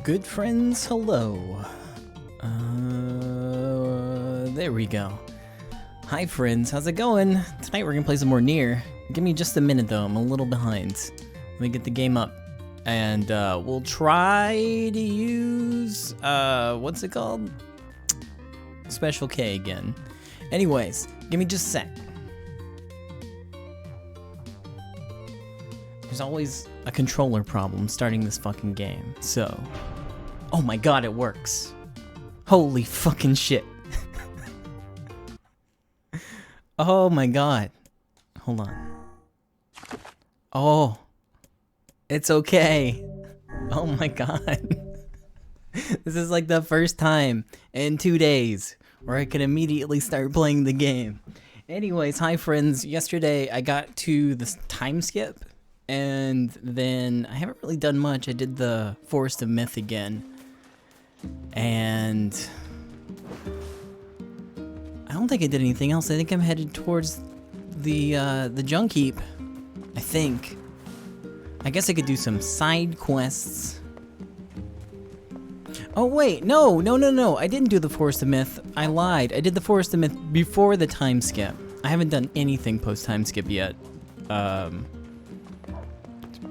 Good friends, hello. There we go. Hi friends, how's it going? Tonight we're gonna play some more NieR. Give me just a minute though, I'm a little behind. Let me get the game up. And we'll try to use, what's it called? Special K again. Anyways, give me just a sec. There's always a controller problem starting this fucking game, so... Oh my god, it works. Holy fucking shit. Oh my god. Hold on. Oh. It's okay. Oh my god. This is like the first time in 2 days where I can immediately start playing the game. Anyways, hi friends. Yesterday I got to this time skip. And then I haven't really done much. I did the Forest of Myth again. And I don't think I did anything else. I think I'm headed towards the junk heap. I think. I guess I could do some side quests. Oh wait, no. I didn't do the Forest of Myth. I lied. I did the Forest of Myth before the time skip. I haven't done anything post time skip yet.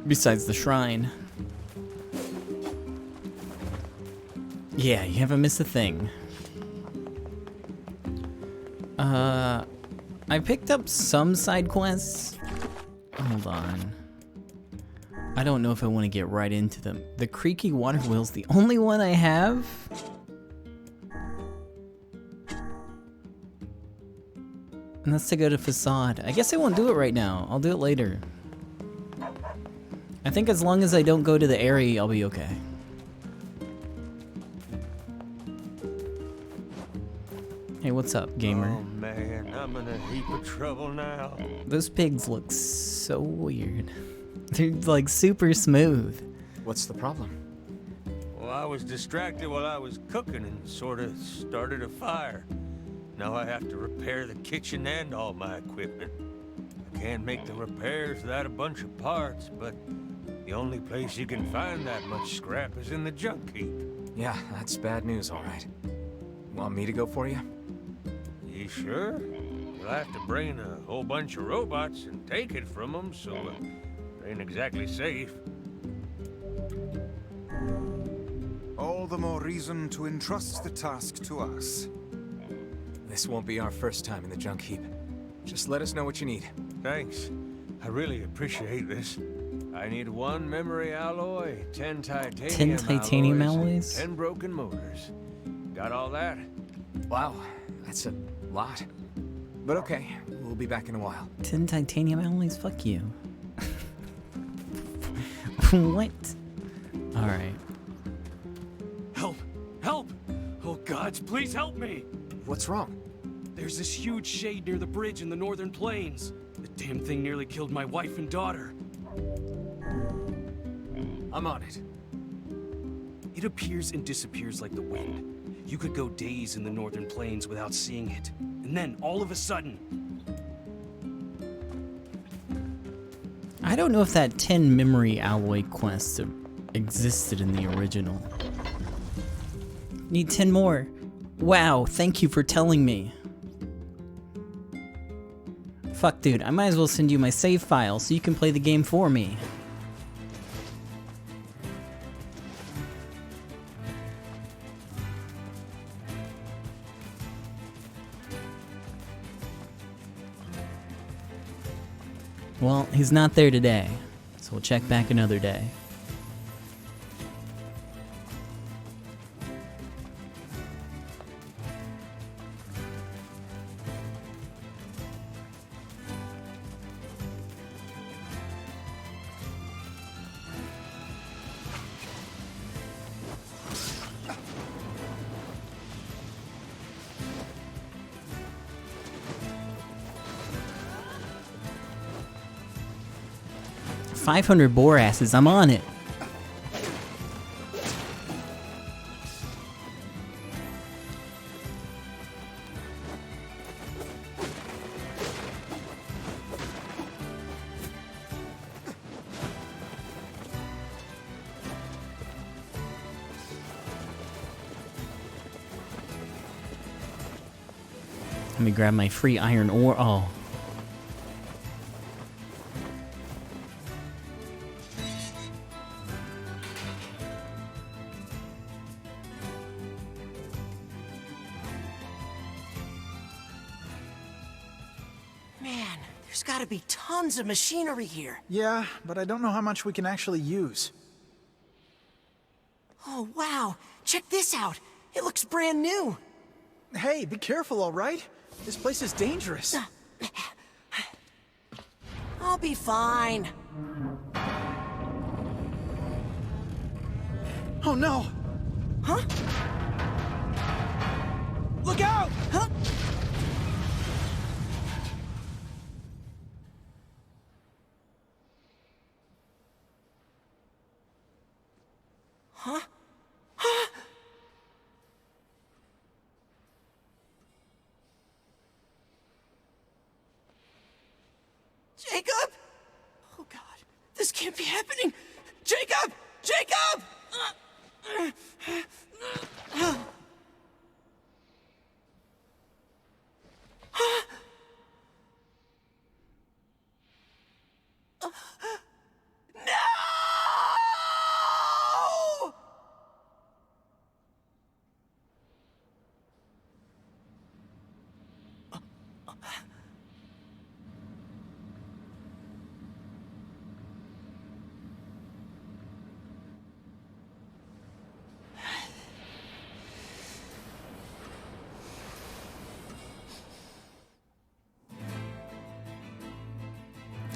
Besides the shrine. Yeah, you haven't missed a thing. I picked up some side quests. Hold on. I don't know if I want to get right into them. The creaky water wheel's the only one I have. And that's to go to Facade. I guess I won't do it right now. I'll do it later. I think as long as I don't go to the area, I'll be okay. Hey, what's up, gamer? Oh man, I'm in a heap of trouble now. Those pigs look so weird. They're like super smooth. What's the problem? Well, I was distracted while I was cooking and sort of started a fire. Now I have to repair the kitchen and all my equipment. I can't make the repairs without a bunch of parts, but the only place you can find that much scrap is in the junk heap. Yeah, that's bad news, all right. Want me to go for you? You sure? You'll have to bring in a whole bunch of robots and take it from them, so it ain't exactly safe. All the more reason to entrust the task to us. This won't be our first time in the junk heap. Just let us know what you need. Thanks. I really appreciate this. I need 1 memory alloy, 10 titanium alloys? 10 broken motors. Got all that? Wow, that's a lot. But okay, we'll be back in a while. 10 titanium alloys? Fuck you. What? Alright. Help! Help! Oh gods, please help me! What's wrong? There's this huge shade near the bridge in the northern plains. The damn thing nearly killed my wife and daughter. I'm on it. It appears and disappears like the wind. You could go days in the northern plains without seeing it. And then, all of a sudden... I don't know if that 10 memory alloy quest existed in the original. Need 10 more. Wow, thank you for telling me. Fuck, dude, I might as well send you my save file so you can play the game for me. Well, he's not there today, so we'll check back another day. $500 boar asses, I'm on it. Let me grab my free iron ore. Oh. Man, there's gotta be tons of machinery here. Yeah, but I don't know how much we can actually use. Oh, wow. Check this out. It looks brand new. Hey, be careful, all right? This place is dangerous. I'll be fine. Oh no! Huh? Look out! Huh? Huh? Huh? Jacob? Oh God, this can't be happening. Jacob! Jacob! No!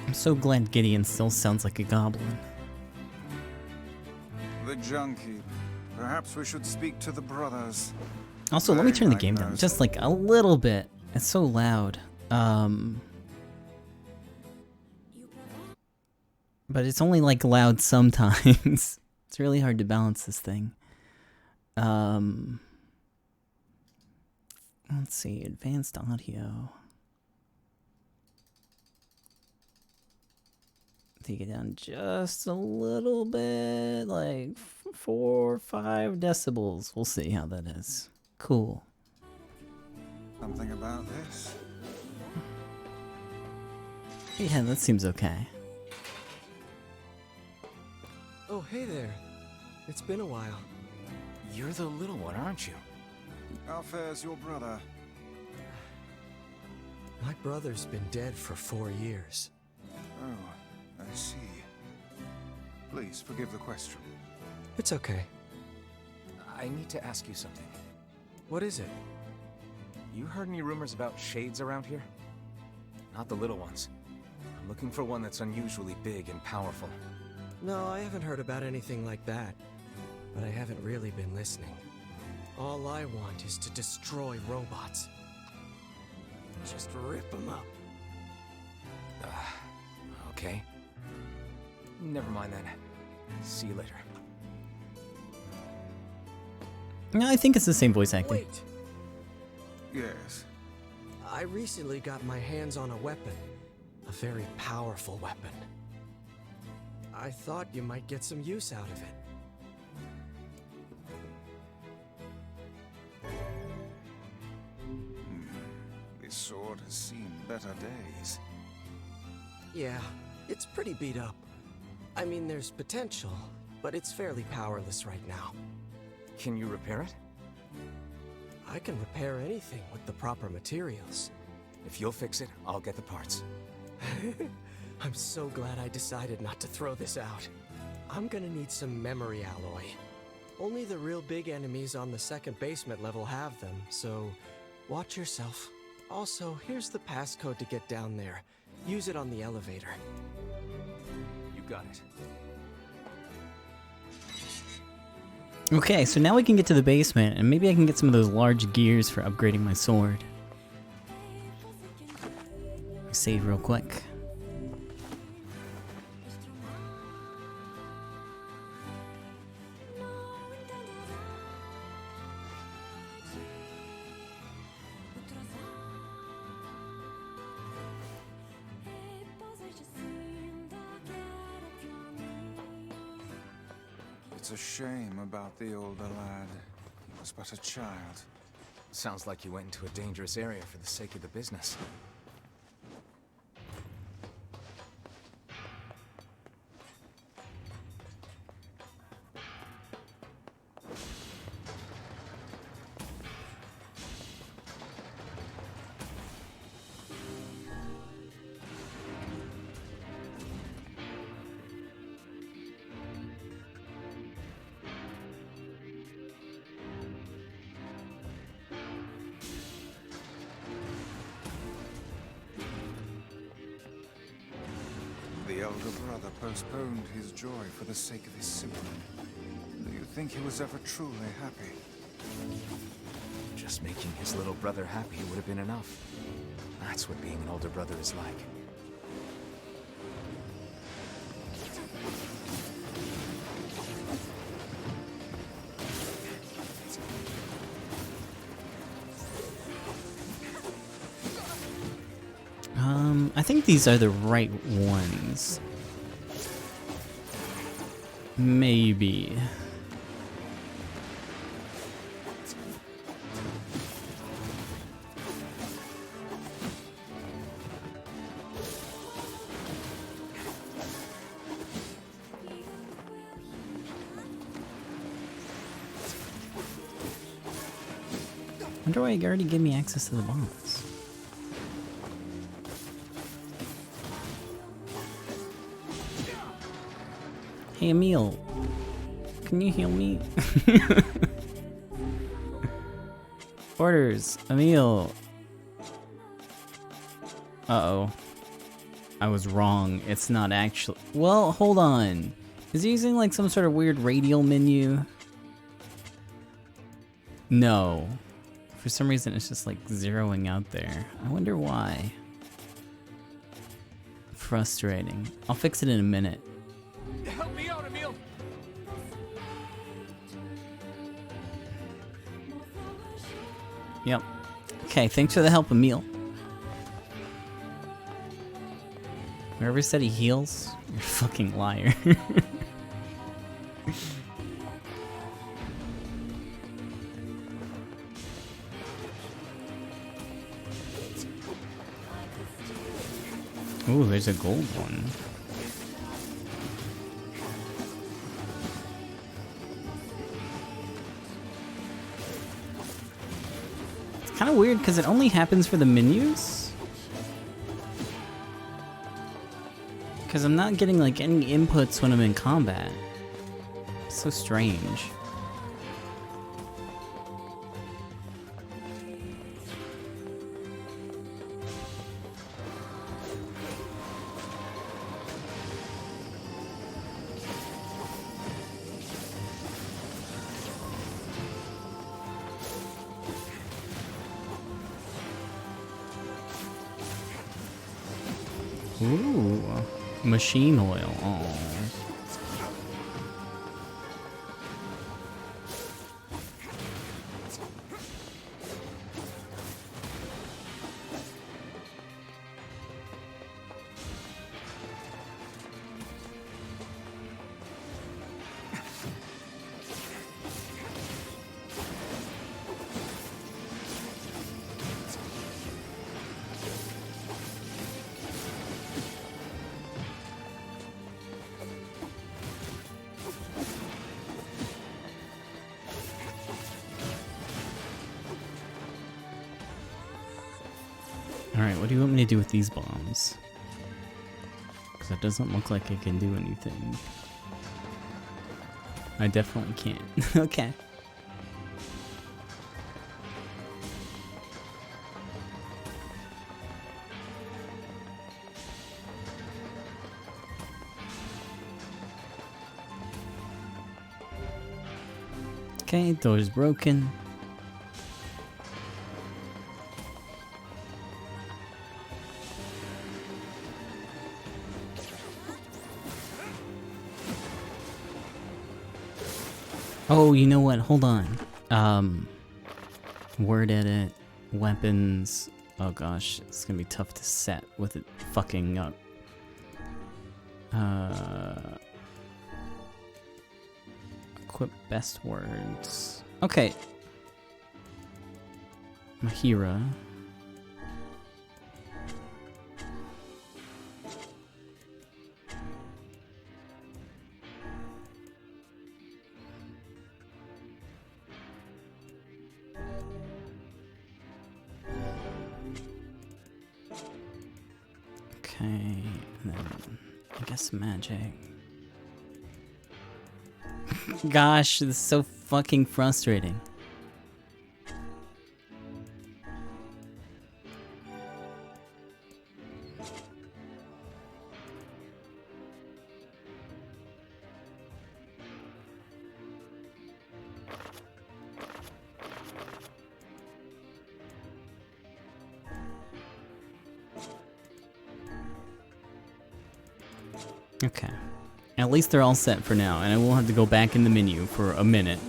I'm so glad Gideon still sounds like a goblin. The junkie. Perhaps we should speak to the brothers. Also, let me They turn the might game down know just like a little bit. It's so loud. But it's only like loud sometimes. It's really hard to balance this thing. Let's see, advanced audio. Take it down just a little bit, like 4 or 5 decibels. We'll see how that is. Cool. Something about this. Yeah, that seems okay. Oh, hey there. It's been a while. You're the little one, aren't you? How fares your brother? My brother's been dead for 4 years. Oh, I see. Please forgive the question. It's okay. I need to ask you something. What is it? You heard any rumors about shades around here? Not the little ones. I'm looking for one that's unusually big and powerful. No, I haven't heard about anything like that. But I haven't really been listening. All I want is to destroy robots. Just rip them up. Okay. Never mind then. See you later. No, I think it's the same voice acting. Wait! Yes. I recently got my hands on a weapon. A very powerful weapon. I thought you might get some use out of it. This sword has seen better days. Yeah, it's pretty beat up. I mean, there's potential, but it's fairly powerless right now. Can you repair it? I can repair anything with the proper materials. If you'll fix it, I'll get the parts. I'm so glad I decided not to throw this out. I'm gonna need some memory alloy. Only the real big enemies on the second basement level have them, so watch yourself. Also, here's the passcode to get down there. Use it on the elevator. You got it. Okay, so now we can get to the basement, and maybe I can get some of those large gears for upgrading my sword. Save real quick. It's a shame about the older lad. He was but a child. Sounds like you went into a dangerous area for the sake of the business. The elder brother postponed his joy for the sake of his sibling. Do you think he was ever truly happy? Just making his little brother happy would have been enough. That's what being an older brother is like. I think these are the right ones. Maybe. Wonder why it already gave me access to the bombs. Hey Emil, can you heal me? Orders, Emil. Uh-oh. I was wrong. It's not actually... Well, hold on. Is he using like some sort of weird radial menu? No. For some reason it's just like zeroing out there. I wonder why. Frustrating. I'll fix it in a minute. Help me out, Emil! Yep. Okay, thanks for the help, Emil. Whoever said he heals, you're a fucking liar. Ooh, there's a gold one. It's kind of weird because it only happens for the menus. Because I'm not getting like any inputs when I'm in combat. It's so strange. Ooh, machine oil. Oh. Alright, what do you want me to do with these bombs? Because it doesn't look like I can do anything. I definitely can't. Okay. Okay, door's broken. Oh, you know what? Hold on. Word edit, weapons. Oh gosh, it's gonna be tough to set with it fucking up. Equip best words. Okay. Mahira. Okay, and then I guess magic. Gosh, this is so fucking frustrating. Okay. At least they're all set for now, and I won't have to go back in the menu for a minute.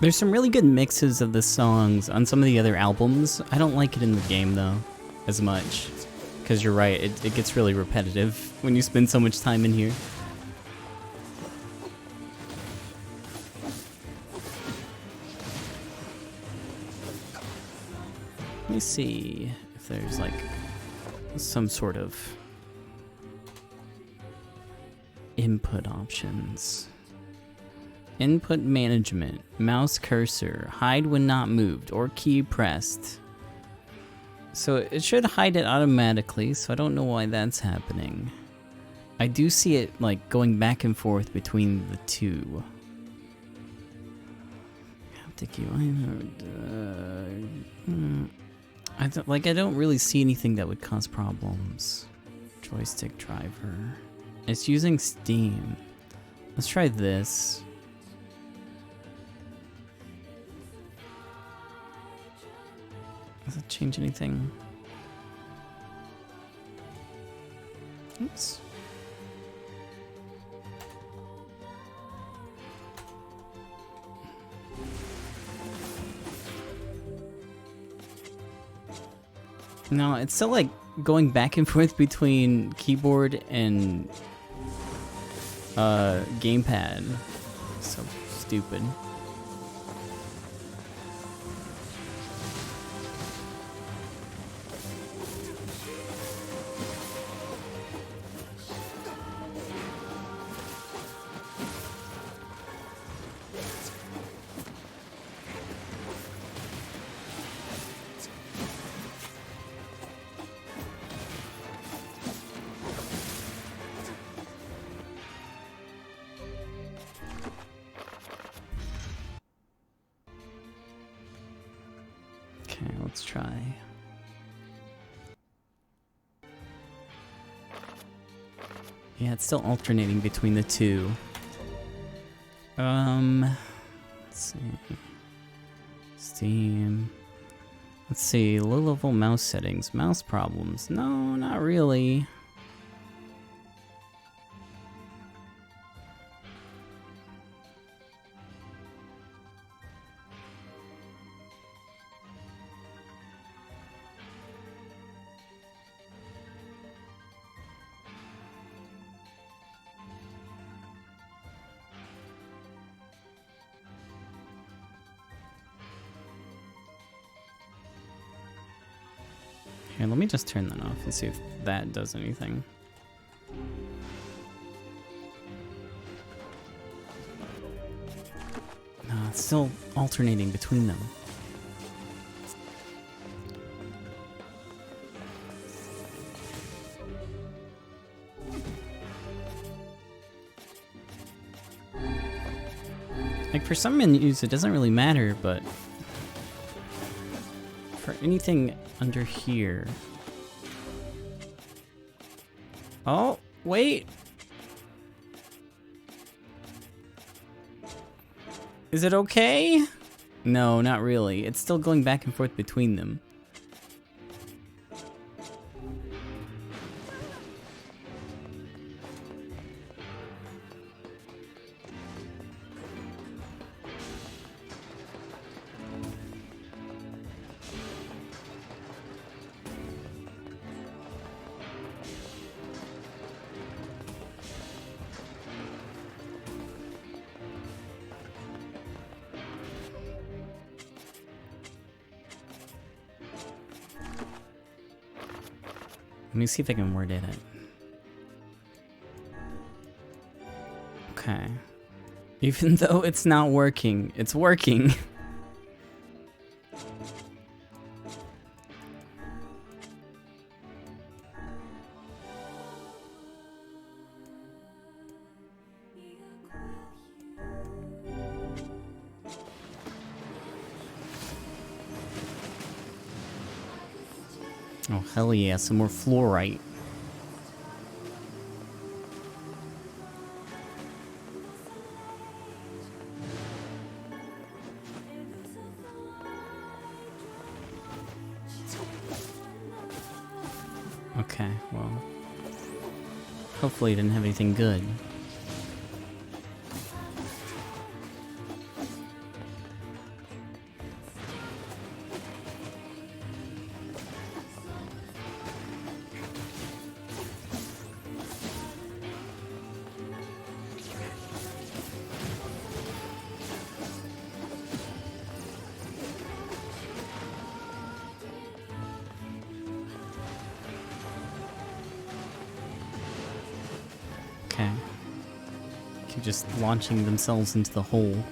There's some really good mixes of the songs on some of the other albums. I don't like it in the game though, as much. Because you're right, it gets really repetitive when you spend so much time in here. Let me see if there's like some sort of input options. Input management, mouse cursor, hide when not moved or key pressed. So it should hide it automatically, so I don't know why that's happening. I do see it like going back and forth between the two. Haptic UI, I don't really see anything that would cause problems. Joystick driver. It's using Steam. Let's try this. Does it change anything? Oops. No, it's still like going back and forth between keyboard and gamepad. So stupid. Okay, let's try. Yeah, it's still alternating between the two. Let's see. Steam. Let's see, low-level mouse settings. Mouse problems. No, not really. Here, let me just turn that off and see if that does anything. No, it's still alternating between them. Like for some menus it doesn't really matter, but for anything under here. Oh, wait. Is it okay? No, not really. It's still going back and forth between them. Let me see if I can word it. Okay. Even though it's not working, it's working. Oh, hell yeah, some more fluorite. Okay, well. Hopefully it didn't have anything good. Okay. Keep just launching themselves into the hole.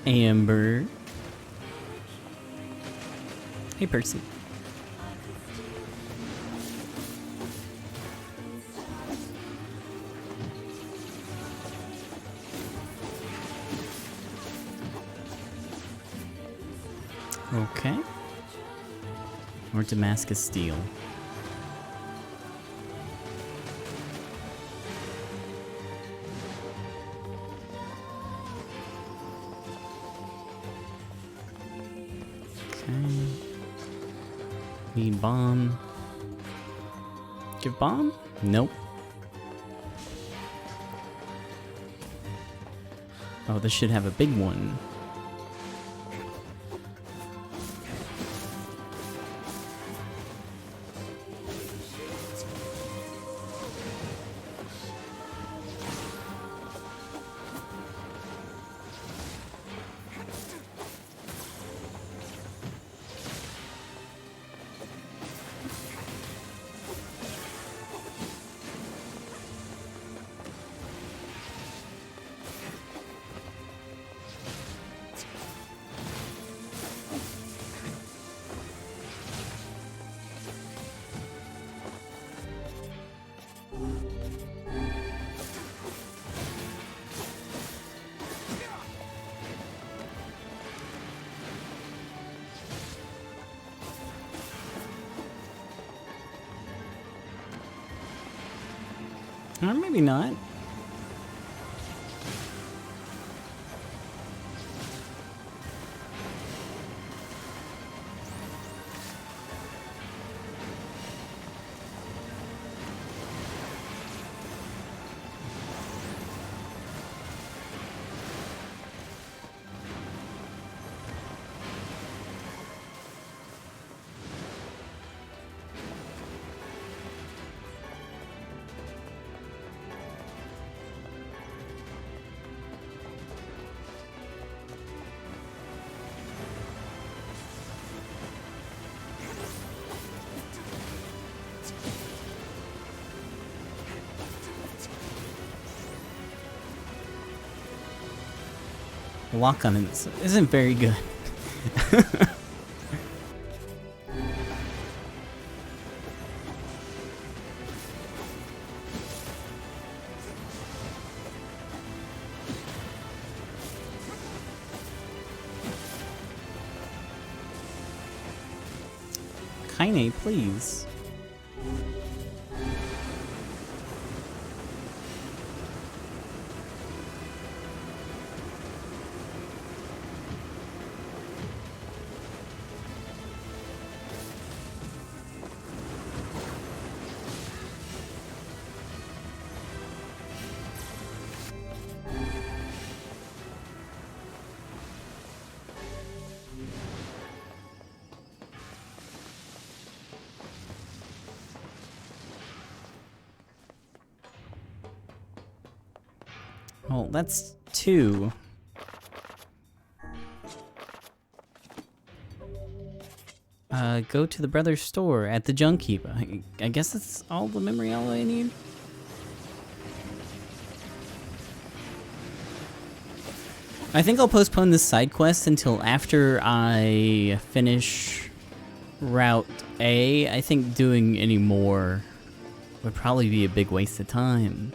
Amber. Hey, Percy. Okay. Or Damascus steel. Need bomb. Give bomb? Nope. Oh, this should have a big one. Or maybe not. The lock on it isn't very good. Kaine, please. Well, that's 2. Go to the brother's store at the junk heap. I guess that's all the memory alloy I need. I think I'll postpone this side quest until after I finish Route A. I think doing any more would probably be a big waste of time.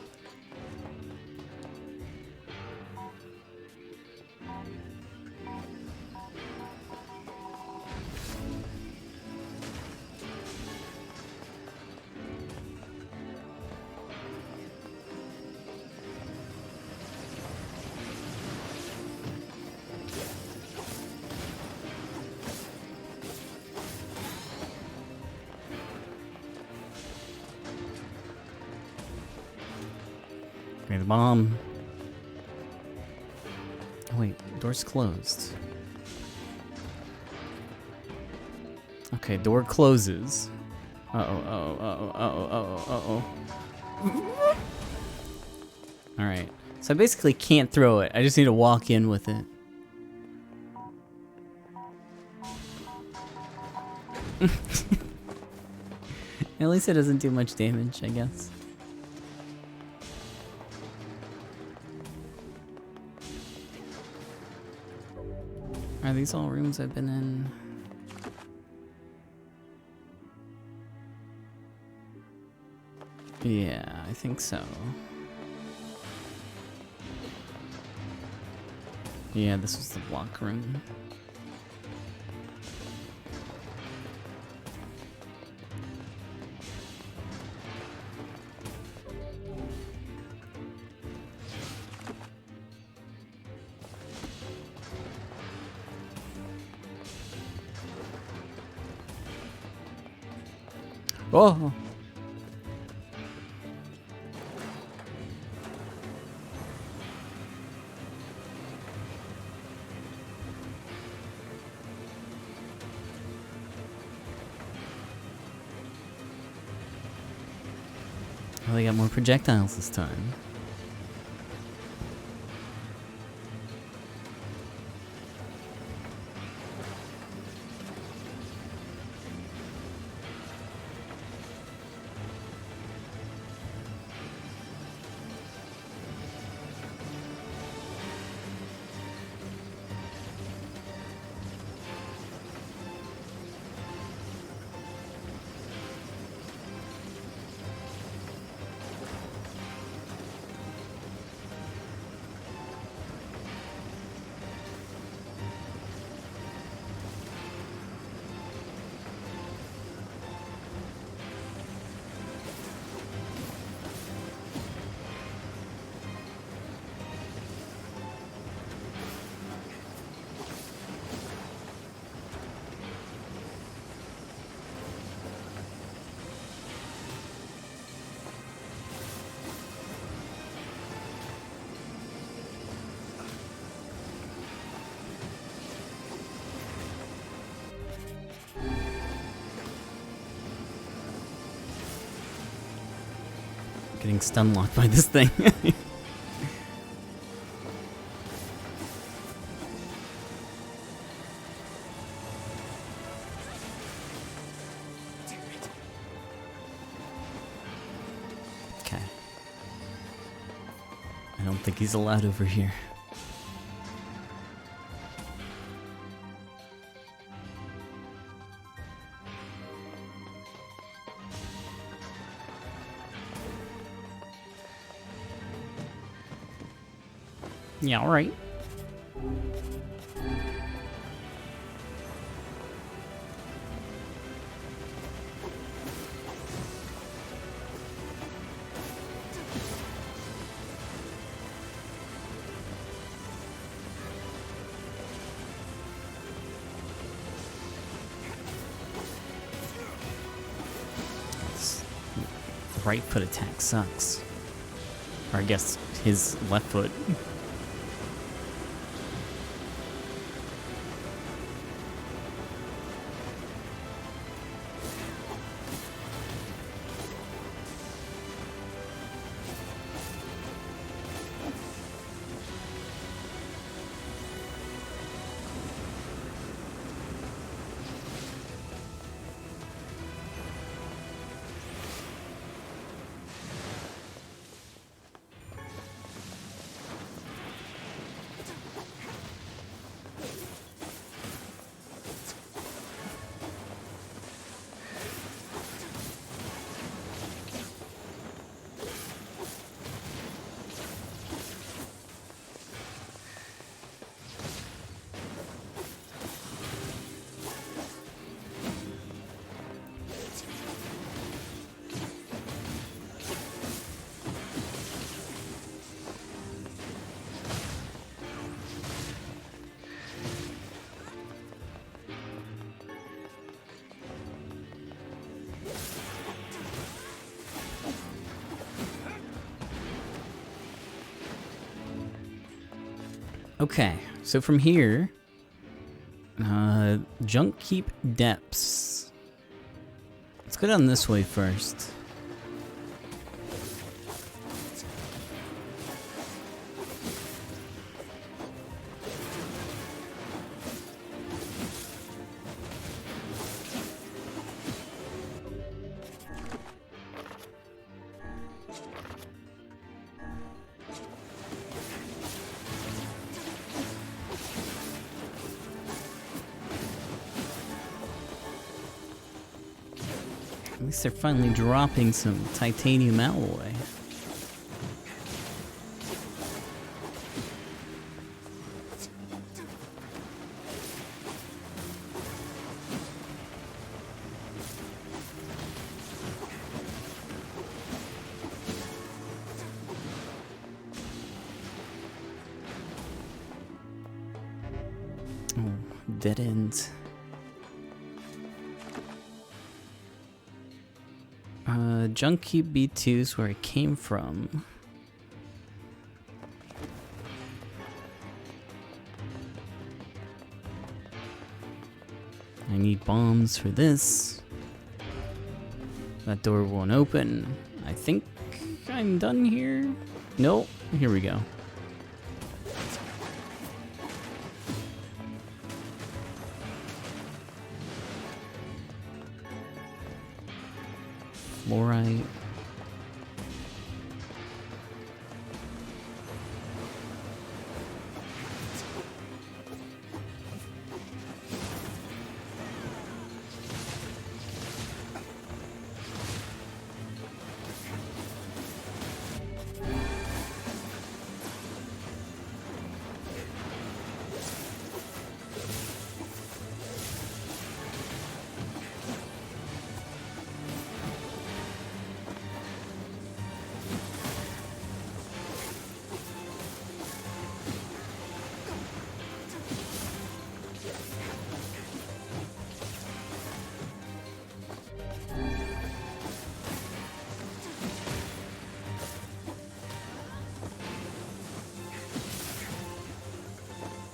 Okay, the bomb. Oh wait, door's closed. Okay, door closes. Alright, so I basically can't throw it. I just need to walk in with it. At least it doesn't do much damage, I guess. Are these all rooms I've been in? Yeah, I think so. Yeah, this was the block room. Oh! Well, they got more projectiles this time. Getting stun locked by this thing. Okay. I don't think he's allowed over here. Yeah, alright. Right foot attack sucks. Or I guess his left foot. Okay, so from here, Junk Keep Depths. Let's go down this way first. At least they're finally dropping some titanium alloy. Oh, dead end. Junk Cube B2 is where it came from. I need bombs for this. That door won't open. I think I'm done here. Nope, here we go. Fluorite.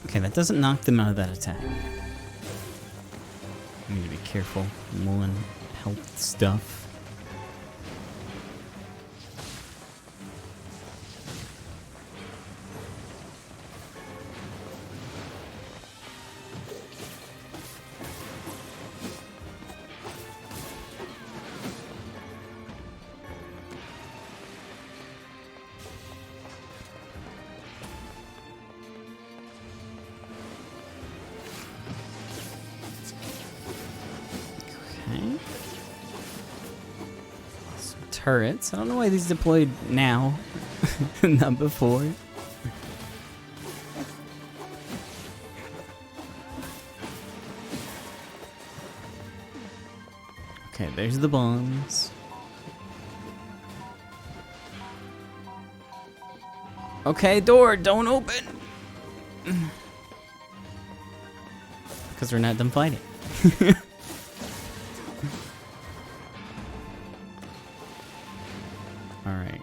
Okay, that doesn't knock them out of that attack. I need to be careful. Mulling health stuff. Turrets. I don't know why these deployed now, not before. Okay, there's the bombs. Okay, door, don't open! Because we're not done fighting. Alright.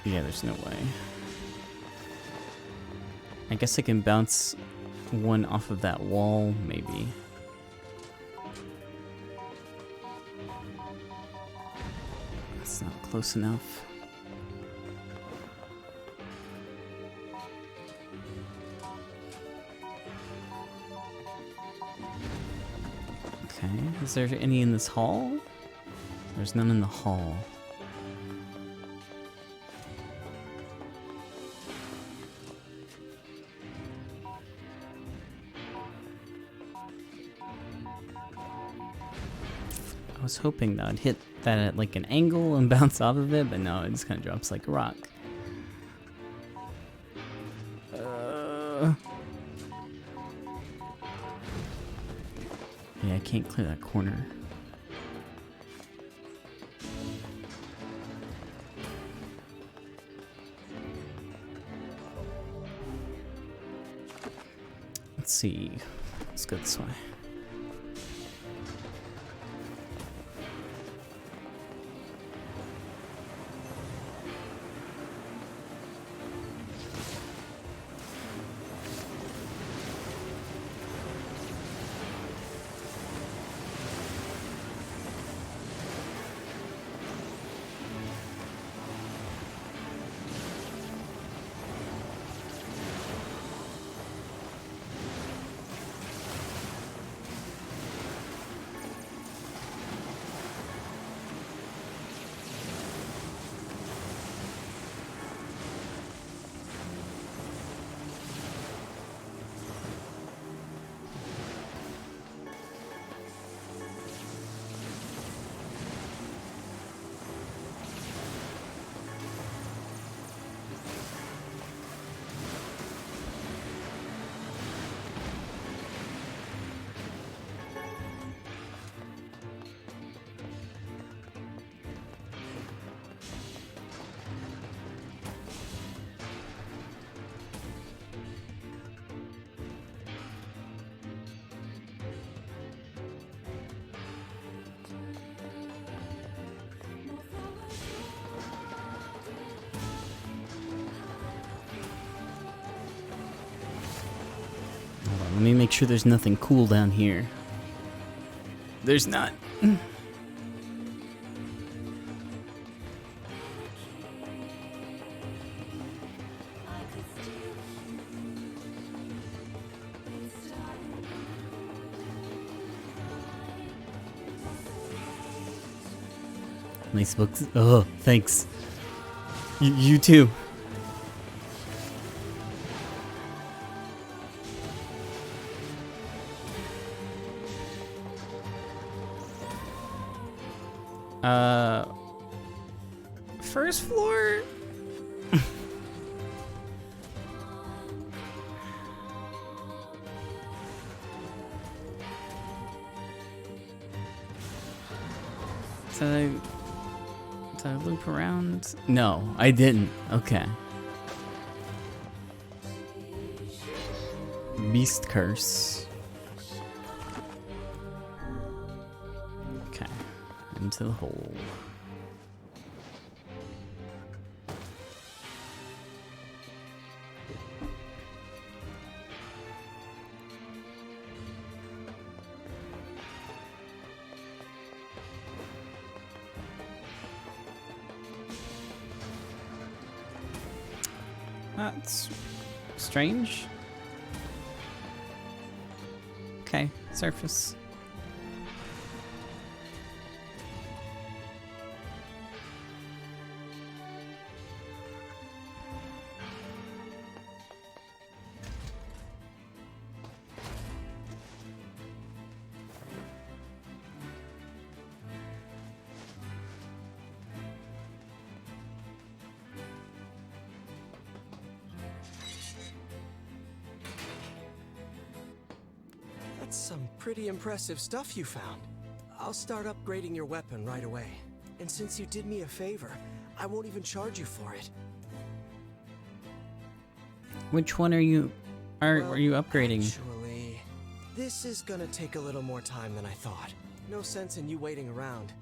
Yeah, there's no way. I guess I can bounce one off of that wall, maybe. That's not close enough. Okay, is there any in this hall? There's none in the hall. I was hoping that I'd hit that at like an angle and bounce off of it, but no, it just kind of drops like a rock. Yeah, I can't clear that corner. Let's see. Let's go this way. let me make sure there's nothing cool down here. There's not. Nice books. Oh, thanks. You too. First floor? Did I loop around? No, I didn't. Okay. Beast Curse. Okay. Into the hole. That's strange. Okay, surface. That's some pretty impressive stuff you found. I'll start upgrading your weapon right away. And since you did me a favor, I won't even charge you for it. Which one are you upgrading? Actually, this is gonna take a little more time than I thought. No sense in you waiting around.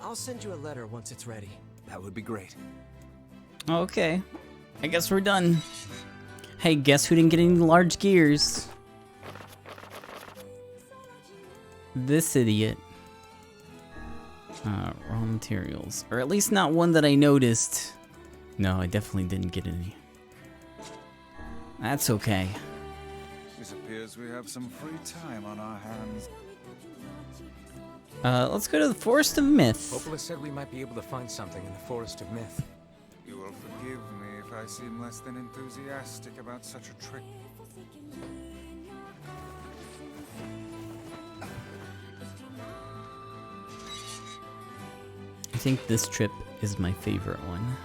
I'll send you a letter once it's ready. That would be great. Okay. I guess we're done. Hey, guess who didn't get any large gears? This idiot. Raw materials. Or at least not one that I noticed. No, I definitely didn't get any. That's okay. It appears we have some free time on our hands. Let's go to the Forest of Myth. Popola said we might be able to find something in the Forest of Myth. You will forgive me if I seem less than enthusiastic about such a trick. I think this trip is my favorite one.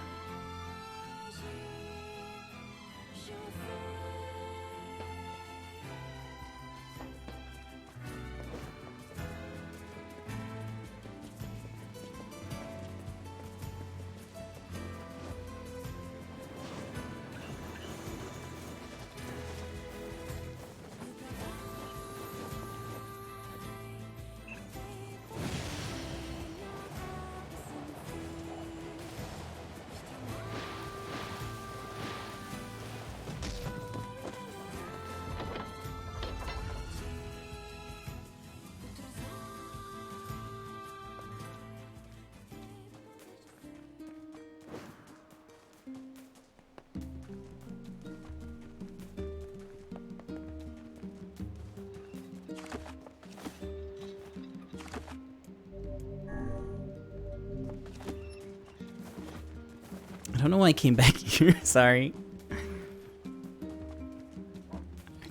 I don't know why I came back here, sorry. I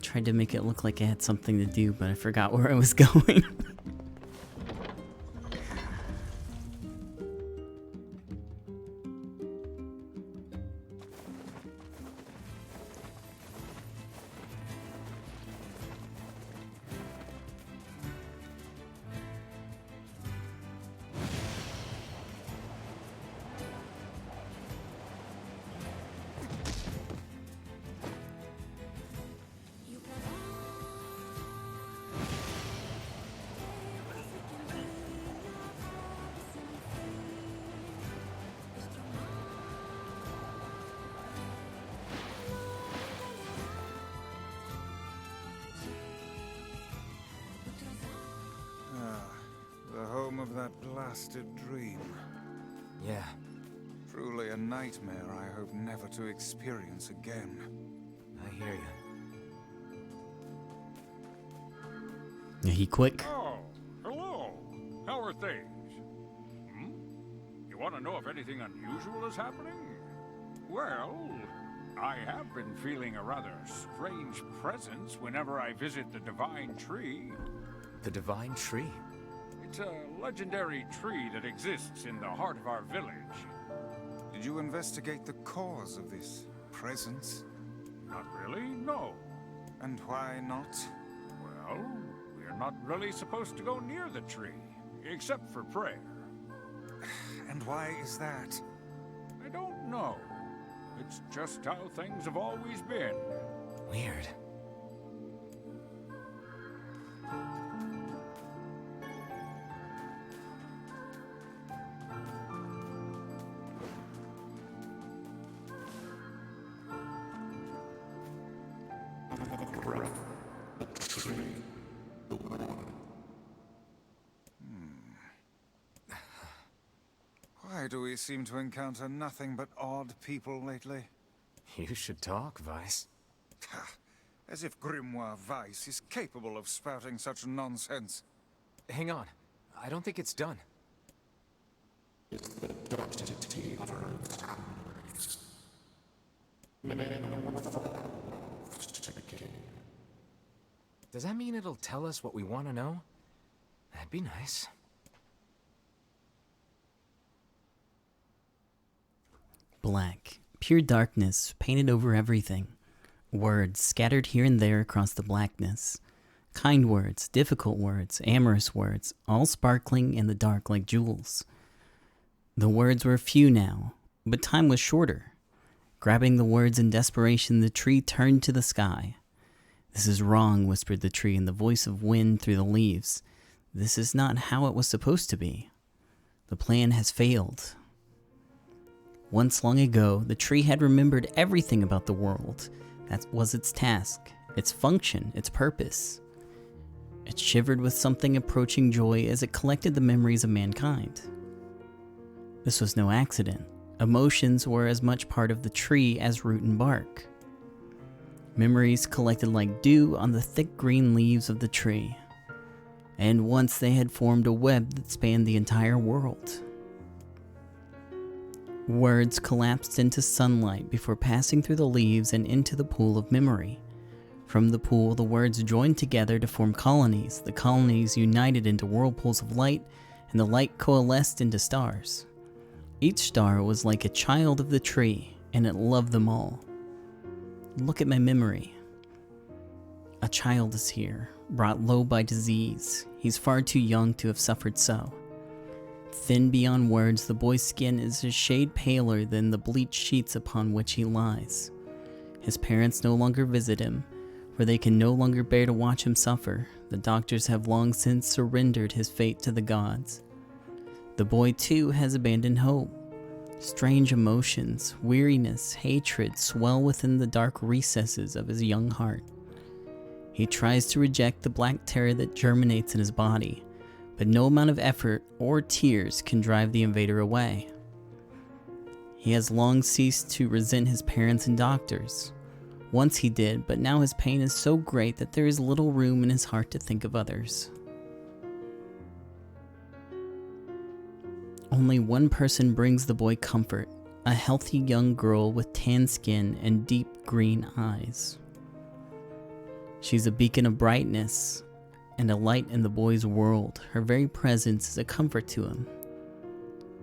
tried to make it look like I had something to do, but I forgot where I was going. home of that blasted dream. Yeah, Truly a nightmare I hope never to experience again. I hear you. Yeah, he quick. Oh, hello. How are things? You want to know if anything unusual is happening? Well, I have been feeling a rather strange presence whenever I visit the Divine Tree. The Divine Tree? It's a legendary tree that exists in the heart of our village. Did you investigate the cause of this presence? Not really, no. And why not? Well, we're not really supposed to go near the tree, except for prayer. And why is that? I don't know. It's just how things have always been. Weird. Why do we seem to encounter nothing but odd people lately? You should talk, Vice. As if Grimoire Weiss is capable of spouting such nonsense. Hang on. I don't think it's done. Does that mean it'll tell us what we want to know? That'd be nice. Black, pure darkness painted over everything. Words scattered here and there across the blackness. Kind words, difficult words, amorous words, all sparkling in the dark like jewels. The words were few now, but time was shorter. Grabbing the words in desperation, the tree turned to the sky. "This is wrong," whispered the tree in the voice of wind through the leaves. "This is not how it was supposed to be. The plan has failed." Once long ago, the tree had remembered everything about the world. That was its task, its function, its purpose. It shivered with something approaching joy as it collected the memories of mankind. This was no accident. Emotions were as much part of the tree as root and bark. Memories collected like dew on the thick green leaves of the tree. And once they had formed a web that spanned the entire world. Words collapsed into sunlight before passing through the leaves and into the pool of memory. From the pool, the words joined together to form colonies. The colonies united into whirlpools of light, and the light coalesced into stars. Each star was like a child of the tree, and it loved them all. Look at my memory. A child is here, brought low by disease. He's far too young to have suffered so. Thin beyond words, the boy's skin is a shade paler than the bleached sheets upon which he lies. His parents no longer visit him, for they can no longer bear to watch him suffer. The doctors have long since surrendered his fate to the gods. The boy, too, has abandoned hope. Strange emotions, weariness, hatred swell within the dark recesses of his young heart. He tries to reject the black terror that germinates in his body, but no amount of effort or tears can drive the invader away. He has long ceased to resent his parents and doctors. Once he did, but now his pain is so great that there is little room in his heart to think of others. Only one person brings the boy comfort, a healthy young girl with tan skin and deep green eyes. She's a beacon of brightness and a light in the boy's world. Her very presence is a comfort to him,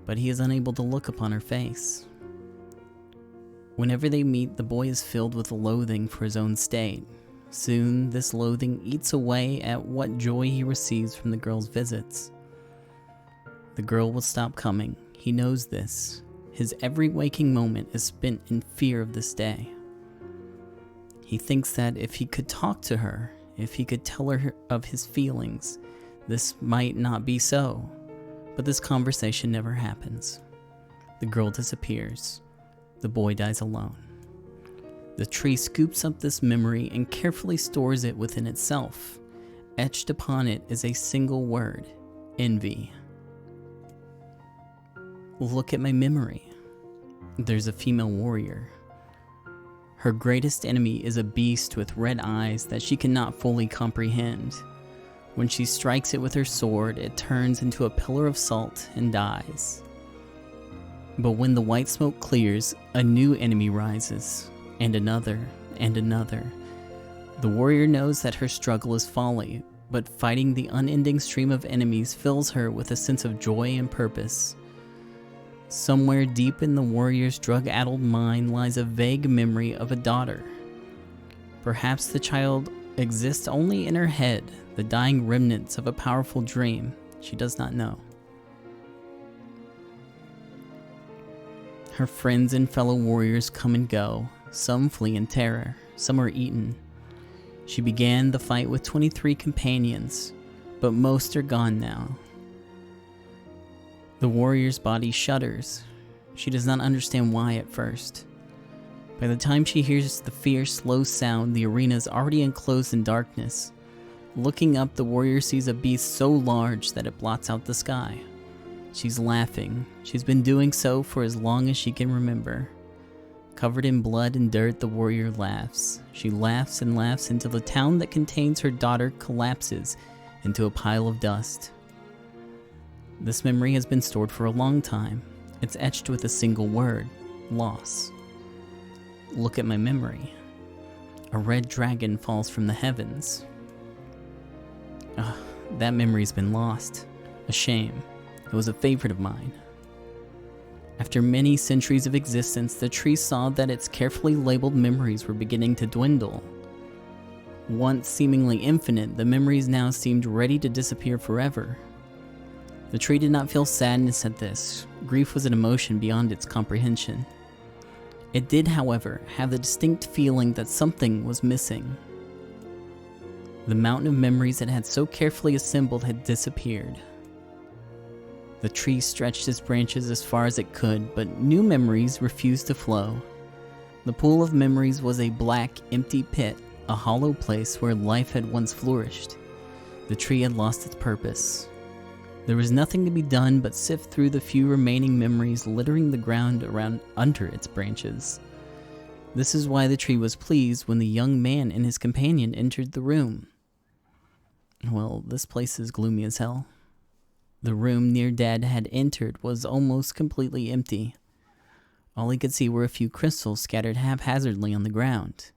but he is unable to look upon her face. Whenever they meet, the boy is filled with loathing for his own state. Soon, this loathing eats away at what joy he receives from the girl's visits. The girl will stop coming. He knows this. His every waking moment is spent in fear of this day. He thinks that if he could talk to her, if he could tell her of his feelings, this might not be so. But this conversation never happens. The girl disappears. The boy dies alone. The tree scoops up this memory and carefully stores it within itself. Etched upon it is a single word: envy. Look at my memory. There's a female warrior. Her greatest enemy is a beast with red eyes that she cannot fully comprehend. When she strikes it with her sword, it turns into a pillar of salt and dies. But when the white smoke clears, a new enemy rises, and another, and another. The warrior knows that her struggle is folly, but fighting the unending stream of enemies fills her with a sense of joy and purpose. Somewhere deep in the warrior's drug-addled mind lies a vague memory of a daughter. Perhaps the child exists only in her head, the dying remnants of a powerful dream she does not know. Her friends and fellow warriors come and go. Some flee in terror, some are eaten. She began the fight with 23 companions, but most are gone now. The warrior's body shudders. She does not understand why at first. By the time she hears the fierce, low sound, the arena is already enclosed in darkness. Looking up, the warrior sees a beast so large that it blots out the sky. She's laughing. She's been doing so for as long as she can remember. Covered in blood and dirt, the warrior laughs. She laughs and laughs until the town that contains her daughter collapses into a pile of dust. This memory has been stored for a long time. It's etched with a single word: loss. Look at my memory. A red dragon falls from the heavens. That memory's been lost. A shame. It was a favorite of mine. After many centuries of existence, the tree saw that its carefully labeled memories were beginning to dwindle. Once seemingly infinite, the memories now seemed ready to disappear forever. The tree did not feel sadness at this. Grief was an emotion beyond its comprehension. It did, however, have the distinct feeling that something was missing. The mountain of memories it had so carefully assembled had disappeared. The tree stretched its branches as far as it could, but new memories refused to flow. The pool of memories was a black, empty pit, a hollow place where life had once flourished. The tree had lost its purpose. There was nothing to be done but sift through the few remaining memories littering the ground around under its branches. This is why the tree was pleased when the young man and his companion entered the room. Well, this place is gloomy as hell. The room NieR Dad had entered was almost completely empty. All he could see were a few crystals scattered haphazardly on the ground.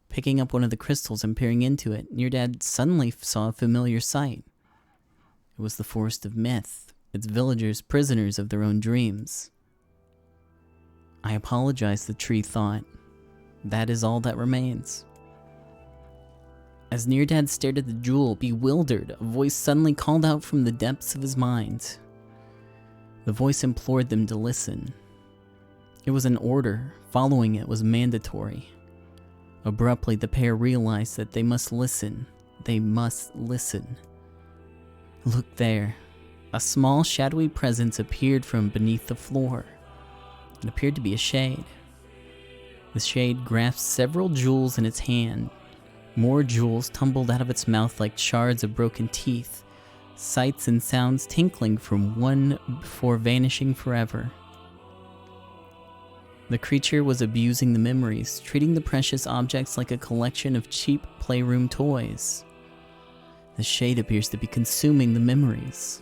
Picking up one of the crystals and peering into it, NieR Dad suddenly saw a familiar sight. It was the forest of myth, its villagers prisoners of their own dreams. I apologize, the tree thought. That is all that remains. As NieR Dad stared at the jewel, bewildered, a voice suddenly called out from the depths of his mind. The voice implored them to listen. It was an order. Following it was mandatory. Abruptly, the pair realized that they must listen. They must listen. Look there. A small, shadowy presence appeared from beneath the floor. It appeared to be a shade. The shade grasped several jewels in its hand. More jewels tumbled out of its mouth like shards of broken teeth, sights and sounds tinkling from one before vanishing forever. The creature was abusing the memories, treating the precious objects like a collection of cheap playroom toys. The shade appears to be consuming the memories.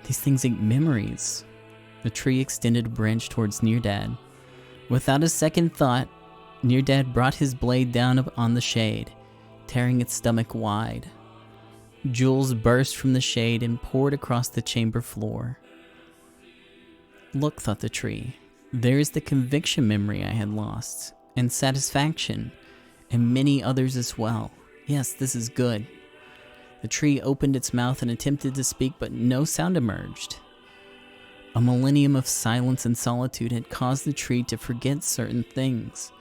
These things eat memories. The tree extended a branch towards NieR Dad. Without a second thought, NieR Dad brought his blade down on the shade, tearing its stomach wide. Jewels burst from the shade and poured across the chamber floor. Look, thought the tree. There is the conviction memory I had lost, and satisfaction, and many others as well. Yes, this is good. The tree opened its mouth and attempted to speak, but no sound emerged. A millennium of silence and solitude had caused the tree to forget certain things,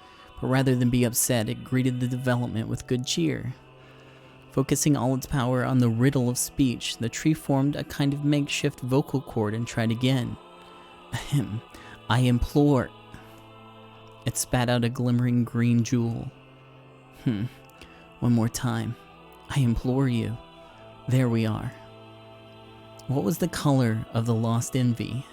but rather than be upset, it greeted the development with good cheer. Focusing all its power on the riddle of speech, the tree formed a kind of makeshift vocal cord and tried again. Ahem, I implore. It spat out a glimmering green jewel. One more time. I implore you. There we are. What was the color of the lost envy?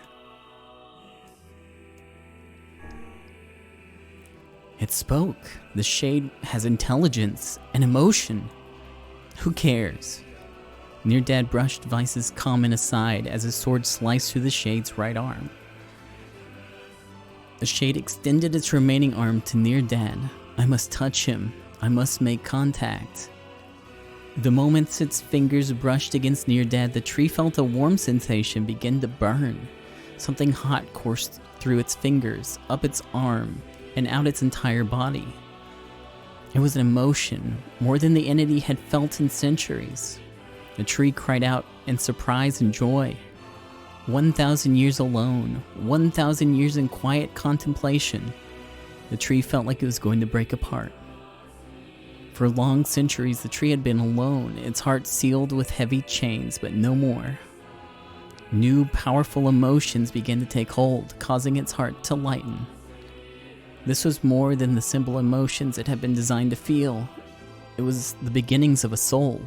It spoke. The shade has intelligence and emotion. Who cares? NieR Dad brushed Vice's comment aside as his sword sliced through the shade's right arm. The shade extended its remaining arm to NieR Dad. I must touch him. I must make contact. The moment its fingers brushed against NieR Dad, the tree felt a warm sensation begin to burn. Something hot coursed through its fingers, up its arm, and out its entire body. It was an emotion, more than the entity had felt in centuries. The tree cried out in surprise and joy. 1,000 years alone, 1,000 years in quiet contemplation. The tree felt like it was going to break apart. For long centuries, the tree had been alone, its heart sealed with heavy chains, but no more. New, powerful emotions began to take hold, causing its heart to lighten. This was more than the simple emotions it had been designed to feel. It was the beginnings of a soul.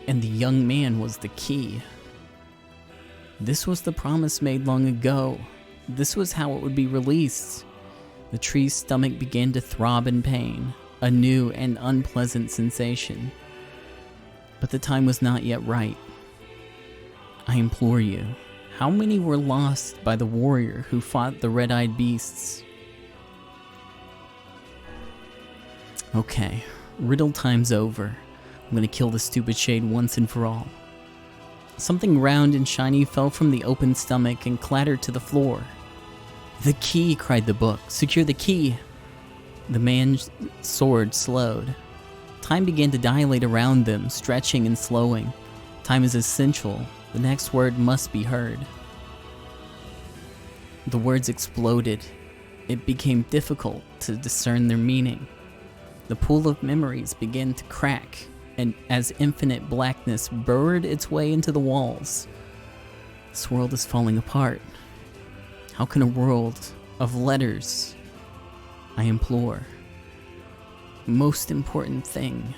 And the young man was the key. This was the promise made long ago. This was how it would be released. The tree's stomach began to throb in pain, a new and unpleasant sensation. But the time was not yet right. I implore you, how many were lost by the warrior who fought the red-eyed beasts? Okay, riddle time's over. I'm gonna kill the stupid shade once and for all. Something round and shiny fell from the open stomach and clattered to the floor. The key, cried the book. Secure the key. The man's sword slowed. Time began to dilate around them, stretching and slowing. Time is essential. The next word must be heard. The words exploded. It became difficult to discern their meaning. The pool of memories began to crack, and as infinite blackness burrowed its way into the walls. This world is falling apart. How can a world of letters, I implore, most important thing,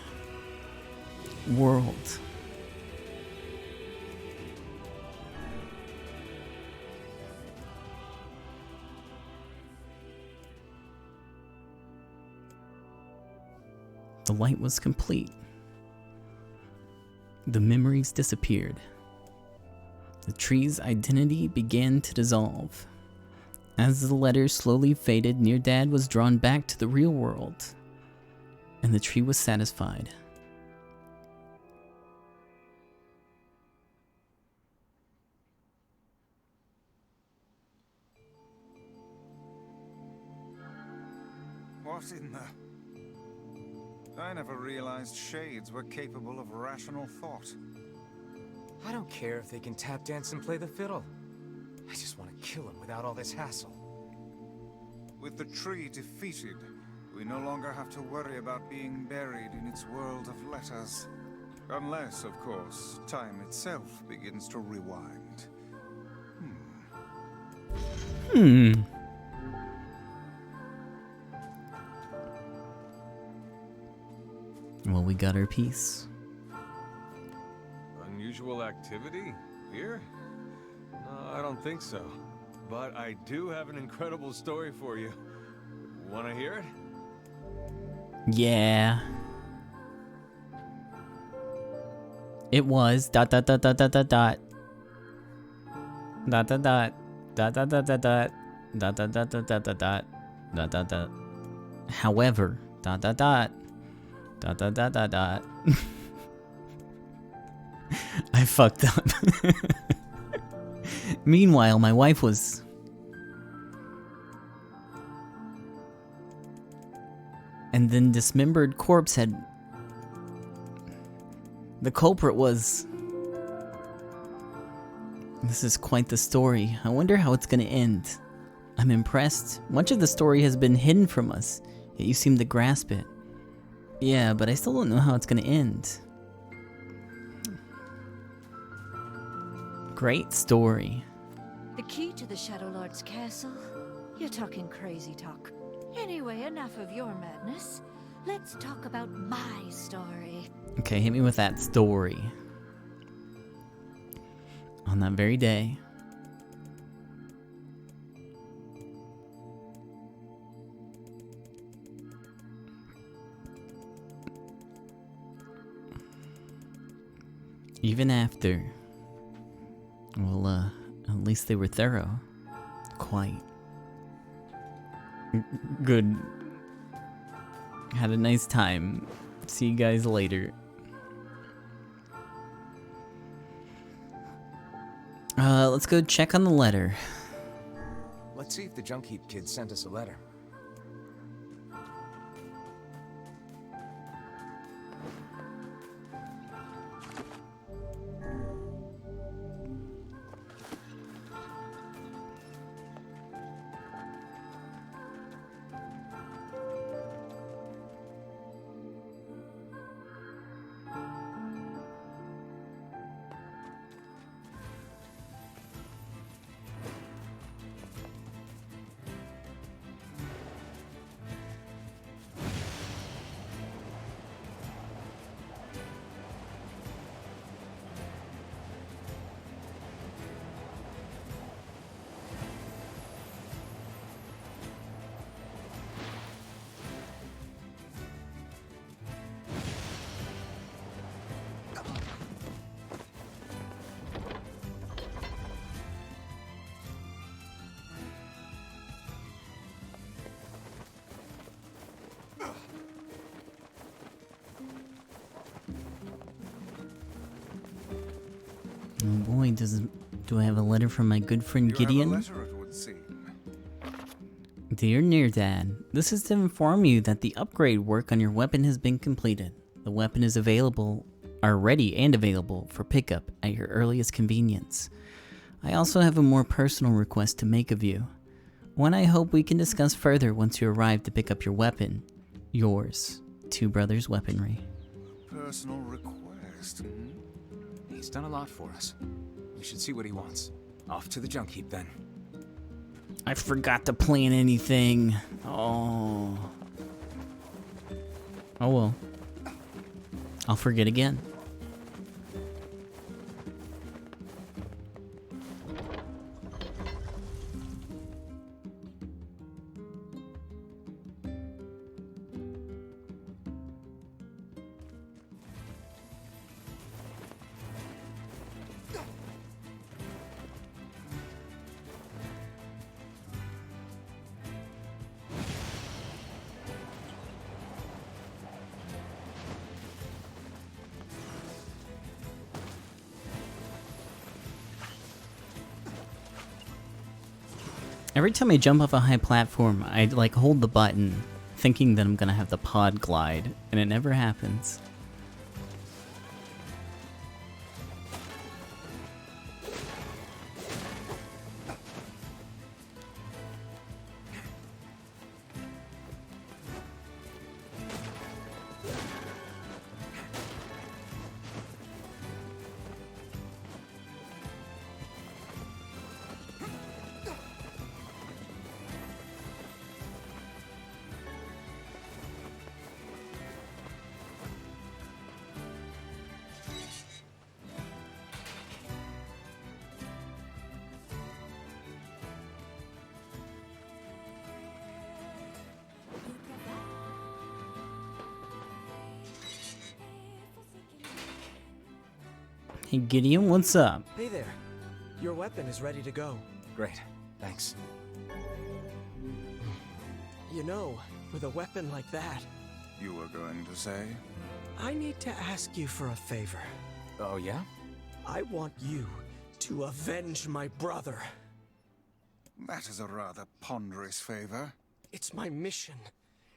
world. The light was complete. The memories disappeared. The tree's identity began to dissolve. As the letters slowly faded, NieR Dad was drawn back to the real world, and the tree was satisfied. What in the... I never realized shades were capable of rational thought. I don't care if they can tap dance and play the fiddle. I just want to kill him without all this hassle. With the tree defeated, we no longer have to worry about being buried in its world of letters. Unless, of course, time itself begins to rewind. Well, we got our piece. Unusual activity? Here? No, I don't think so. But I do have an incredible story for you. Wanna hear it? Yeah. It was ... Dot dot dot dot dot dot dot. Dot dot dot. Dot dot dot dot dot. Dot dot dot dot dot dot dot. Dot dot dot. However, ... Dot dot dot. Dot dot dot dot dot. I fucked up. Meanwhile, my wife was... And then dismembered corpse had... The culprit was... This is quite the story. I wonder how it's gonna end. I'm impressed. Much of the story has been hidden from us, yet you seem to grasp it. Yeah, but I still don't know how it's gonna end. Great story. The key to the Shadow Lord's castle? You're talking crazy talk. Anyway, enough of your madness. Let's talk about my story. Okay, hit me with that story. On that very day, Even after. Well, at least they were thorough. Quite. Good. Had a nice time. See you guys later. Let's go check on the letter. Let's see if the junk heap kid sent us a letter. Oh boy, do I have a letter from my good friend Gideon? You have a letter, it would seem. Dear NieR Dad, this is to inform you that the upgrade work on your weapon has been completed. The weapon is ready and available for pickup at your earliest convenience. I also have a more personal request to make of you. One I hope we can discuss further once you arrive to pick up your weapon. Yours, Two Brothers Weaponry. Personal request, hmm? He's done a lot for us. We should see what he wants. Off to the junk heap then. I forgot to plan anything. Oh. Oh well. I'll forget again. Every time I jump off a high platform, I like hold the button, thinking that I'm gonna have the pod glide, and it never happens. Hey Gideon, what's up? Hey there. Your weapon is ready to go. Great, thanks. You know, with a weapon like that, You were going to say? I need to ask you for a favor. Oh yeah? I want you to avenge my brother. That is a rather ponderous favor. It's my mission.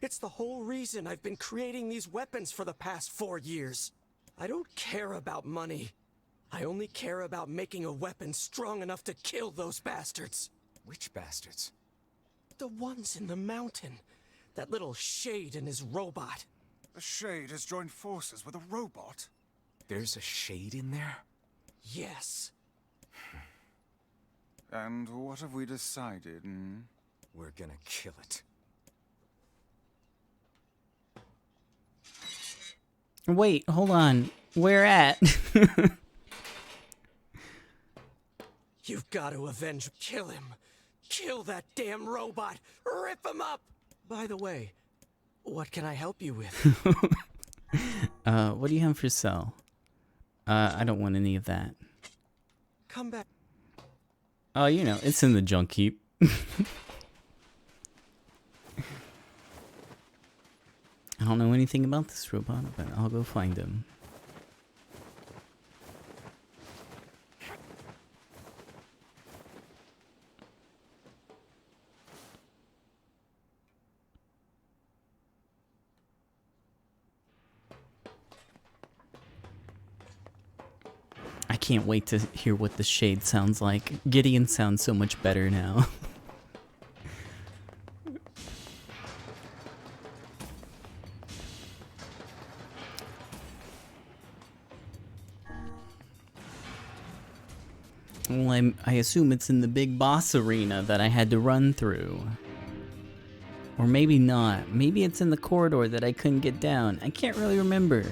It's the whole reason I've been creating these weapons for the past 4 years. I don't care about money. I only care about making a weapon strong enough to kill those bastards. Which bastards? The ones in the mountain. That little Shade and his robot. The Shade has joined forces with a robot. There's a Shade in there? Yes. And what have we decided, hmm? We're gonna kill it. Wait, hold on. Where at? You've got to avenge. Kill him. Kill that damn robot. Rip him up. By the way, what can I help you with? What do you have for sale? I don't want any of that. Come back. Oh, you know, it's in the junk heap. I don't know anything about this robot, but I'll go find him. I can't wait to hear what the shade sounds like. Gideon sounds so much better now. Well, I assume it's in the big boss arena that I had to run through. Or maybe not. Maybe it's in the corridor that I couldn't get down. I can't really remember.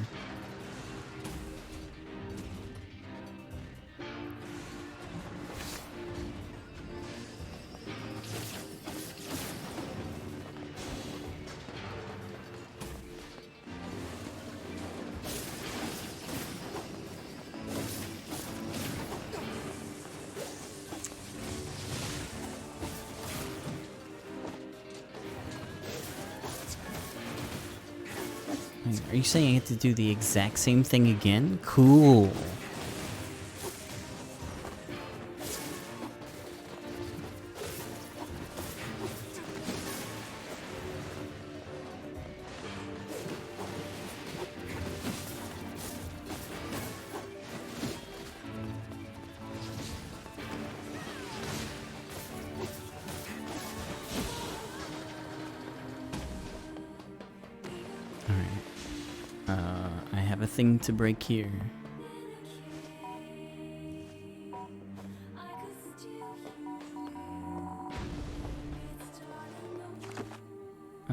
Are you saying I have to do the exact same thing again? Cool. I have a thing to break here.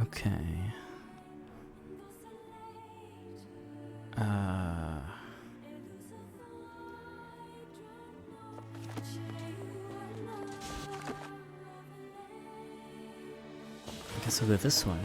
Okay. I guess I'll go this way.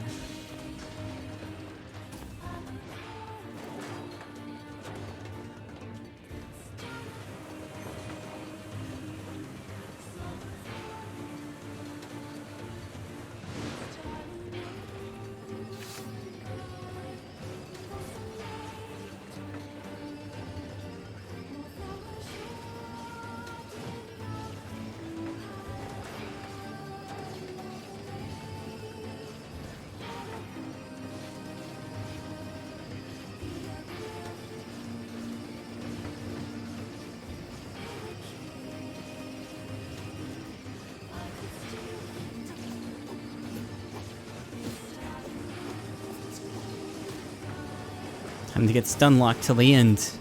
Time to get stun locked till the end.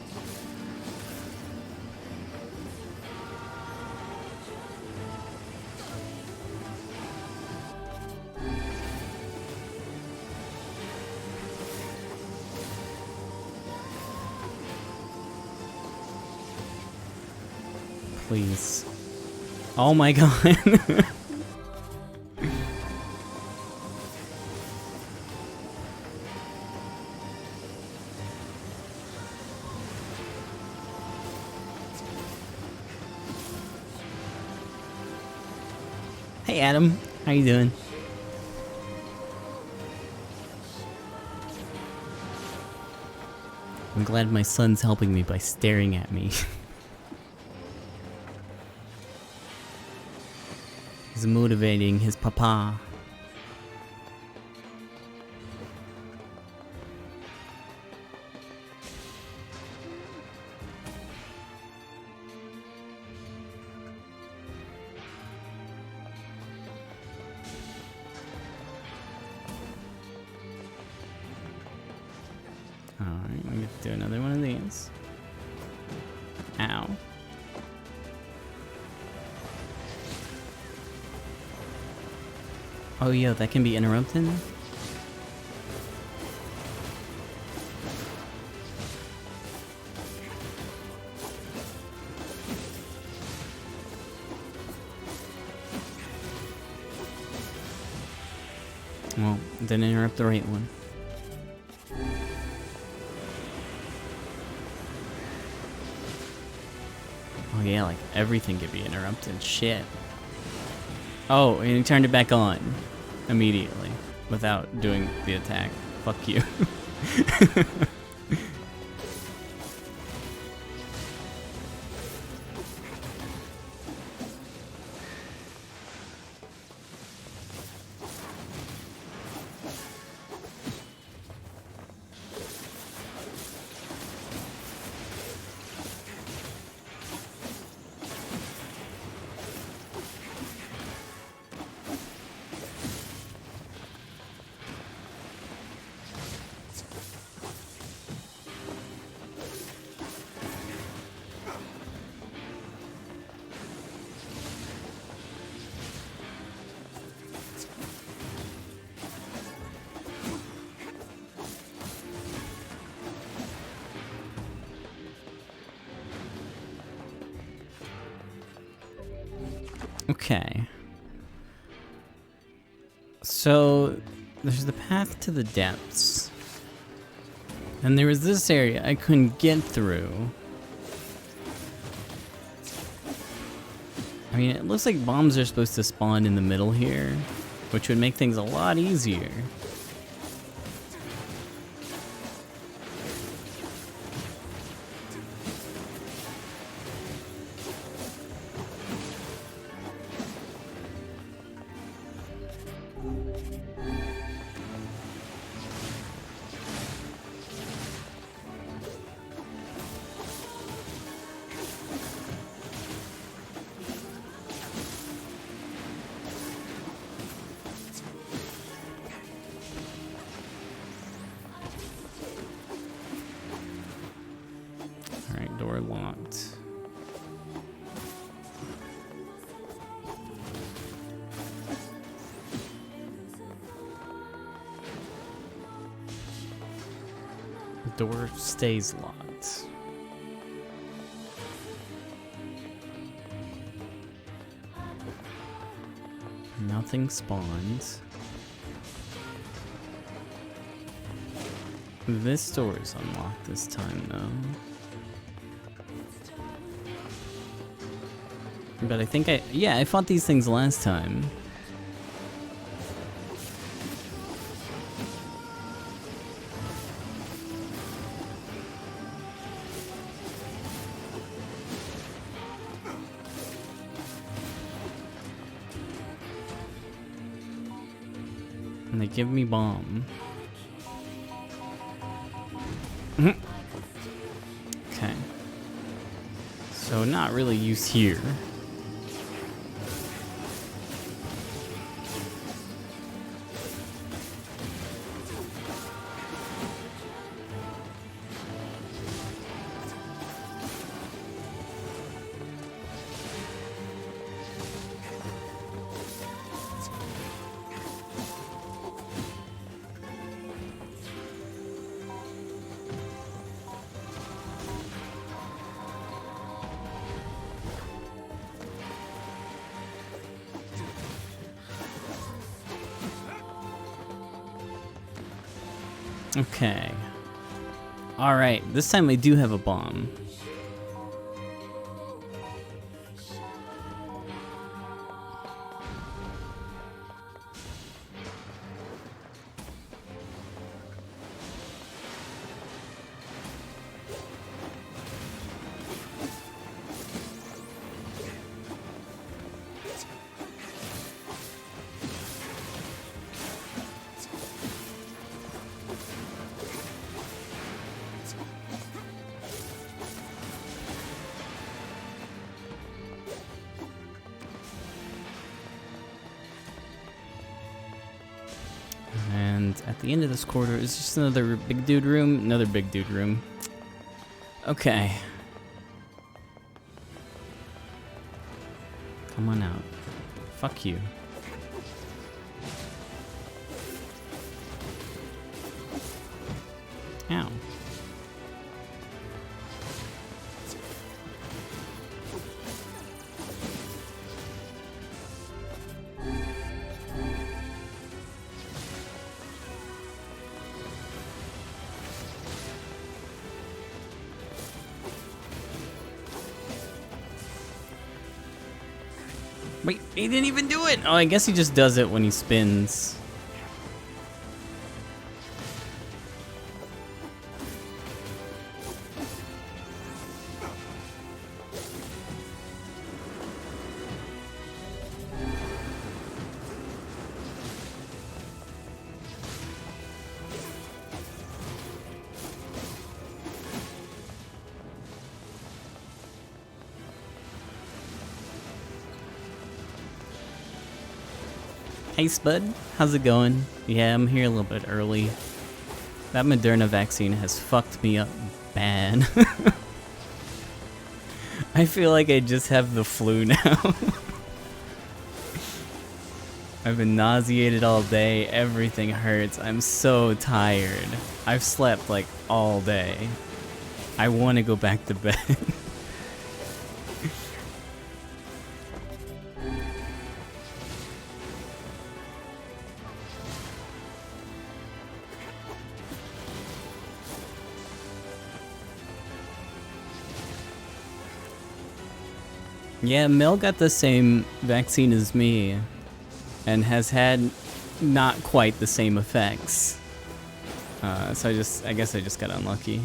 Please. Oh my god. Hey Adam, how you doing? I'm glad my son's helping me by staring at me. He's motivating his papa. Alright, let me do another one of these. Ow. Oh, yo, that can be interrupted? Well, didn't interrupt the right one. Oh yeah, like everything could be interrupted. Shit. Oh, and he turned it back on immediately without doing the attack. Fuck you. Okay. So, there's the path to the depths. And there was this area I couldn't get through. I mean, it looks like bombs are supposed to spawn in the middle here, which would make things a lot easier. Alright, door locked. The door stays locked. Nothing spawns. This door is unlocked this time, though. But I think yeah, I fought these things last time. And they give me bomb. Okay. So not really use here. Okay. Alright, this time I do have a bomb. And at the end of this corridor is just another big dude room. Another big dude room. Okay. Come on out. Fuck you. Ow. Wait, he didn't even do it! Oh, I guess he just does it when he spins. Hey Spud, how's it going? Yeah, I'm here a little bit early. That Moderna vaccine has fucked me up bad. I feel like I just have the flu now. I've been nauseated all day, everything hurts, I'm so tired. I've slept like all day. I want to go back to bed. Yeah, Mel got the same vaccine as me and has had not quite the same effects. So I guess I just got unlucky.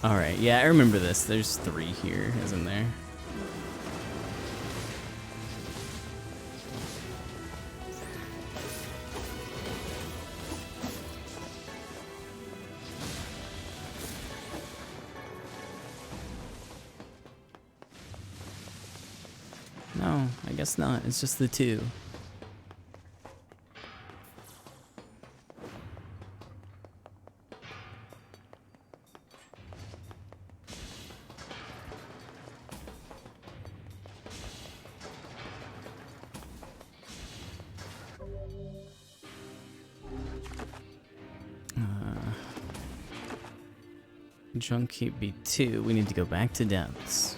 Alright, yeah, I remember this. There's 3 here, isn't there? No, I guess not. It's just the 2. Junk Heap B2. We need to go back to depths.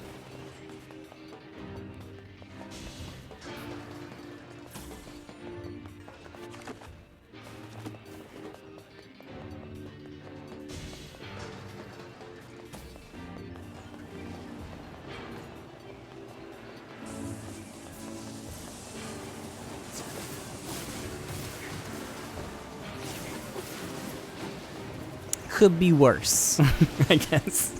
Could be worse, I guess.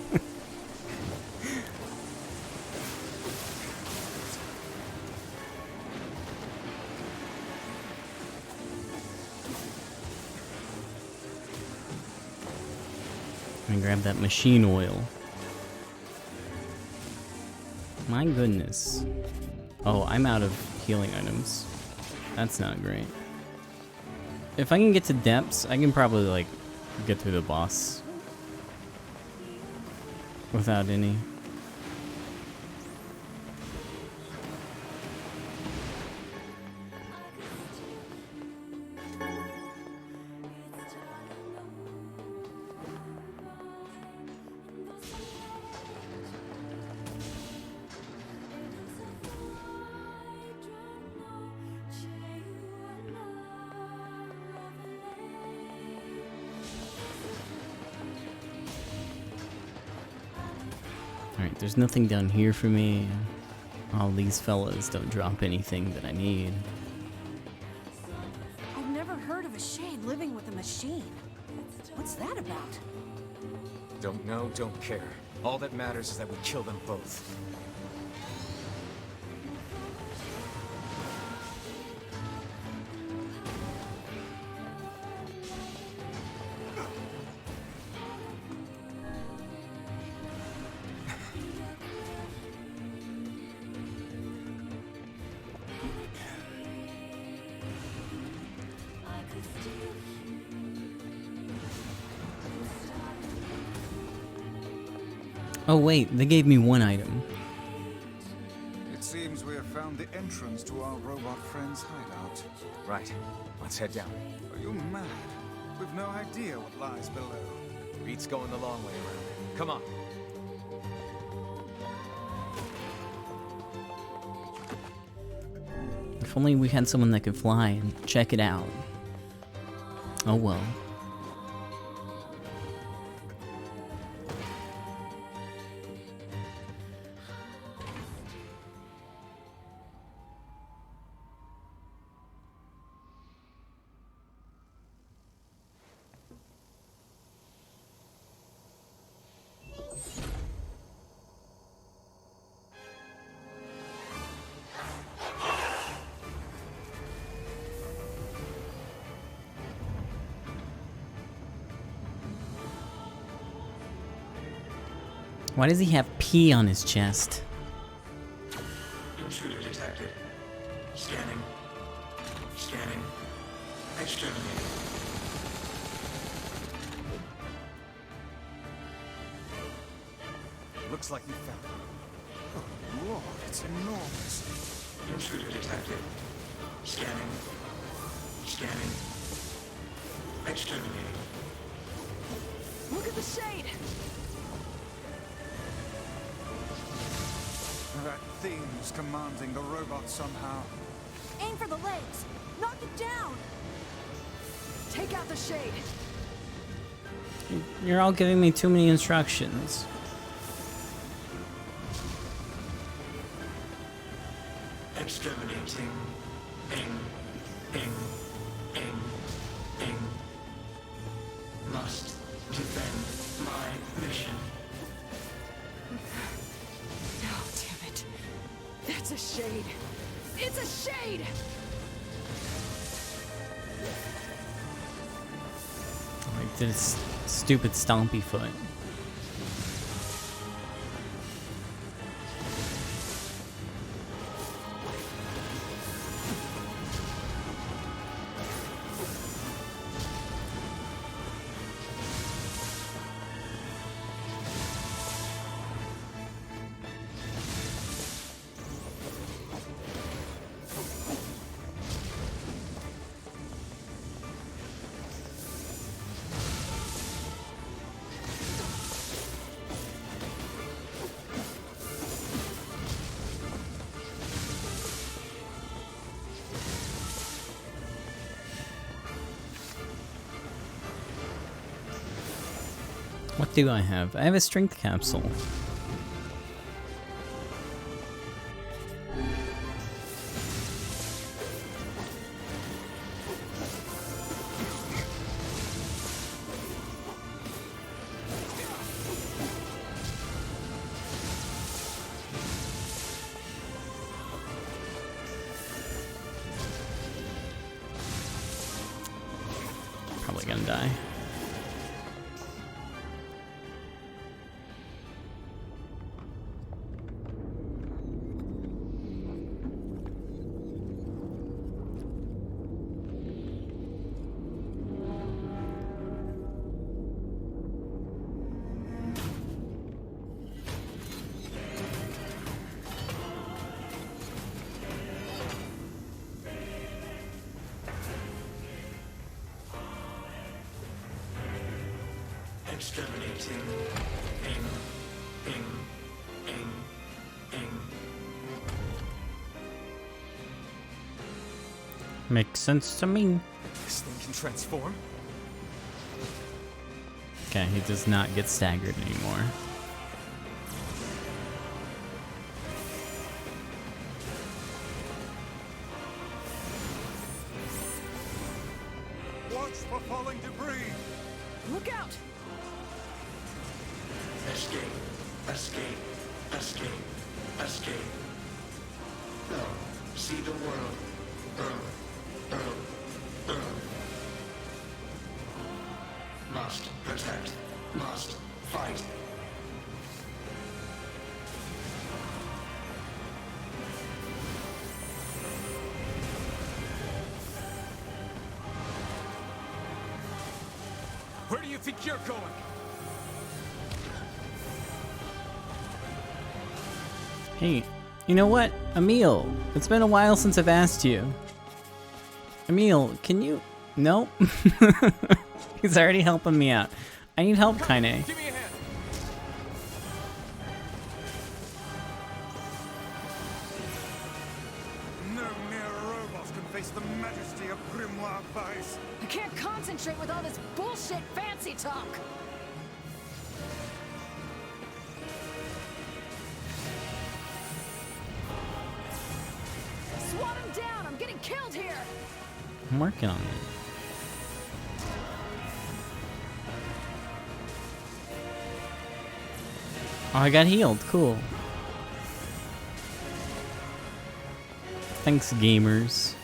Let me grab that machine oil. My goodness. Oh, I'm out of healing items. That's not great. If I can get to depths, I can probably like get through the boss without any. Alright, there's nothing down here for me. All these fellas don't drop anything that I need. I've never heard of a shade living with a machine. What's that about? Don't know, don't care. All that matters is that we kill them both. Oh wait, they gave me 1 item. It seems we have found the entrance to our robot friend's hideout. Right. Let's head down. Are you mad? We've no idea what lies below. Beats going the long way around. Come on. If only we had someone that could fly and check it out. Oh well. Why does he have P on his chest? Intruder detected. Scanning. Scanning. Exterminating. Looks like you found it. Oh, Lord, it's enormous. Intruder detected. Scanning. Scanning. Exterminating. Look at the shade! That thing's commanding the robot somehow. Aim for the legs! Knock it down! Take out the shade! You're all giving me too many instructions. Exterminating. Ing. Must defend my mission. Oh, damn it. That's a shade! It's a shade! Like this stupid stompy foot. What do I have? I have a strength capsule. Probably gonna die. Exterminating. Ing. Makes sense to me. This thing can transform? Okay, he does not get staggered anymore. Watch for falling debris! Look out! Escape. No. See the world. Earl. Must protect. Must fight. Where do you think you're going? Hey, you know what? Emil, it's been a while since I've asked you. Emil, can you... Nope. He's already helping me out. I need help, Kaine. Give me a hand. No mere robot can face the majesty of Grimoire Vice. I can't concentrate with all this bullshit fancy talk! Swat him down! I'm getting killed here! I'm working on it. Oh, I got healed. Cool. Thanks, gamers.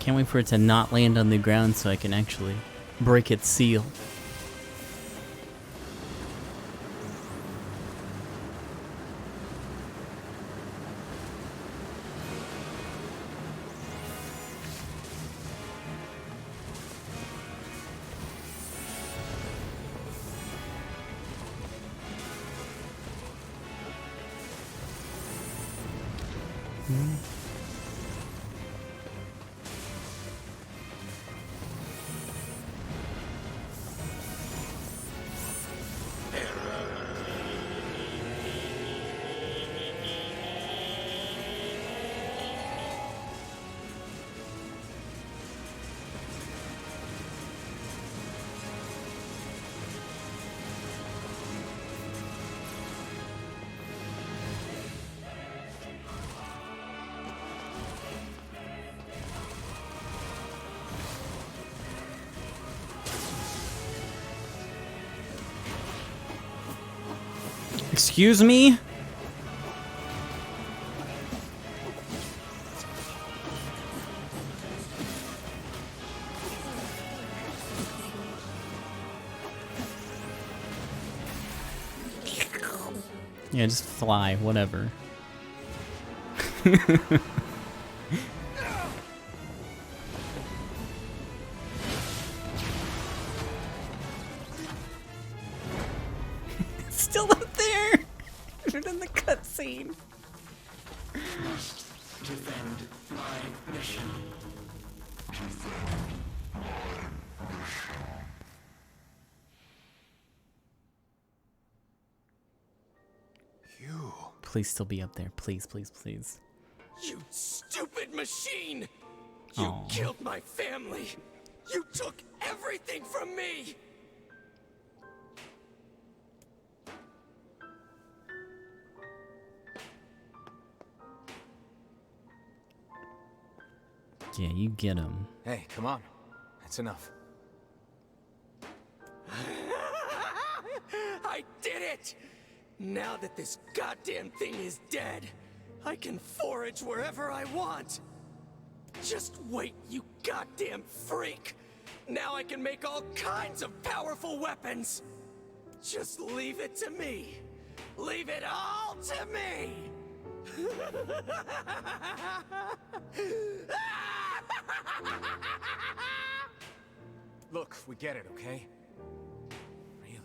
Can't wait for it to not land on the ground so I can actually break its seal. Excuse me? Yeah, just fly, whatever. It's still up there! Put it in the cutscene. Must defend my mission. You. Please still be up there. Please, please, please. You stupid machine! You Aw. killed my family! You took everything from me! Yeah, you get him. Hey, come on. That's enough. I did it! Now that this goddamn thing is dead, I can forage wherever I want. Just wait, you goddamn freak! Now I can make all kinds of powerful weapons! Just leave it to me! Leave it all to me! Look, we get it, okay? Really?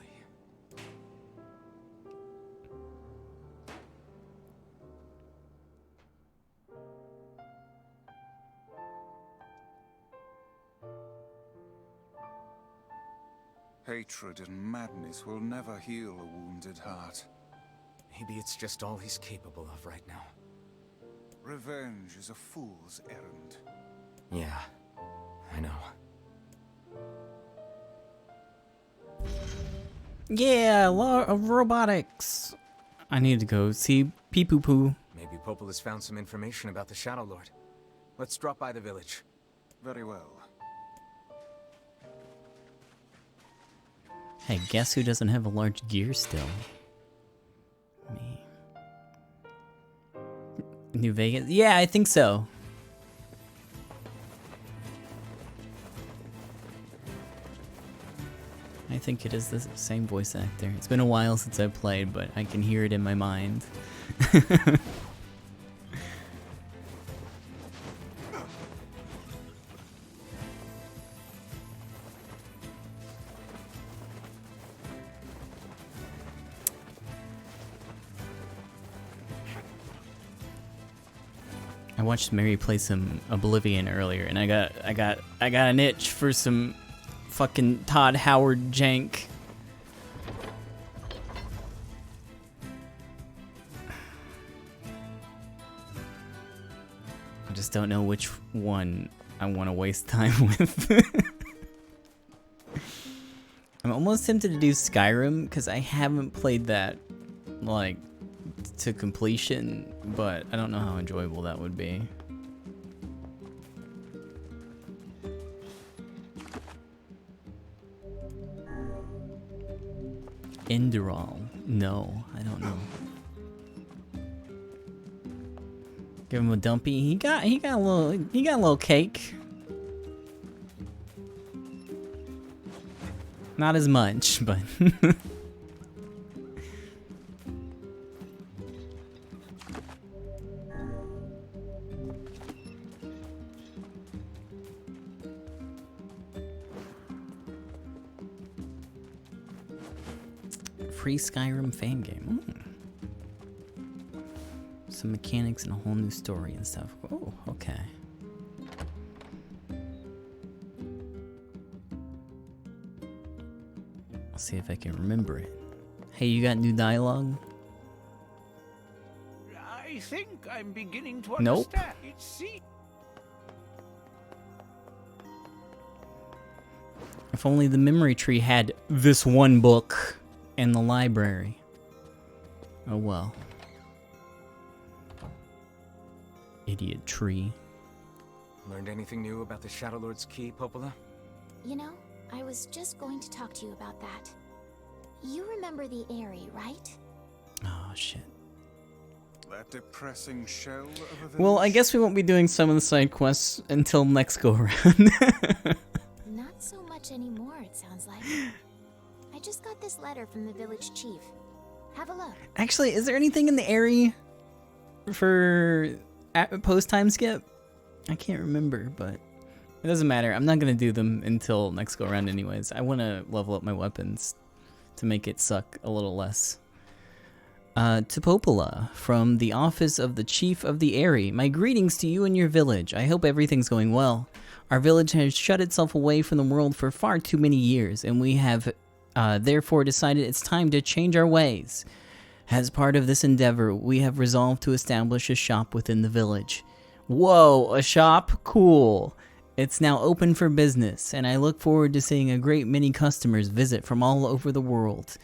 Hatred and madness will never heal a wounded heart. Maybe it's just all he's capable of right now. Revenge is a fool's errand. Yeah, I know. Yeah, law of robotics. I need to go see Pee Poo Poo. Maybe Popol has found some information about the Shadow Lord. Let's drop by the village. Very well. Hey, guess who doesn't have a large gear still? Me. New Vegas? Yeah, I think so. I think it is the same voice actor. It's been a while since I played, but I can hear it in my mind. I watched Mary play some Oblivion earlier, and I got an itch for some fucking Todd Howard jank. I just don't know which one I want to waste time with. I'm almost tempted to do Skyrim because I haven't played that like to completion, but I don't know how enjoyable that would be. Enderal. No, I don't know. Give him a dumpy. He got a little cake. Not as much, but free Skyrim fan game. Some mechanics and a whole new story and stuff. Oh, okay. I'll see if I can remember it. Hey, you got new dialogue? I think I'm beginning to Nope. understand. See, If only the memory tree had this one book in the library. Oh well. Idiot tree. Learned anything new about the Shadow Lord's key, Popola? You know, I was just going to talk to you about that. You remember the Eyrie, right? Oh shit. That depressing shell of a village. Well, I guess we won't be doing some of the side quests until next go around. Not so much anymore, it sounds like. I just got this letter from the village chief. Have a look. Actually, is there anything in the area for post time skip? I can't remember, but it doesn't matter. I'm not gonna do them until next go around anyways. I want to level up my weapons to make it suck a little less. To Popola, from the office of the Chief of the Eyrie, my greetings to you and your village. I hope everything's going well. Our village has shut itself away from the world for far too many years, and we have therefore decided it's time to change our ways. As part of this endeavor, we have resolved to establish a shop within the village. Whoa, a shop? Cool. It's now open for business, and I look forward to seeing a great many customers visit from all over the world.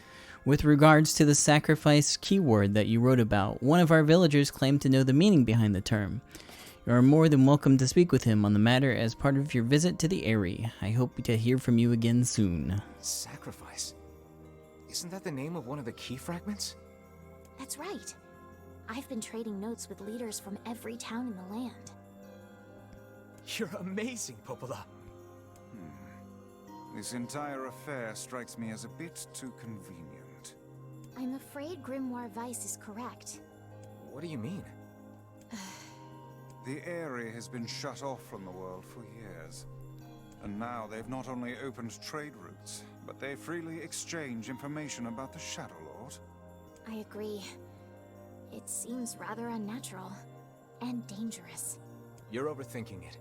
With regards to the sacrifice keyword that you wrote about, one of our villagers claimed to know the meaning behind the term. You are more than welcome to speak with him on the matter as part of your visit to the Eyrie. I hope to hear from you again soon. Sacrifice? Isn't that the name of one of the key fragments? That's right. I've been trading notes with leaders from every town in the land. You're amazing, Popola. This entire affair strikes me as a bit too convenient. I'm afraid Grimoire Weiss is correct. What do you mean? The area has been shut off from the world for years. And now they've not only opened trade routes, but they freely exchange information about the Shadow Lord. I agree. It seems rather unnatural and dangerous. You're overthinking it.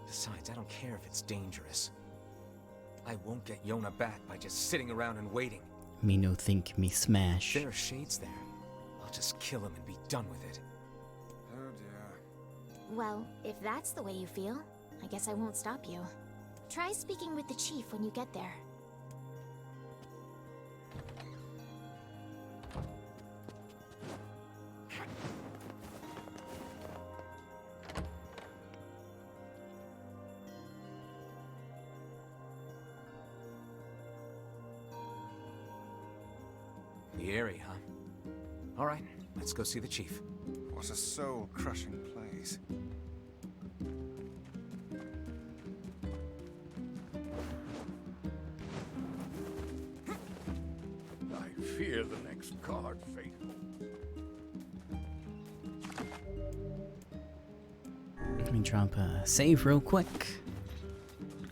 Besides, I don't care if it's dangerous. I won't get Yona back by just sitting around and waiting. Me no think, me smash. There are shades there. I'll just kill him and be done with it. Oh dear. Well, if that's the way you feel, I guess I won't stop you. Try speaking with the chief when you get there. The Eyrie, huh? All right, let's go see the chief. What a soul-crushing place. I fear the next card, faithful. Let me drop a save real quick.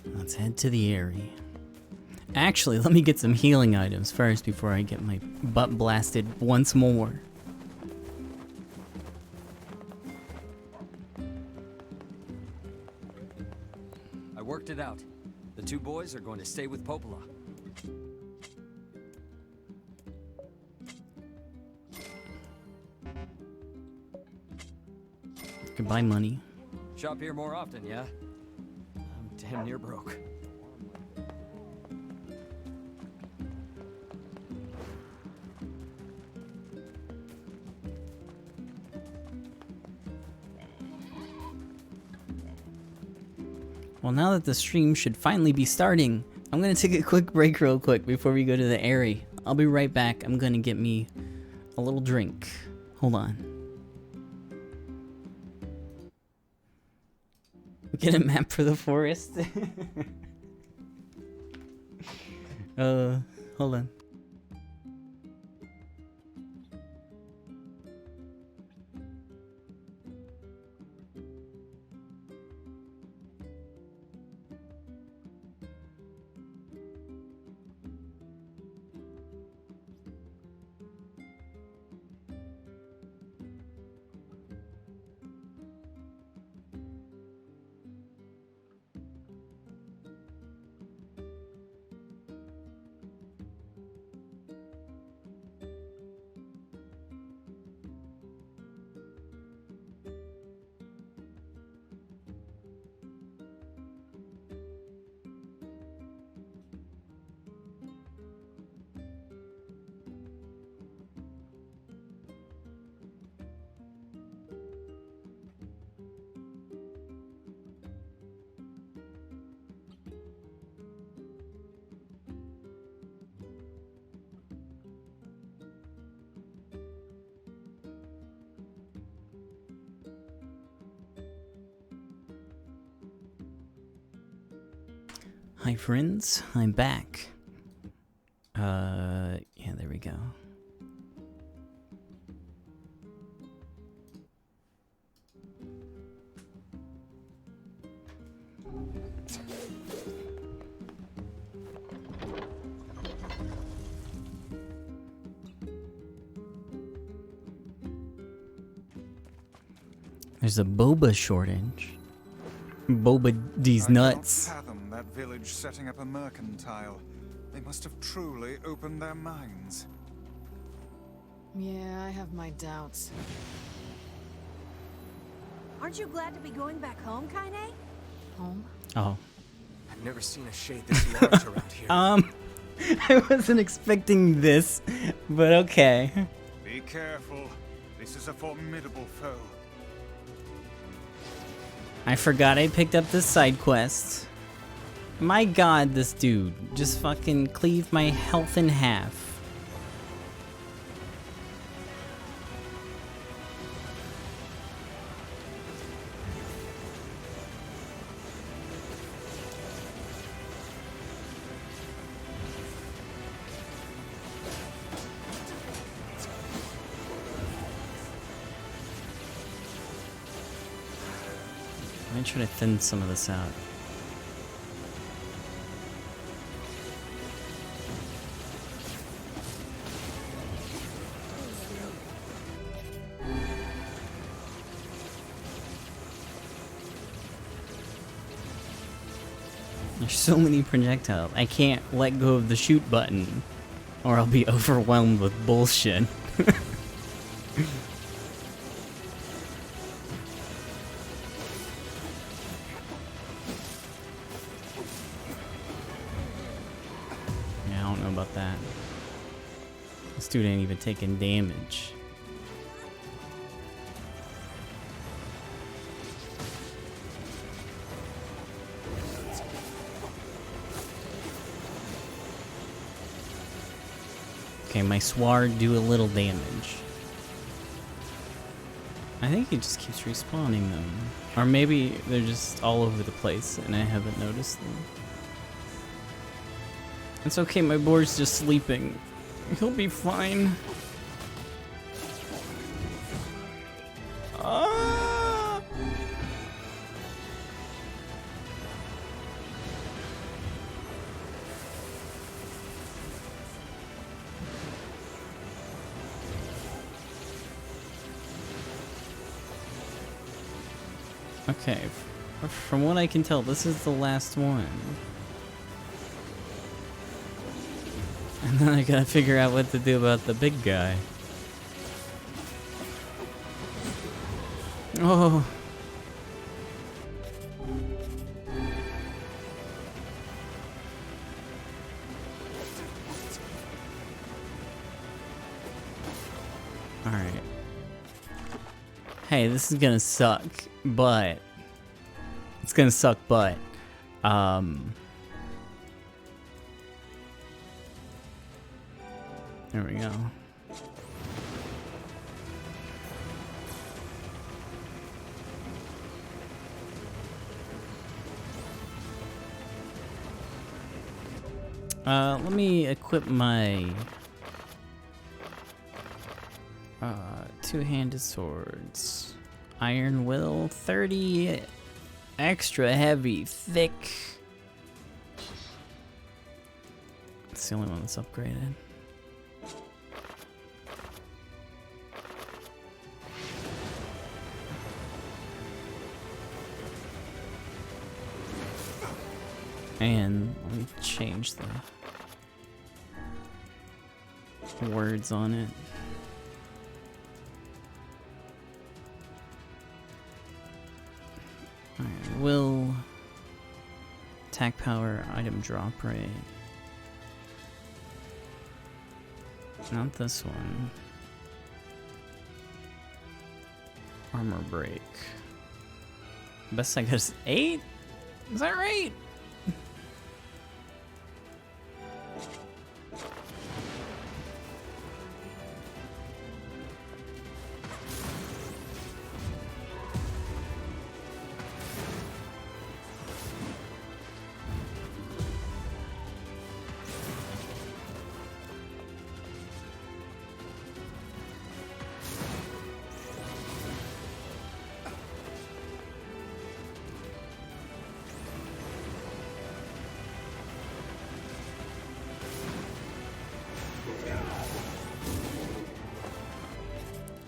Let's head to the Eyrie. Actually, let me get some healing items first before I get my butt blasted once more. I worked it out. The two boys are going to stay with Popola. Goodbye, money. Shop here more often, yeah? I'm damn near broke. Well, now that the stream should finally be starting, I'm gonna take a quick break real quick before we go to the Eyrie. I'll be right back. I'm gonna get me a little drink. Hold on. Get a map for the forest. Hold on. Hi friends, I'm back. Yeah, there we go. There's a boba shortage. Boba these nuts. I cannot fathom that village setting up a mercantile. They must have truly opened their minds. Yeah, I have my doubts. Aren't you glad to be going back home, Kaine? Home? Oh. I've never seen a shade this large around here. I wasn't expecting this, but okay. Be careful. This is a formidable foe. I forgot I picked up this side quest. My god, this dude just fucking cleaved my health in half. I'm gonna try to thin some of this out. There's so many projectiles. I can't let go of the shoot button, or I'll be overwhelmed with bullshit. Yeah, I don't know about that. This dude ain't even taking damage. Okay, my sword do a little damage. I think he just keeps respawning them. Or maybe they're just all over the place and I haven't noticed them. It's okay, my boar's just sleeping. He'll be fine. Ah! Okay, from what I can tell, this is the last one. And then I gotta figure out what to do about the big guy. Oh. Alright. Hey, this is gonna suck, but... It's gonna suck, but... There we go. Let me equip my two-handed swords. Iron Will, 30 extra heavy, thick. It's the only one that's upgraded. And let me change the words on it. Alright, will, attack power, item drop rate. Not this one. Armor break. Best I guess 8? Is that right?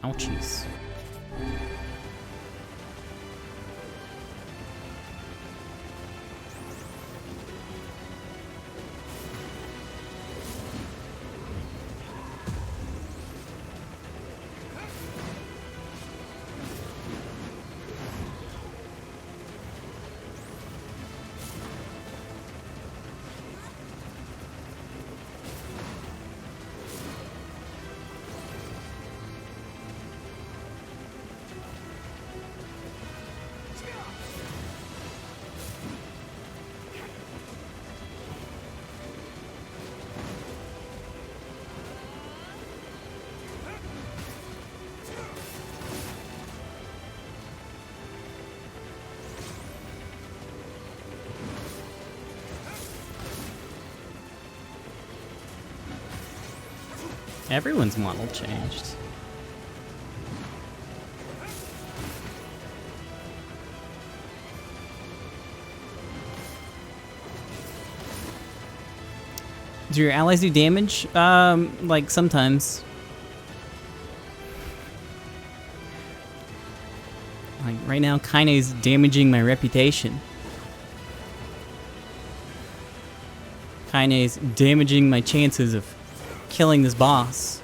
Ouchies. Everyone's model changed. Do your allies do damage? Like sometimes. Like right now, Kaine's damaging my reputation. Kaine's damaging my chances of killing this boss.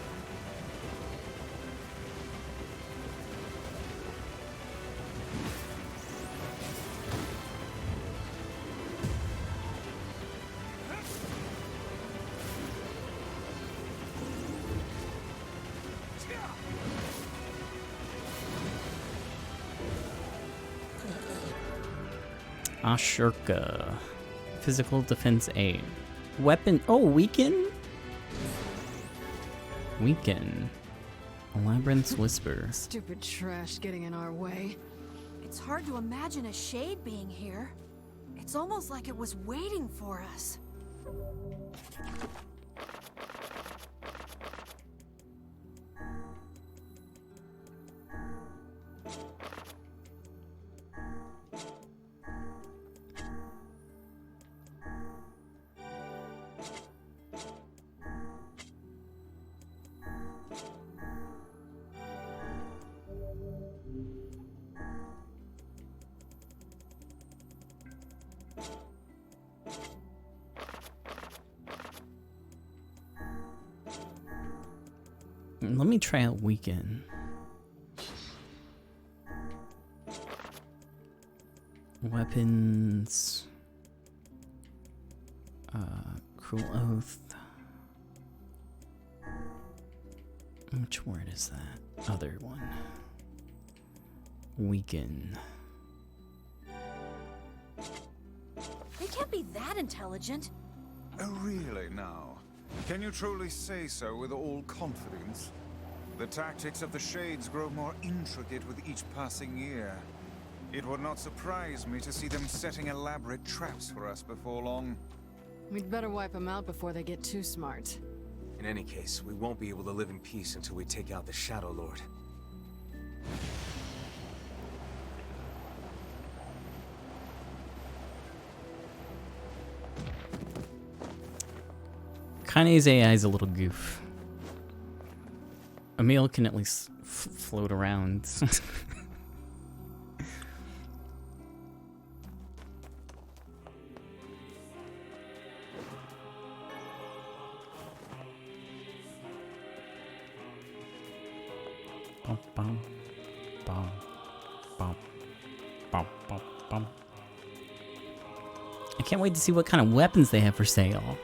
Ashurka. Physical defense 8. Weapon. Oh, weaken? Weaken. Labyrinth's Whisper. Stupid trash getting in our way. It's hard to imagine a shade being here. It's almost like it was waiting for us. Let me try out Weaken. Weapons. Cruel Oath. Which word is that? Other one. Weaken. They can't be that intelligent. Oh, really now? Can you truly say so with all confidence? The tactics of the Shades grow more intricate with each passing year. It would not surprise me to see them setting elaborate traps for us before long. We'd better wipe them out before they get too smart. In any case, we won't be able to live in peace until we take out the Shadow Lord. Kane's AI is a little goof. Emil can at least float around. Bum, bum, bum, bum, bum, bum, bum. I can't wait to see what kind of weapons they have for sale.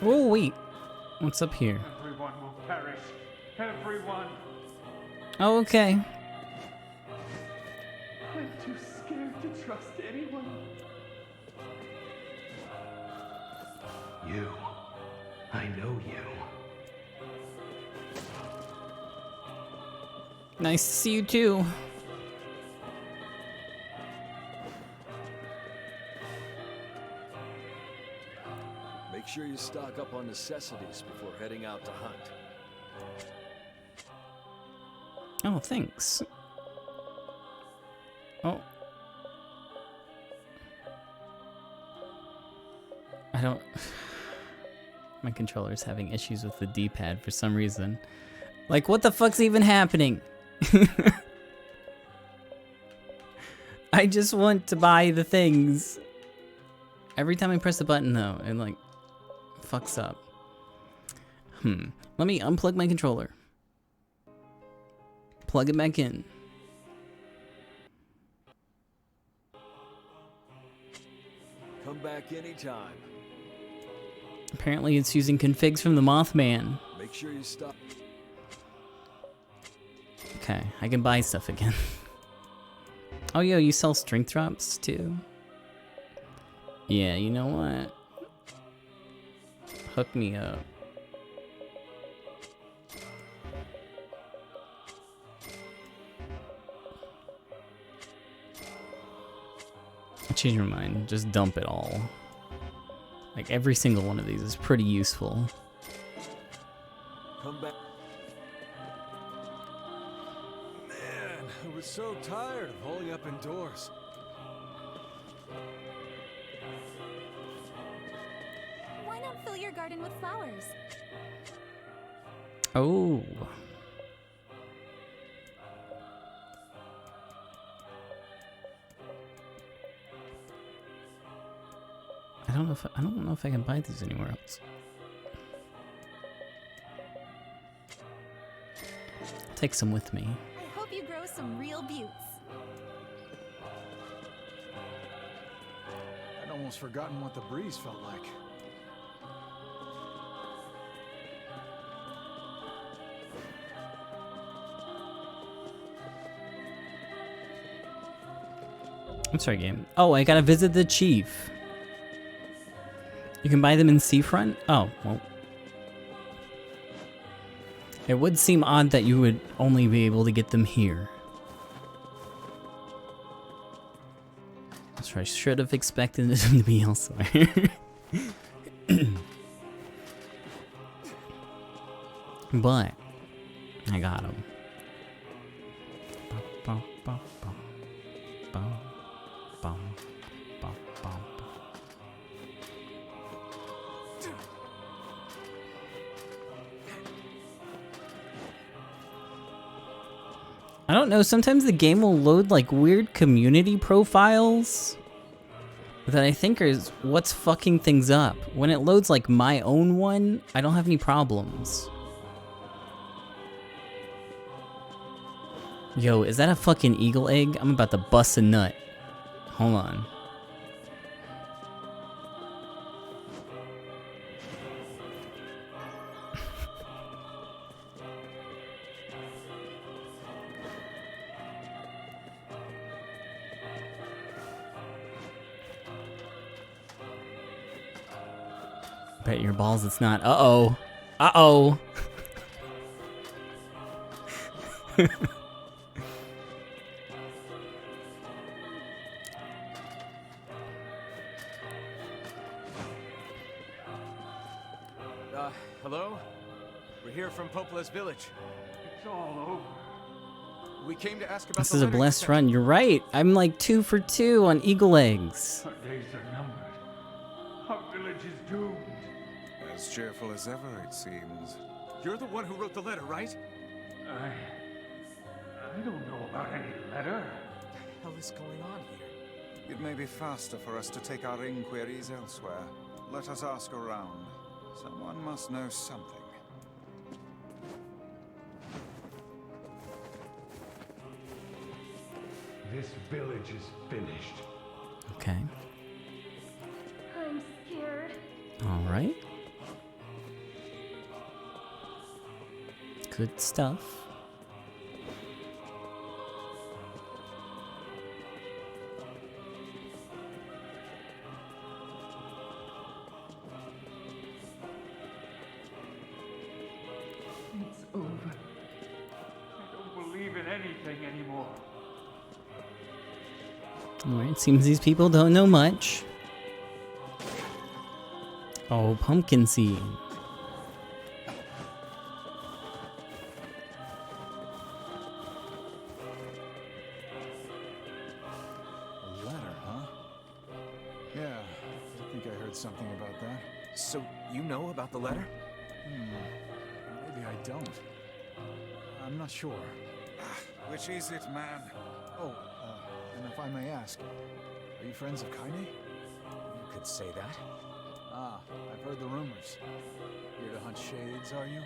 Oh, wait. What's up here? Everyone will perish. Everyone. Oh, okay. I'm too scared to trust anyone. You. I know you. Nice to see you too. Make sure you stock up on necessities before heading out to hunt. Oh, thanks. Oh. I don't... My controller's having issues with the D-pad for some reason. Like, what the fuck's even happening? I just want to buy the things. Every time I press the button, though, it, like, fucks up. Let me unplug my controller. Plug it back in. Come back anytime. Apparently it's using configs from the Mothman. Make sure you stop. Okay, I can buy stuff again. Oh, yo, you sell strength drops too? Yeah, you know what? Hook me up. I changed my mind. Just dump it all. Like, every single one of these is pretty useful. Come back. Man, I was so tired of holding up indoors. Why not fill your garden with flowers? Oh. I don't know if I can buy these anywhere else. I'll take some with me. I hope you grow some real buttes. I'd almost forgotten what the breeze felt like. I'm sorry, game. Oh, I gotta visit the chief. You can buy them in Seafront? Oh, well. It would seem odd that you would only be able to get them here. That's right, I should have expected them to be elsewhere. But, I got them. I don't know, sometimes the game will load like weird community profiles that I think is what's fucking things up. When it loads like my own one, I don't have any problems. Yo, is that a fucking eagle egg? I'm about to bust a nut. Hold on. Bet your balls it's not. Uh-oh. Uh-oh. Hello? We're here from Popola's village. It's all over. We came to ask about This the is a letter you blessed sent. run. You're right. I'm like 2 for 2 on eagle eggs. Our days are numbered. Our village is doomed. As cheerful as ever, it seems. You're the one who wrote the letter, right? I don't know about any letter. What the hell is going on here? It may be faster for us to take our inquiries elsewhere. Let us ask around. Someone must know something. This village is finished. Okay. I'm scared. All right. Good stuff. It's over. I don't believe in anything anymore. Alright, seems these people don't know much. Oh, pumpkin seed. A letter, huh? Yeah, I think I heard something about that. So, you know about the letter? Maybe I don't. I'm not sure. Which is it, man? Oh, and if I may ask, are you friends of Kaine? You could say that. Ah, I've heard the rumors. Here to hunt shades, are you?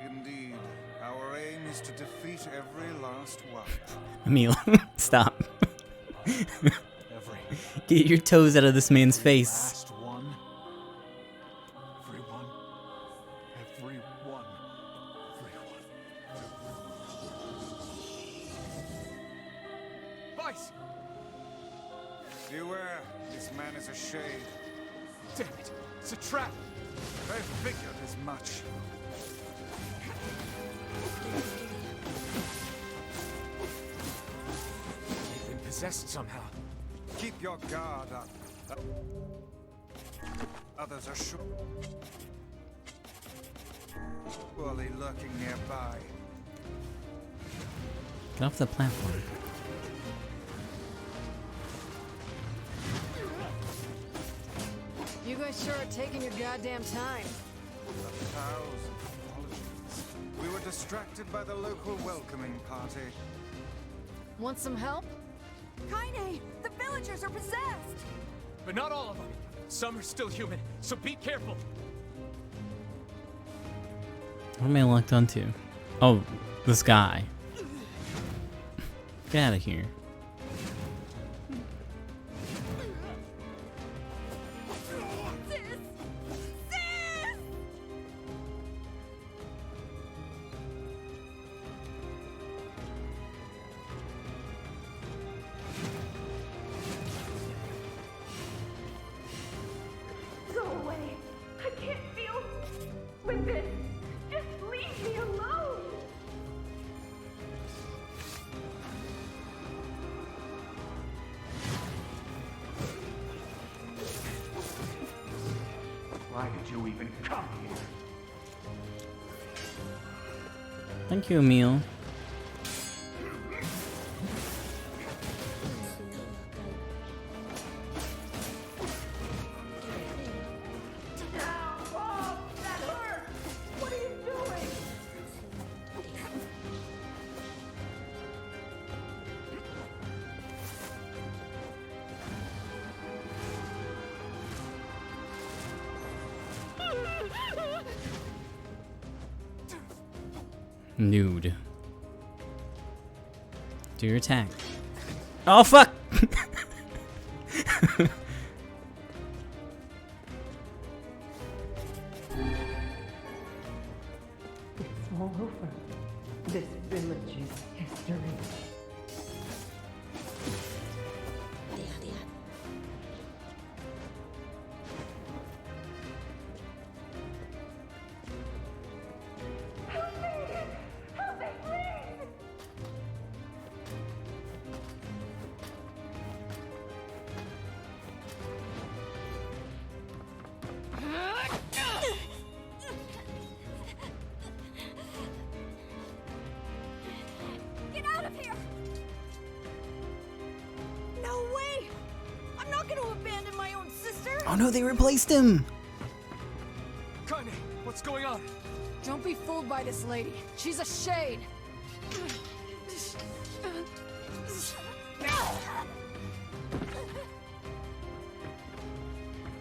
Indeed. Our aim is to defeat every last one. Emil, stop. Every Get your toes out of this man's face. last one? Everyone? Everyone? Vice! Beware, this man is a shade. Damn it! It's a trap! I figured as much. They've been possessed somehow. Keep your guard up. Others are sure. Surely lurking nearby. Get off the platform. You guys sure are taking your goddamn time. 1,000 apologies. We were distracted by the local welcoming party. Want some help? Kaine, the villagers are possessed! But not all of them. Some are still human, so be careful. What am I locked onto? Oh, this guy. Get out of here. Go away. I can't deal with this. Just leave me alone. Why did you even come here? Thank you, Emil. Nude. Do your attack. Oh, fuck! It's all over. This village's history. Oh no, they replaced him! Kaine, what's going on? Don't be fooled by this lady. She's a shade.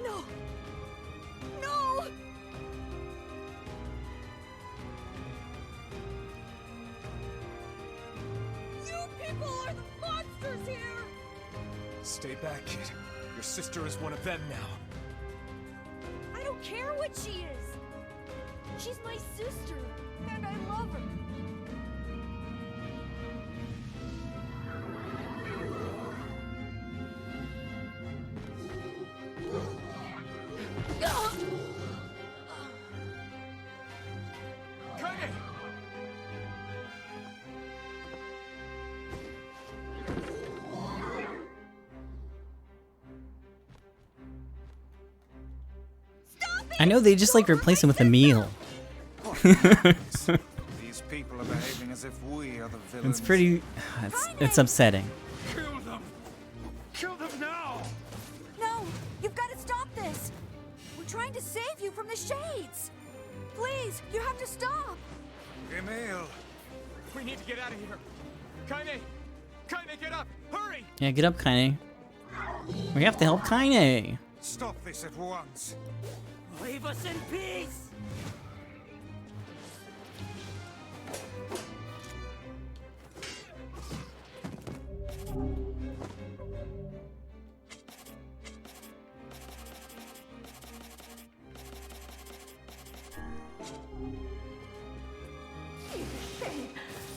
No! No! You people are the monsters here! Stay back, kid. Your sister is one of them now. I don't care what she is! She's my sister, and I love her. Kaine! I know they just like replace him with a meal. These people are behaving as if we are the villains. It's pretty. It's upsetting. Kill them! Kill them now! No! You've got to stop this! We're trying to save you from the shades! Please, you have to stop! Emil! We need to get out of here. Kaine! Kaine, get up! Hurry! Yeah, get up, Kaine. We have to help Kaine. Stop this at once! Leave us in peace!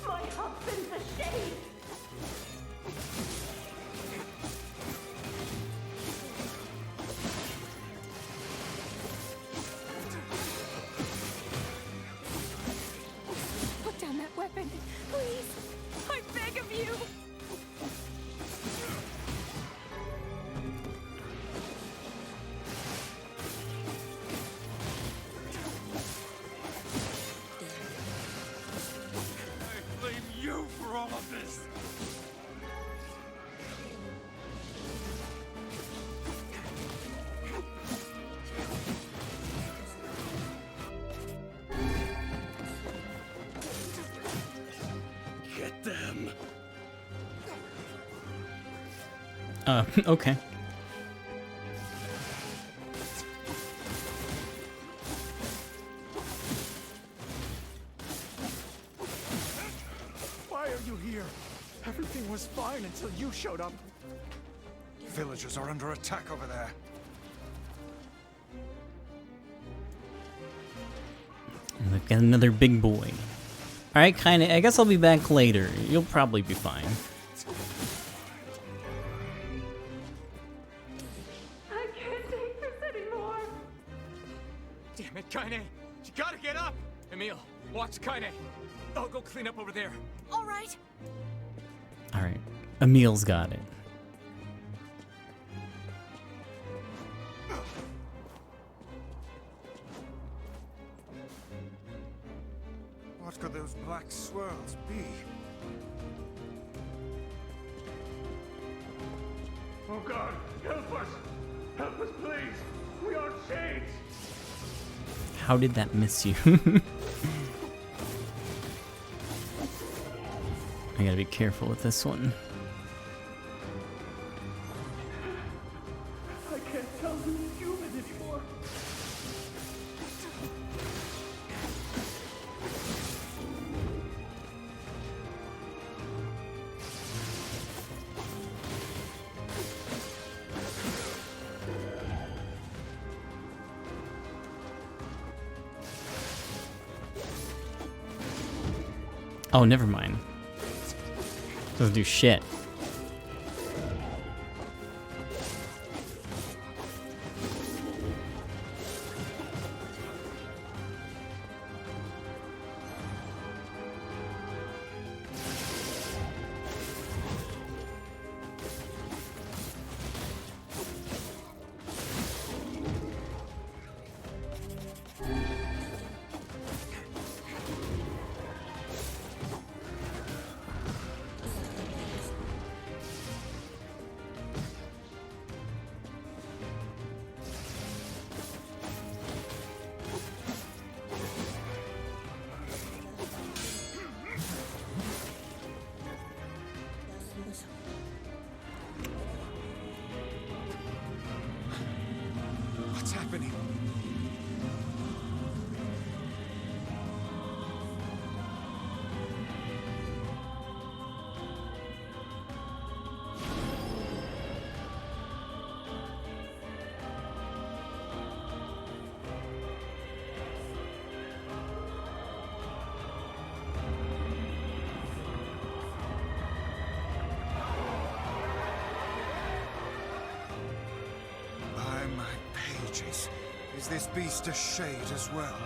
My husband's a shade! Put down that weapon, please! I beg of you! I blame you for all of this! Get them. Okay. Why are you here? Everything was fine until you showed up. Villagers are under attack over there. And we've got another big boy. Alright, kinda. I guess I'll be back later. You'll probably be fine. I can't take this anymore! Damn it, Kaine! You gotta get up! Emil, watch Kaine. I'll go clean up over there. All right. Alright. Emil's got it. What could those black swirls be? Oh God, help us! Help us, please! We are shades! How did that miss you? I gotta be careful with this one. I can't tell who's human anymore! Oh, never mind. Doesn't do shit. Is this beast a shade as well?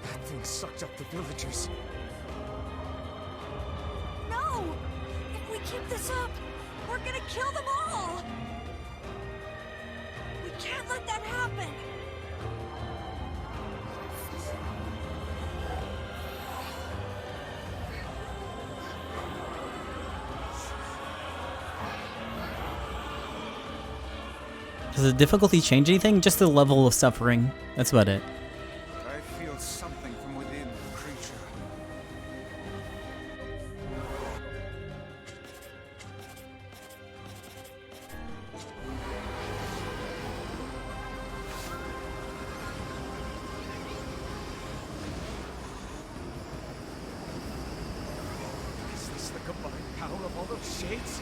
That thing sucked up the villagers. No! If we keep this up, we're gonna kill them all! We can't let that happen! Does the difficulty change anything? Just the level of suffering. That's about it. I feel something from within the creature. Is this the combined power of all those shades?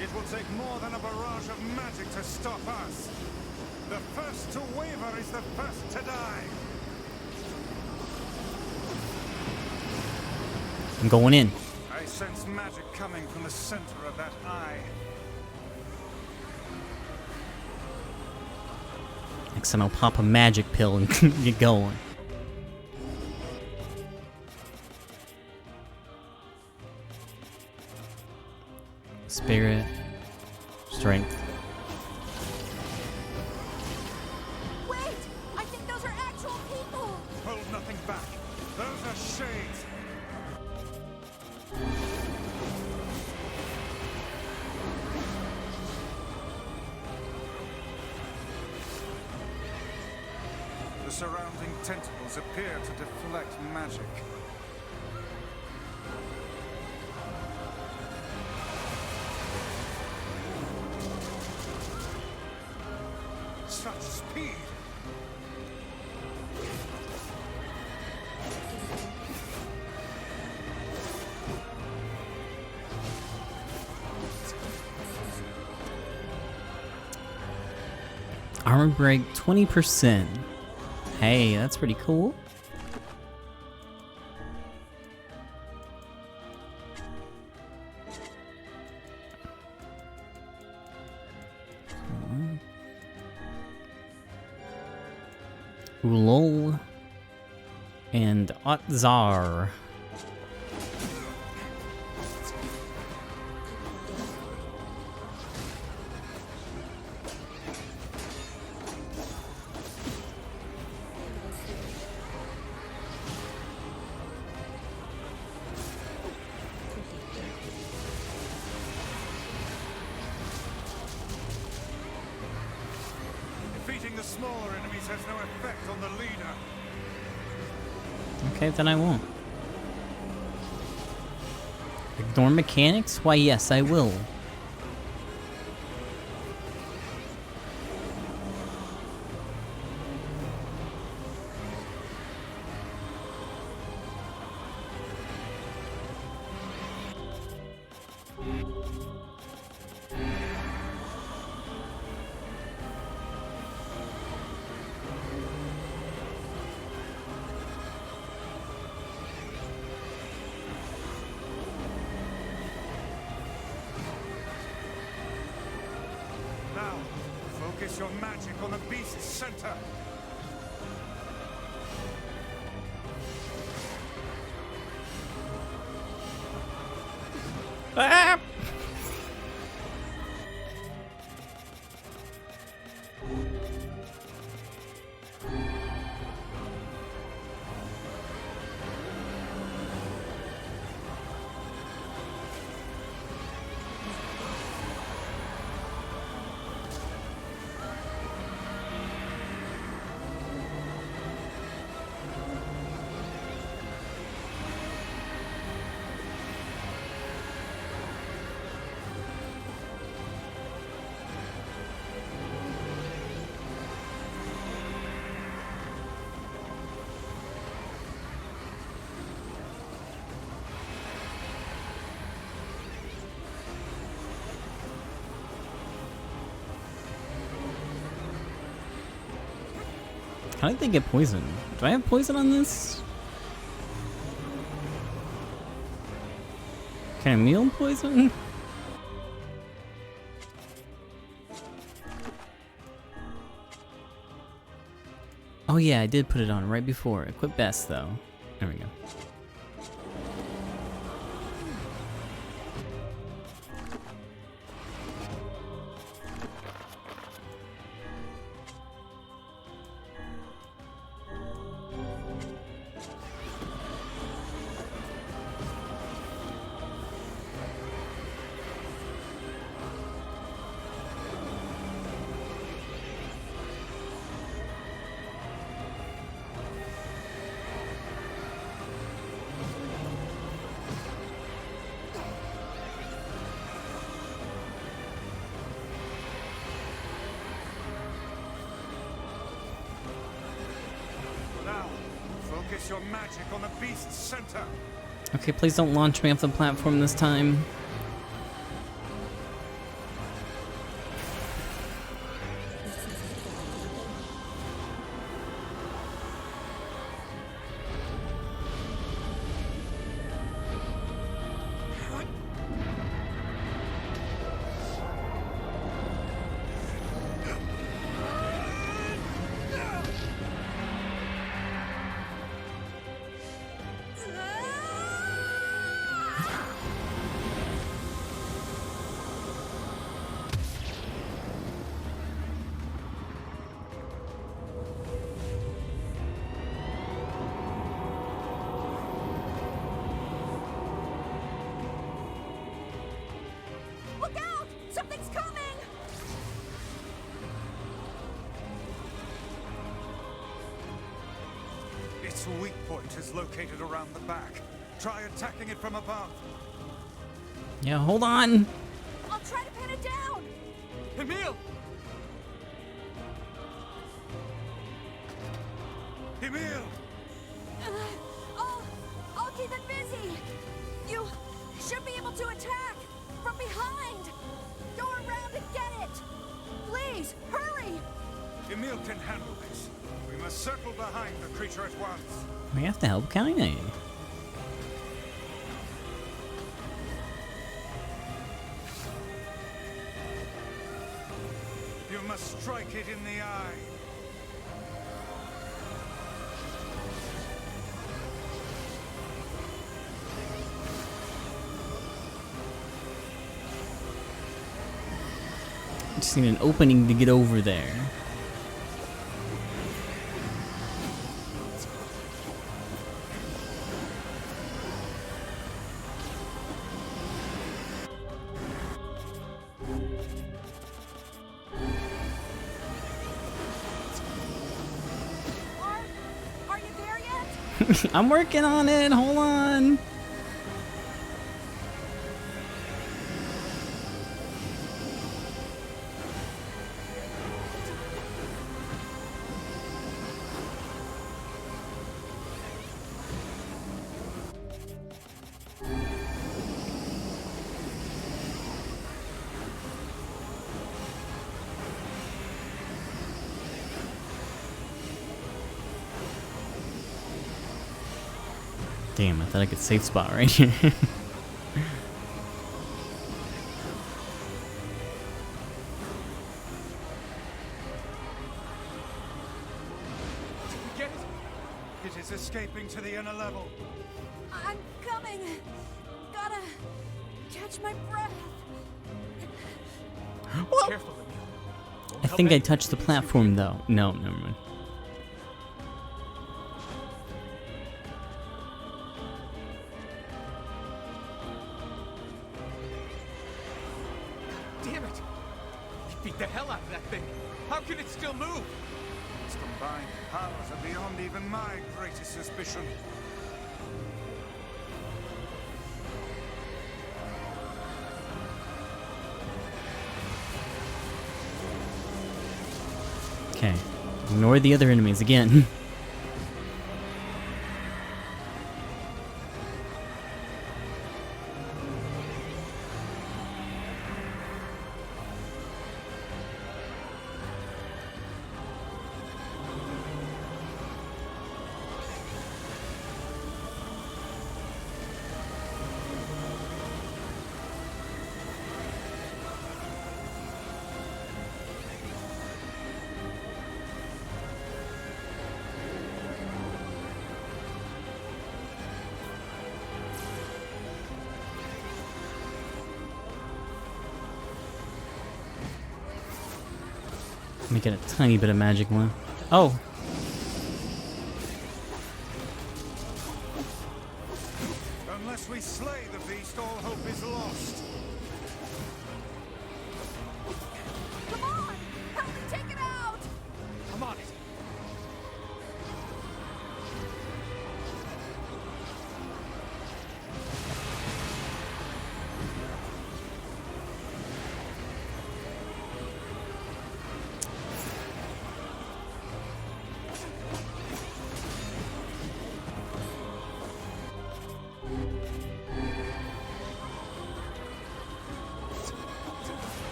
It will take more than a barrage of magic to stop us. The first to waver is the first to die. I'm going in. I sense magic coming from the center of that eye. Next time I'll pop a magic pill and get going. Spirit. Strength. Wait! I think those are actual people! Hold nothing back. Those are shades. The surrounding tentacles appear to deflect magic. Such speed! Armor break 20%. Hey, that's pretty cool. Ulol and Otzar. Defeating the smaller enemies has no effect on the leader. Okay, then I won't. Ignore mechanics? Why, yes, I will. Now, focus your magic on the beast's center. Ah! How did they get poisoned? Do I have poison on this? Can I meal poison? Oh yeah, I did put it on right before. Equip best though. There we go. Now, focus your magic on the beast's center. Okay, please don't launch me off the platform this time. Look out! Something's coming! Its weak point is located around the back. Try attacking it from above. Yeah, hold on. I'll try to pin it down! Emil! Emil! I'll keep it busy! You should be able to attack! From behind! Go around and get it! Please, hurry! Emil can handle this. We must circle behind the creature at once. We have to help Kaine. You must strike it in the eye. Just need an opening to get over there. Are you there yet? I'm working on it. Hold on. Damn, I thought I could safe spot right here. Get it? It is escaping to the inner level. I'm coming! Gotta catch my breath! Careful, Emil. I think I touched the platform though. No, never mind. Damn it! He beat the hell out of that thing. How can it still move? Its combined powers are beyond even my greatest suspicion. Okay. Ignore the other enemies again. Let me get a tiny bit of magic left. Oh! Unless we slay the beast, all hope is lost. Come on! Help me take it out! I'm on it.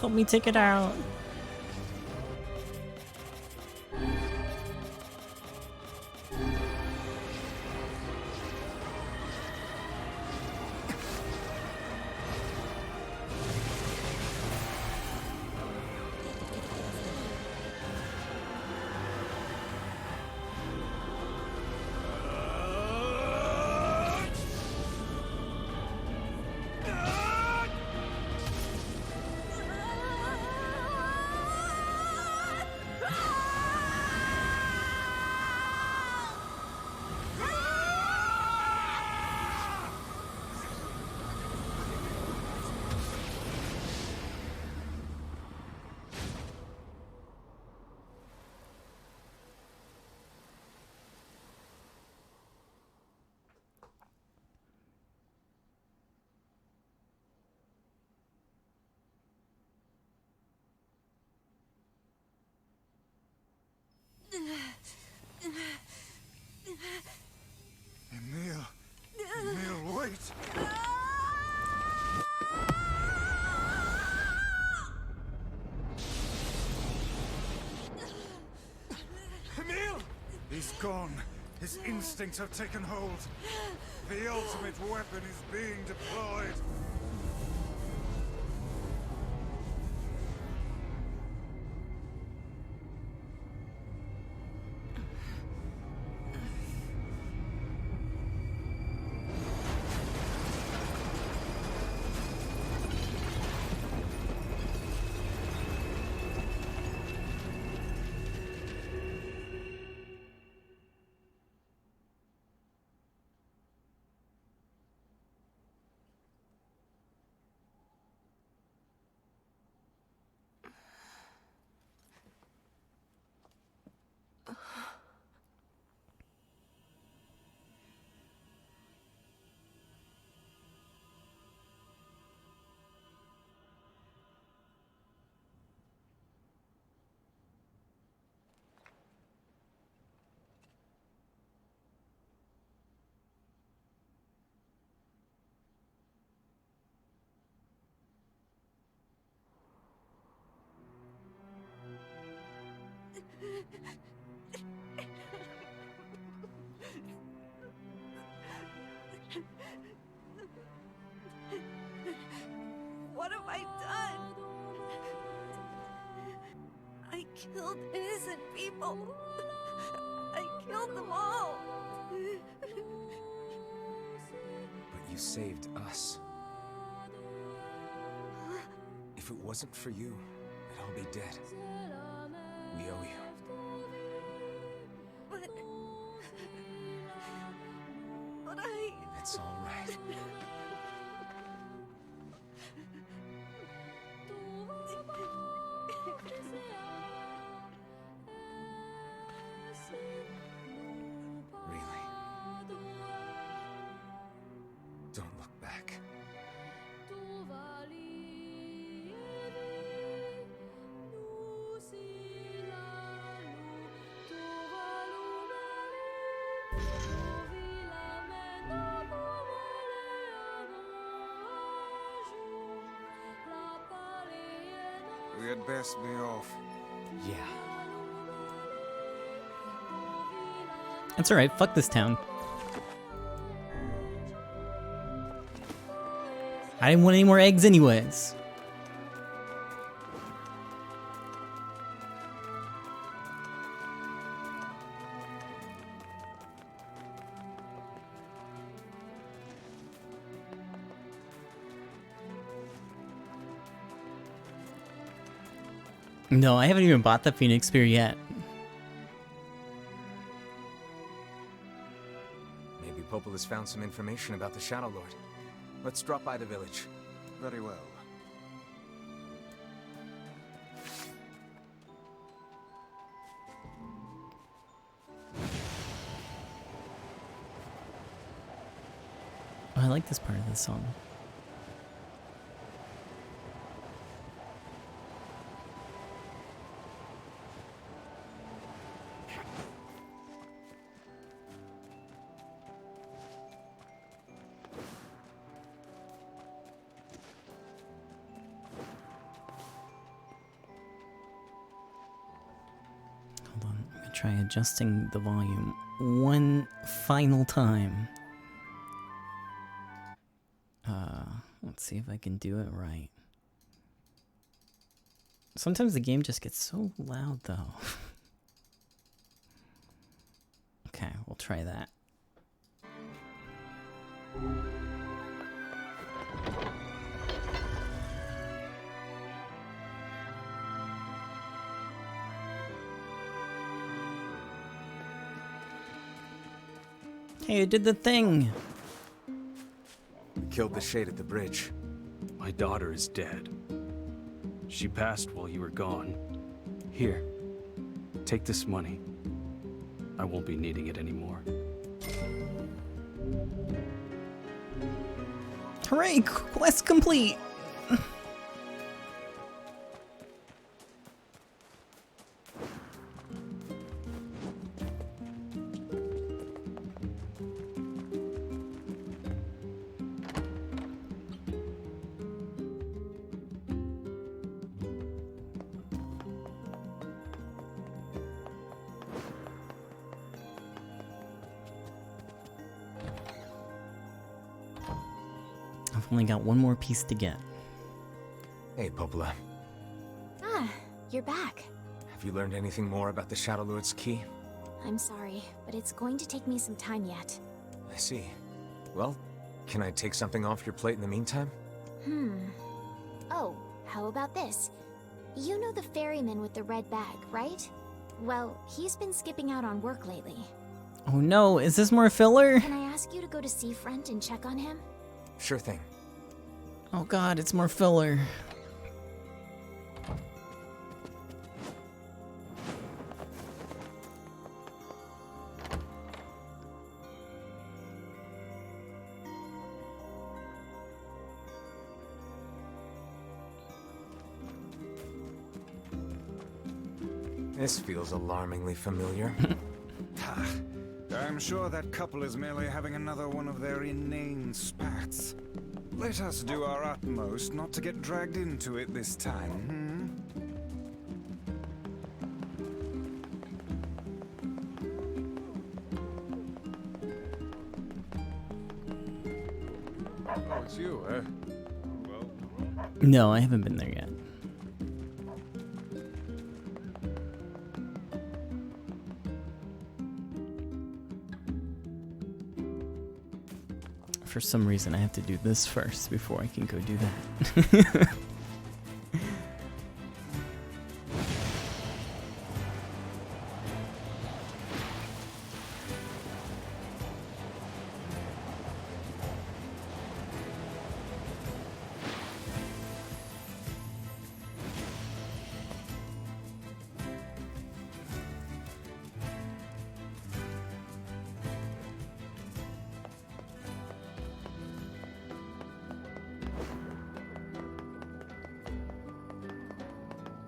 Help me take it out. Emil, wait! Emil! He's gone. His instincts have taken hold. The ultimate weapon is being deployed. What have I done? I killed innocent people. I killed them all. But you saved us. If it wasn't for you, we'd all be dead. We owe you. But It's all right. Really. Don't look back. We had best be off. Yeah. That's alright, fuck this town. I didn't want any more eggs anyways. No, I haven't even bought the Phoenix Spear yet. Maybe Popola's found some information about the Shadow Lord. Let's drop by the village. Very well. Oh, I like this part of the song. Hold on, I'm gonna try adjusting the volume one final time. Let's see if I can do it right. Sometimes the game just gets so loud though. Okay, we'll try that. Hey, I did the thing! We killed the Shade at the bridge. My daughter is dead. She passed while you were gone. Here, take this money. I won't be needing it anymore. Hooray! Quest complete! I've only got one more piece to get. Hey, Popola. Ah, you're back. Have you learned anything more about the Shadow Lord's key? I'm sorry, but it's going to take me some time yet. I see. Well, can I take something off your plate in the meantime? Oh, how about this? You know the ferryman with the red bag, right? Well, he's been skipping out on work lately. Oh no, is this more filler? Can I ask you to go to Seafront and check on him? Sure thing. Oh god, it's more filler. This feels alarmingly familiar. I'm sure that couple is merely having another one of their inane spats. Let us do our utmost not to get dragged into it this time, Oh, it's you, eh? Well, No, I haven't been there yet. For some reason, I have to do this first before I can go do that.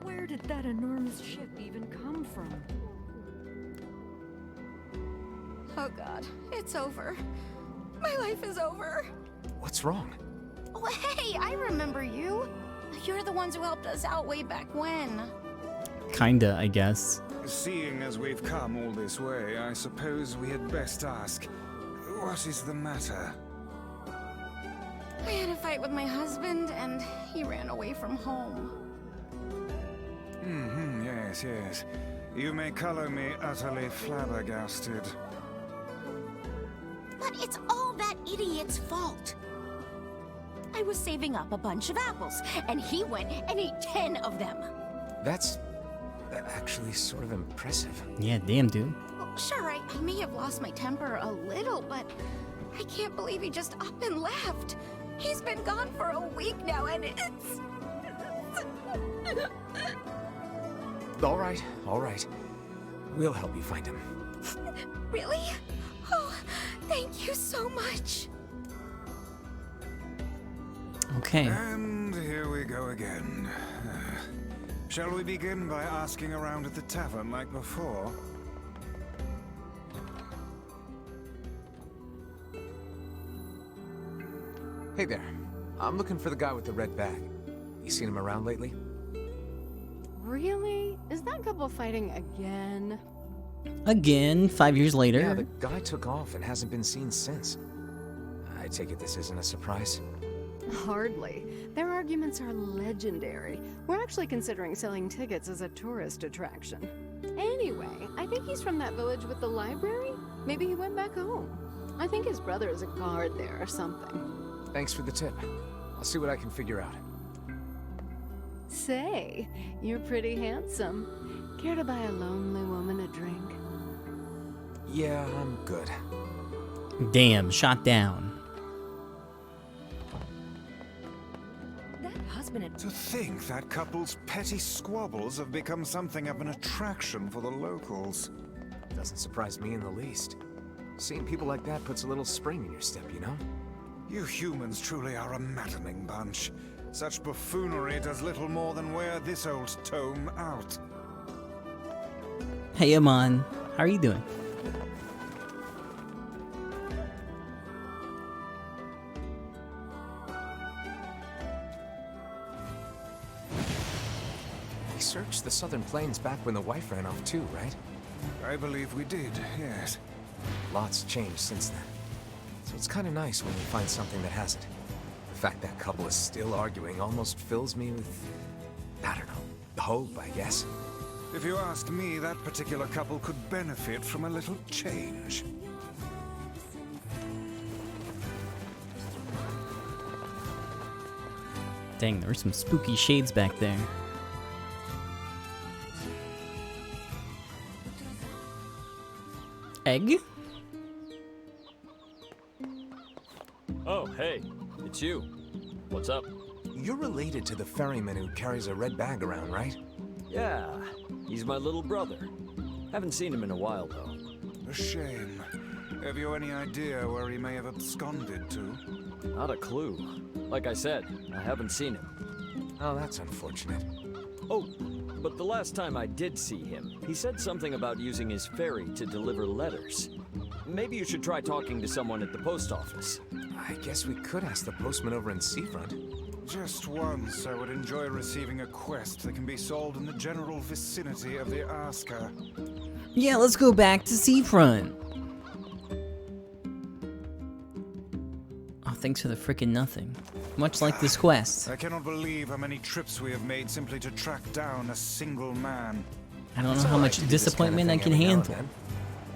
Where did that enormous ship even come from? Oh god, it's over. My life is over. What's wrong? Oh hey, I remember you. You're the ones who helped us out way back when. Kinda, I guess. Seeing as we've come all this way, I suppose we had best ask, what is the matter? I had a fight with my husband, and he ran away from home. Yes, yes. You may color me utterly flabbergasted. But it's all that idiot's fault. I was saving up a bunch of apples, and he went and ate 10 of them. That's actually sort of impressive. Yeah, damn, dude. Well, sure, I may have lost my temper a little, but I can't believe he just up and left. He's been gone for a week now, and it's... All right, all right. We'll help you find him. Really? Oh, thank you so much. Okay. And here we go again. Shall we begin by asking around at the tavern like before? Hey there. I'm looking for the guy with the red bag. You seen him around lately? Really? Is that couple fighting again? Again, 5 years later. Yeah, the guy took off and hasn't been seen since. I take it this isn't a surprise? Hardly. Their arguments are legendary. We're actually considering selling tickets as a tourist attraction. Anyway, I think he's from that village with the library. Maybe he went back home. I think his brother is a guard there or something. Thanks for the tip. I'll see what I can figure out. Say, you're pretty handsome. Care to buy a lonely woman a drink? Yeah, I'm good. Damn, shot down. To think that couple's petty squabbles have become something of an attraction for the locals. Doesn't surprise me in the least. Seeing people like that puts a little spring in your step, you know? You humans truly are a maddening bunch. Such buffoonery does little more than wear this old tome out. Hey, Amon. How are you doing? We searched the southern plains back when the wife ran off too, right? I believe we did, yes. Lots changed since then. So it's kind of nice when we find something that hasn't. The fact that couple is still arguing almost fills me with, I don't know, hope, I guess. If you ask me, that particular couple could benefit from a little change. Dang, there were some spooky shades back there. Egg? Oh, hey, it's you. What's up? You're related to the ferryman who carries a red bag around, right? Yeah, he's my little brother. Haven't seen him in a while, though. A shame. Have you any idea where he may have absconded to? Not a clue. Like I said, I haven't seen him. Oh, that's unfortunate. Oh, but the last time I did see him, he said something about using his ferry to deliver letters. Maybe you should try talking to someone at the post office. I guess we could ask the postman over in Seafront. Just once, I would enjoy receiving a quest that can be solved in the general vicinity of the Asker. Yeah, let's go back to Seafront. Oh, thanks for the frickin' nothing. Much like this quest. I cannot believe how many trips we have made simply to track down a single man. I don't know how much disappointment I can handle.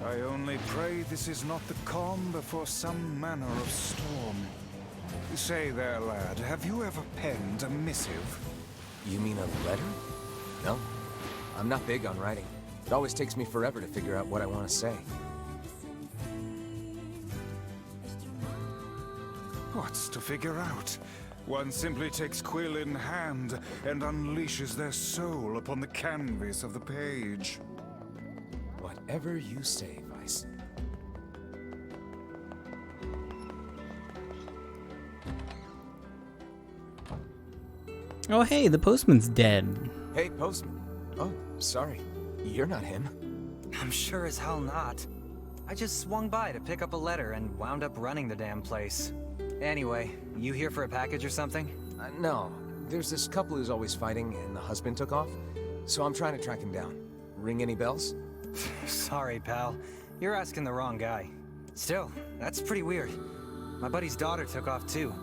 I only pray this is not the calm before some manner of storm. Say there, lad, have you ever penned a missive? You mean a letter? No. I'm not big on writing. It always takes me forever to figure out what I want to say. What's to figure out? One simply takes quill in hand and unleashes their soul upon the canvas of the page. Whatever you say, Vice. Oh, hey, the postman's dead. Hey, postman. Oh, sorry. You're not him. I'm sure as hell not. I just swung by to pick up a letter and wound up running the damn place. Anyway, you here for a package or something? No. There's this couple who's always fighting and the husband took off. So I'm trying to track him down. Ring any bells? Sorry, pal. You're asking the wrong guy. Still, that's pretty weird. My buddy's daughter took off too.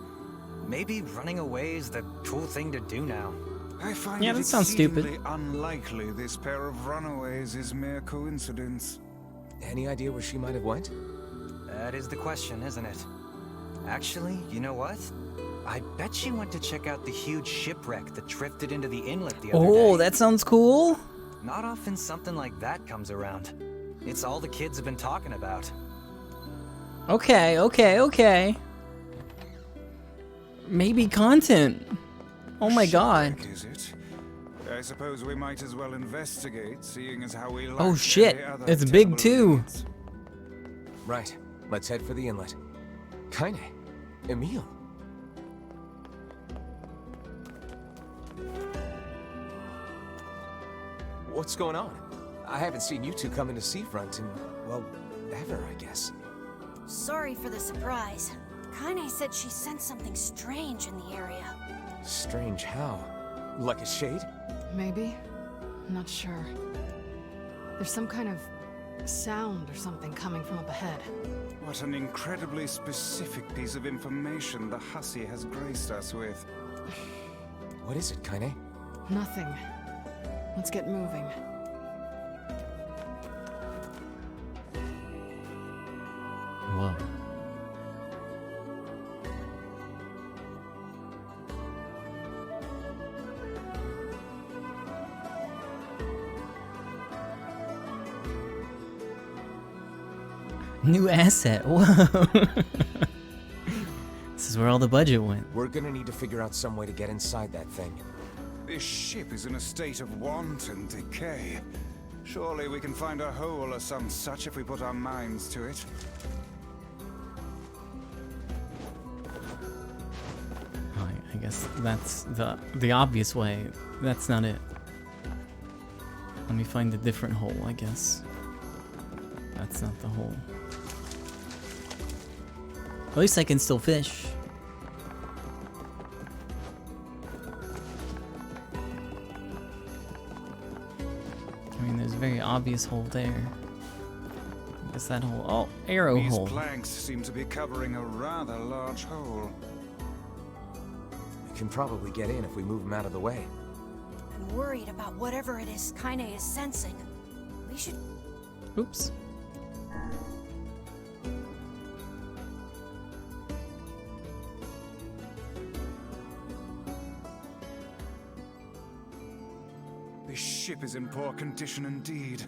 Maybe running away is the cool thing to do now. I find Yeah, it that sounds stupid. exceedingly unlikely this pair of runaways is mere coincidence. Any idea where she might have went? That is the question, isn't it? Actually, you know what? I bet she went to check out the huge shipwreck that drifted into the inlet the other day. Oh, that sounds cool. Not often something like that comes around. It's all the kids have been talking about. Okay. Maybe content. Oh my god. Is it? I suppose we might as well investigate, seeing as how we Oh lack shit, any other it's big temple too. leads. Right. Let's head for the inlet. Kaine. Emil. What's going on? I haven't seen you two come into Seafront in, well, ever, I guess. Sorry for the surprise. Kaine said she sensed something strange in the area. Strange how? Like a shade? Maybe. I'm not sure. There's some kind of sound or something coming from up ahead. What an incredibly specific piece of information the hussy has graced us with. What is it, Kaine? Nothing. Let's get moving. Whoa. New asset. Whoa. This is where all the budget went. We're gonna need to figure out some way to get inside that thing. This ship is in a state of wanton decay. Surely we can find a hole or some such if we put our minds to it. Oh, I guess that's the obvious way. That's not it. Let me find a different hole, I guess. That's not the hole. At least I can still fish. I mean, there's a very obvious hole there. I guess that hole. Oh, arrow These hole. planks seem to be covering a rather large hole. We can probably get in if we move them out of the way. I'm worried about whatever it is Kaine is sensing. We should... Oops. This ship is in poor condition indeed.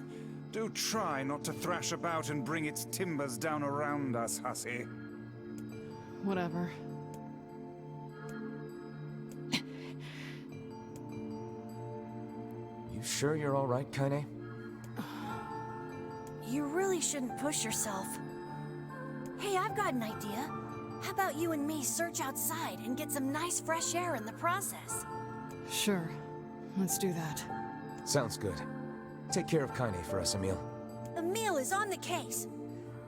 Do try not to thrash about and bring its timbers down around us, hussy. Whatever. You sure you're all right, Kaine? You really shouldn't push yourself. Hey, I've got an idea. How about you and me search outside and get some nice fresh air in the process? Sure. Let's do that. Sounds good. Take care of Kaine for us, Emil. Emil is on the case.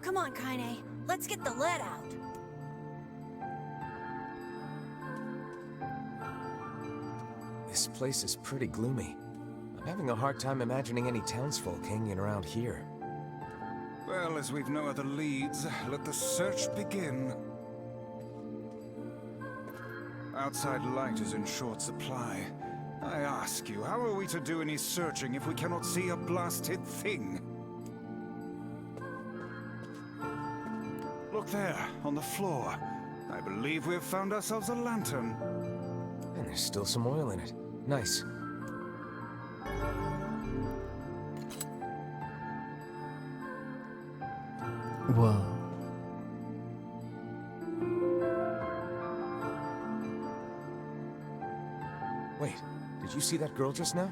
Come on, Kaine. Let's get the lead out. This place is pretty gloomy. I'm having a hard time imagining any townsfolk hanging around here. Well, as we've no other leads, let the search begin. Outside light is in short supply. I ask you, how are we to do any searching if we cannot see a blasted thing? Look there, on the floor. I believe we have found ourselves a lantern. And there's still some oil in it. Nice. Whoa. Wait, did you see that girl just now?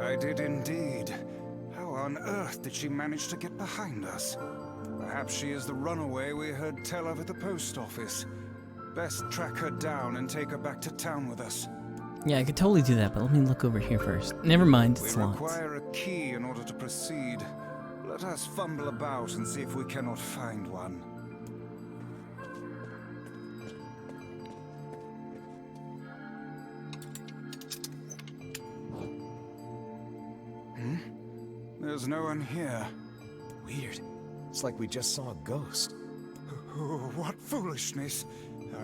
I did indeed. How on earth did she manage to get behind us? Perhaps she is the runaway we heard tell of at the post office. Best track her down and take her back to town with us. Yeah, I could totally do that, but let me look over here first. Never mind, it's We locked. require a key in order to proceed. Let us fumble about and see if we cannot find one. There's no one here. Weird. It's like we just saw a ghost. Oh, what foolishness.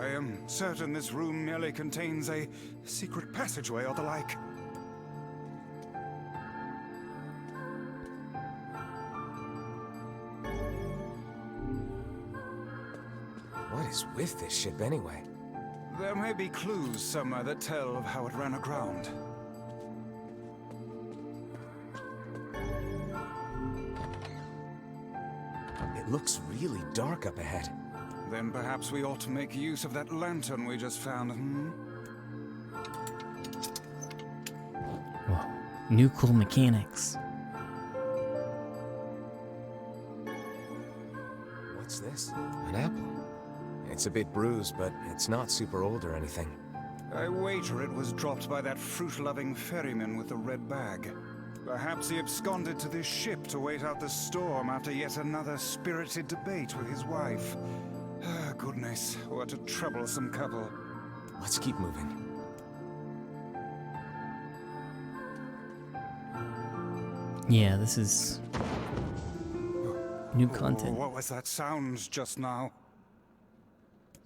I am certain this room merely contains a secret passageway or the like. What is with this ship anyway? There may be clues somewhere that tell of how it ran aground. It looks really dark up ahead. Then perhaps we ought to make use of that lantern we just found, hmm? Whoa. New cool mechanics. What's this? An apple. It's a bit bruised, but it's not super old or anything. I wager it was dropped by that fruit-loving ferryman with the red bag. Perhaps he absconded to this ship to wait out the storm after yet another spirited debate with his wife. Ah, goodness, what a troublesome couple. Let's keep moving. Yeah, this is new content. What was that sound just now?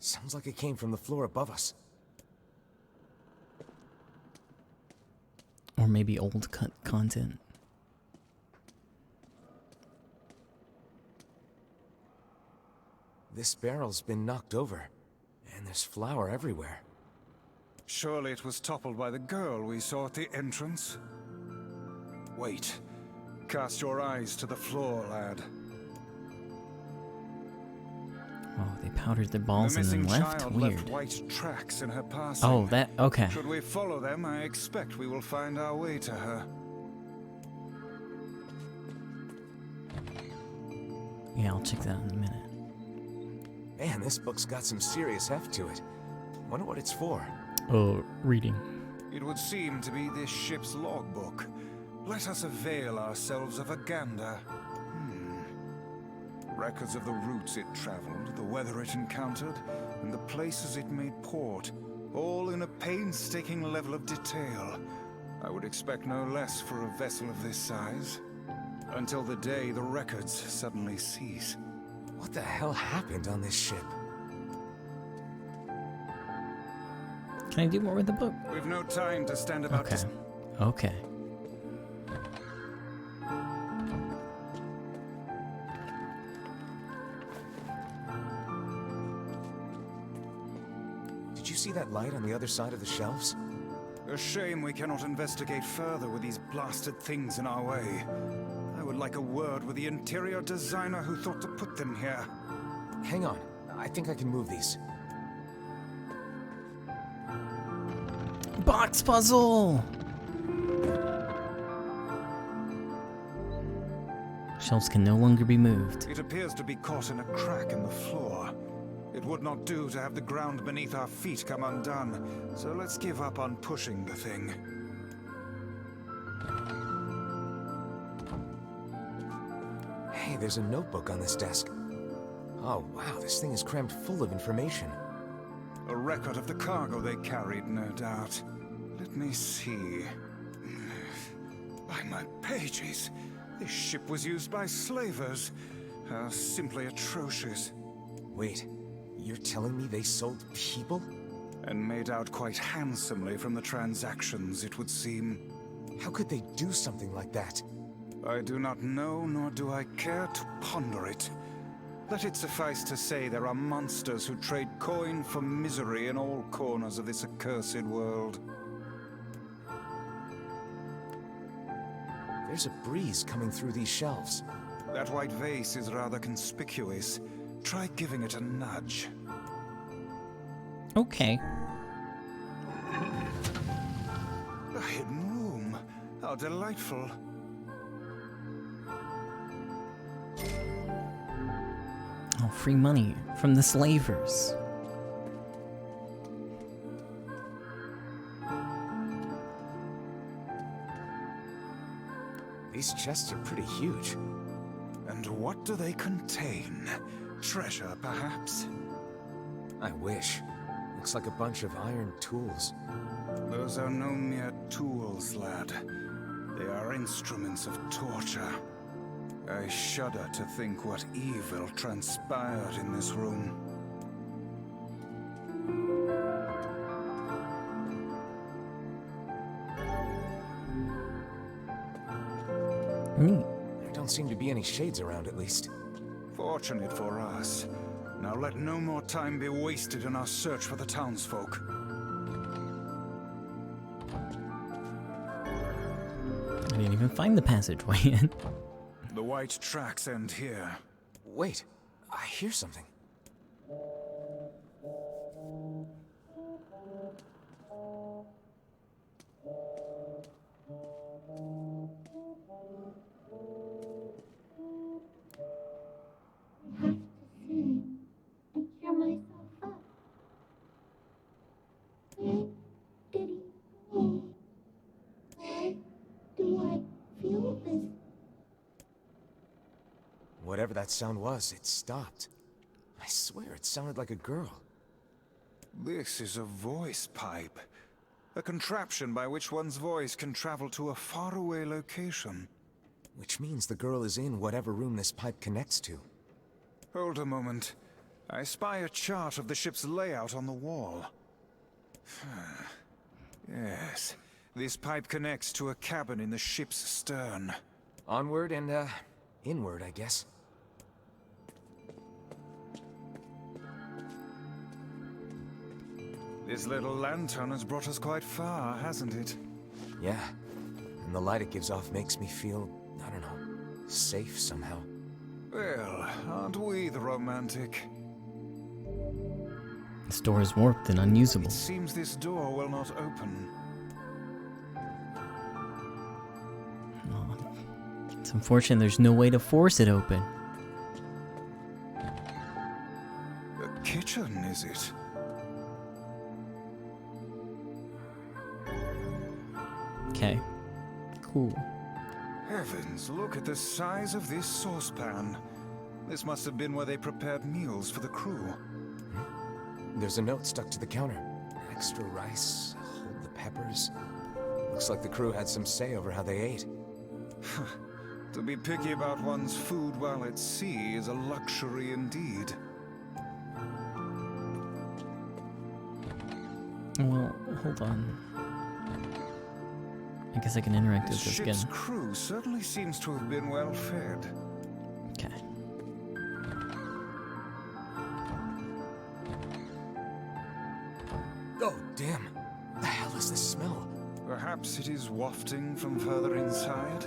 Sounds like it came from the floor above us. Or maybe old content. This barrel's been knocked over, and there's flour everywhere. Surely it was toppled by the girl we saw at the entrance. Wait. Cast your eyes to the floor, lad. Oh, they powdered their balls and then left? Child Weird. left white tracks in her passing. Oh, that, okay. Should we follow them, I expect we will find our way to her. Yeah, I'll check that out in a minute. Man, this book's got some serious heft to it. Wonder what it's for. Oh, reading. It would seem to be this ship's logbook. Let us avail ourselves of a gander. Records of the routes it traveled, the weather it encountered, and the places it made port, all in a painstaking level of detail. I would expect no less for a vessel of this size. Until the day the records suddenly cease. What the hell happened on this ship? Can I do more with the book? We've no time to stand about Okay. Okay. Did you see that light on the other side of the shelves? A shame we cannot investigate further with these blasted things in our way. I would like a word with the interior designer who thought to put them here. Hang on, I think I can move these. Box puzzle! Shelves can no longer be moved. It appears to be caught in a crack in the floor. It would not do to have the ground beneath our feet come undone, so let's give up on pushing the thing. Hey, there's a notebook on this desk. Oh wow, this thing is crammed full of information. A record of the cargo they carried, no doubt. Let me see. By my pages, this ship was used by slavers. How simply atrocious. Wait, you're telling me they sold people? And made out quite handsomely from the transactions, it would seem. How could they do something like that? I do not know, nor do I care to ponder it. Let it suffice to say there are monsters who trade coin for misery in all corners of this accursed world. There's a breeze coming through these shelves. That white vase is rather conspicuous. Try giving it a nudge. Okay. A hidden room. How delightful. Oh, free money from the slavers. These chests are pretty huge. And what do they contain? Treasure, perhaps? I wish. Looks like a bunch of iron tools. Those are no mere tools, lad. They are instruments of torture. I shudder to think what evil transpired in this room. Neat. There don't seem to be any shades around, at least. Fortunate for us. Now let no more time be wasted in our search for the townsfolk. I didn't even find the passageway yet. The white tracks end here. Wait, I hear something. Whatever that sound was, it stopped. I swear it sounded like a girl. This is a voice pipe. A contraption by which one's voice can travel to a faraway location. Which means the girl is in whatever room this pipe connects to. Hold a moment. I spy a chart of the ship's layout on the wall. Yes. This pipe connects to a cabin in the ship's stern. Onward and, inward, I guess. This little lantern has brought us quite far, hasn't it? Yeah. And the light it gives off makes me feel, I don't know, safe somehow. Well, aren't we the romantic? This door is warped and unusable. It seems this door will not open. Oh, it's unfortunate there's no way to force it open. A kitchen, is it? Okay. Cool. Heavens, look at the size of this saucepan. This must have been where they prepared meals for the crew. There's a note stuck to the counter. Extra rice, hold the peppers. Looks like the crew had some say over how they ate. To be picky about one's food while at sea is a luxury indeed. Well, hold on. I guess I can interact with this again. Ship's crew certainly seems to have been well fed. Okay. Oh, damn. The hell is this smell? Perhaps it is wafting from further inside?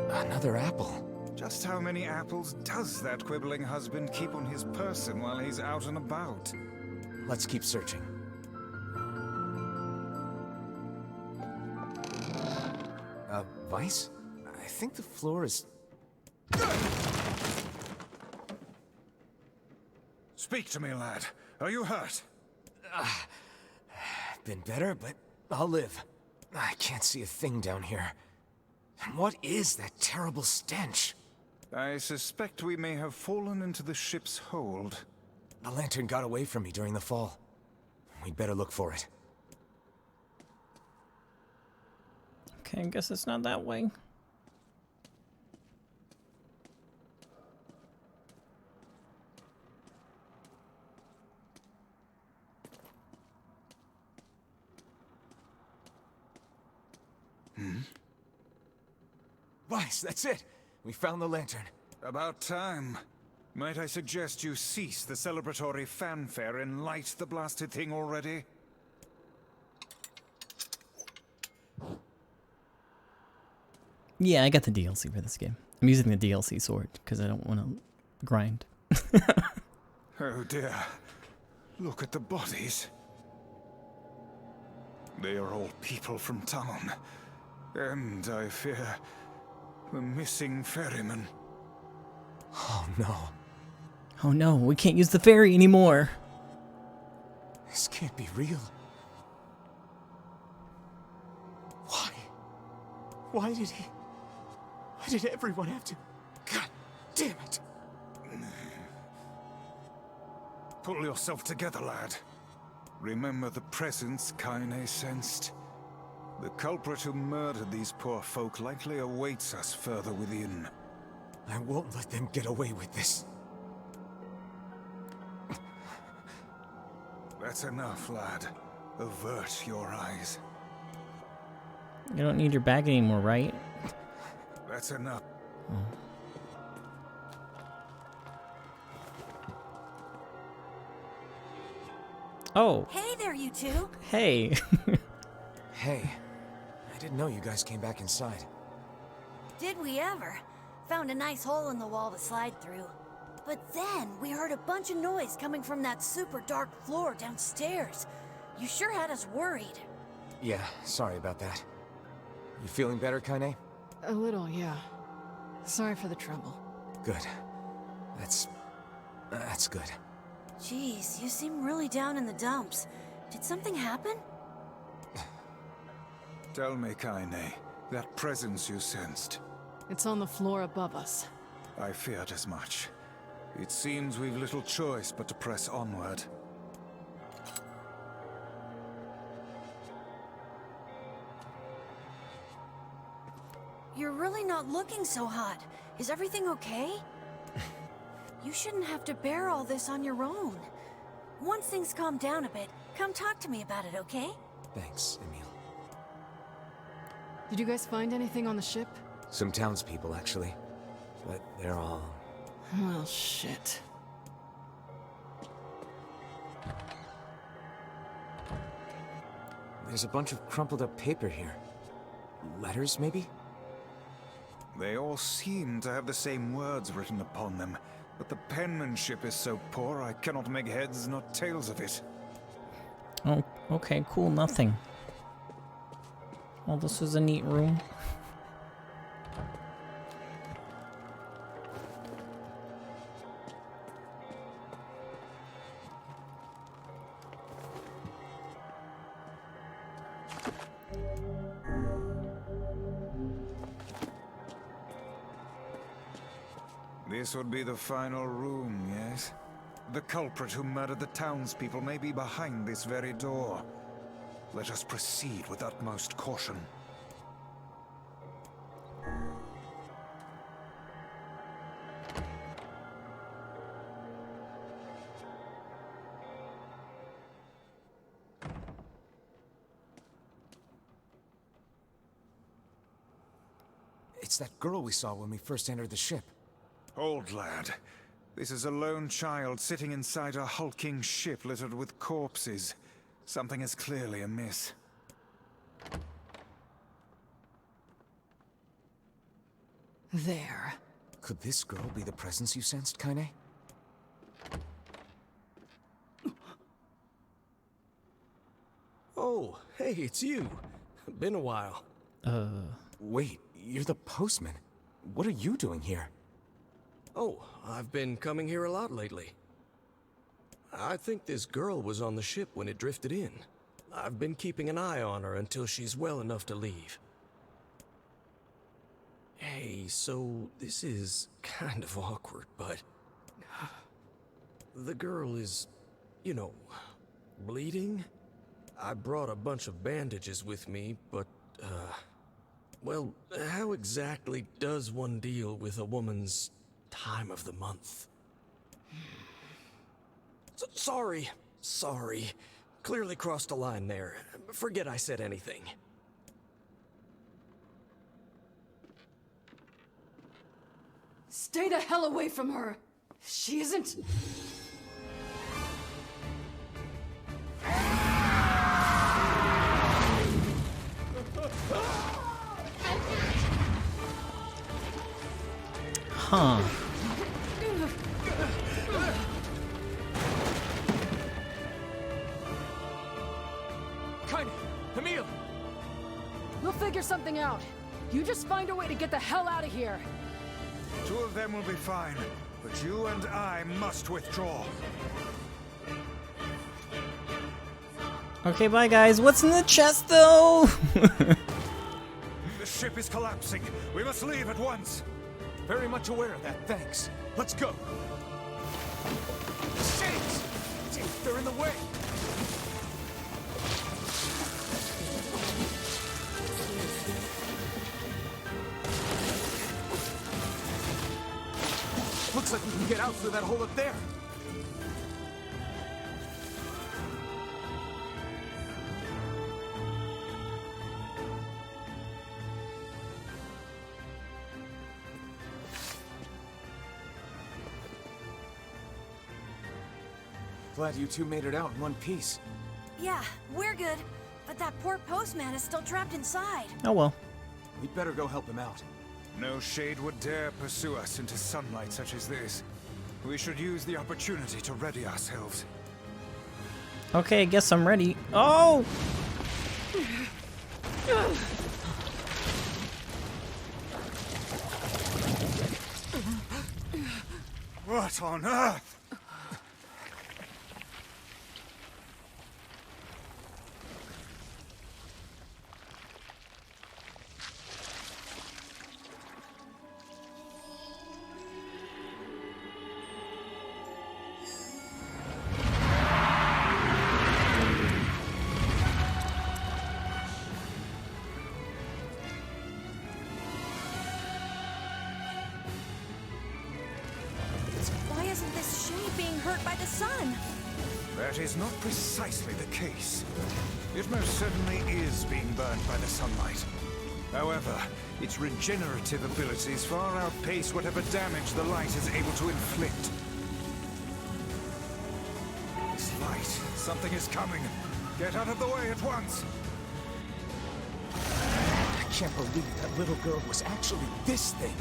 Another apple. Just how many apples does that quibbling husband keep on his person while he's out and about? Let's keep searching. Vice? I think the floor is... Speak to me, lad. Are you hurt? Been better, but I'll live. I can't see a thing down here. And what is that terrible stench? I suspect we may have fallen into the ship's hold. The lantern got away from me during the fall. We'd better look for it. Okay, I guess it's not that way. Vice, that's it! We found the lantern. About time. Might I suggest you cease the celebratory fanfare and light the blasted thing already? Yeah, I got the DLC for this game. I'm using the DLC sword because I don't want to grind. Oh dear. Look at the bodies. They are all people from town. And, I fear, the missing ferryman. Oh no. Oh no, we can't use the ferry anymore. This can't be real. Why? Why did everyone have to... God damn it! Pull yourself together, lad. Remember the presence Kaine sensed. The culprit who murdered these poor folk likely awaits us further within. I won't let them get away with this. That's enough, lad. Avert your eyes. You don't need your bag anymore, right? That's enough. Oh. Hey there, you two. Hey. Hey, I didn't know you guys came back inside. Did we ever? Found a nice hole in the wall to slide through. But then we heard a bunch of noise coming from that super dark floor downstairs. You sure had us worried. Yeah, sorry about that. You feeling better, Kaine? A little, yeah. Sorry for the trouble. Good. That's good. Jeez, you seem really down in the dumps. Did something happen? Tell me, Kaine, that presence you sensed. It's on the floor above us. I feared as much. It seems we've little choice but to press onward. You're really not looking so hot. Is everything okay? You shouldn't have to bear all this on your own. Once things calm down a bit, come talk to me about it, okay? Thanks, Emil. Did you guys find anything on the ship? Some townspeople, actually. But they're all... Well, shit. There's a bunch of crumpled up paper here. Letters, maybe? They all seem to have the same words written upon them, but the penmanship is so poor I cannot make heads nor tails of it. Oh, okay, cool, nothing. Well, this is a neat room. This would be the final room, yes? The culprit who murdered the townspeople may be behind this very door. Let us proceed with utmost caution. It's that girl we saw when we first entered the ship. Old lad, this is a lone child sitting inside a hulking ship littered with corpses. Something is clearly amiss. There. Could this girl be the presence you sensed, Kaine? Oh, hey, it's you. Been a while. Wait, you're the postman. What are you doing here? Oh, I've been coming here a lot lately. I think this girl was on the ship when it drifted in. I've been keeping an eye on her until she's well enough to leave. Hey, so this is kind of awkward, but... the girl is, you know, bleeding? I brought a bunch of bandages with me, but, well, how exactly does one deal with a woman's time of the month? Sorry. Clearly crossed a line there. Forget I said anything. Stay the hell away from her! She isn't... Huh. Kaine! Emil! We'll figure something out. You just find a way to get the hell out of here. Two of them will be fine, but you and I must withdraw. Okay, bye guys. What's in the chest though? The ship is collapsing. We must leave at once. Very much aware of that, thanks. Let's go. Shades! They're in the way! Looks like we can get out through that hole up there. Glad you two made it out in one piece. Yeah, we're good. But that poor postman is still trapped inside. Oh well. We'd better go help him out. No shade would dare pursue us into sunlight such as this. We should use the opportunity to ready ourselves. Okay, I guess I'm ready. Oh! What on earth? Why isn't this shade being hurt by the sun? That is not precisely the case. It most certainly is being burned by the sunlight. However, its regenerative abilities far outpace whatever damage the light is able to inflict. This light, something is coming. Get out of the way at once! I can't believe that little girl was actually this thing.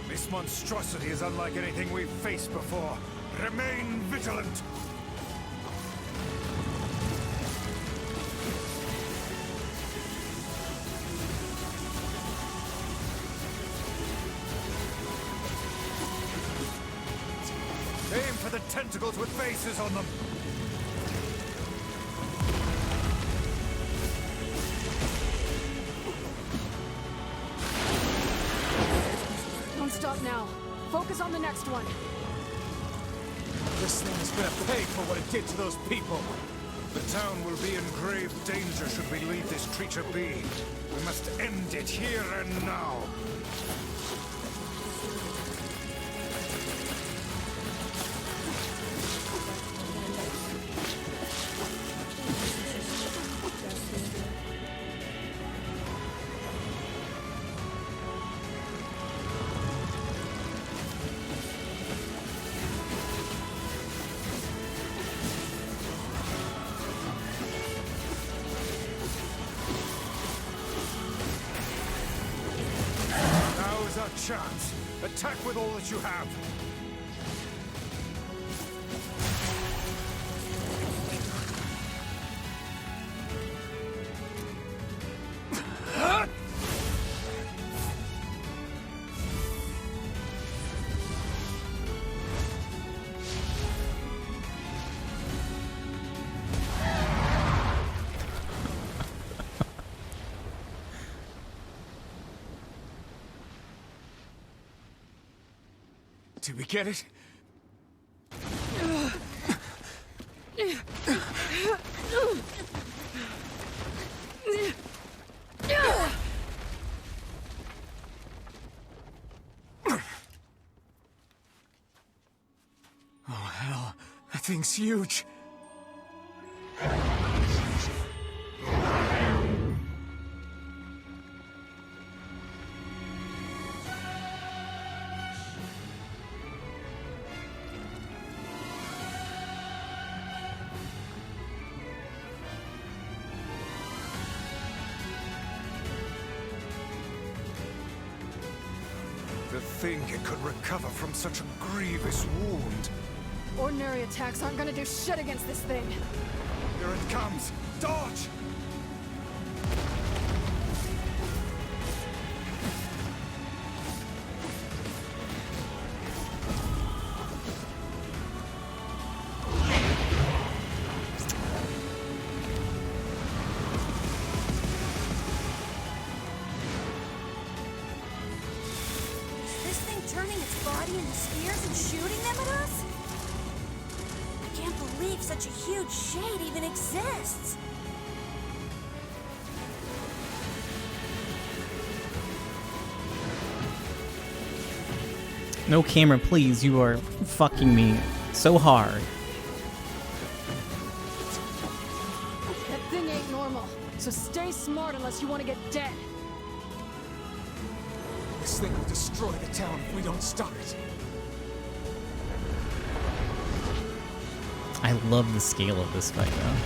This monstrosity is unlike anything we've faced before. Remain vigilant! Aim for the tentacles with faces on them! Don't stop now. Focus on the next one. This thing is gonna pay for what it did to those people. The town will be in grave danger should we leave this creature be. We must end it here and now. Chance. Attack with all that you have. Did we get it? Oh hell, that thing's huge. To think it could recover from such a grievous wound. Ordinary attacks aren't gonna do shit against this thing. Here it comes! Dodge! Turning its body into spears and shooting them at us? I can't believe such a huge shade even exists. No camera, please. You are fucking me so hard. That thing ain't normal, so stay smart unless you want to get dead. This thing will destroy the town if we don't stop it. I love the scale of this fight, though.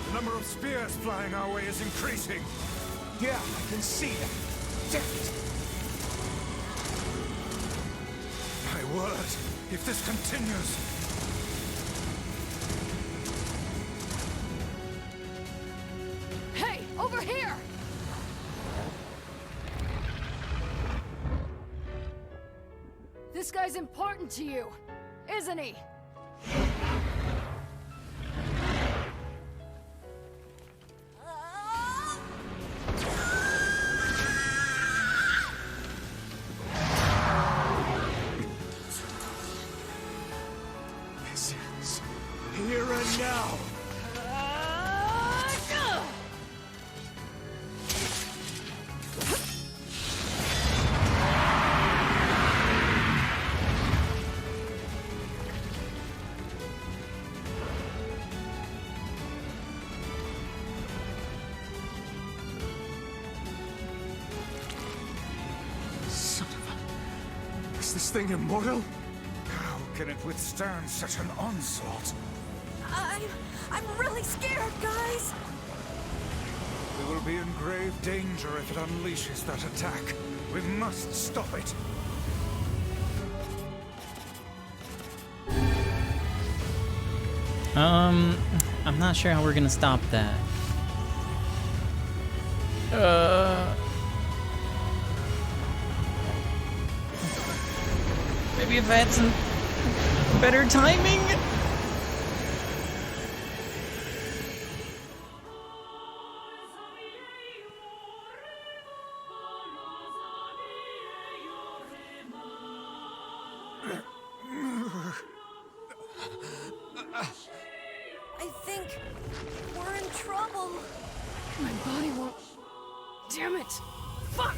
The number of spears flying our way is increasing. Yeah, I can see that. Damn it. My word, if this continues... Hey, over here! This guy's important to you, isn't he? This ends here and now. Son of a... Is this thing immortal? How can it withstand such an onslaught? I'm really scared, guys. We will be in grave danger if it unleashes that attack. We must stop it. I'm not sure how we're gonna stop that. Maybe if I had some better timing? I think we're in trouble. My body won't... Damn it! Fuck!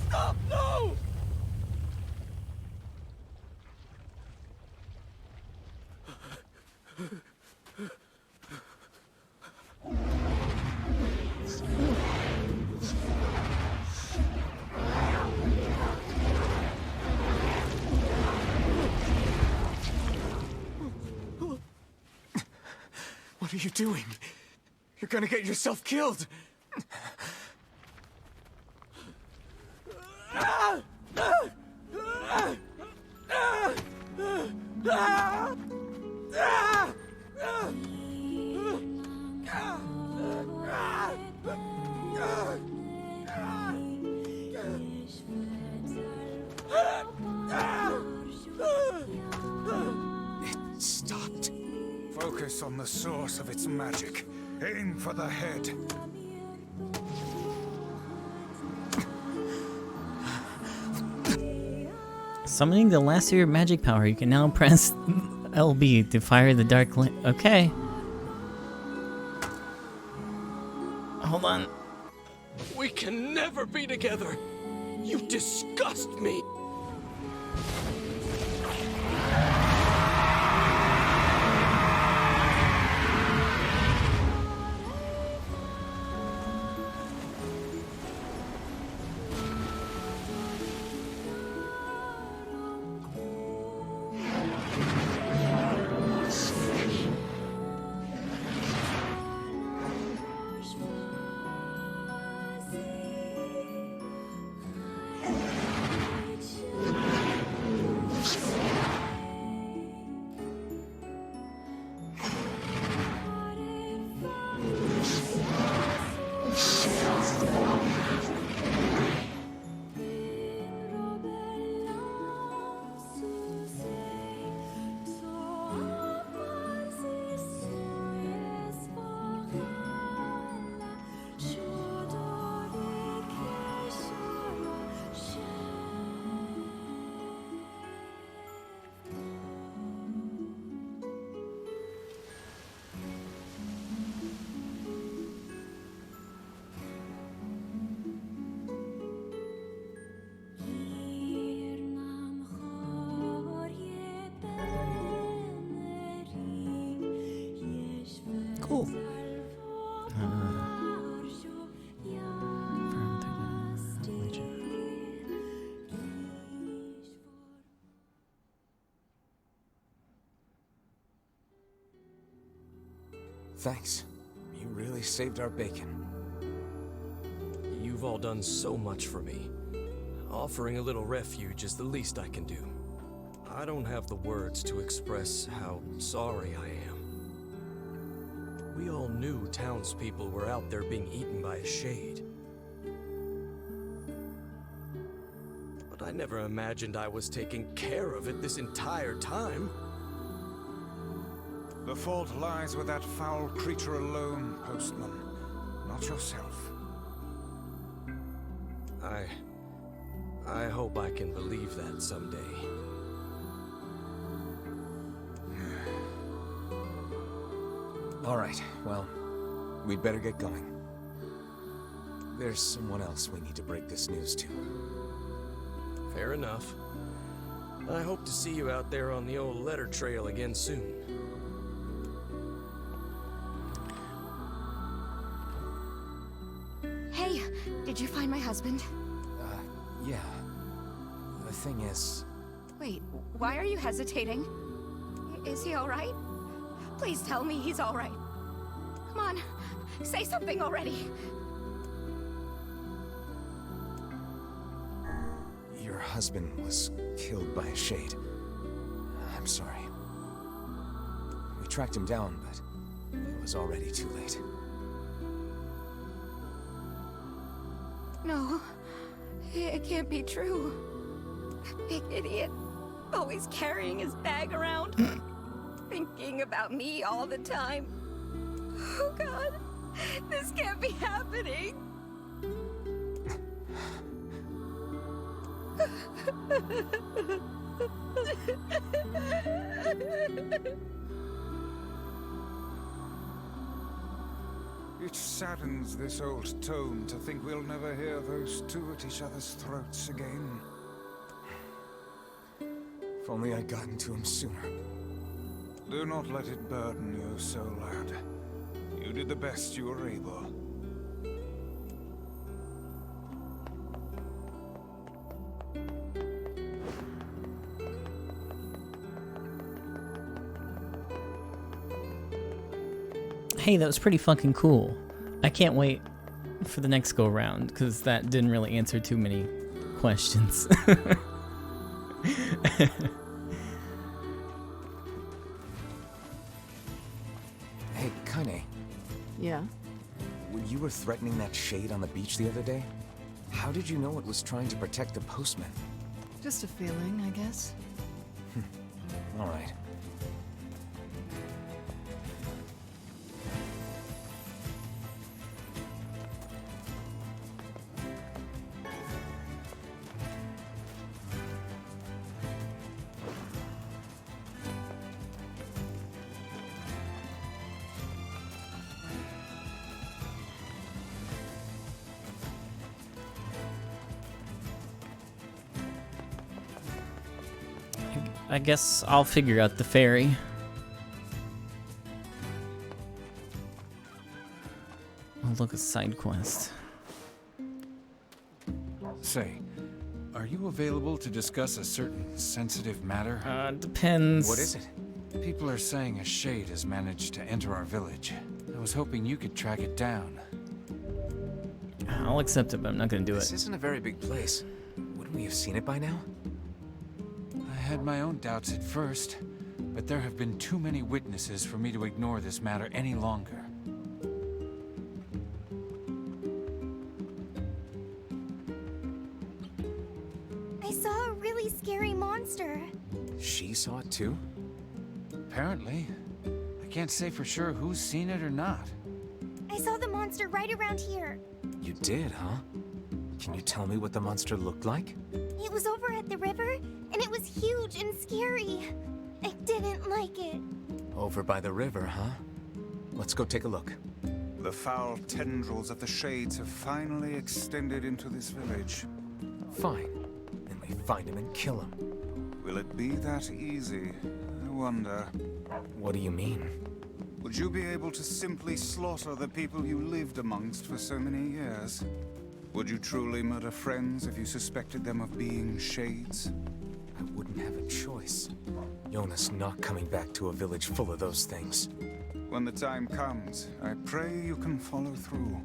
Stop! No! What are you doing? You're gonna get yourself killed. It stopped. Focus on the source of its magic. Aim for the head. Summoning the last of your magic power, you can now press LB to fire the dark lamp. Okay. Hold on. We can never be together. You disgust me. Cool. Thanks. You really saved our bacon. You've all done so much for me. Offering a little refuge is the least I can do. I don't have the words to express how sorry I am. We all knew townspeople were out there being eaten by a shade. But I never imagined I was taking care of it this entire time. The fault lies with that foul creature alone, Postman, not yourself. I hope I can believe that someday. All right, well, we'd better get going. There's someone else we need to break this news to. Fair enough. I hope to see you out there on the old letter trail again soon. Hey, did you find my husband? Yeah. The thing is... Wait, why are you hesitating? Is he all right? Please tell me he's all right. Come on, say something already. Your husband was killed by a shade. I'm sorry. We tracked him down, but it was already too late. No, it can't be true. That big idiot, always carrying his bag around, thinking about me all the time. Oh God, this can't be happening. It saddens this old tome to think we'll never hear those two at each other's throats again. If only I'd gotten to him sooner. Do not let it burden you so, lad. You did the best you were able. Hey, that was pretty fucking cool. I can't wait for the next go round because that didn't really answer too many questions. Hey, Kane. Yeah? When you were threatening that shade on the beach the other day, how did you know it was trying to protect the postman? Just a feeling, I guess. All right. I guess I'll figure out the ferry. Oh, look, a side quest. Say, are you available to discuss a certain sensitive matter? Depends. What is it? People are saying a shade has managed to enter our village. I was hoping you could track it down. I'll accept it, but I'm not gonna do it. This isn't a very big place. Wouldn't we have seen it by now? I had my own doubts at first, but there have been too many witnesses for me to ignore this matter any longer. I saw a really scary monster. She saw it too? Apparently. I can't say for sure who's seen it or not. I saw the monster right around here. You did, huh? Can you tell me what the monster looked like? It was over at the river, and it was huge and scary. I didn't like it. Over by the river, huh? Let's go take a look. The foul tendrils of the shades have finally extended into this village. Fine. Then we find him and kill him. Will it be that easy? I wonder. What do you mean? Would you be able to simply slaughter the people you lived amongst for so many years? Would you truly murder friends if you suspected them of being shades? I wouldn't have a choice. Yona's not coming back to a village full of those things. When the time comes, I pray you can follow through.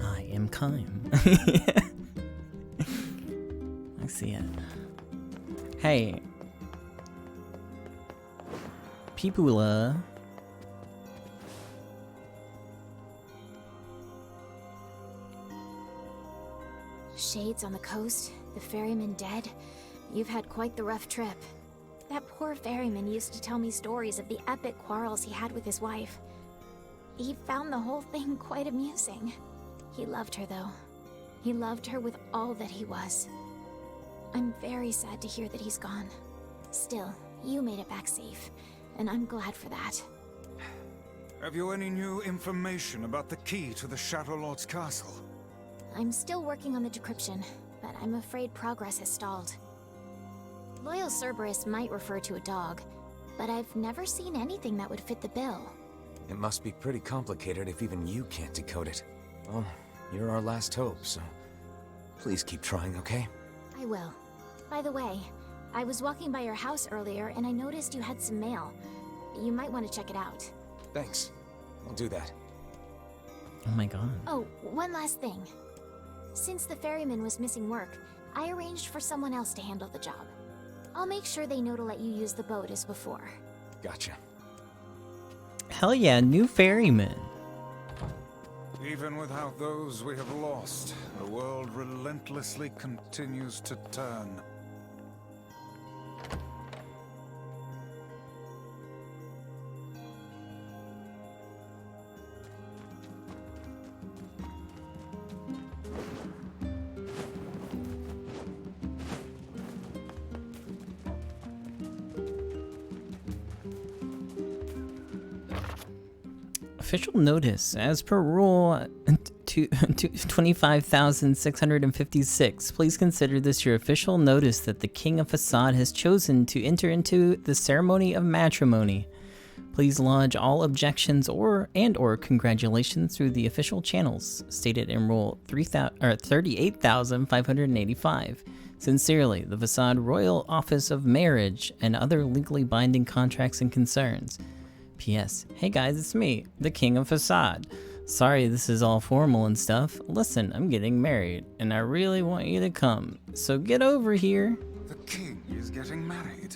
I am Kime. I see it. Hey. Peopula. Shades on the coast, the ferryman dead. You've had quite the rough trip. That poor ferryman used to tell me stories of the epic quarrels he had with his wife. He found the whole thing quite amusing. He loved her, though. He loved her with all that he was. I'm very sad to hear that he's gone. Still, you made it back safe, and I'm glad for that. Have you any new information about the key to the Shadow Lord's castle? I'm still working on the decryption, but I'm afraid progress has stalled. Loyal Cerberus might refer to a dog, but I've never seen anything that would fit the bill. It must be pretty complicated if even you can't decode it. Well, you're our last hope, so please keep trying, okay? I will. By the way, I was walking by your house earlier and I noticed you had some mail. You might want to check it out. Thanks. I'll do that. Oh my god. Oh, one last thing. Since the ferryman was missing work, I arranged for someone else to handle the job. I'll make sure they know to let you use the boat as before. Gotcha. Hell yeah, new ferryman. Even without those we have lost, the world relentlessly continues to turn. Official notice, as per rule 25,656, please consider this your official notice that the King of Facade has chosen to enter into the ceremony of matrimony. Please lodge all objections or congratulations through the official channels stated in Rule 38,585. Sincerely, the Facade Royal Office of Marriage and other legally binding contracts and concerns. P.S. Hey guys, it's me, the King of Facade. Sorry this is all formal and stuff. Listen, I'm getting married, and I really want you to come. So get over here. The king is getting married.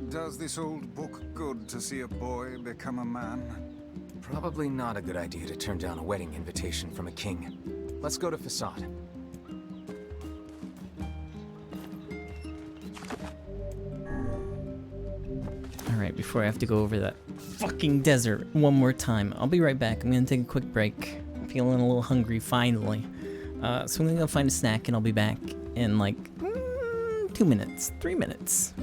Does this old book good to see a boy become a man? Probably not a good idea to turn down a wedding invitation from a king. Let's go to Facade. Alright, before I have to go over that fucking desert one more time, I'll be right back. I'm gonna take a quick break. I'm feeling a little hungry finally. So I'm gonna go find a snack and I'll be back in like 2 minutes, 3 minutes.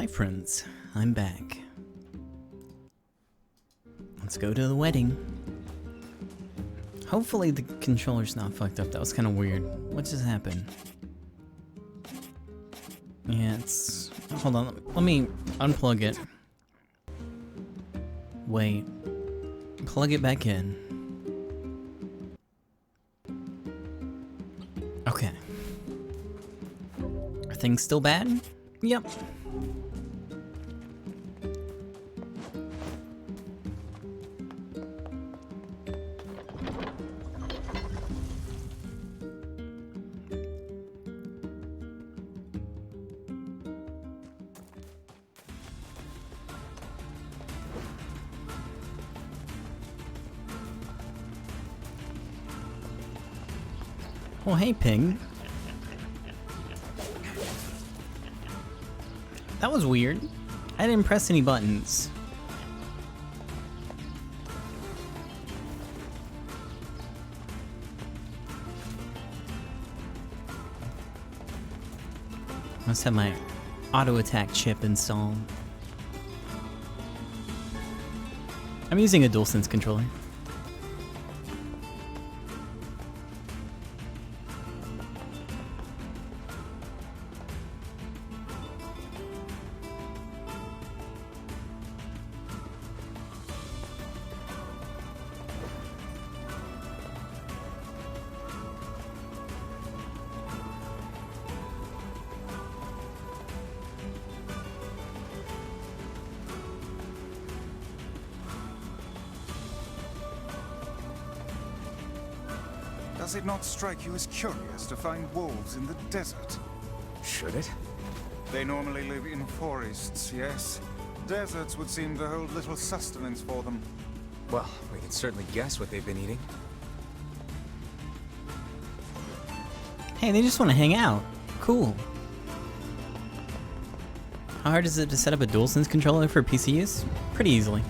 Hi friends, I'm back. Let's go to the wedding. Hopefully the controller's not fucked up. That was kind of weird. What just happened? Yeah, it's... Hold on, let me unplug it. Wait. Plug it back in. Okay. Are things still bad? Yep. Oh, hey, Ping. That was weird. I didn't press any buttons. Must have my auto attack chip installed. I'm using a DualSense controller. Does it not strike you as curious to find wolves in the desert? Should it? They normally live in forests, yes. Deserts would seem to hold little sustenance for them. Well, we can certainly guess what they've been eating. Hey, they just want to hang out. Cool. How hard is it to set up a DualSense controller for PC use? Pretty easily.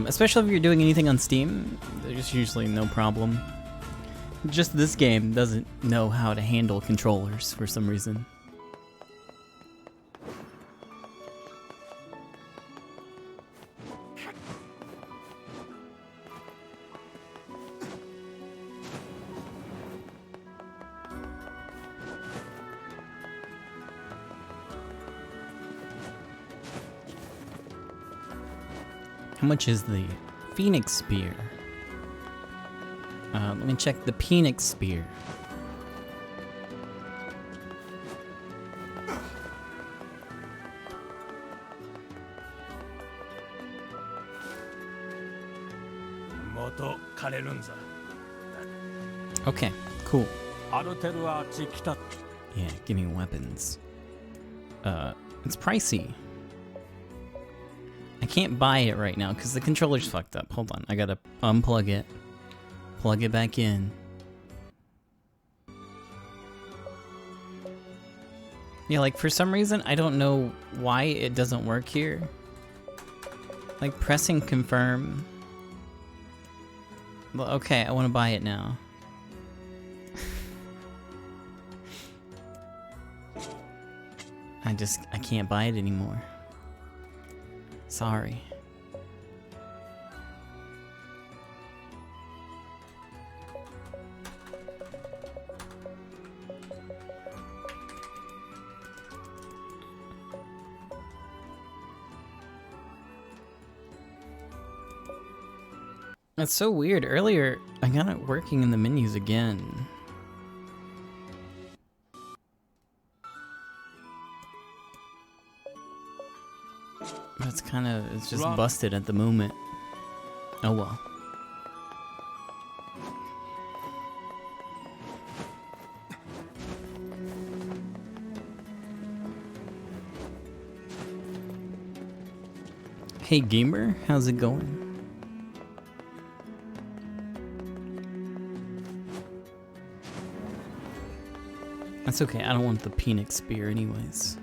Especially if you're doing anything on Steam, there's usually no problem. Just this game doesn't know how to handle controllers for some reason. How much is the Phoenix Spear? Let me check the Phoenix Spear. Okay, cool. Yeah, give me weapons. It's pricey. I can't buy it right now because the controller's fucked up. Hold on, I gotta unplug it, plug it back in. Yeah, like for some reason, I don't know why it doesn't work here. Like pressing confirm. Well, okay, I want to buy it now. I can't buy it anymore. Sorry. That's so weird. Earlier, I got it working in the menus again. But it's just busted at the moment. Oh well. Hey gamer, how's it going? That's okay, I don't want the Phoenix Spear anyways.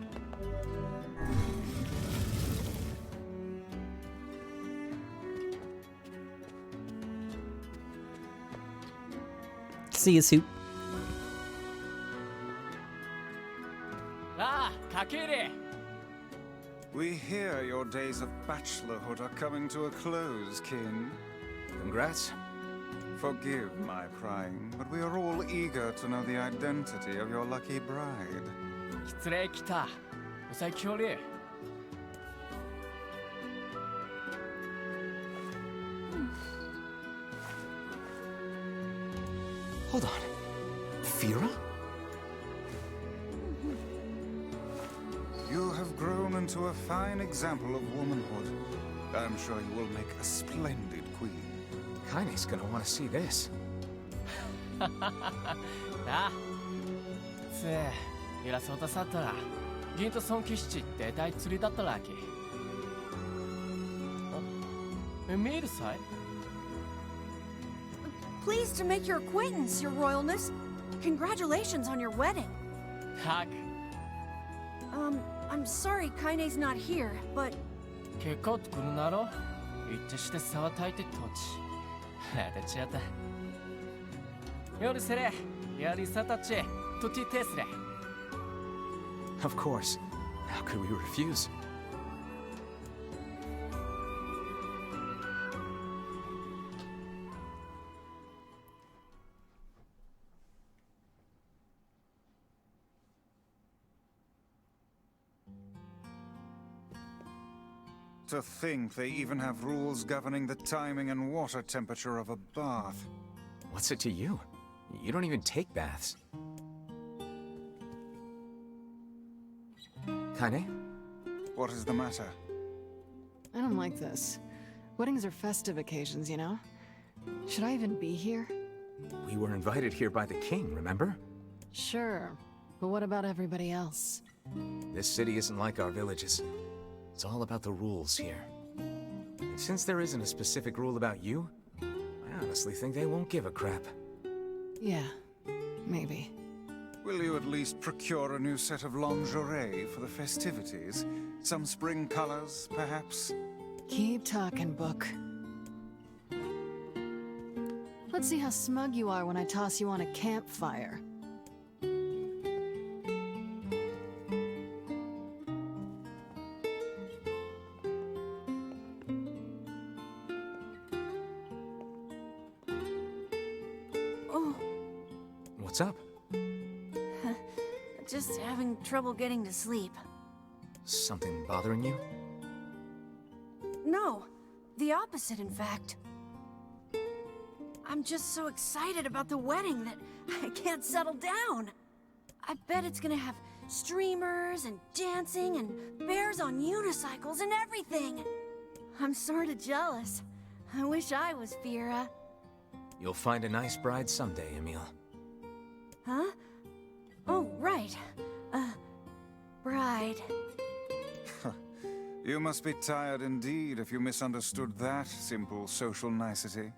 See you, Soup. Ah, We hear your days of bachelorhood are coming to a close, King. Congrats. Forgive my prying, but we are all eager to know the identity of your lucky bride. 失礼来た。お先きおり。Hold on. Fira? You have grown into a fine example of womanhood. I'm sure you will make a splendid queen. Kaine's gonna want to see this. なあ。つえ、偉そうとさったら、銀と尊騎士って大釣りだったらき。見るさい Pleased to make your acquaintance, Your Royalness. Congratulations on your wedding. Heck. I'm sorry Kaine's not here, but... 結構作るなろ一致して差はたいて土地。当てちゃった。夜せれ、やりさたち、とてテスレ。Of course. How could we refuse? To think they even have rules governing the timing and water temperature of a bath. What's it to you? You don't even take baths. Kaine? What is the matter? I don't like this. Weddings are festive occasions, you know? Should I even be here? We were invited here by the king, remember? Sure, but what about everybody else? This city isn't like our villages. It's all about the rules here. And since there isn't a specific rule about you, I honestly think they won't give a crap. Yeah, maybe. Will you at least procure a new set of lingerie for the festivities? Some spring colors, perhaps? Keep talking, book. Let's see how smug you are when I toss you on a campfire. What's up? Just having trouble getting to sleep. Something bothering you? No, the opposite, in fact. I'm just so excited about the wedding that I can't settle down. I bet it's gonna have streamers and dancing and bears on unicycles and everything. I'm sorta jealous. I wish I was Fira. You'll find a nice bride someday, Emil. Huh? Oh, right. Bride. You must be tired indeed if you misunderstood that simple social nicety.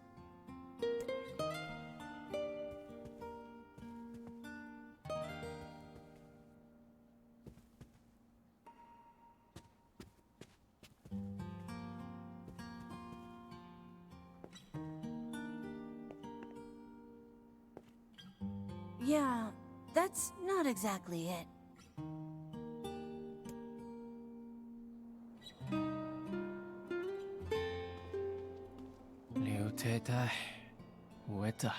Yeah, that's not exactly it. Liutetai, Weta.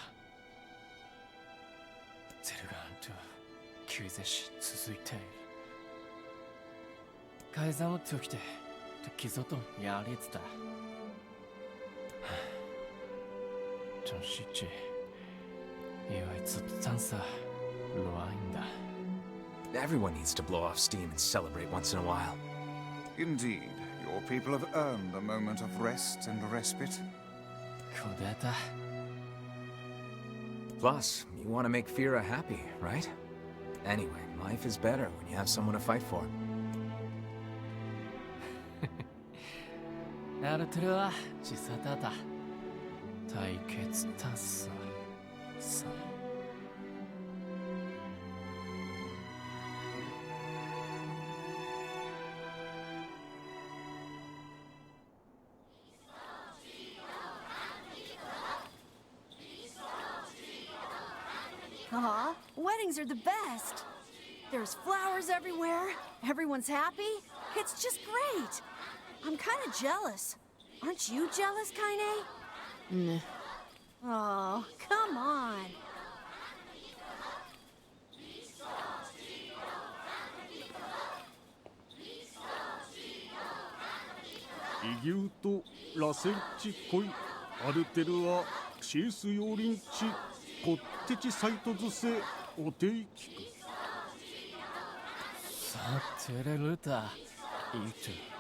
Zerugantu, Kyuzeshi, Tsuzuite. Kaizan Tukite, to Kizoton Yaritsta. Jonshichi. Everyone needs to blow off steam and celebrate once in a while. Indeed, your people have earned a moment of rest and respite. Plus, you want to make Fira happy, right? Anyway, life is better when you have someone to fight for. Naruto, Chisatata. Taiketsu Tasa. Aw, weddings are the best. There's flowers everywhere, everyone's happy, It's just great. I'm kind of jealous. Aren't you jealous, Kaine? Nah. Oh, come on. 異牛と螺旋地恋アルテルアシースヨーリンチコッテチサイトズセお定期さてれるたいいと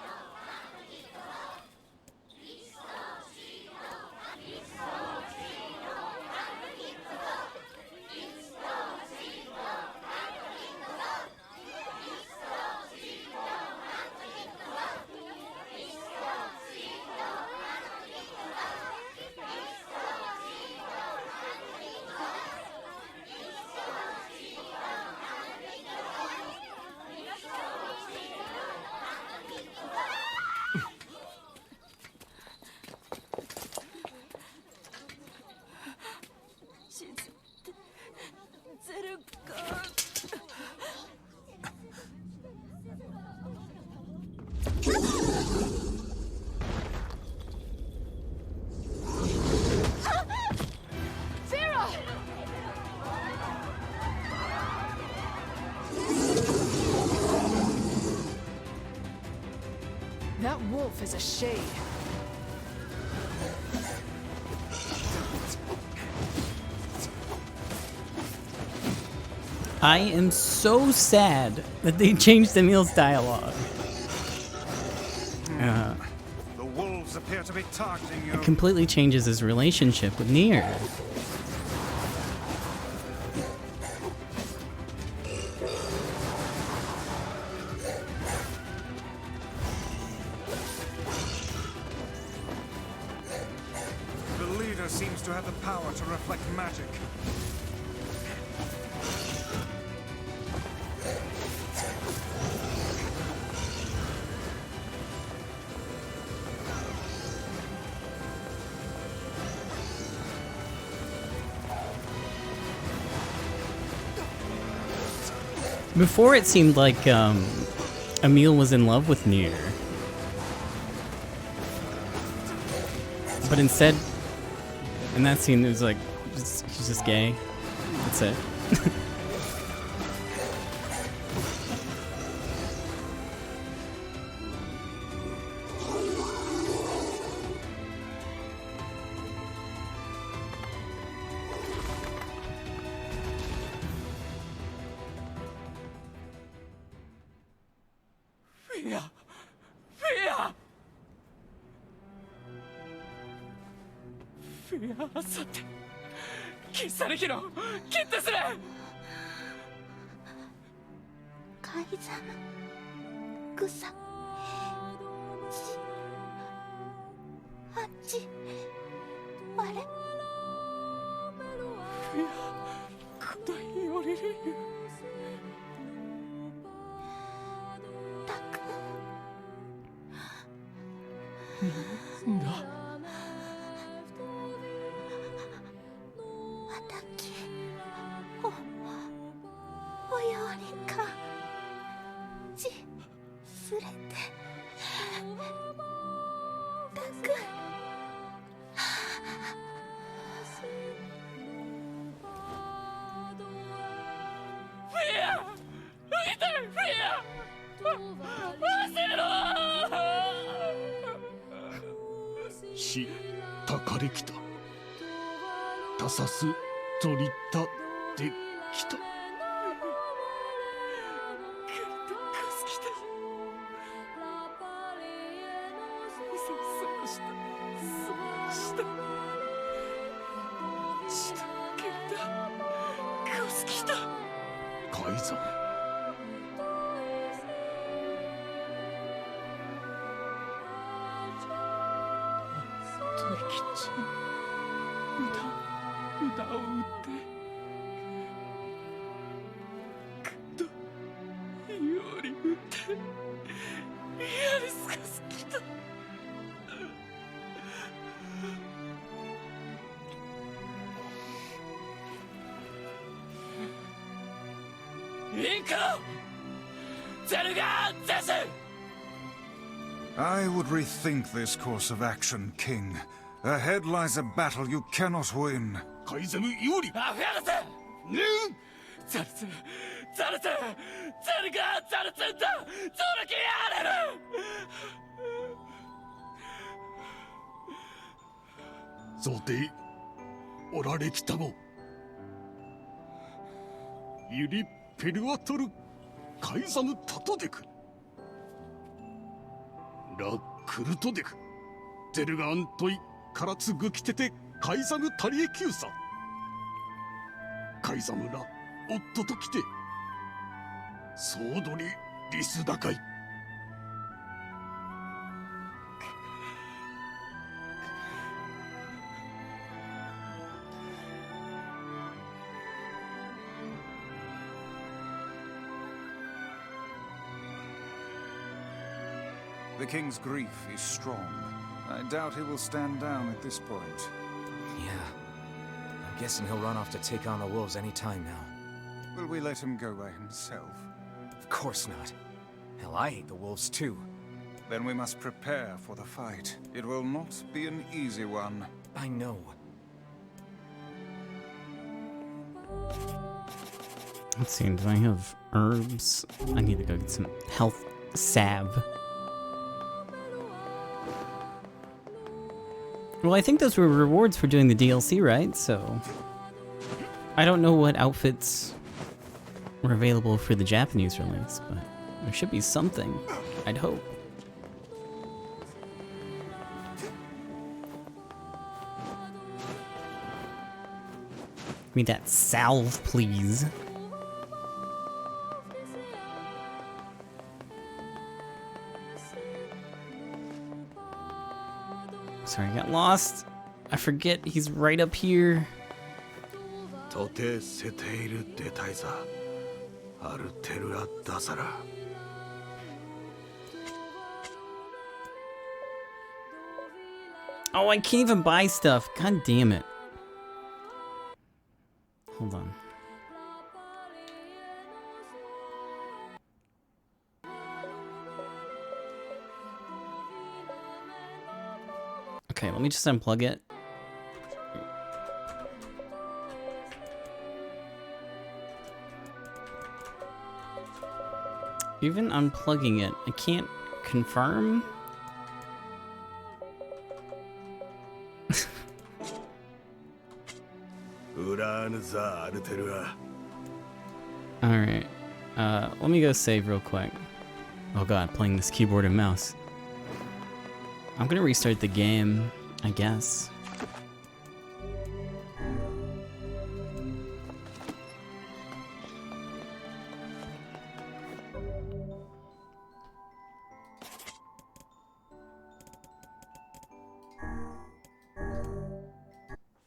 That wolf is a shade. I am so sad that they changed Emil's dialogue. The wolves appear to be targeting you. It completely changes his relationship with NieR. The leader seems to have the power to reflect magic. Before it seemed like Emil was in love with NieR. But instead, in that scene, it was like, he's just gay. That's it. I would rethink this course of action, King. Ahead lies a battle you cannot win. カイザム有利あ、フェアルスねザルツザルツザルがザルツだゾルキアレル贈呈おられきたもユリ・ペルアトルカイザム・タトデクラ・クルトデクゼルガアントイカラツグキテテカイザム・タリエキューサカイザムラ夫と来てソードリ・リスダカイThe king's grief is strong. I doubt he will stand down at this point. Yeah. I'm guessing he'll run off to take on the wolves any time now. Will we let him go by himself? Of course not. Hell, I hate the wolves too. Then we must prepare for the fight. It will not be an easy one. I know. Let's see, do I have herbs? I need to go get some health salve. Well, I think those were rewards for doing the DLC, right? So I don't know what outfits were available for the Japanese release, but there should be something, I'd hope. Give me that salve, please. Sorry, I got lost. I forget he's right up here. Oh, I can't even buy stuff. God damn it. Hold on. Okay, let me just unplug it. Even unplugging it, I can't confirm. Alright. Let me go save real quick. Oh god, playing this keyboard and mouse. I'm gonna restart the game, I guess.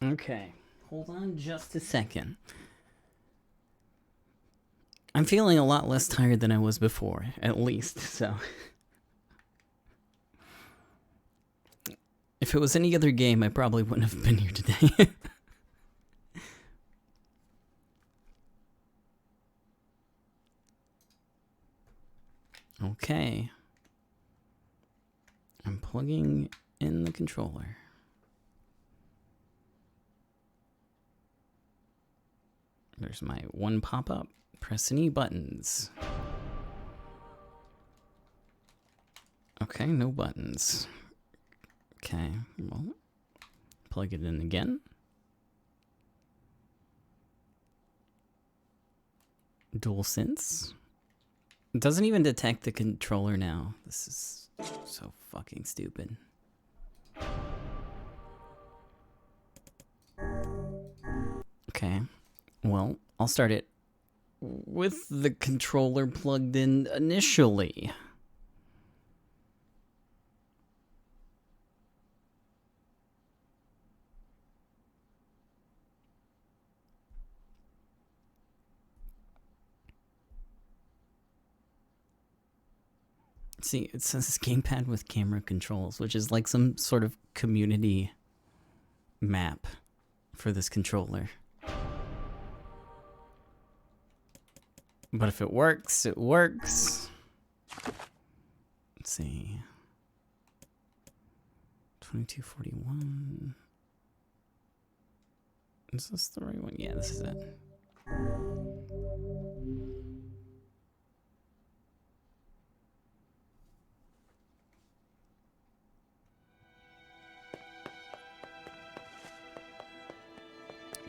Okay, hold on just a second. I'm feeling a lot less tired than I was before, at least, so... If it was any other game, I probably wouldn't have been here today. Okay. I'm plugging in the controller. There's my one pop-up. Press any buttons. Okay, no buttons. Okay, well, plug it in again. DualSense. It doesn't even detect the controller now. This is so fucking stupid. Okay, well, I'll start it with the controller plugged in initially. See, it says gamepad with camera controls, which is like some sort of community map for this controller. But if it works, it works. Let's see. 2241. Is this the right one? Yeah, this is it.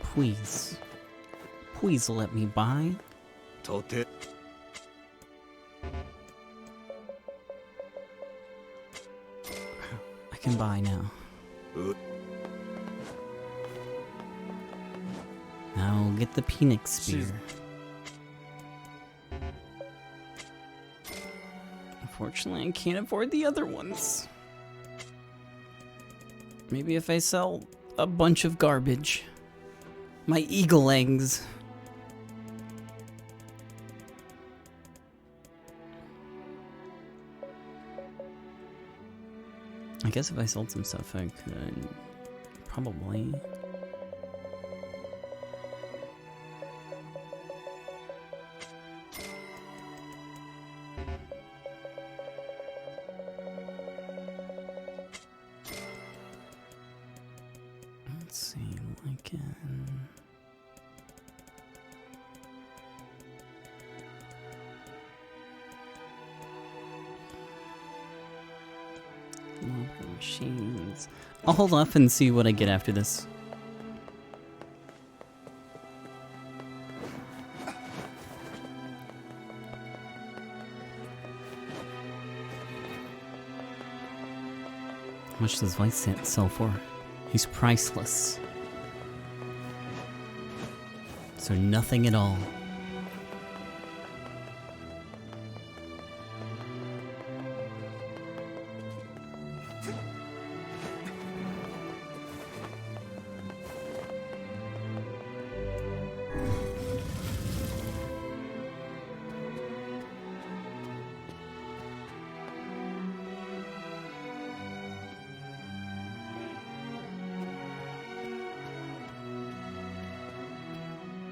Please. Please let me buy. Tote. I can buy now. I'll get the Phoenix Spear. Unfortunately, I can't afford the other ones. Maybe if I sell a bunch of garbage. My eagle eggs. I guess if I sold some stuff, I could probably. Let's see, I can. Machines. I'll hold off and see what I get after this. How much does Vice sell for? He's priceless. So nothing at all.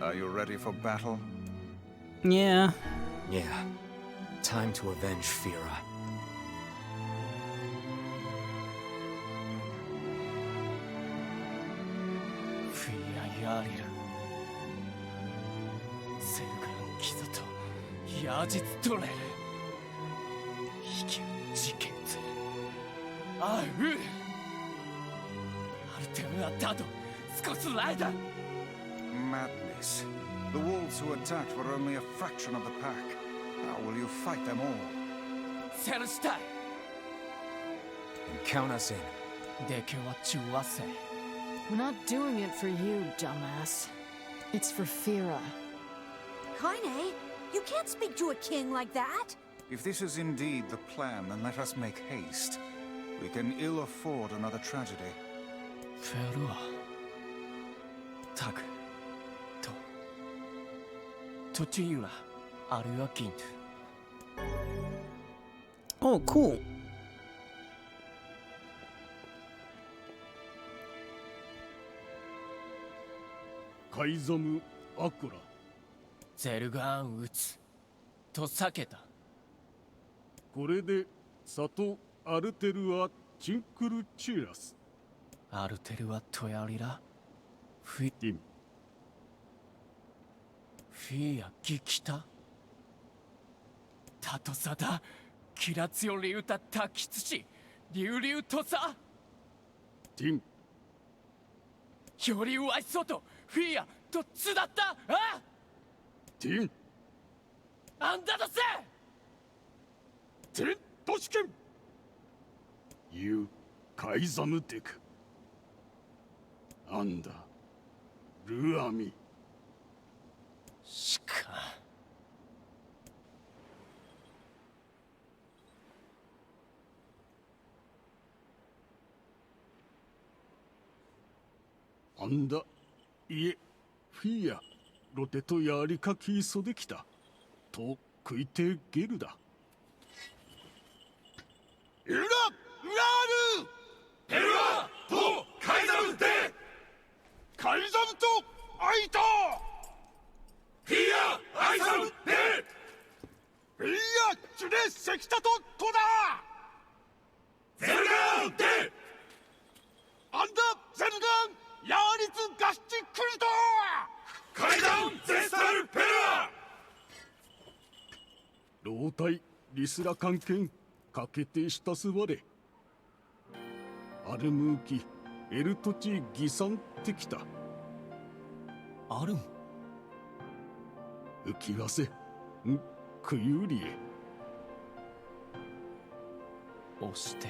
Are you ready for battle? Yeah. Yeah. Time to avenge Fira. Fira Yarira. Selgan Kizato. Yajitsu Torel. Hikyu Jiketsu. Aru. Artemu Atado. Skosu Raida. Madness. The wolves who attacked were only a fraction of the pack. How will you fight them all? Serstai. And count us in. We're not doing it for you, dumbass. It's for Fira. Kaine, you can't speak to a king like that. If this is indeed the plan, then let us make haste. We can ill afford another tragedy. Fira. Tak. Tochiura, Arua Gintu. Oh, cool. Kaizamu Akura. Zelgan Utsu. Tosaketa. これでサトアルテルアチンクルチュラス。アルテルアトヤリラ。フィティン。フィアギキタタトサダキラツヨリウタタキツシリュウリュウトサティンよりうわいそうとフィアとツだったあティンあんだとせティントシケンユーカイザムテクアンダルアミしかあんだいえフィアロテとやりかきそできたと食いてゲルだエルガラールエルガとカイザムでカイザムとアイタフィアアイザムでフィアチュレセキタとトだゼルガーで対リスラ関係かけてしたすわれ。アルムーキエルトチギサンってきた。アルム浮きわせんクユリエ押して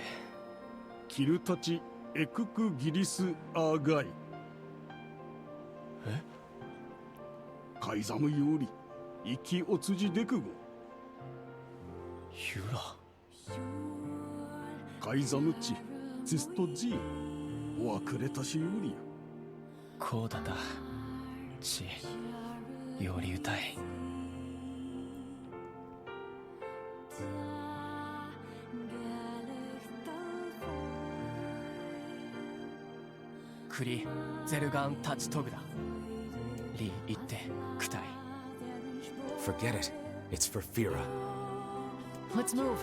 キルたちエククギリスアーガイ。えカイザムより生きおつじでくご。ユラカイザムチツストジおわくれたしよりや。こうだだちより歌い。クリゼルガンタチトグだ。リ言ってクタイ。 Forget it. It's for Fira. Let's move.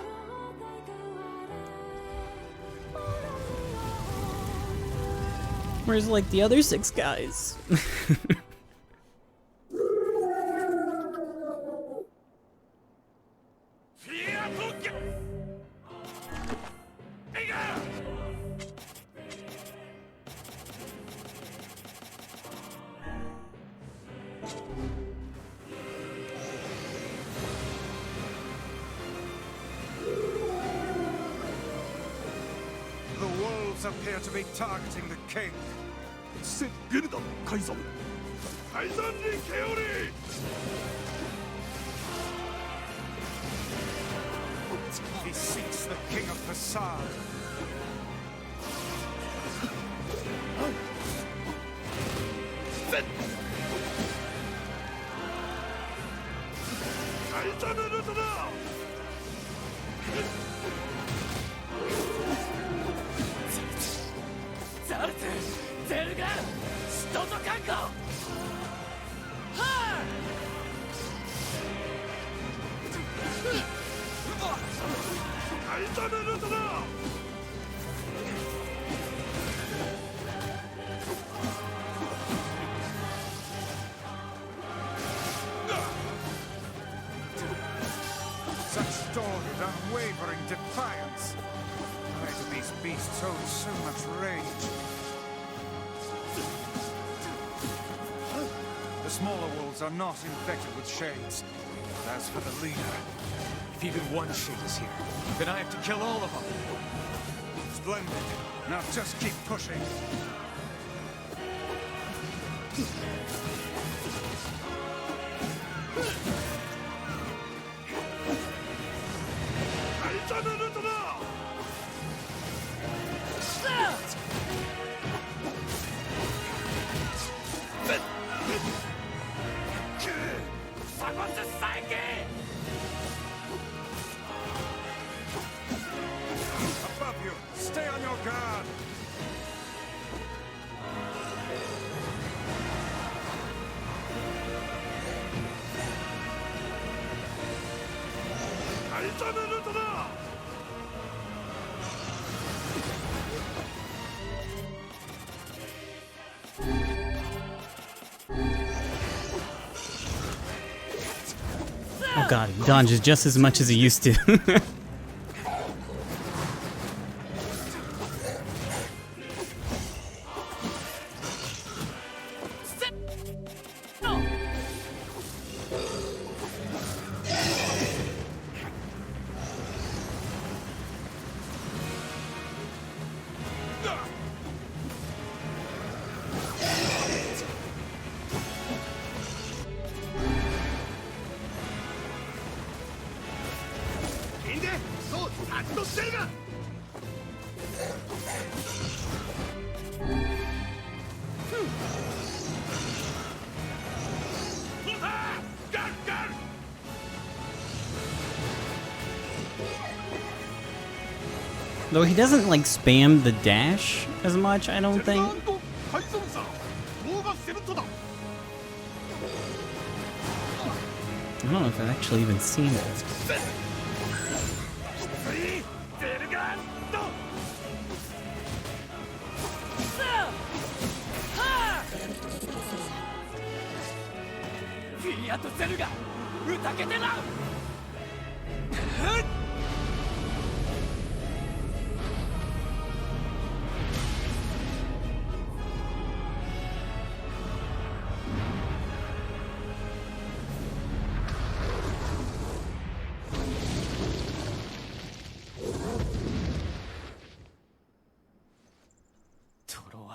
Where's like the other 6 guys? The wolves appear to be targeting the king. セゲルダカイザム。カイザンにケオリ。He seeks the king of Facade. Such dogged, unwavering defiance. Why do these beasts hold so much rage? The smaller wolves are not infected with shades. But as for the leader, If even one shade is here, then I have to kill all of them. splendid. Now just keep pushing. Above you, stay on your guard. Oh god, he dodges just as much as he used to. Though he doesn't like spam the dash as much, I don't think. I don't know if I've actually even seen it.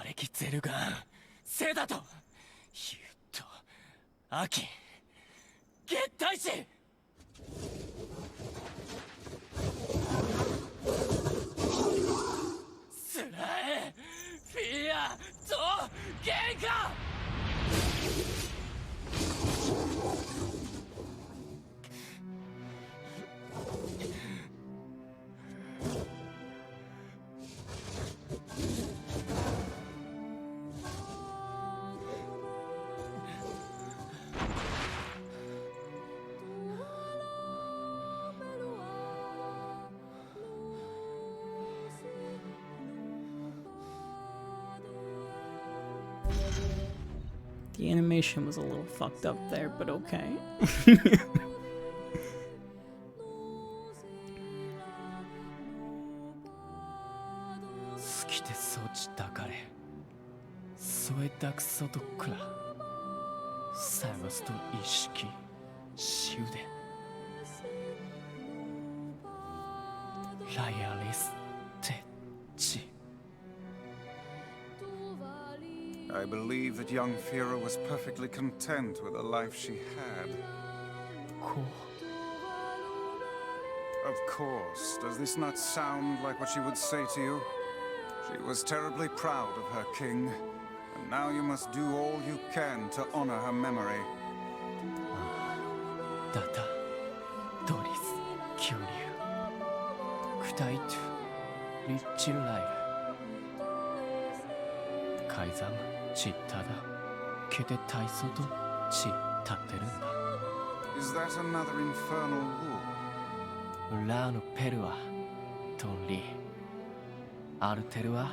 歴ゼルガンセだと言うと秋月大使スラエフィアとゲンカThe animation was a little fucked up there, but okay. 好きでそちたかれそえだくそとくらサイワスと意識しゅでライアリステチ I believe that young Fira was perfectly content with the life she had. Of course. Does this not sound like what she would say to you? She was terribly proud of her king, and now you must do all you can to honor her memory. Data, Doris, Kyuryu, Kutaitu, Richilai, Kaizam, Chittada, Kete Taisoto, Chitaterunda. Is that another infernal rule? Ulano Perua, Tonri. Arterua,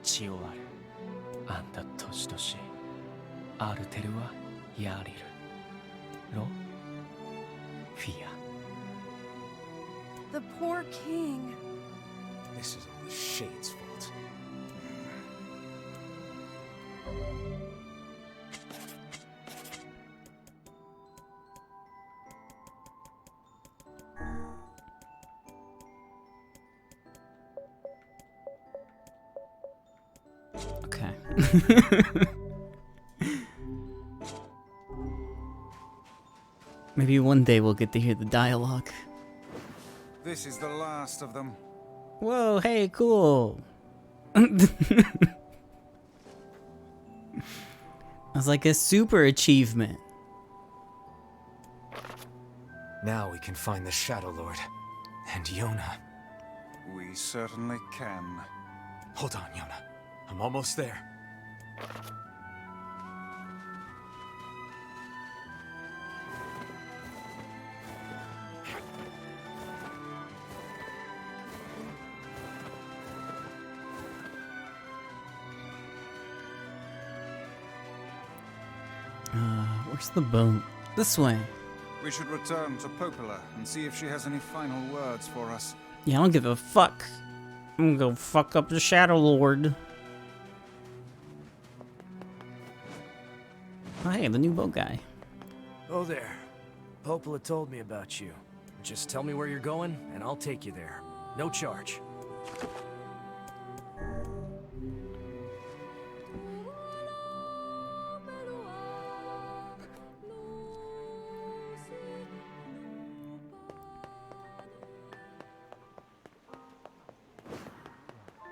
Chioaru. Anda Toshitoshi. Arterua, Yariru. Ro, Fia. The poor king. This is all the Shade's fault. Maybe one day we'll get to hear the dialogue. This is the last of them. Whoa, hey, cool. That's like a super achievement. Now we can find the Shadow Lord. And Yona. We certainly can. Hold on, Yona. I'm almost there. Where's the boat? This way. We should return to Popola and see if she has any final words for us. Yeah, I don't give a fuck. I'm gonna go fuck up the Shadow Lord. Oh, hey, the new boat guy. Oh there. Popola told me about you. Just tell me where you're going, and I'll take you there. No charge.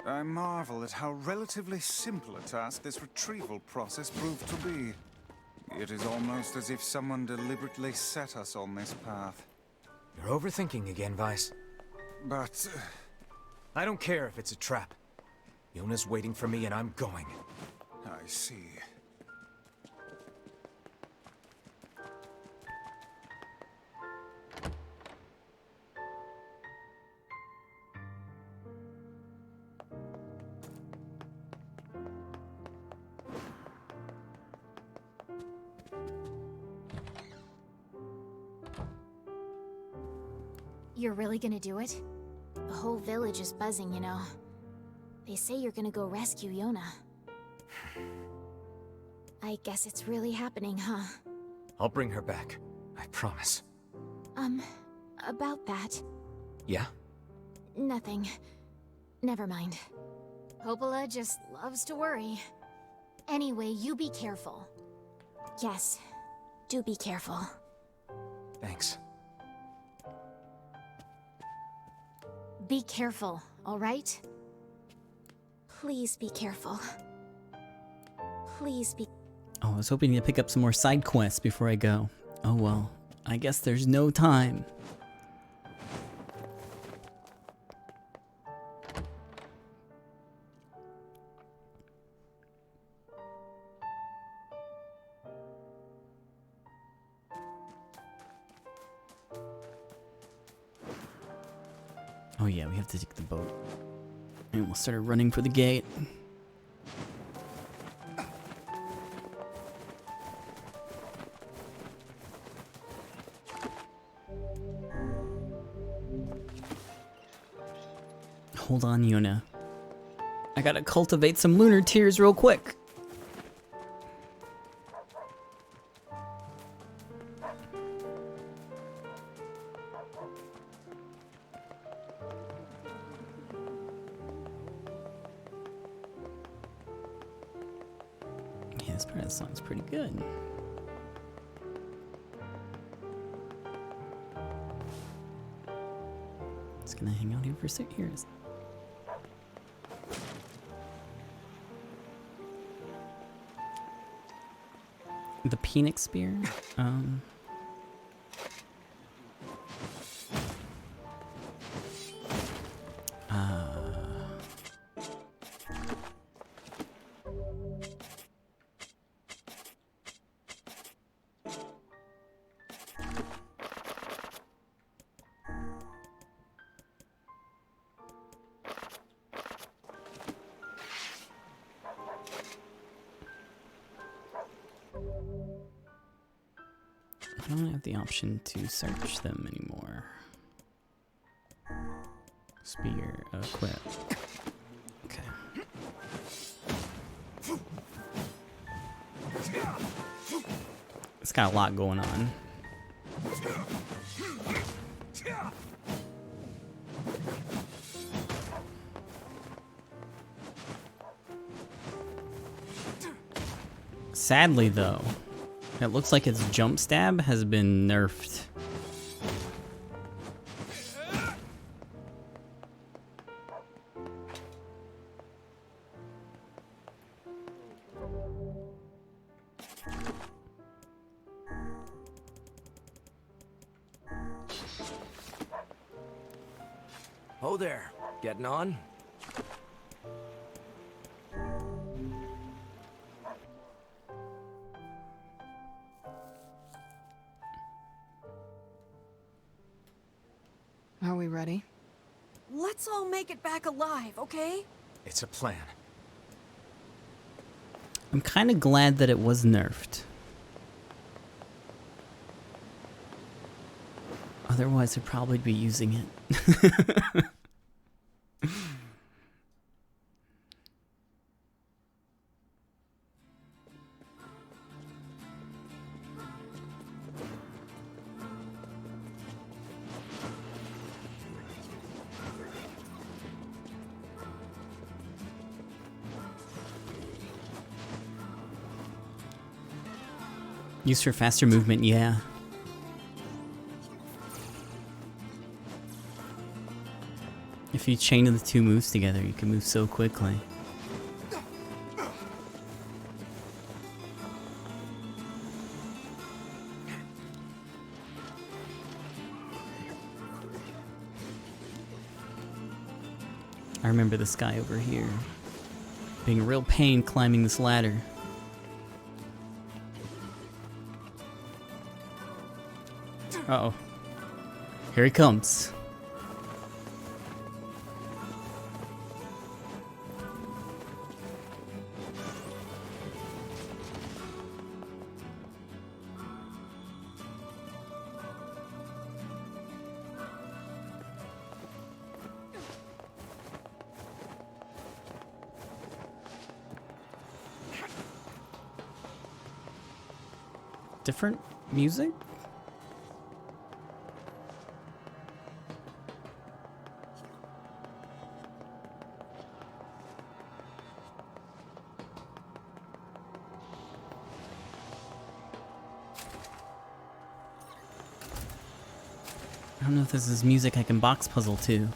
I marvel at how relatively simple a task this retrieval process proved to be. It is almost as if someone deliberately set us on this path. You're overthinking again, Vice. But... I don't care if it's a trap. Yona's waiting for me and I'm going. I see. You're really gonna do it? The whole village is buzzing, you know. They say you're gonna go rescue Yona. I guess it's really happening, huh? I'll bring her back. I promise. About that. Yeah? Nothing. Never mind. Popola just loves to worry. Anyway, you be careful. Yes, do be careful. Thanks. Be careful, alright? Please be careful. Please be... Oh, I was hoping to pick up some more side quests before I go. Oh well, I guess there's no time. Oh yeah, we have to take the boat. And we'll start running for the gate. Hold on, Yuna. I gotta cultivate some lunar tears real quick. Yeah, this part of the song's pretty good. Just gonna hang out here for 6 years. The Phoenix Spear. I don't have the option to search them anymore. Spear equip. Okay. It's got a lot going on. Sadly, though, it looks like its jump stab has been nerfed. Oh there, getting on? Are we ready? Let's all make it back alive, okay? It's a plan. I'm kind of glad that it was nerfed. Otherwise, I'd probably be using it. Used for faster movement, yeah. If you chain the two moves together, you can move so quickly. I remember this guy over here being a real pain climbing this ladder. Uh-oh. Here he comes. Different music? I don't know if this is music I can box puzzle to.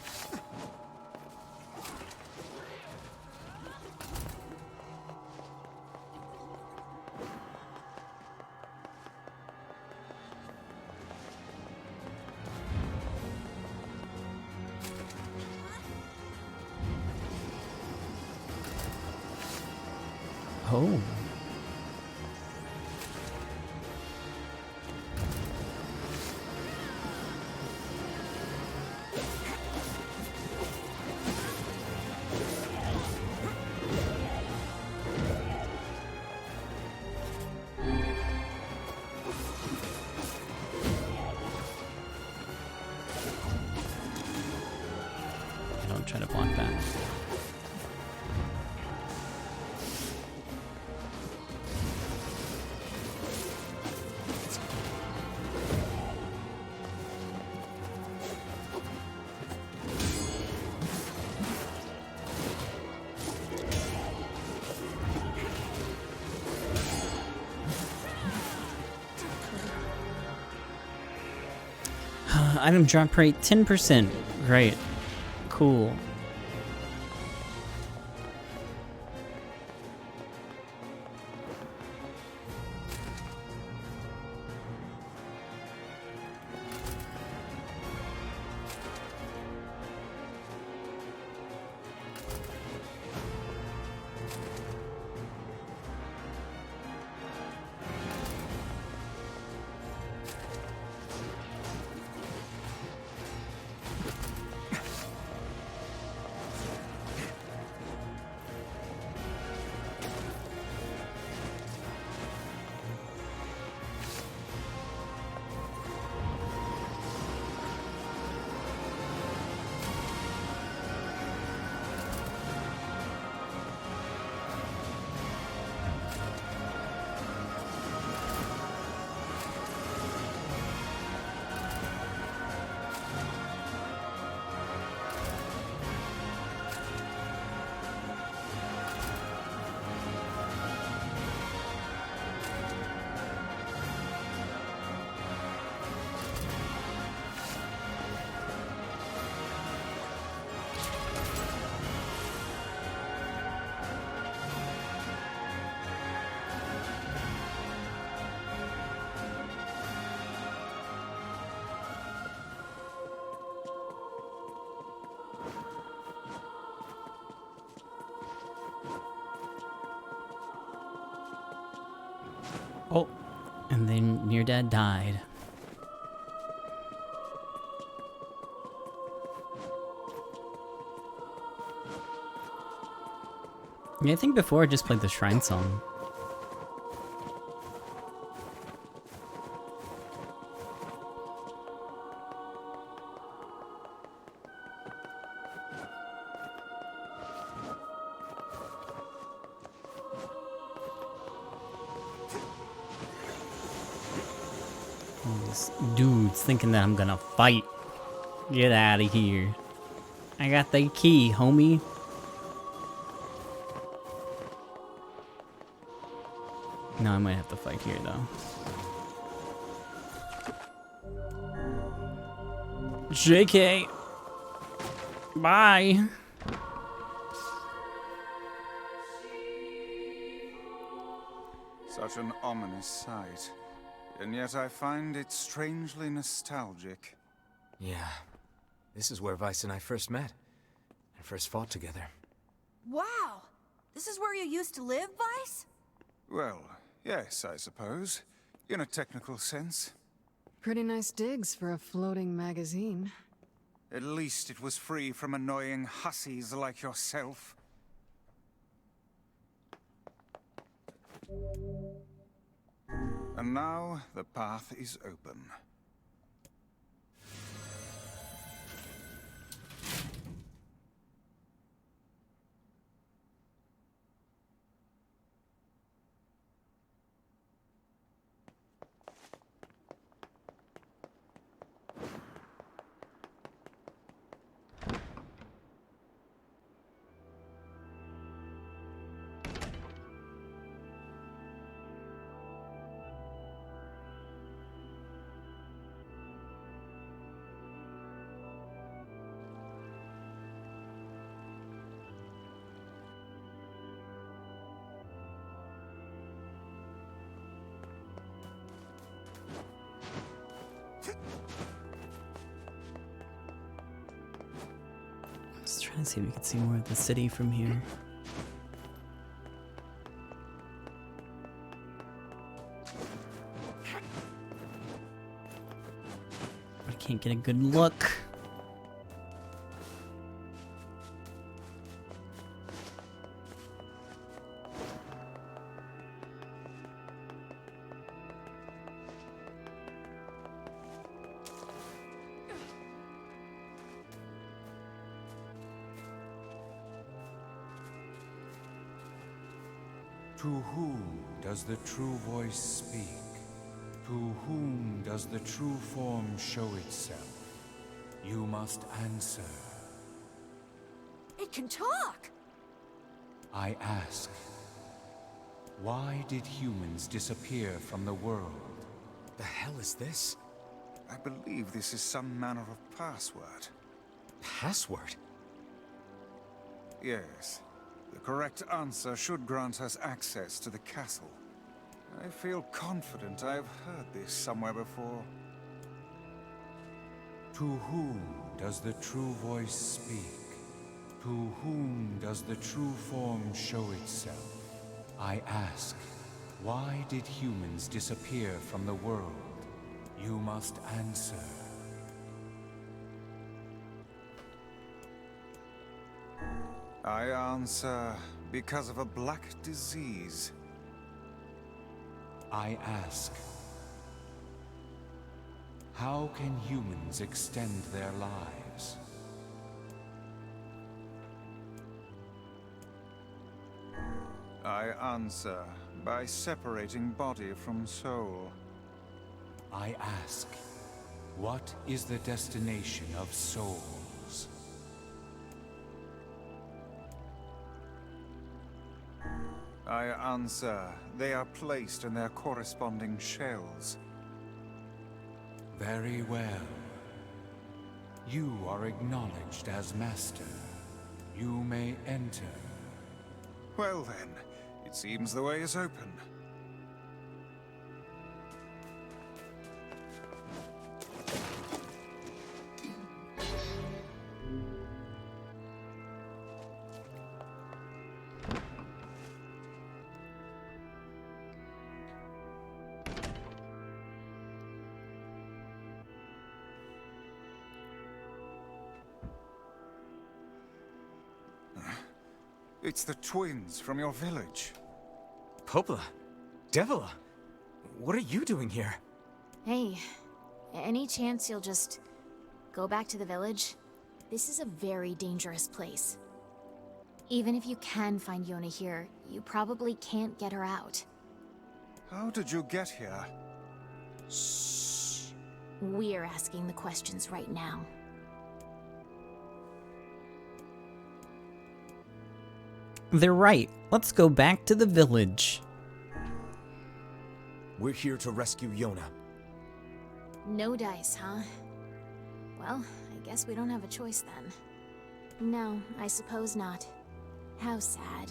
Oh. Don't try to block that. Item drop rate 10%. Great. Cool. Oh, and then NieR Dad died. Yeah, I think before I just played the Shrine Song. These dudes thinking that I'm gonna fight. Get out of here. I got the key, homie. No, I might have to fight here, though. JK. Bye. Such an ominous sight. And yet I find it strangely nostalgic. Yeah. This is where Vice and I first met. And first fought together. Wow! This is where you used to live, Vice? Well, yes, I suppose. In a technical sense. Pretty nice digs for a floating magazine. At least it was free from annoying hussies like yourself. And now, the path is open. Trying to see if we can see more of the city from here. I can't get a good look. To whom does the true voice speak? To whom does the true form show itself? You must answer. It can talk! I ask, why did humans disappear from the world? The hell is this? I believe this is some manner of password. Password? Yes. The correct answer should grant us access to the castle. I feel confident I have heard this somewhere before. To whom does the true voice speak? To whom does the true form show itself? I ask, why did humans disappear from the world? You must answer. I answer because of a black disease. I ask, how can humans extend their lives? I answer by separating body from soul. I ask, what is the destination of souls? I answer, they are placed in their corresponding shells. Very well. You are acknowledged as master. You may enter. Well then, it seems the way is open. It's the twins from your village. Popola? Devila? What are you doing here? Hey, any chance you'll just go back to the village? This is a very dangerous place. Even if you can find Yona here, you probably can't get her out. How did you get here? Shh. We're asking the questions right now. They're right. Let's go back to the village. We're here to rescue Yona. No dice, huh? Well, I guess we don't have a choice then. No, I suppose not. How sad.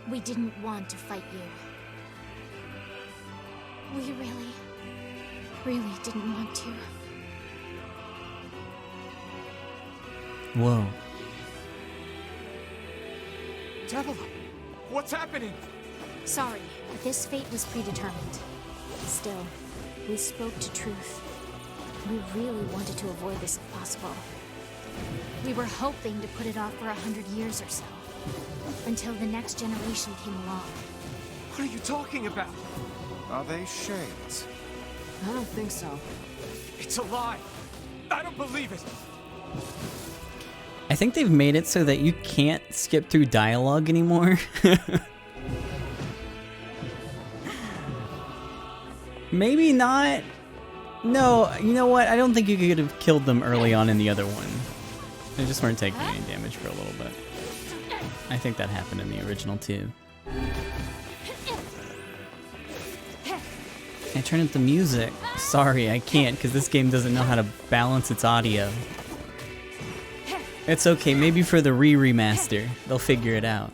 We didn't want to fight you. We really didn't want to. Whoa. Devila, what's happening? Sorry, this fate was predetermined. Still, we spoke to truth. We really wanted to avoid this if possible. We were hoping to put it off for 100 years or so, until the next generation came along. What are you talking about? Are they shades? I don't think so. It's a lie. I don't believe it. I think they've made it so that you can't skip through dialogue anymore. Maybe not. No, you know what? I don't think you could have killed them early on in the other one. They just weren't taking any damage for a little bit. I think that happened in the original too. I turn up the music. Sorry, I can't because this game doesn't know how to balance its audio. It's okay, maybe for the remaster, they'll figure it out.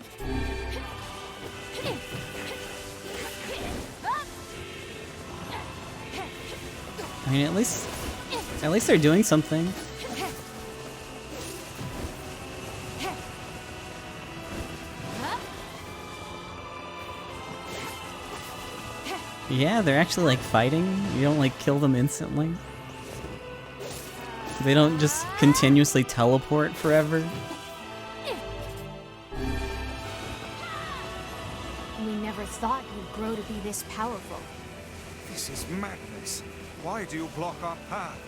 I mean, at least they're doing something. Yeah, they're actually like fighting. You don't like kill them instantly. They don't just continuously teleport forever. We never thought you'd grow to be this powerful. This is madness. Why do you block our path?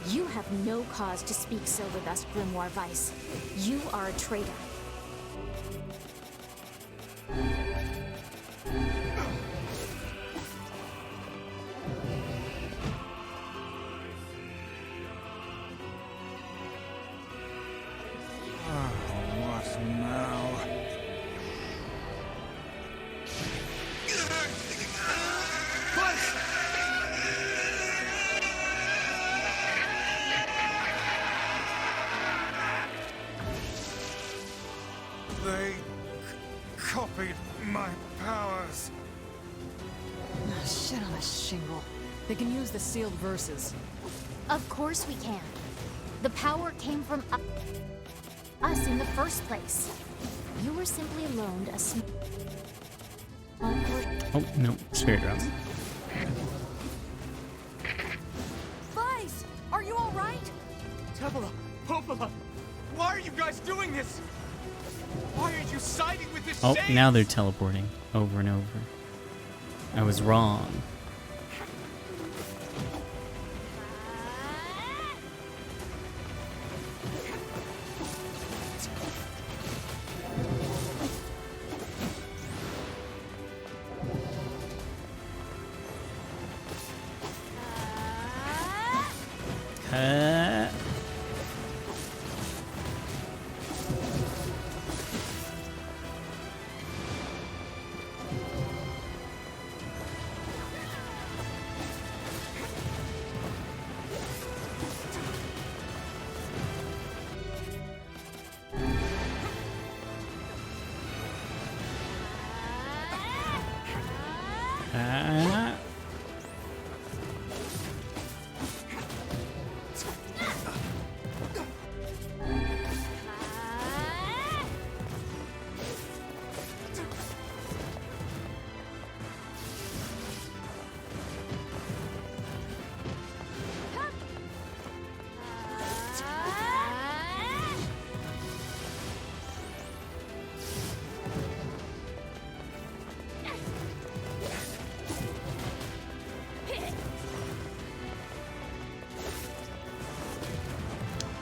You have no cause to speak so with us, Grimoire Weiss. You are a traitor. What now? They copied my powers. Ah, shit on a shingle. They can use the sealed verses. Of course we can. The power came from us in the first place. You were simply loaned a small portion. Oh no, spirit drop. Weiss, are you all right? Tevela, Popola, why are you guys doing this? Why are you siding with this Oh, shade? now they're teleporting over and over. I was wrong.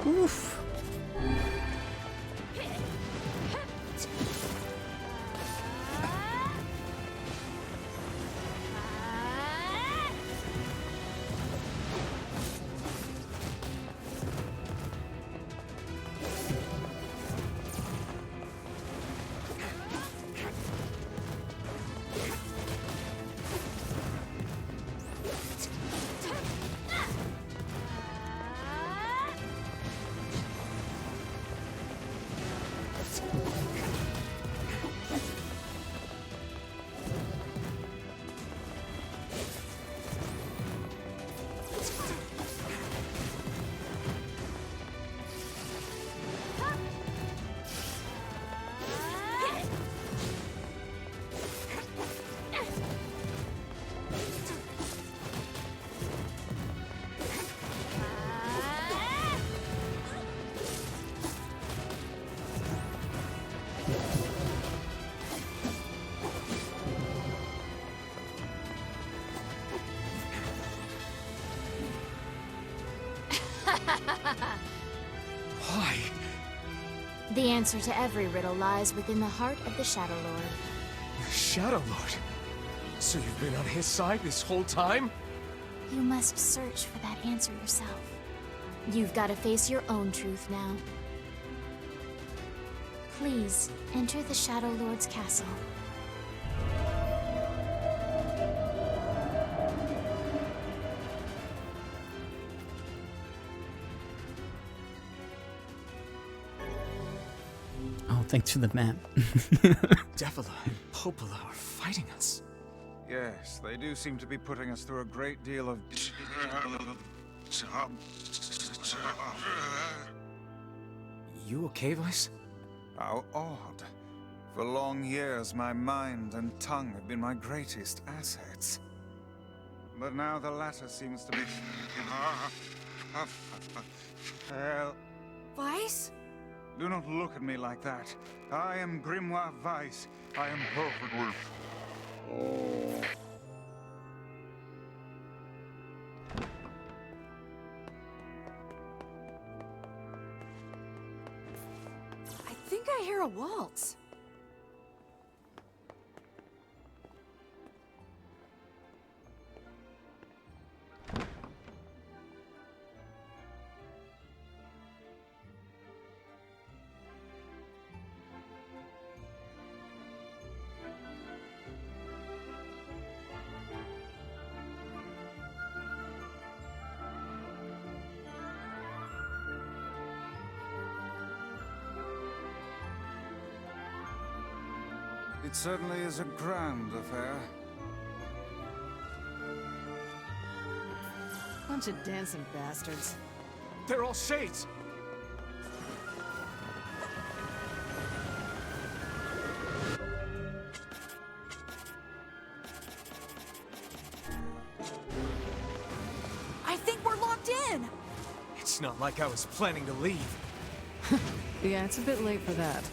Oof. Why? The answer to every riddle lies within the heart of the Shadow Lord. Shadow Lord? So you've been on his side this whole time? You must search for that answer yourself. You've got to face your own truth now. Please, enter the Shadow Lord's castle. Oh, thanks for the map. Devila and Popola are fighting us. Yes, they do seem to be putting us through a great deal of... You okay, Vice? How odd. For long years, my mind and tongue have been my greatest assets. But now the latter seems to be... Hell. Vice? Do not look at me like that. I am Grimoire Vice. I am perfectly... I think I hear a waltz. It certainly is a grand affair. Bunch of dancing bastards. They're all shades! I think we're locked in! It's not like I was planning to leave. Yeah, it's a bit late for that.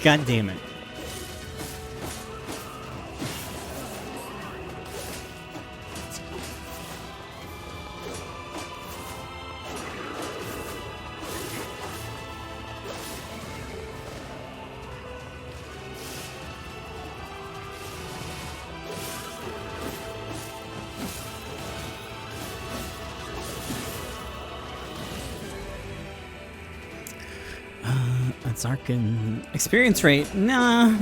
God damn it. That's Arcan experience rate. Nah.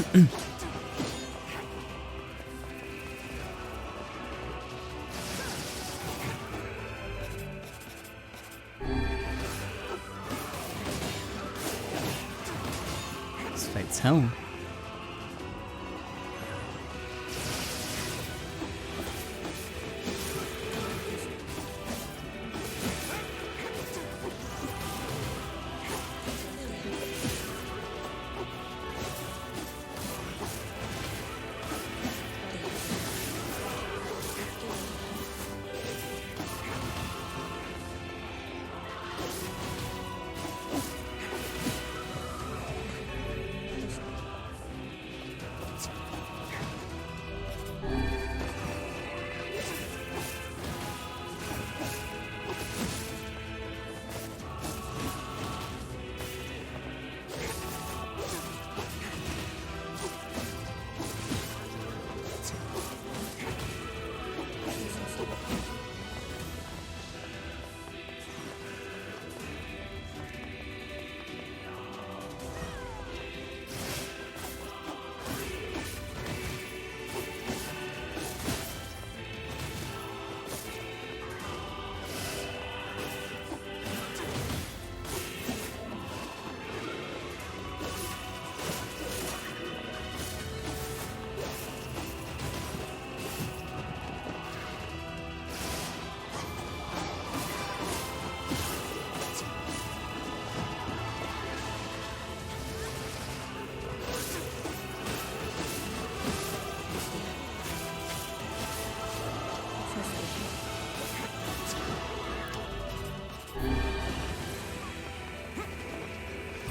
This fight's hell.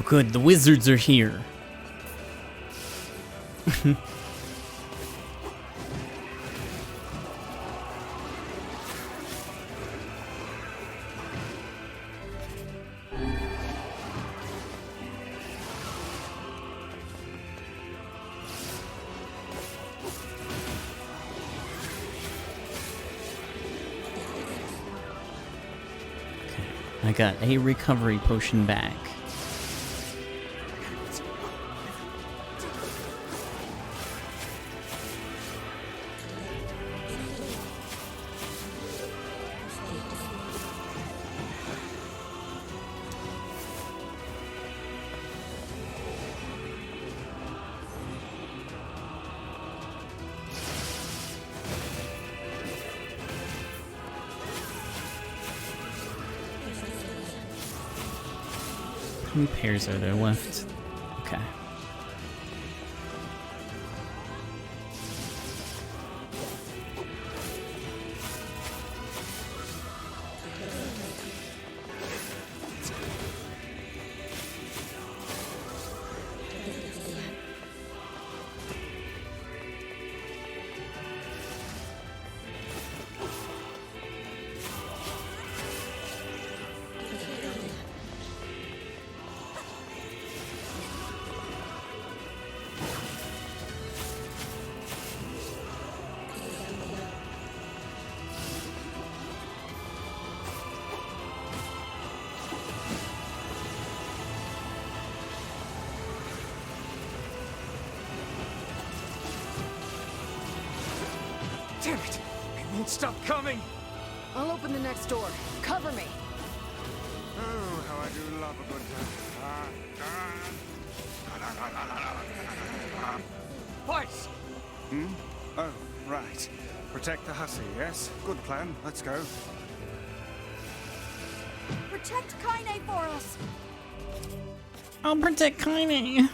good, the wizards are here. I got a recovery potion back. How many pairs are there left? Okay. Damn it! It won't stop coming! I'll open the next door. Cover me. Oh, how I do love a good Twice! Hmm? Oh, right. Protect the hussy, yes? Good plan. Let's go. Protect Kaine for us. I'll protect Kaine.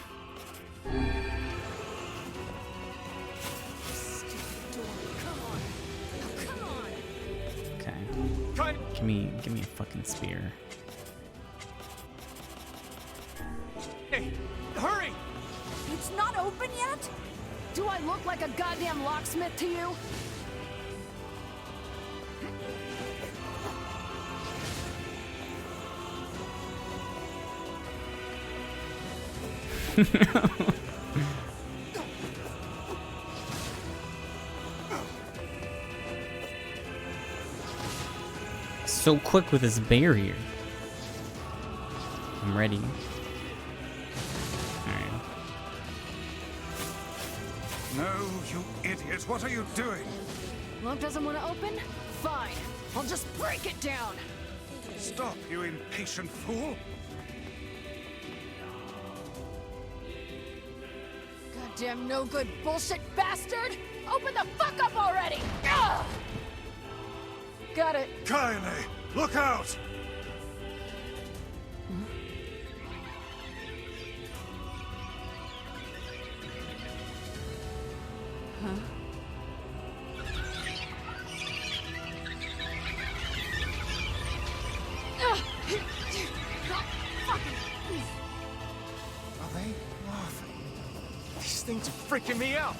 Give me a fucking spear. Hey, hurry! It's not open yet? Do I look like a goddamn locksmith to you? So quick with his barrier. I'm ready. Alright. No, you idiot. What are you doing? Lock doesn't want to open? Fine. I'll just break it down. Stop, you impatient fool. Goddamn no good bullshit bastard! Open the fuck up already! Ugh! Got it. Kaine, look out! Huh? Are they laughing? These things are freaking me out!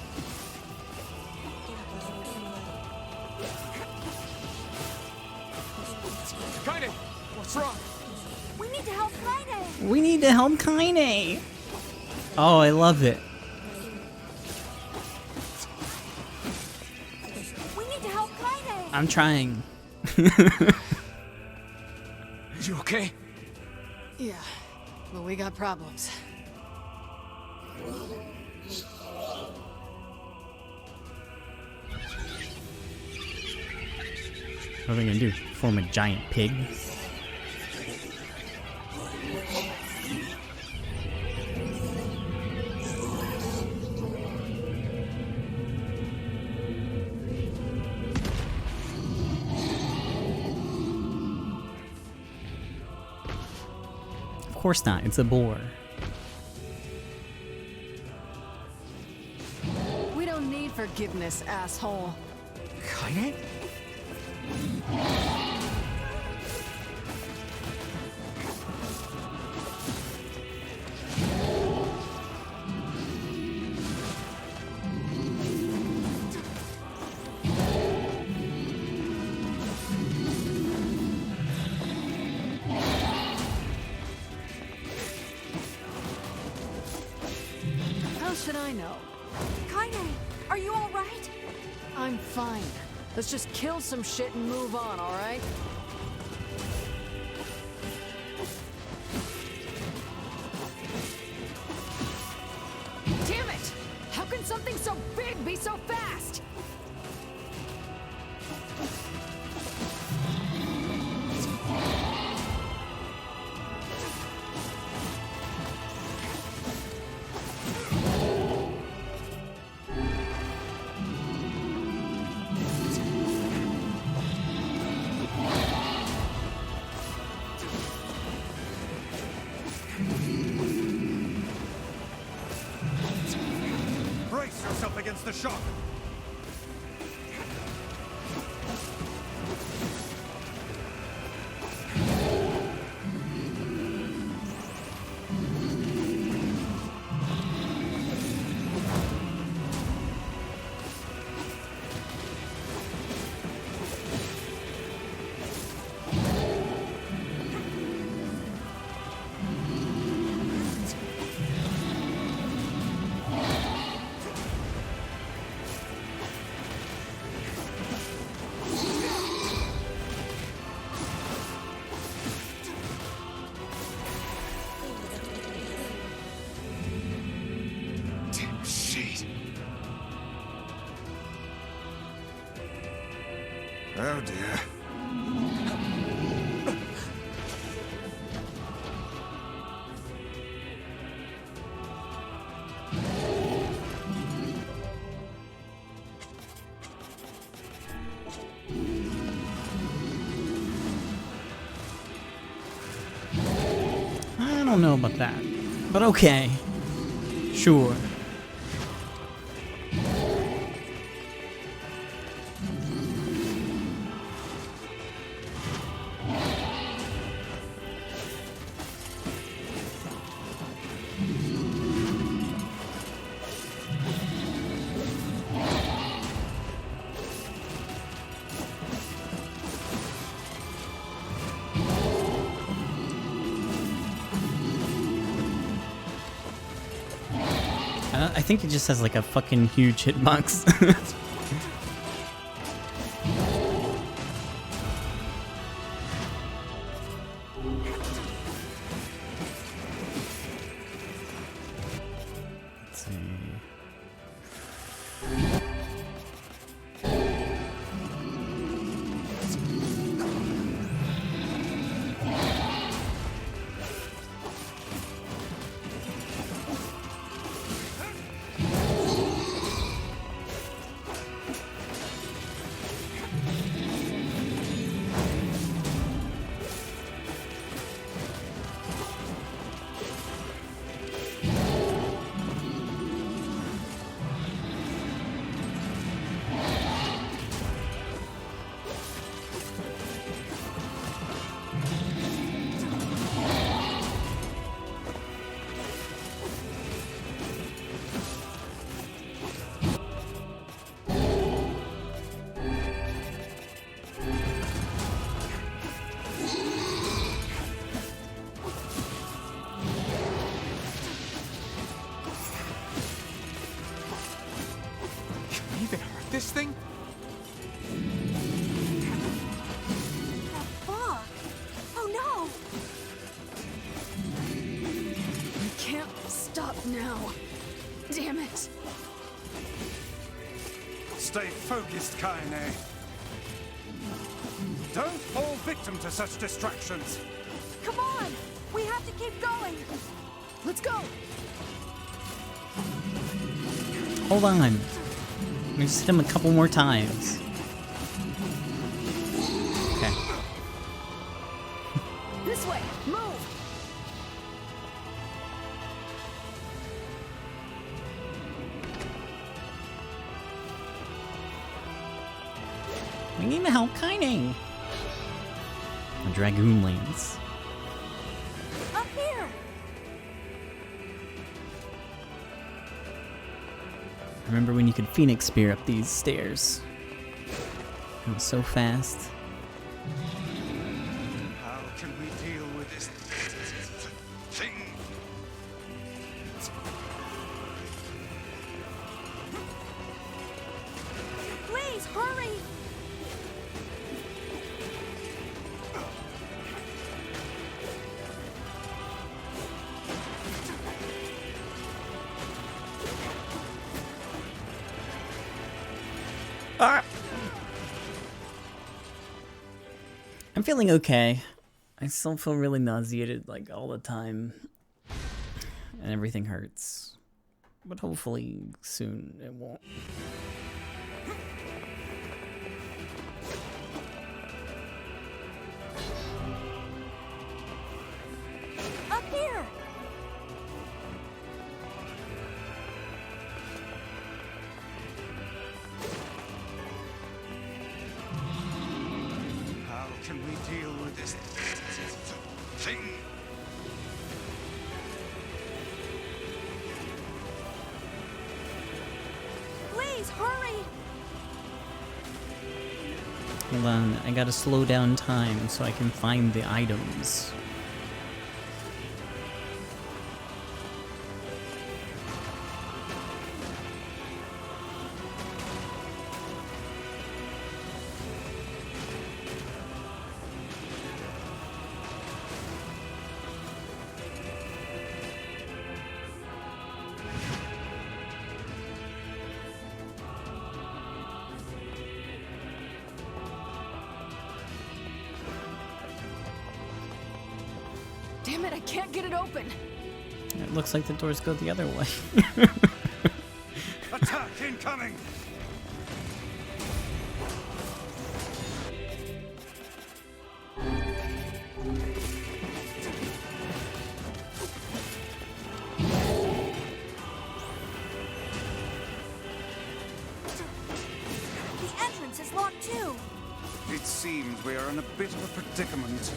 Kaine, what's wrong? We need to help Kaine. We need to help Kaine. Oh, I love it. We need to help Kaine. I'm trying. You okay? Yeah, but we got problems. What are they gonna do? Form a giant pig? Of course not, it's a boar. We don't need forgiveness, asshole. Kaine? I know. Kaine, are you all right? I'm fine. Let's just kill some shit and move on, alright? Damn it! How can something so big be so fast? Brace yourself against the shock. Oh dear. I don't know about that, but okay. Sure. I think it just has like a fucking huge hitbox. Let's see. This thing? Fuck! Oh no! I can't stop now. Damn it. Stay focused, Kaine. Don't fall victim to such distractions. Come on! We have to keep going! Let's go! Hold on. Let me just hit him a couple more times. Okay. This way! Move! We need to help Kaine. The Dragoon lanes. Up here! Remember when you could Phoenix Spear up these stairs? It was so fast. How can we deal with this thing? I'm feeling okay. I still feel really nauseated like all the time. And everything hurts. But hopefully soon it won't. Up here! How can we deal with this thing? Please, hurry! Hold on, I gotta slow down time so I can find the items. Damn it, I can't get it open. It looks like the doors go the other way. Attack incoming! The entrance is locked too. It seems we are in a bit of a predicament.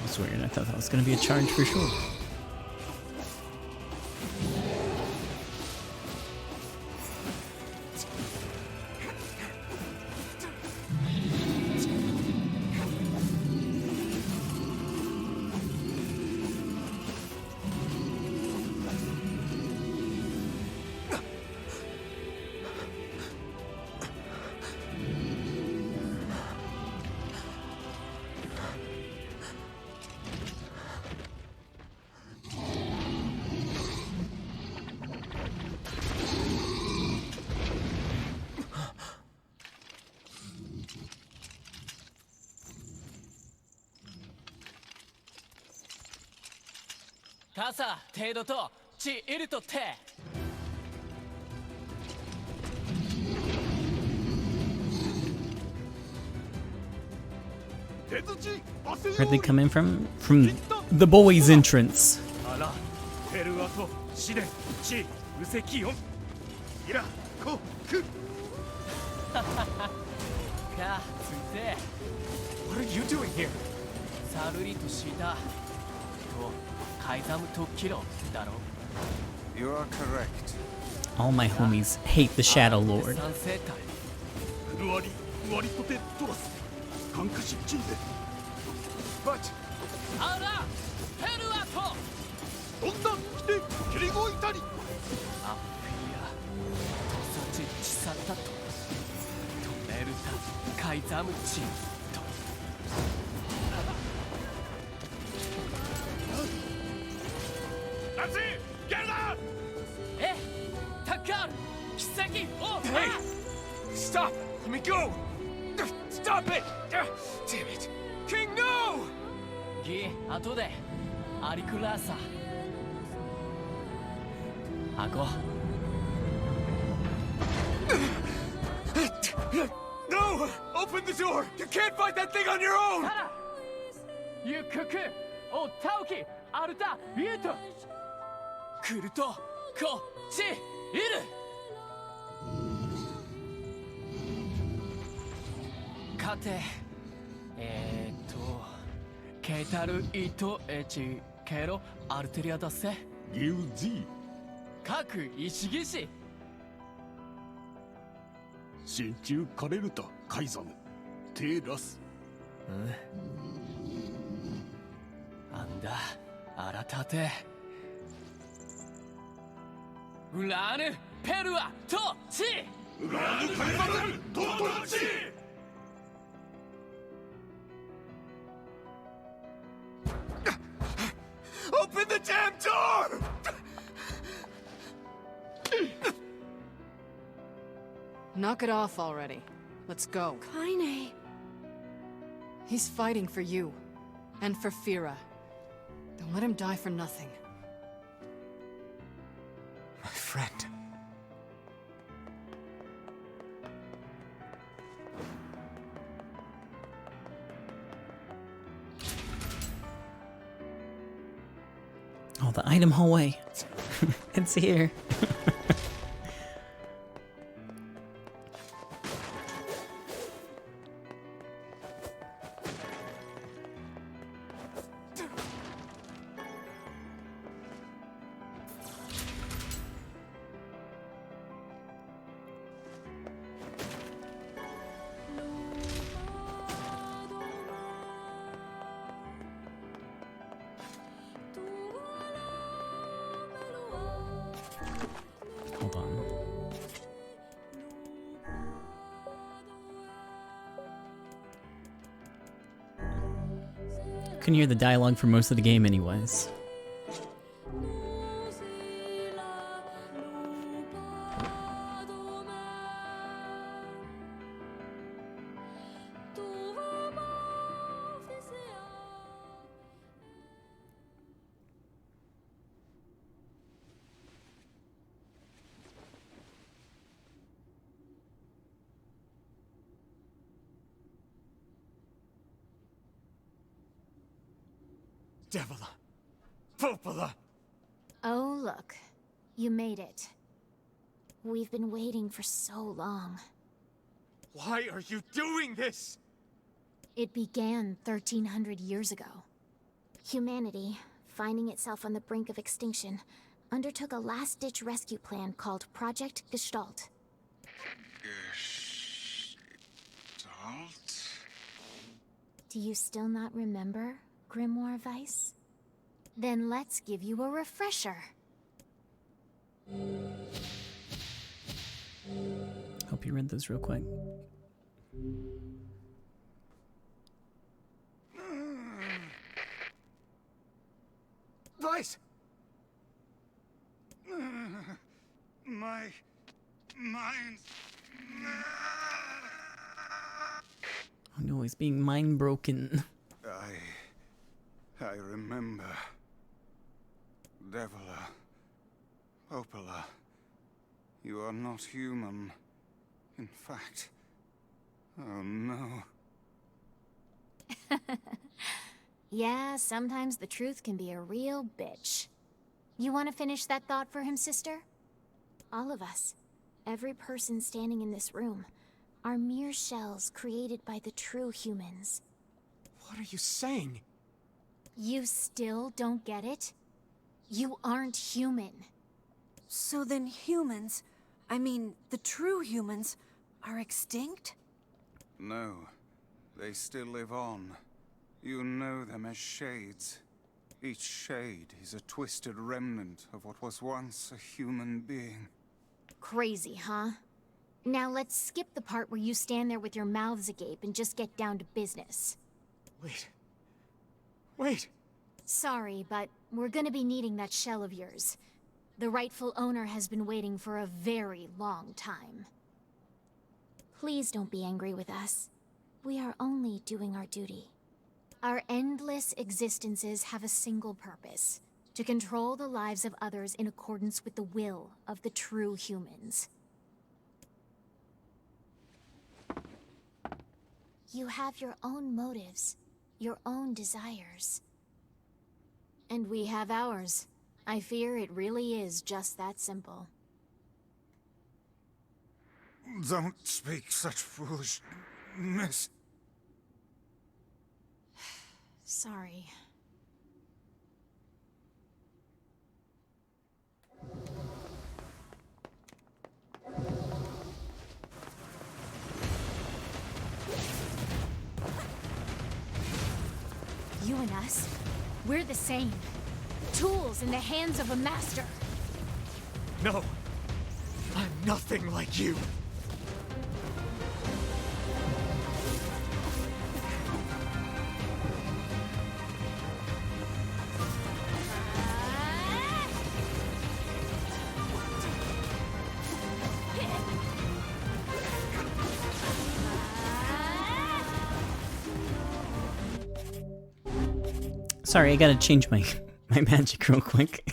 That's weird. I thought that was gonna be a charge for sure. Kasa, Tedo to, Chi iru to te. Where'd they come in from? From the boys' entrance. ペルアト、シデ、チ、ウセキヨン。イラ、コ、ク。か、ついて。What are you doing here? サルリとした。と、カイザムとキロだろ。You are correct. All my homies hate the Shadow Lord. 三世帯。フルアリ、ワリトテトラス、カンカシチンデ。But あら、ペルアト。どんな来て、キリゴイタリ。アッピア、トサチチサタと。トメルタ、カイザムチンと。That's it! Get it out! え、タッカール、奇跡を。Hey! Stop! Let me go! Stop it! Damn it! King, no! ギ、後で。アリクラーサ。アゴ。No! Open the door! You can't fight that thing on your own! ゆっくく、おたおき、アルタ、ユート。来ると、こっち、いる。かて、ケタルイトエチケロアルテリアだせ。ギウジ各石技師。真鍮カレルタ、カイザム、テラス。あんだ、荒立てウラーヌペルアトチウラーヌカイザルトチOpen the damn door! Knock it off already. Let's go. Kaine. He's fighting for you. And for Fira. Don't let him die for nothing. My friend. Oh, the item hallway. It's here. Hold on. Couldn't hear the dialogue for most of the game anyways. Devila! Popola! Oh, look. You made it. We've been waiting for so long. Why are you doing this? It began 1,300 years ago. Humanity, finding itself on the brink of extinction, undertook a last-ditch rescue plan called Project Gestalt. Gestalt? Do you still not remember, Grimoire Weiss? Then let's give you a refresher. Hope you read those real quick. Weiss! My mind. Oh no, he's being mind broken. I remember. Devila. Popola. You are not human. In fact. Oh no. Yeah, sometimes the truth can be a real bitch. You want to finish that thought for him, sister? All of us, every person standing in this room, are mere shells created by the true humans. What are you saying? You still don't get it? You aren't human. So then humans, I mean, the true humans, are extinct? No. They still live on. You know them as shades. Each shade is a twisted remnant of what was once a human being. Crazy, huh? Now let's skip the part where you stand there with your mouths agape and just get down to business. Wait. Sorry, but we're gonna be needing that shell of yours. The rightful owner has been waiting for a very long time. Please don't be angry with us. We are only doing our duty. Our endless existences have a single purpose: to control the lives of others in accordance with the will of the true humans. You have your own motives, your own desires. And we have ours. I fear it really is just that simple. Don't speak such foolishness. Sorry. You and us, we're the same. tools in the hands of a master. No, I'm nothing like you. Sorry, I gotta change my magic real quick.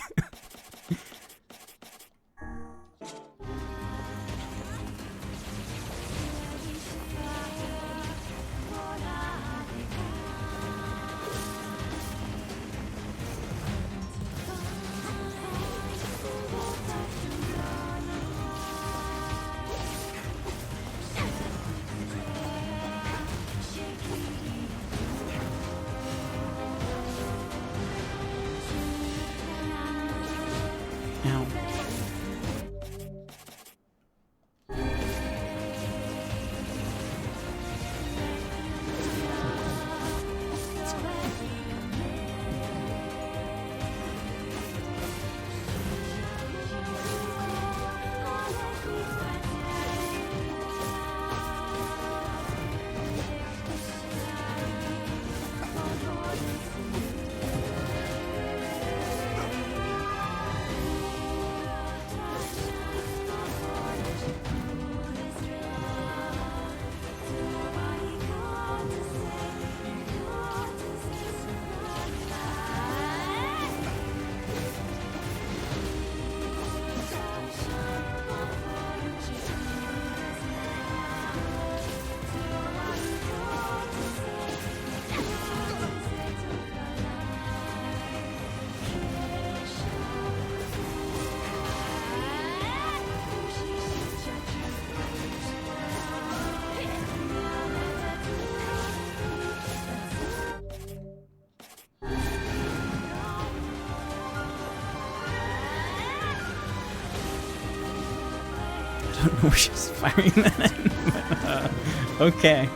I don't know where she's firing that at, but, okay.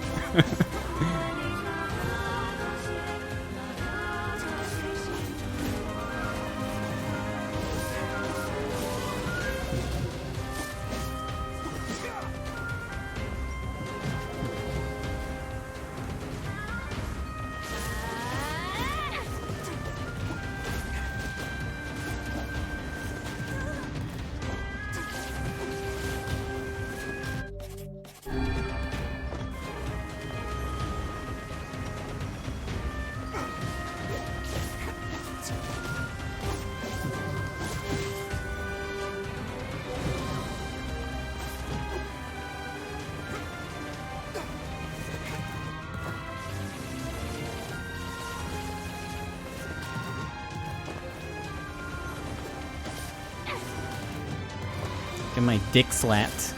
Get my dick slapped.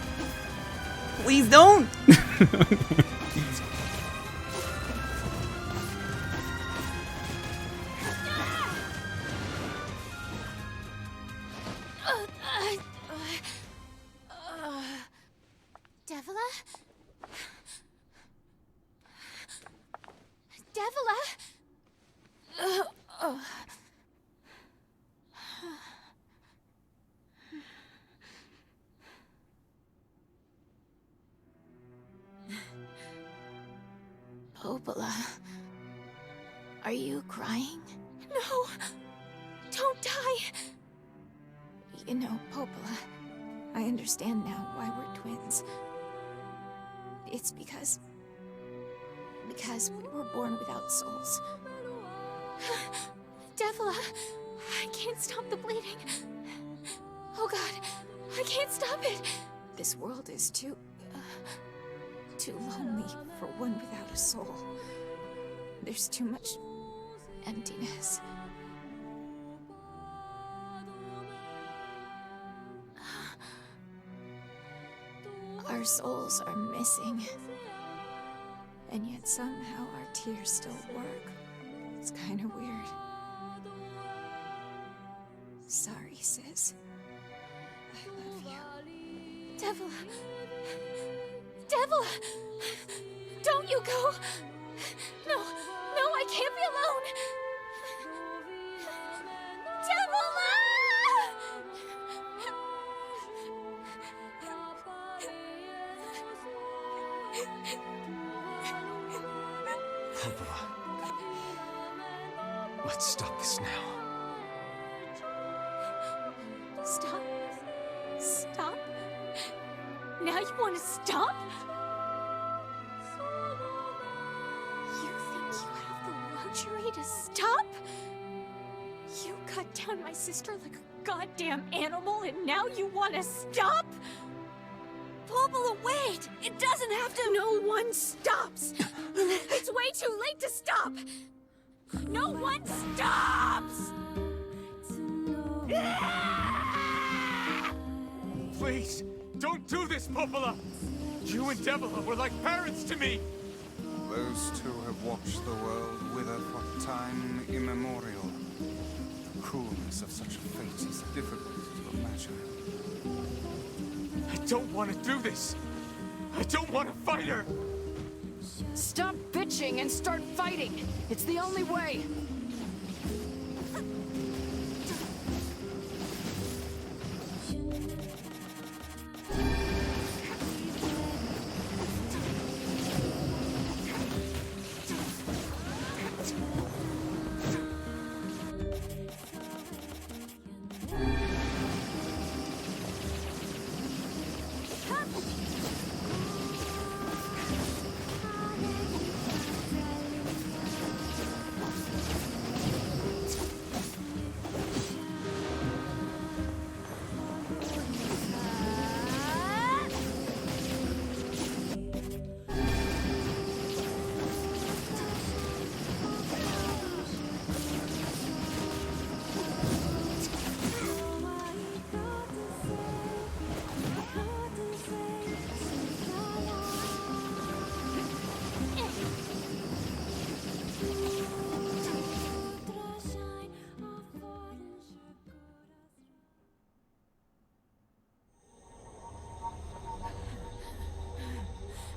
Please don't! Devila? Devila? Popola, are you crying? No! Don't die! You know, Popola, I understand now why we're twins. It's because we were born without souls. Devila, I can't stop the bleeding. Oh god, I can't stop it. This world is too lonely for one without a soul. There's too much emptiness. Our souls are missing. And yet somehow our tears still work. It's kind of weird. Sorry, sis. I love you. Devila! Devila! Don't you go! No, I can't be alone! Let's stop this now. Stop. Stop. Now you want to stop? You think you have the luxury to stop? You cut down my sister like a goddamn animal and now you want to stop? Popola, wait! It doesn't have to— No one stops! It's way too late to stop! No one stops! Please, don't do this, Popola! You and Devila were like parents to me! Those two have watched the world wither for time immemorial. The cruelness of such a fate is difficult to imagine. I don't want to do this! I don't want to fight her! Stop bitching and start fighting! It's the only way!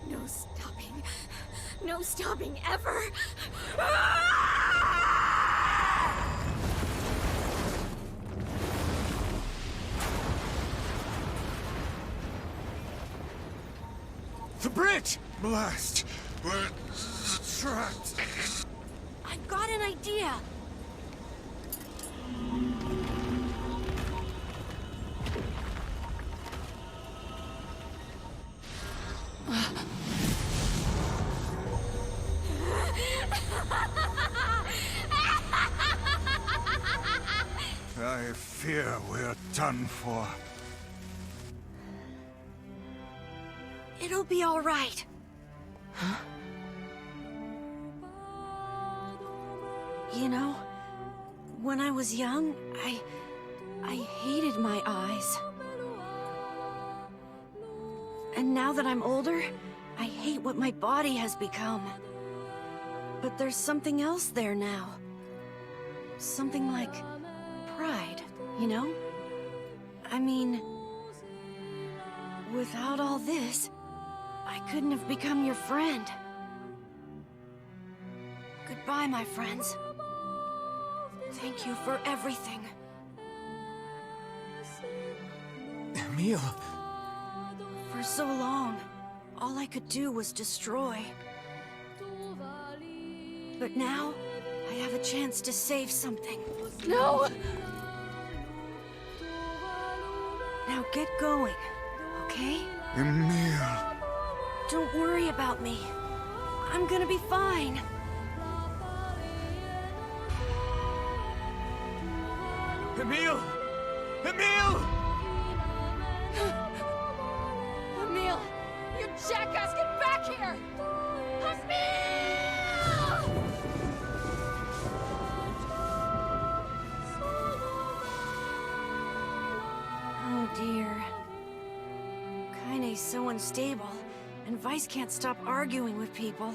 No stopping. No stopping ever! The bridge! Blast! We're trapped. I've got an idea. I fear we're done for. It'll be all right. Huh? You know, when I was young, I hated my eyes. And now that I'm older, I hate what my body has become. But there's something else there now. Something like pride, you know? I mean, without all this, I couldn't have become your friend. Goodbye, my friends. Thank you for everything. Emil! For so long, all I could do was destroy. But now, I have a chance to save something. No! Now get going, okay? Emil! Don't worry about me. I'm gonna be fine. Emil! Emil! Emil! You jackass, get back here! Emil! Oh dear. Kaine's so unstable, and Vice can't stop arguing with people.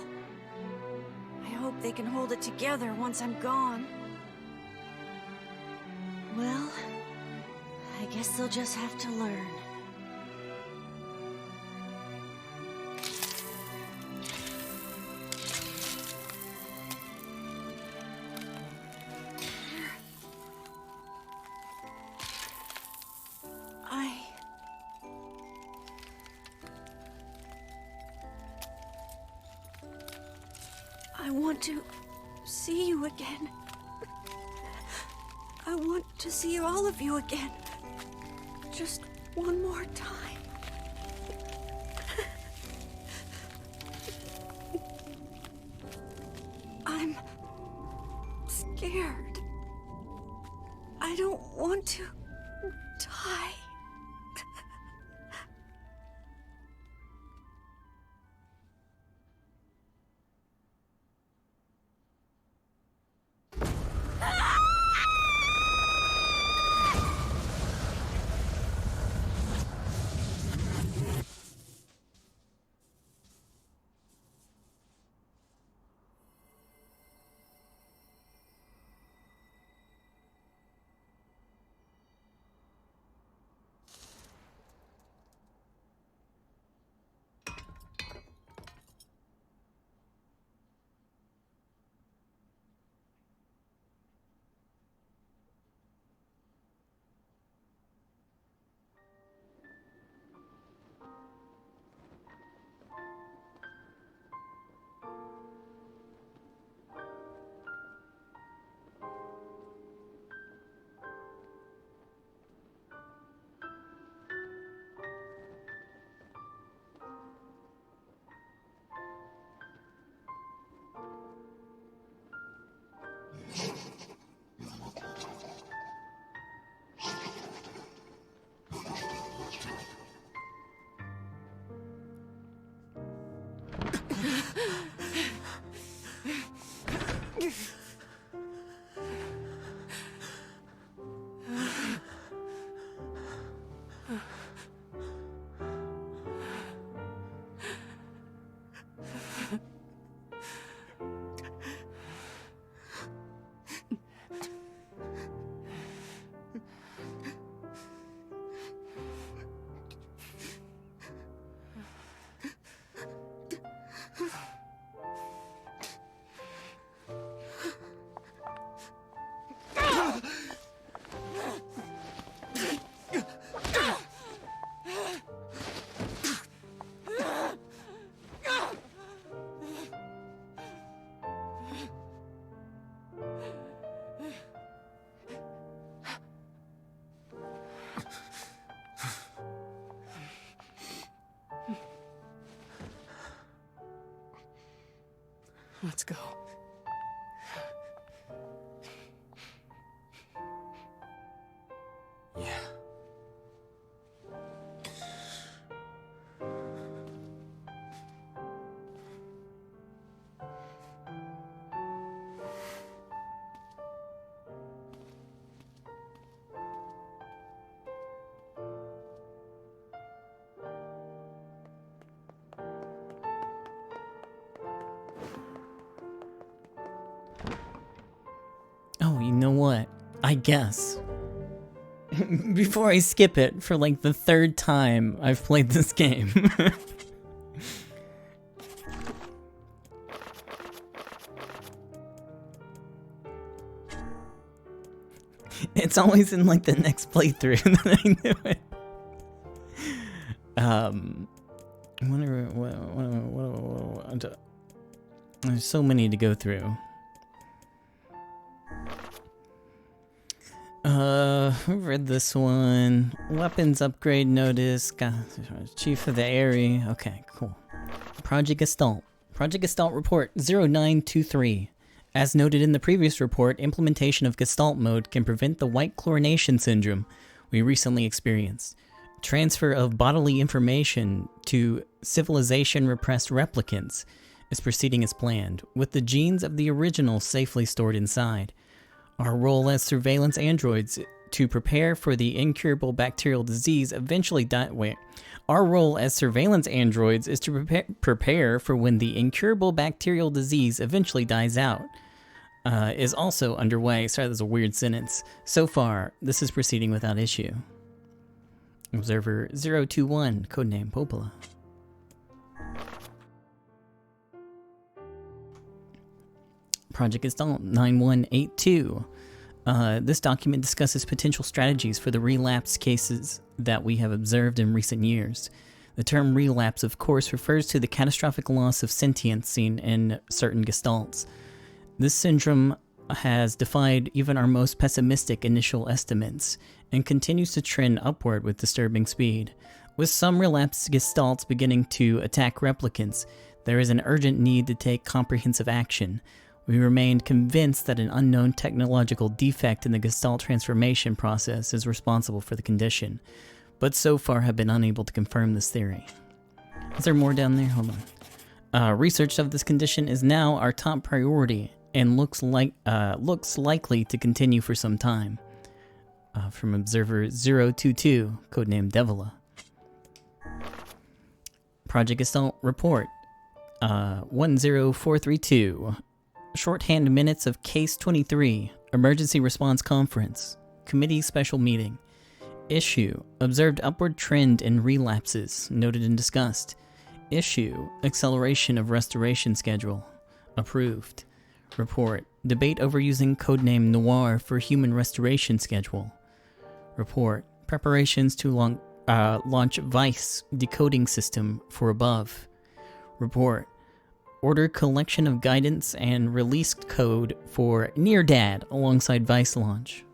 I hope they can hold it together once I'm gone. Well, I guess they'll just have to learn. I want to see you again. I want to see all of you again. Just one more time. I'm scared. I don't want to die. Let's go. Yeah. Oh, you know what? I guess. Before I skip it for like the third time I've played this game. It's always in like the next playthrough that I knew it. There's so many to go through. We've read this one. Weapons upgrade notice. Chief of the area. Okay, cool. Project Gestalt. Project Gestalt report 0923. As noted in the previous report, implementation of Gestalt mode can prevent the white chlorination syndrome we recently experienced. Transfer of bodily information to civilization-repressed replicants is proceeding as planned, with the genes of the original safely stored inside. Our role as surveillance androids to prepare for the incurable bacterial disease eventually Our role as surveillance androids is to prepare for when the incurable bacterial disease eventually dies out. Is also underway. Sorry, that's a weird sentence. So far, this is proceeding without issue. Observer 021, codename Popola. Project Gestalt 9182. This document discusses potential strategies for the relapse cases that we have observed in recent years. The term relapse, of course, refers to the catastrophic loss of sentience seen in certain gestalts. This syndrome has defied even our most pessimistic initial estimates and continues to trend upward with disturbing speed. With some relapsed gestalts beginning to attack replicants, there is an urgent need to take comprehensive action. We remained convinced that an unknown technological defect in the gestalt transformation process is responsible for the condition, but so far have been unable to confirm this theory. Is there more down there? Hold on. Research of this condition is now our top priority and looks likely to continue for some time. From Observer 022, codename Devila. Project Gestalt Report 10432. Shorthand minutes of Case 23, Emergency Response Conference, Committee Special Meeting. Issue, observed upward trend in relapses, noted and discussed. Issue, acceleration of restoration schedule, approved. Report, debate over using codename NieR for human restoration schedule. Report, preparations to launch VICE decoding system for above. Report, order collection of guidance and release code for NieR alongside VICE launch.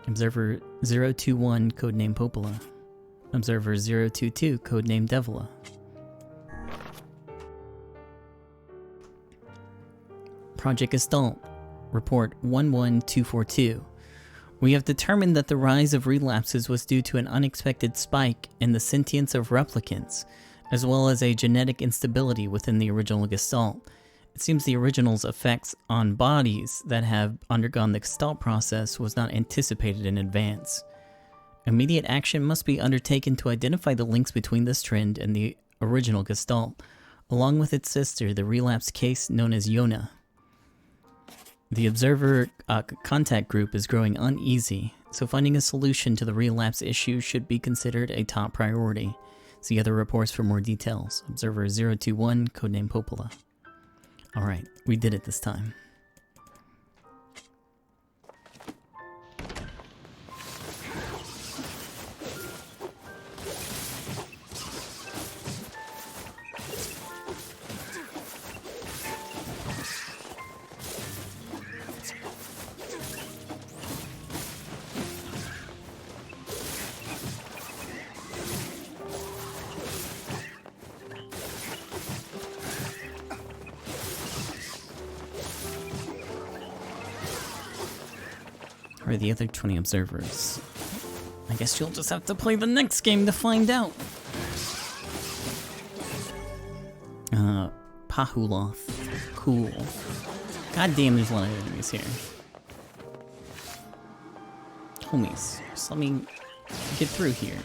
Observer 021, codename Popola. Observer 022, codename Devila. Project Gestalt, Report 11242. We have determined that the rise of relapses was due to an unexpected spike in the sentience of replicants, as well as a genetic instability within the original Gestalt. It seems the original's effects on bodies that have undergone the Gestalt process was not anticipated in advance. Immediate action must be undertaken to identify the links between this trend and the original Gestalt, along with its sister, the relapse case known as Yona. The Observer contact group is growing uneasy, so finding a solution to the relapse issue should be considered a top priority. See other reports for more details. Observer 021, codename Popola. Alright, we did it this time. Or the other 20 observers. I guess you'll just have to play the next game to find out. Pahuloth. Cool. God damn, there's a lot of enemies here. Homies, just let me get through here.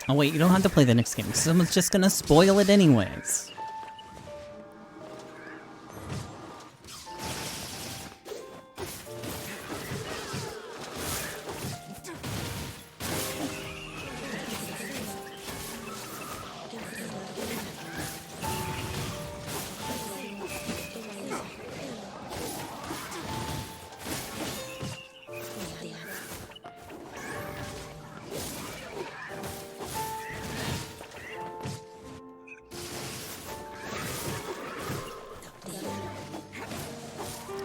Oh wait, you don't have to play the next game. Someone's just gonna spoil it anyways.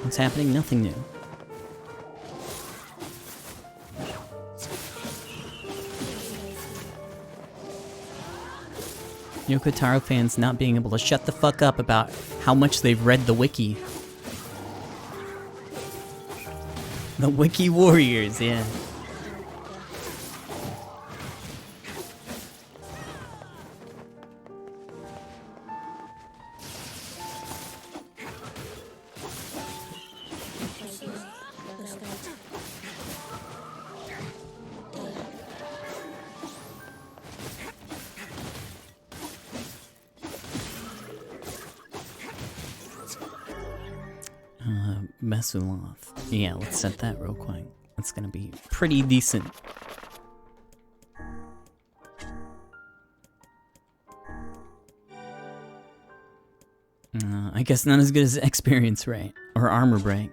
What's happening? Nothing new. Yoko Taro fans not being able to shut the fuck up about how much they've read the wiki. The wiki warriors, yeah. Mesuloth. Yeah, let's set that real quick. That's gonna be pretty decent. I guess not as good as experience rate or armor break.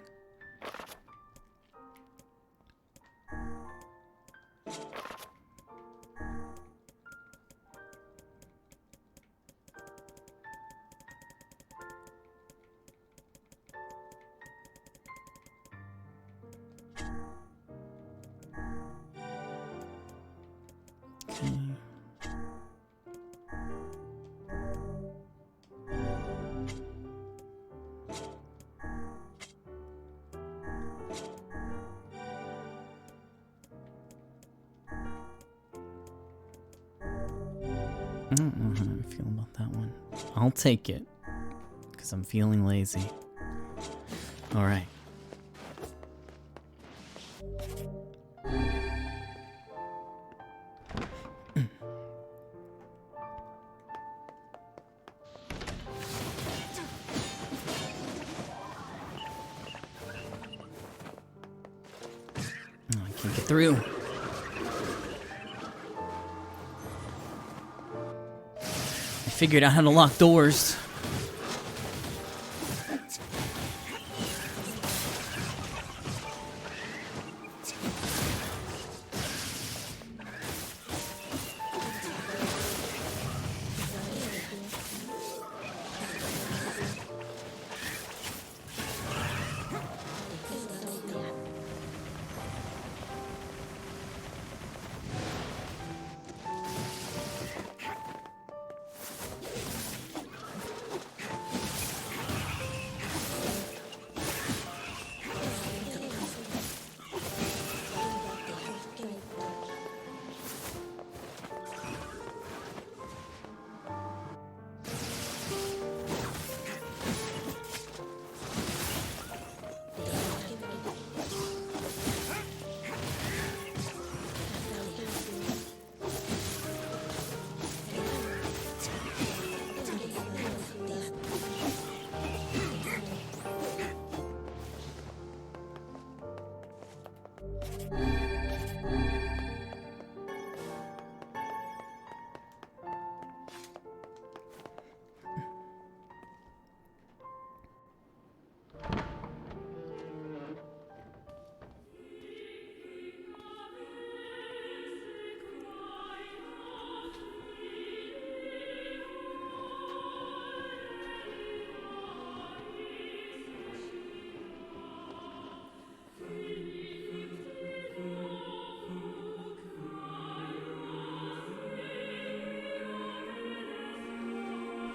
I don't know how I feel about that one. I'll take it, because I'm feeling lazy. Alright. I can't get through. I figured out how to lock doors.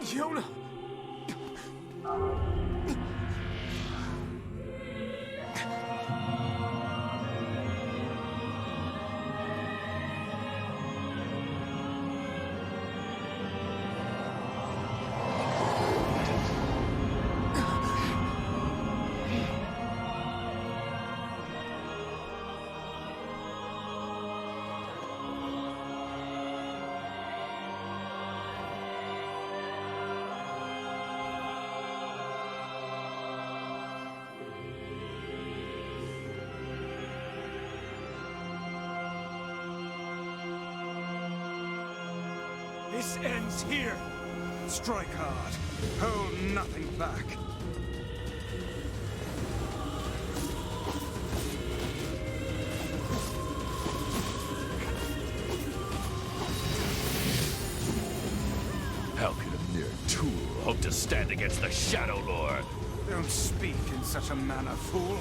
Yona! This ends here. Strike hard. Hold nothing back. How could a mere tool hope to stand against the Shadow Lord? Don't speak in such a manner, fool.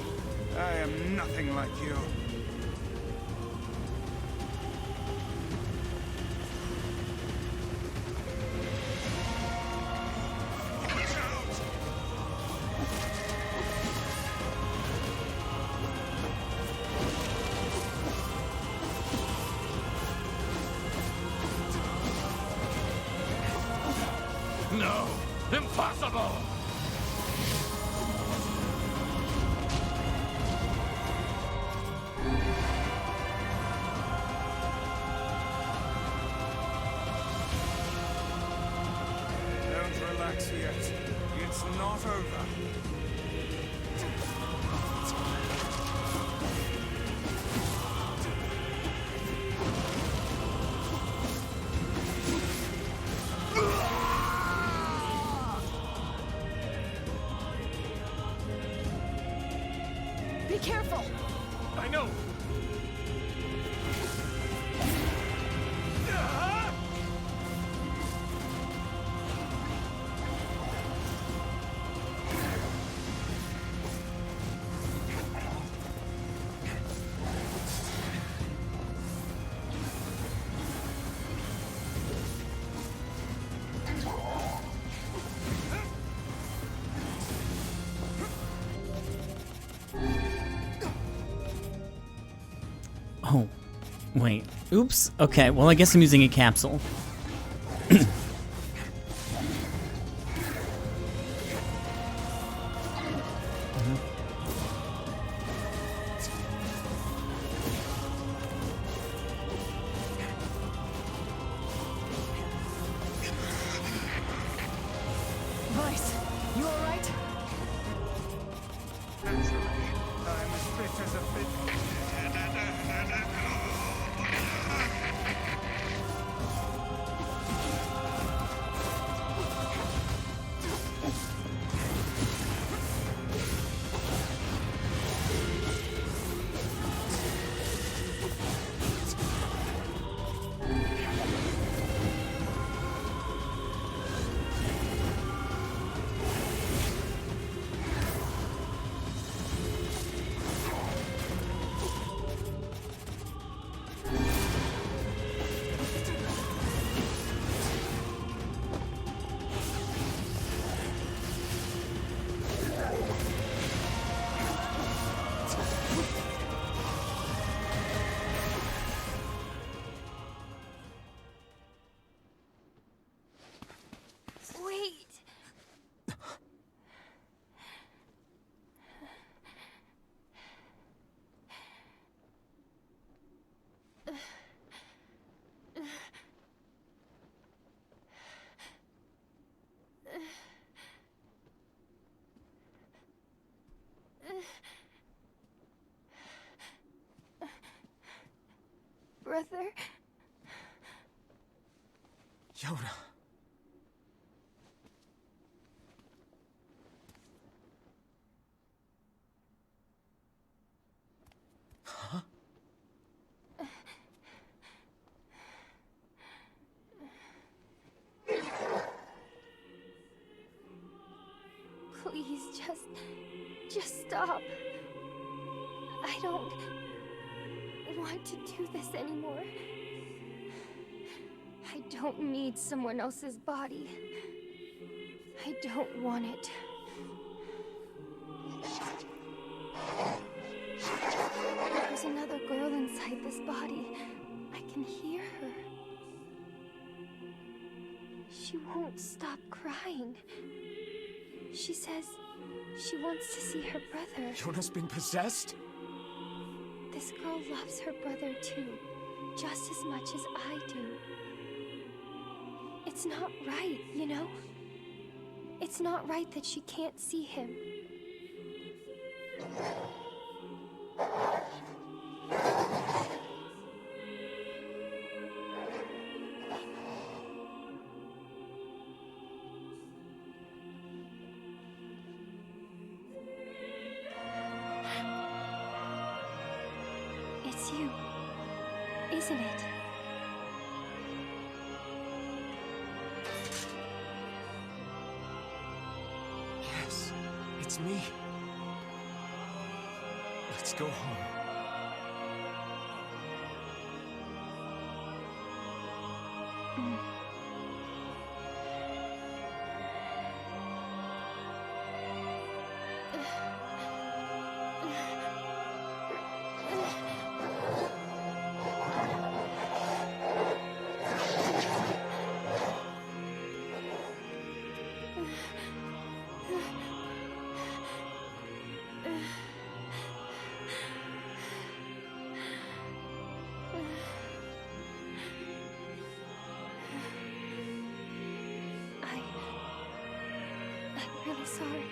I am nothing like you. No! Impossible! Don't relax yet. It's not over. Be careful! I know! Oh, wait. Oops. Okay, well, I guess I'm using a capsule. Vice, you alright? Naturally, I'm as fit as a fit. Wait. Brother? Yona. Huh? Please, just stop. I don't want to do this anymore. I don't need someone else's body. I don't want it. There's another girl inside this body. I can hear her. She won't stop crying. She says she wants to see her brother. Yona's been possessed? This girl loves her brother too, just as much as I do. It's not right, you know? It's not right that she can't see him. It's you, isn't it? Yes, it's me. Let's go home. I'm really sorry.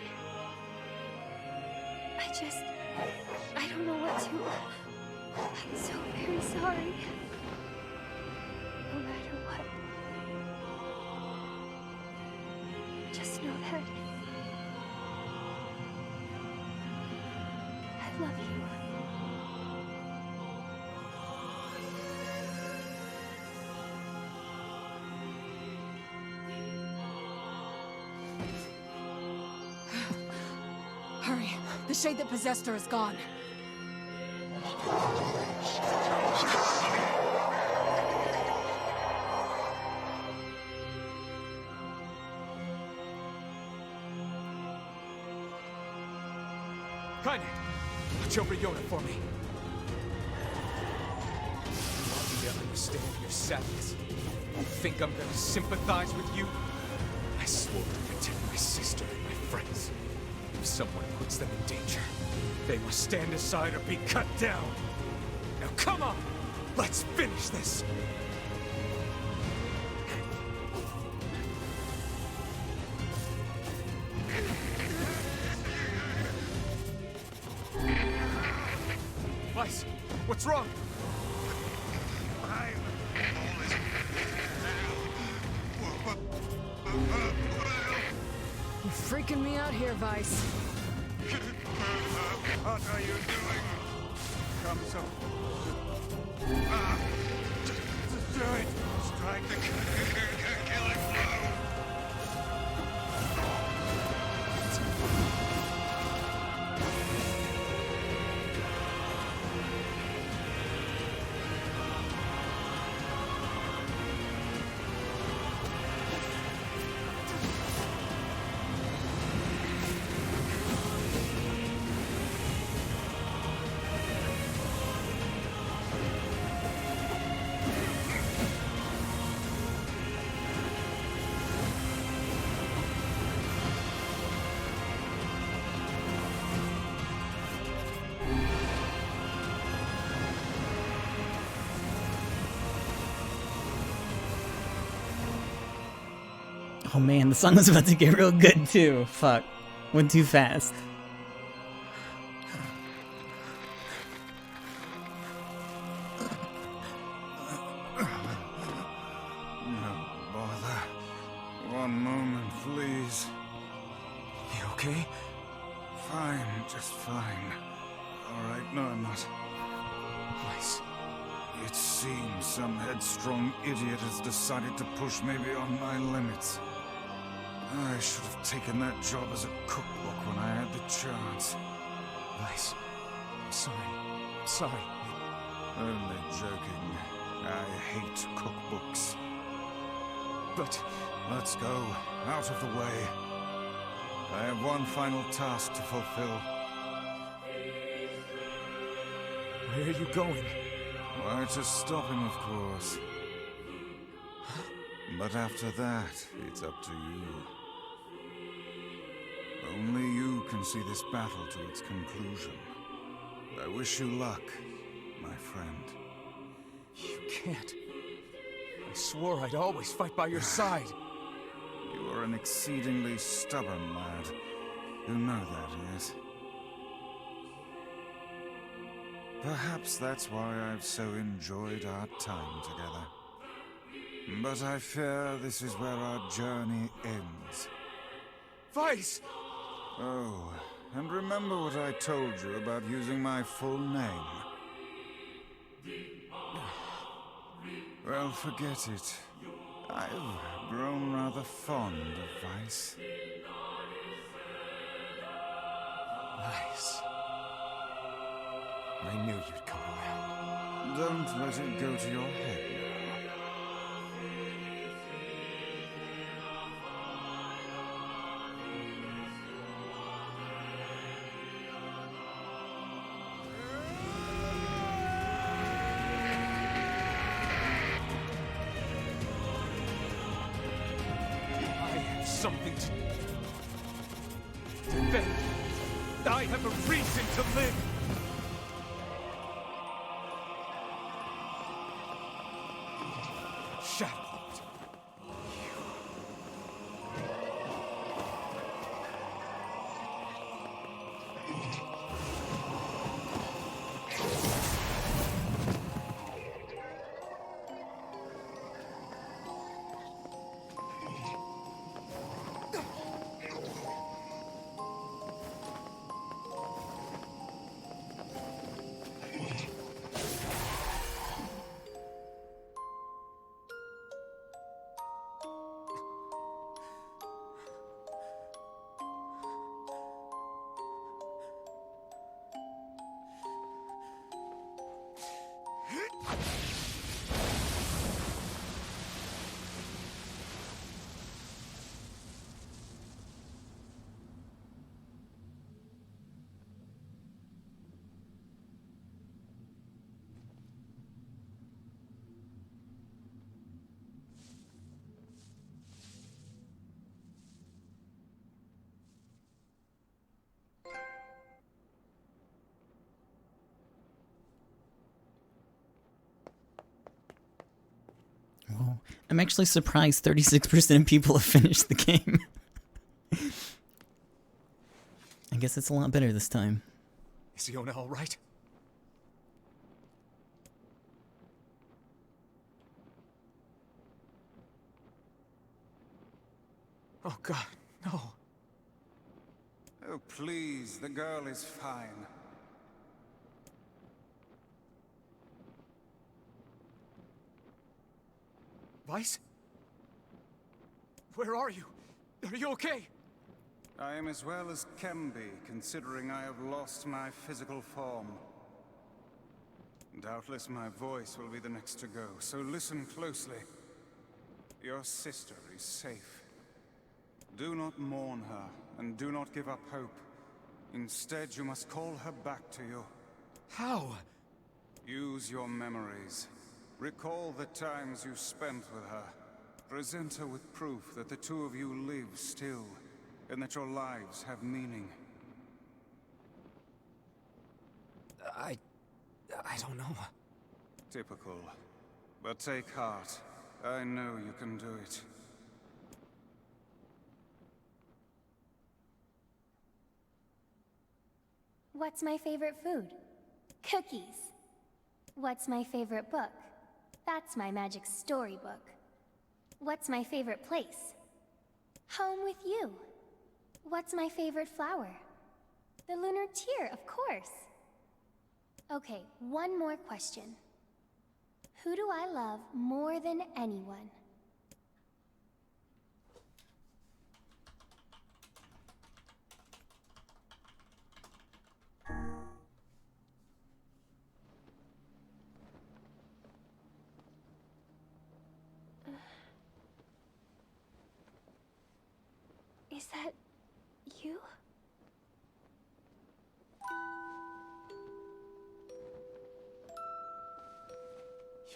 I don't know what to. I'm so very sorry. No matter what. Just know that I Love you. Hurry. The shade that possessed her is gone. Kaine, watch over Yona for me. I want you to understand your sadness. You think I'm gonna sympathize with you? I swore to protect my sister and my friends. If someone puts them in danger, they must stand aside or be cut down. Now come on, let's finish this. Weiss, what's wrong? You're freaking me out here, Vice. What are you doing? Come so. Do it! Strike the killing blow! Oh man, the song was about to get real good too. Fuck. Went too fast. No bother. One moment, please. You okay? Fine, just fine. Alright, no, I'm not. Weiss. It seems some headstrong idiot has decided to push me beyond my limits. I should have taken that job as a cookbook when I had the chance. Weiss, I'm sorry. I'm sorry. Only joking. I hate cookbooks. But... let's go. Out of the way. I have one final task to fulfill. Where are you going? Why, to stop him, of course. But after that, it's up to you. Only you can see this battle to its conclusion. I wish you luck, my friend. You can't. I swore I'd always fight by your side. You are an exceedingly stubborn lad. You know that, yes? Perhaps that's why I've so enjoyed our time together. But I fear this is where our journey ends. Weiss! Oh, and remember what I told you about using my full name? Well, forget it. I've grown rather fond of Weiss. Weiss. I knew you'd come around. Don't let it go to your head now. I have something to defend. I have a reason to live. Shadowheart. I'm actually surprised 36% of people have finished the game. I guess it's a lot better this time. Is Yona all right? Oh God, no. Oh, please, the girl is fine. Weiss? Where are you? Are you okay? I am as well as can be, considering I have lost my physical form. Doubtless my voice will be the next to go, so listen closely. Your sister is safe. Do not mourn her, and do not give up hope. Instead, you must call her back to you. How? Use your memories. Recall the times you spent with her. Present her with proof that the two of you live still, and that your lives have meaning. I don't know. Typical. But take heart. I know you can do it. What's my favorite food? Cookies. What's my favorite book? That's my magic storybook. What's my favorite place? Home with you. What's my favorite flower? The lunar tear, of course. Okay, one more question. Who do I love more than anyone? Is that you?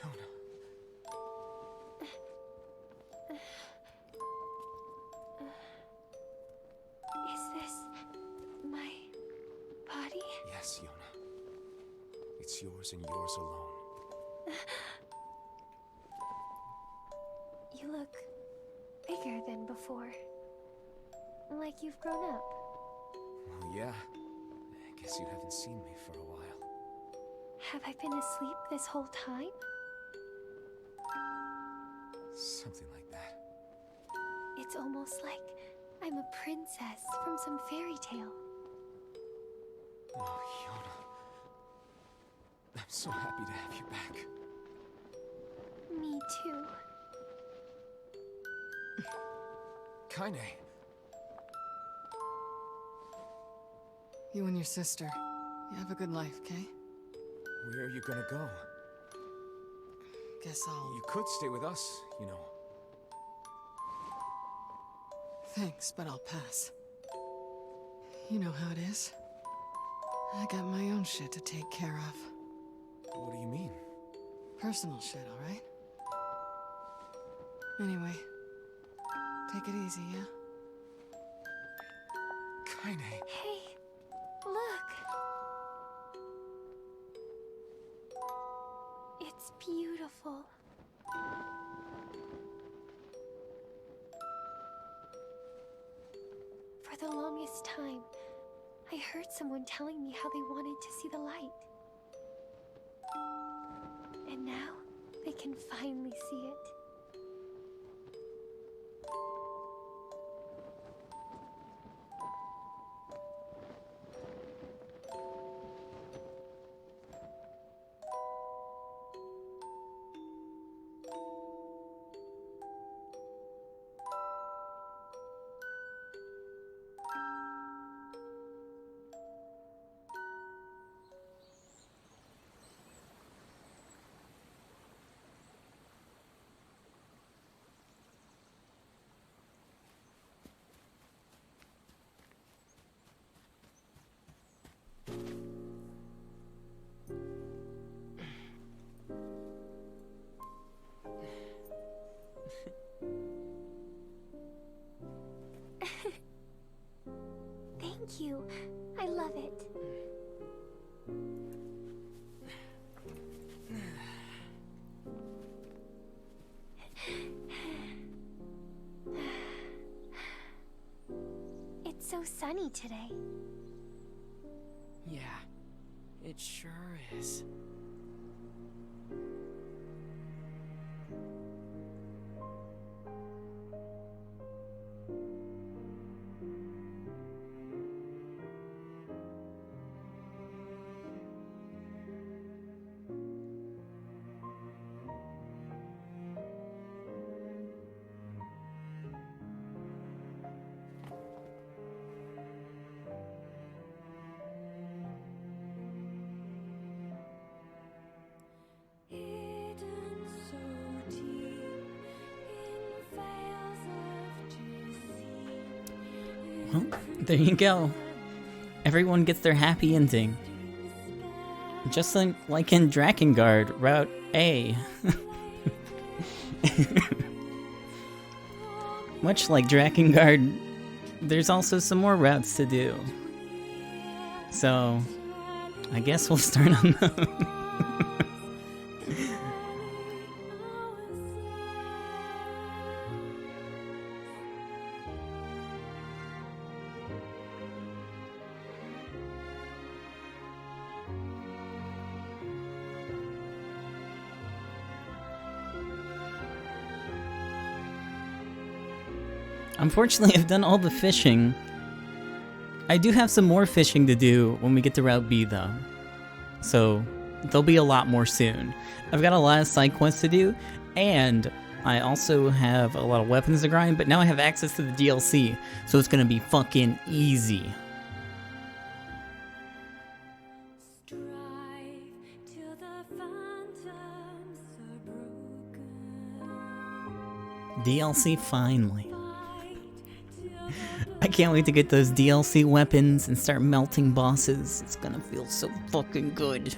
Yona. Is this my body? Yes, Yona. It's yours and yours alone. You look bigger than before. Like you've grown up. Well, yeah. I guess you haven't seen me for a while. Have I been asleep this whole time? Something like that. It's almost like I'm a princess from some fairy tale. Oh, Yona. I'm so happy to have you back. Me too. Kaine. You and your sister, you have a good life, Kay? Where are you gonna go? Guess I'll... You could stay with us, you know. Thanks, but I'll pass. You know how it is. I got my own shit to take care of. What do you mean? Personal shit, alright? Anyway, take it easy, yeah? Kaine. Hey, look. It's beautiful. For the longest time, I heard someone telling me how they wanted to see the light. And now, they can finally see it. Thank you. I love it. so sunny today. Yeah, it sure is. Well, there you go. Everyone gets their happy ending. Just like in Drakengard, Route A. Much like Drakengard, there's also some more routes to do. So, I guess we'll start on those. Unfortunately, I've done all the fishing. I do have some more fishing to do when we get to Route B, though. So, there'll be a lot more soon. I've got a lot of side quests to do, and I also have a lot of weapons to grind, but now I have access to the DLC, so it's gonna be fucking easy. DLC finally. I can't wait to get those DLC weapons and start melting bosses. It's gonna feel so fucking good.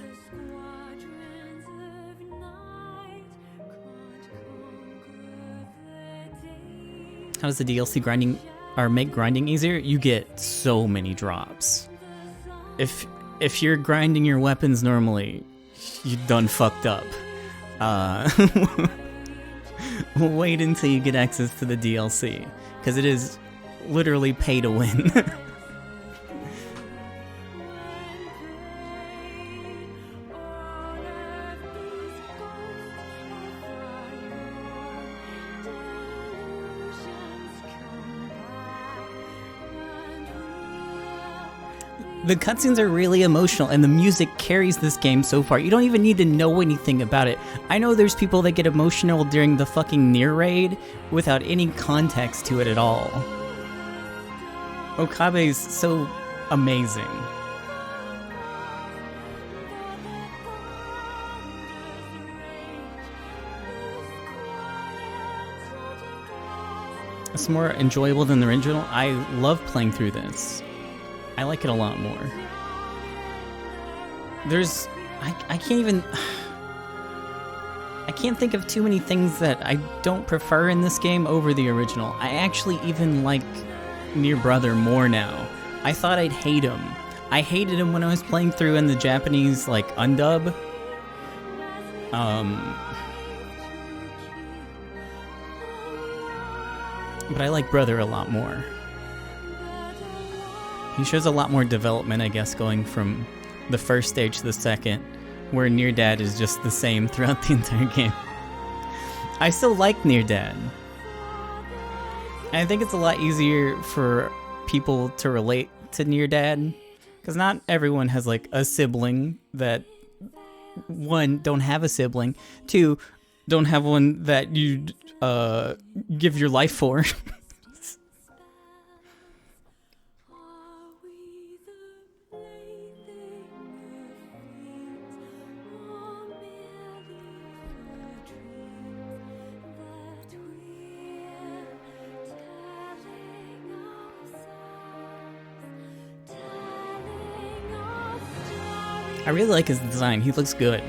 How does the DLC grinding or make grinding easier? You get so many drops. If you're grinding your weapons normally, you done fucked up. Wait until you get access to the DLC, because it is literally pay to win. The cutscenes are really emotional, and the music carries this game so far. You don't even need to know anything about it. I know there's people that get emotional during the fucking NieR raid without any context to it at all. Okabe's so amazing. It's more enjoyable than the original. I love playing through this. I like it a lot more. There's... I can't even... I can't think of too many things that I don't prefer in this game over the original. I actually even like NieR Brother more now. I thought I'd hate him. I hated him when I was playing through in the Japanese, like, undub. But I like Brother a lot more. He shows a lot more development, I guess, going from the first stage to the second, where NieR Dad is just the same throughout the entire game. I still like NieR Dad. I think it's a lot easier for people to relate to NieR Dad, because not everyone has, like, a sibling that, one, don't have a sibling, two, don't have one that you'd give your life for. I really like his design. He looks good.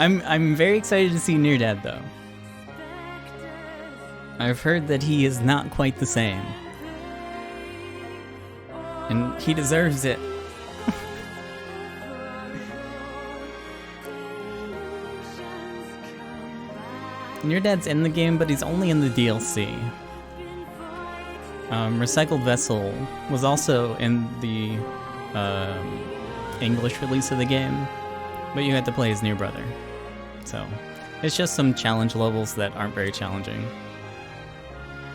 I'm very excited to see NieR Dad, though. I've heard that he is not quite the same. And he deserves it. NieR Dad's in the game, but he's only in the DLC. Recycled Vessel was also in the English release of the game, but you had to play his NieR brother. So it's just some challenge levels that aren't very challenging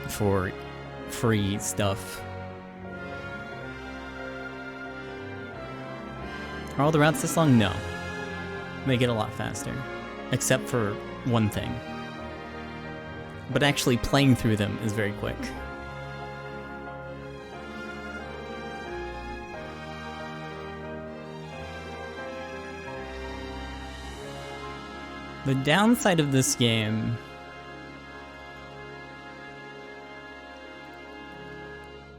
for free stuff. Are all the routes this long? No. They get a lot faster, except for one thing. But actually playing through them is very quick. The downside of this game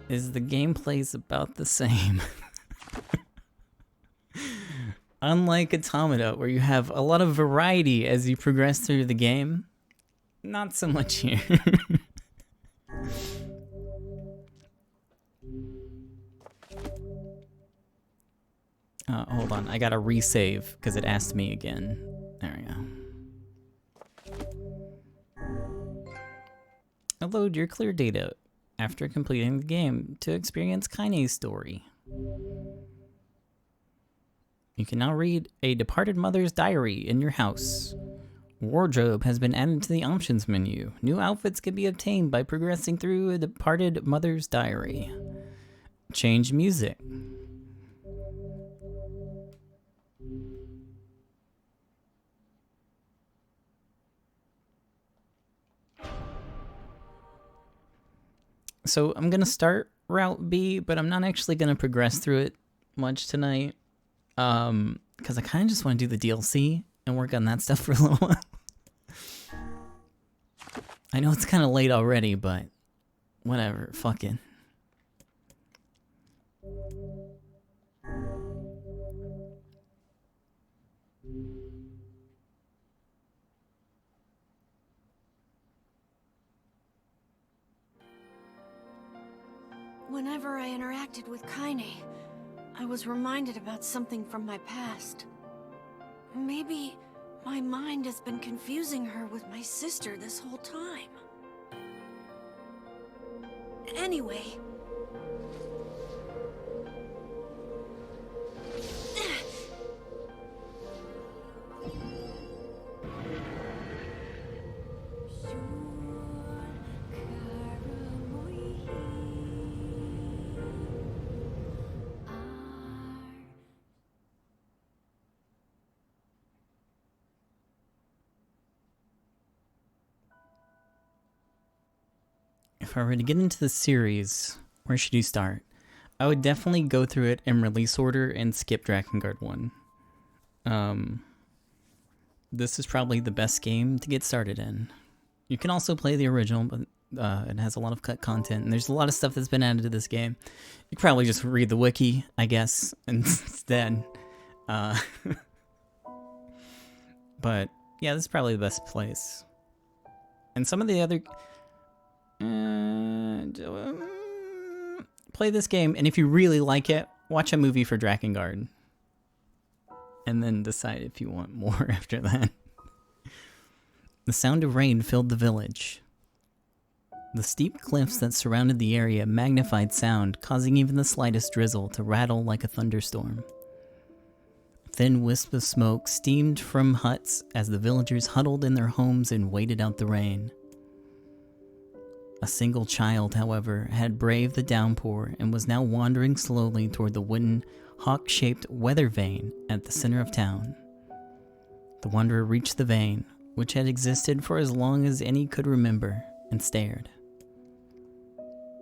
is the gameplay's about the same. Unlike Automata, where you have a lot of variety as you progress through the game, not so much here. Hold on, I gotta resave because it asked me again. There we go. Upload your clear data after completing the game to experience Kaine's story. You can now read a departed mother's diary in your house. Wardrobe has been added to the options menu. New outfits can be obtained by progressing through a departed mother's diary. Change music. So I'm gonna start Route B, but I'm not actually gonna progress through it much tonight. Because I kind of just want to do the DLC and work on that stuff for a little while. I know it's kind of late already, but whatever, fuck it. Whenever I interacted with Kaine, I was reminded about something from my past. Maybe my mind has been confusing her with my sister this whole time. Anyway... If I were to get into the series, where should you start? I would definitely go through it in release order and skip Drakengard 1. This is probably the best game to get started in. You can also play the original, but it has a lot of cut content, and there's a lot of stuff that's been added to this game. You could probably just read the wiki, I guess, instead. But yeah, this is probably the best place. And some of the other... play this game, and if you really like it, watch a movie for Drakengard. And then decide if you want more after that. The sound of rain filled the village. The steep cliffs that surrounded the area magnified sound, causing even the slightest drizzle to rattle like a thunderstorm. Thin wisps of smoke steamed from huts as the villagers huddled in their homes and waited out the rain. A single child, however, had braved the downpour and was now wandering slowly toward the wooden, hawk-shaped weather vane at the center of town. The wanderer reached the vane, which had existed for as long as any could remember, and stared.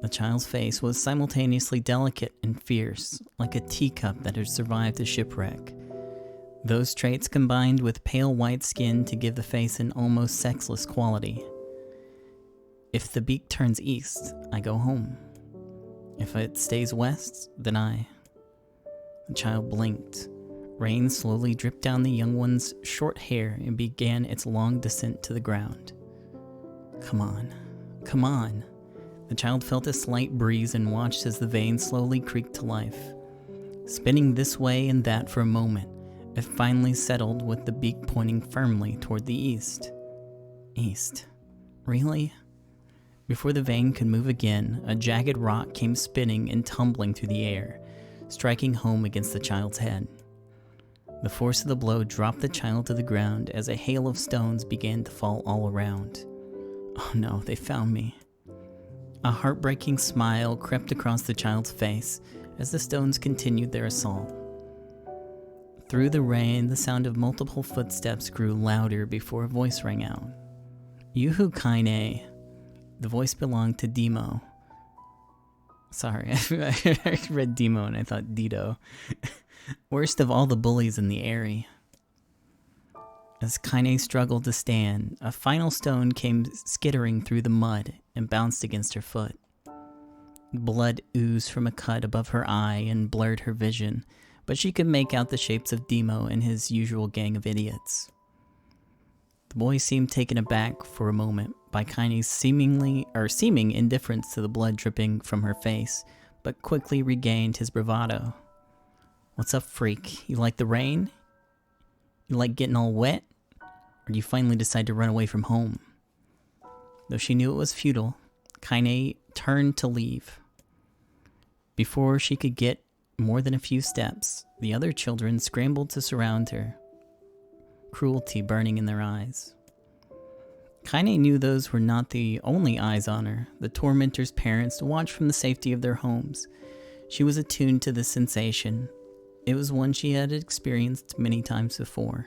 The child's face was simultaneously delicate and fierce, like a teacup that had survived a shipwreck. Those traits combined with pale white skin to give the face an almost sexless quality. If the beak turns east, I go home. If it stays west, then I... The child blinked. Rain slowly dripped down the young one's short hair and began its long descent to the ground. Come on. Come on. The child felt a slight breeze and watched as the vane slowly creaked to life. Spinning this way and that for a moment, it finally settled with the beak pointing firmly toward the east. East. Really? Before the vein could move again, a jagged rock came spinning and tumbling through the air, striking home against the child's head. The force of the blow dropped the child to the ground as a hail of stones began to fall all around. Oh no, they found me. A heartbreaking smile crept across the child's face as the stones continued their assault. Through the rain, the sound of multiple footsteps grew louder before a voice rang out. Yuhu Kaine. The voice belonged to Demo. Sorry, I read Demo and I thought Dido. Worst of all the bullies in the area. As Kaine struggled to stand, a final stone came skittering through the mud and bounced against her foot. Blood oozed from a cut above her eye and blurred her vision, but she could make out the shapes of Demo and his usual gang of idiots. The boy seemed taken aback for a moment by Kaine's seeming indifference to the blood dripping from her face, but quickly regained his bravado. What's up, freak? You like the rain? You like getting all wet? Or do you finally decide to run away from home? Though she knew it was futile, Kaine turned to leave. Before she could get more than a few steps, the other children scrambled to surround her, cruelty burning in their eyes. Kaine knew those were not the only eyes on her. The tormentor's parents watched from the safety of their homes. She was attuned to this sensation. It was one she had experienced many times before.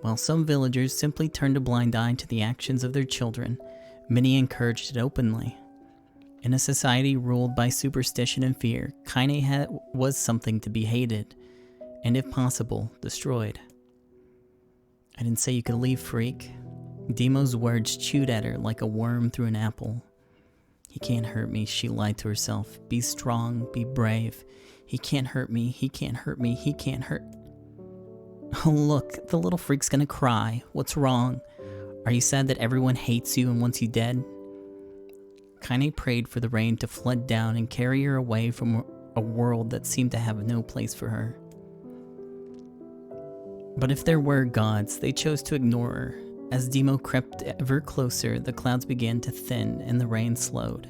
While some villagers simply turned a blind eye to the actions of their children, many encouraged it openly. In a society ruled by superstition and fear, Kaine was something to be hated, and if possible, destroyed. I didn't say you could leave, freak. Demo's words chewed at her like a worm through an apple. He can't hurt me, she lied to herself. Be strong, be brave. He can't hurt me, he can't hurt me, he can't hurt... Oh look, the little freak's gonna cry. What's wrong? Are you sad that everyone hates you and wants you dead? Kaine prayed for the rain to flood down and carry her away from a world that seemed to have no place for her. But if there were gods, they chose to ignore her. As Demo crept ever closer, the clouds began to thin and the rain slowed.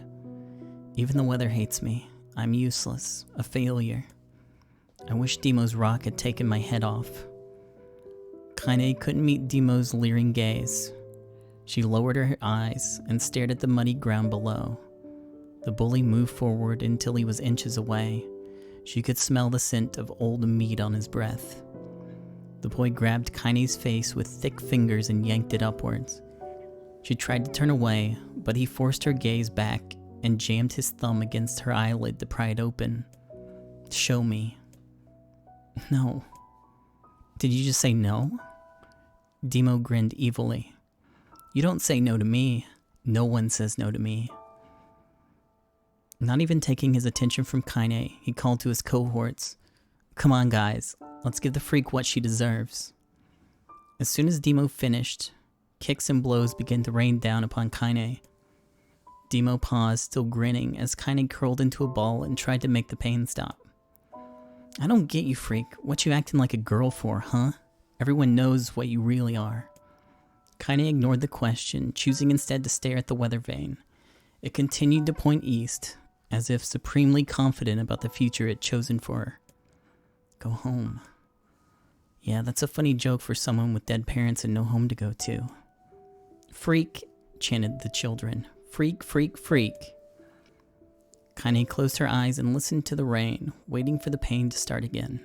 Even the weather hates me. I'm useless, a failure. I wish Demo's rock had taken my head off. Kaine couldn't meet Demo's leering gaze. She lowered her eyes and stared at the muddy ground below. The bully moved forward until he was inches away. She could smell the scent of old meat on his breath. The boy grabbed Kaine's face with thick fingers and yanked it upwards. She tried to turn away, but he forced her gaze back and jammed his thumb against her eyelid to pry it open. Show me. No. Did you just say no? Demo grinned evilly. You don't say no to me. No one says no to me. Not even taking his attention from Kaine, he called to his cohorts. Come on, guys. Let's give the freak what she deserves. As soon as Demo finished, kicks and blows began to rain down upon Kaine. Demo paused, still grinning, as Kaine curled into a ball and tried to make the pain stop. I don't get you, freak. What you acting like a girl for, huh? Everyone knows what you really are. Kaine ignored the question, choosing instead to stare at the weather vane. It continued to point east, as if supremely confident about the future it chosen for her. Go home. Yeah, that's a funny joke for someone with dead parents and no home to go to. Freak, chanted the children. Freak, freak, freak. Kaine closed her eyes and listened to the rain, waiting for the pain to start again.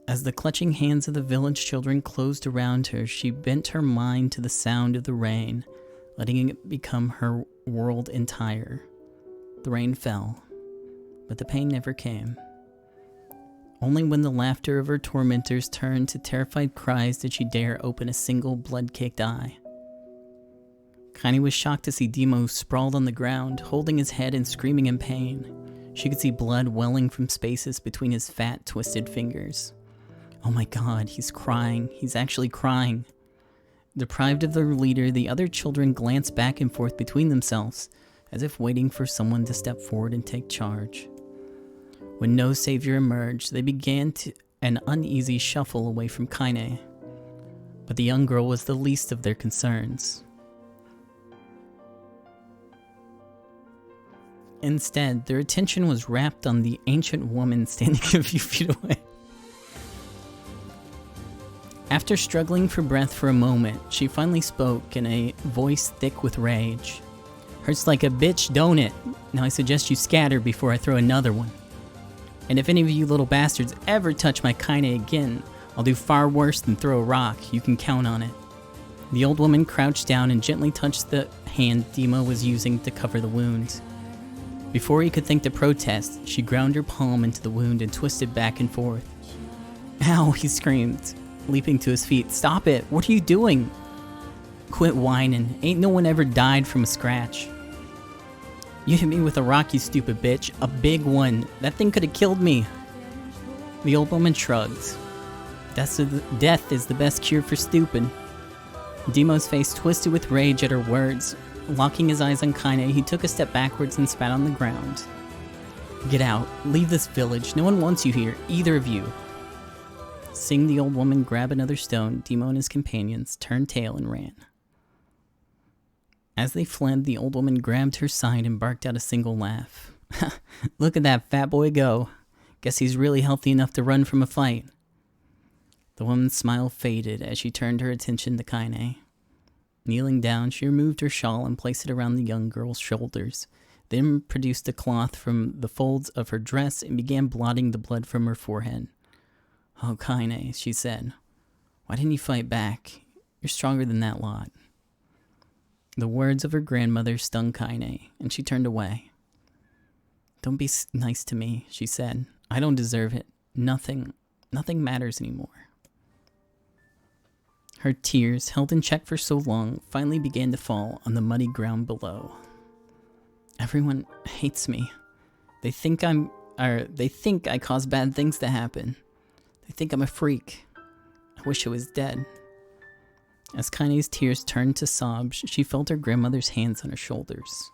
As the clutching hands of the village children closed around her, she bent her mind to the sound of the rain, letting it become her world entire. The rain fell, but the pain never came. Only when the laughter of her tormentors turned to terrified cries did she dare open a single blood-caked eye. Kaine was shocked to see Demo sprawled on the ground, holding his head and screaming in pain. She could see blood welling from spaces between his fat, twisted fingers. Oh my god, he's crying. He's actually crying. Deprived of their leader, the other children glanced back and forth between themselves, as if waiting for someone to step forward and take charge. When no savior emerged, they began an uneasy shuffle away from Kaine. But the young girl was the least of their concerns. Instead, their attention was wrapped on the ancient woman standing a few feet away. After struggling for breath for a moment, she finally spoke in a voice thick with rage. "Hurts like a bitch, don't it? Now I suggest you scatter before I throw another one. And if any of you little bastards ever touch my Kaine again, I'll do far worse than throw a rock, you can count on it." The old woman crouched down and gently touched the hand Demo was using to cover the wound. Before he could think to protest, she ground her palm into the wound and twisted back and forth. "Ow," he screamed, leaping to his feet. "Stop it! What are you doing?" "Quit whining. Ain't no one ever died from a scratch." "You hit me with a rock, you stupid bitch. A big one. That thing could have killed me." The old woman shrugged. Death is the best cure for stupid." Demo's face twisted with rage at her words. Locking his eyes on Kaine, he took a step backwards and spat on the ground. "Get out. Leave this village. No one wants you here. Either of you." Seeing the old woman grab another stone, Demo and his companions turned tail and ran. As they fled, the old woman grabbed her side and barked out a single laugh. "Look at that fat boy go. Guess he's really healthy enough to run from a fight." The woman's smile faded as she turned her attention to Kaine. Kneeling down, she removed her shawl and placed it around the young girl's shoulders, then produced a cloth from the folds of her dress and began blotting the blood from her forehead. "Oh, Kaine," she said. "Why didn't you fight back? You're stronger than that lot." The words of her grandmother stung Kaine, and she turned away. "Don't be nice to me," she said. "I don't deserve it. Nothing matters anymore." Her tears, held in check for so long, finally began to fall on the muddy ground below. "Everyone hates me. They think I cause bad things to happen. They think I'm a freak. I wish I was dead." As Kaine's tears turned to sobs, she felt her grandmother's hands on her shoulders.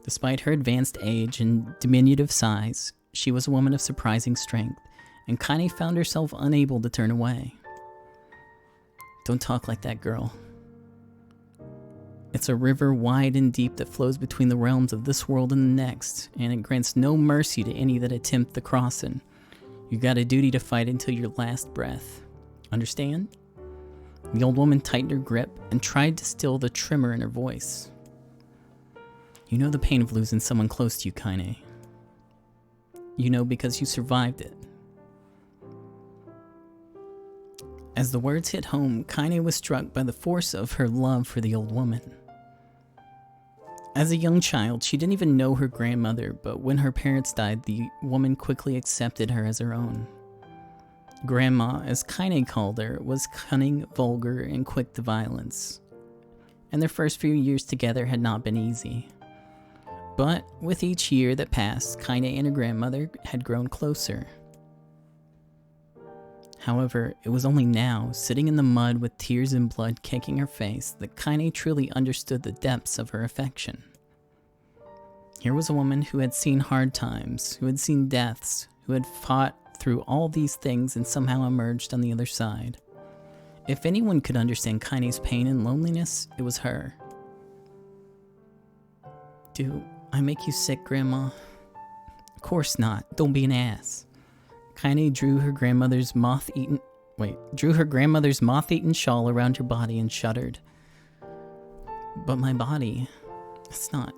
Despite her advanced age and diminutive size, she was a woman of surprising strength, and Kaine found herself unable to turn away. "Don't talk like that, girl. It's a river wide and deep that flows between the realms of this world and the next, and it grants no mercy to any that attempt the crossing. You got a duty to fight until your last breath. Understand?" The old woman tightened her grip and tried to still the tremor in her voice. "You know the pain of losing someone close to you, Kaine. You know because you survived it." As the words hit home, Kaine was struck by the force of her love for the old woman. As a young child, she didn't even know her grandmother, but when her parents died, the woman quickly accepted her as her own. Grandma, as Kaine called her, was cunning, vulgar, and quick to violence, and their first few years together had not been easy. But with each year that passed, Kaine and her grandmother had grown closer. However, it was only now, sitting in the mud with tears and blood caking her face, that Kaine truly understood the depths of her affection. Here was a woman who had seen hard times, who had seen deaths, who had fought through all these things and somehow emerged on the other side. If anyone could understand Kaine's pain and loneliness, it was her. "Do I make you sick, Grandma?" "Of course not. Don't be an ass." Kaine drew her grandmother's moth-eaten shawl around her body and shuddered. "But my body, it's not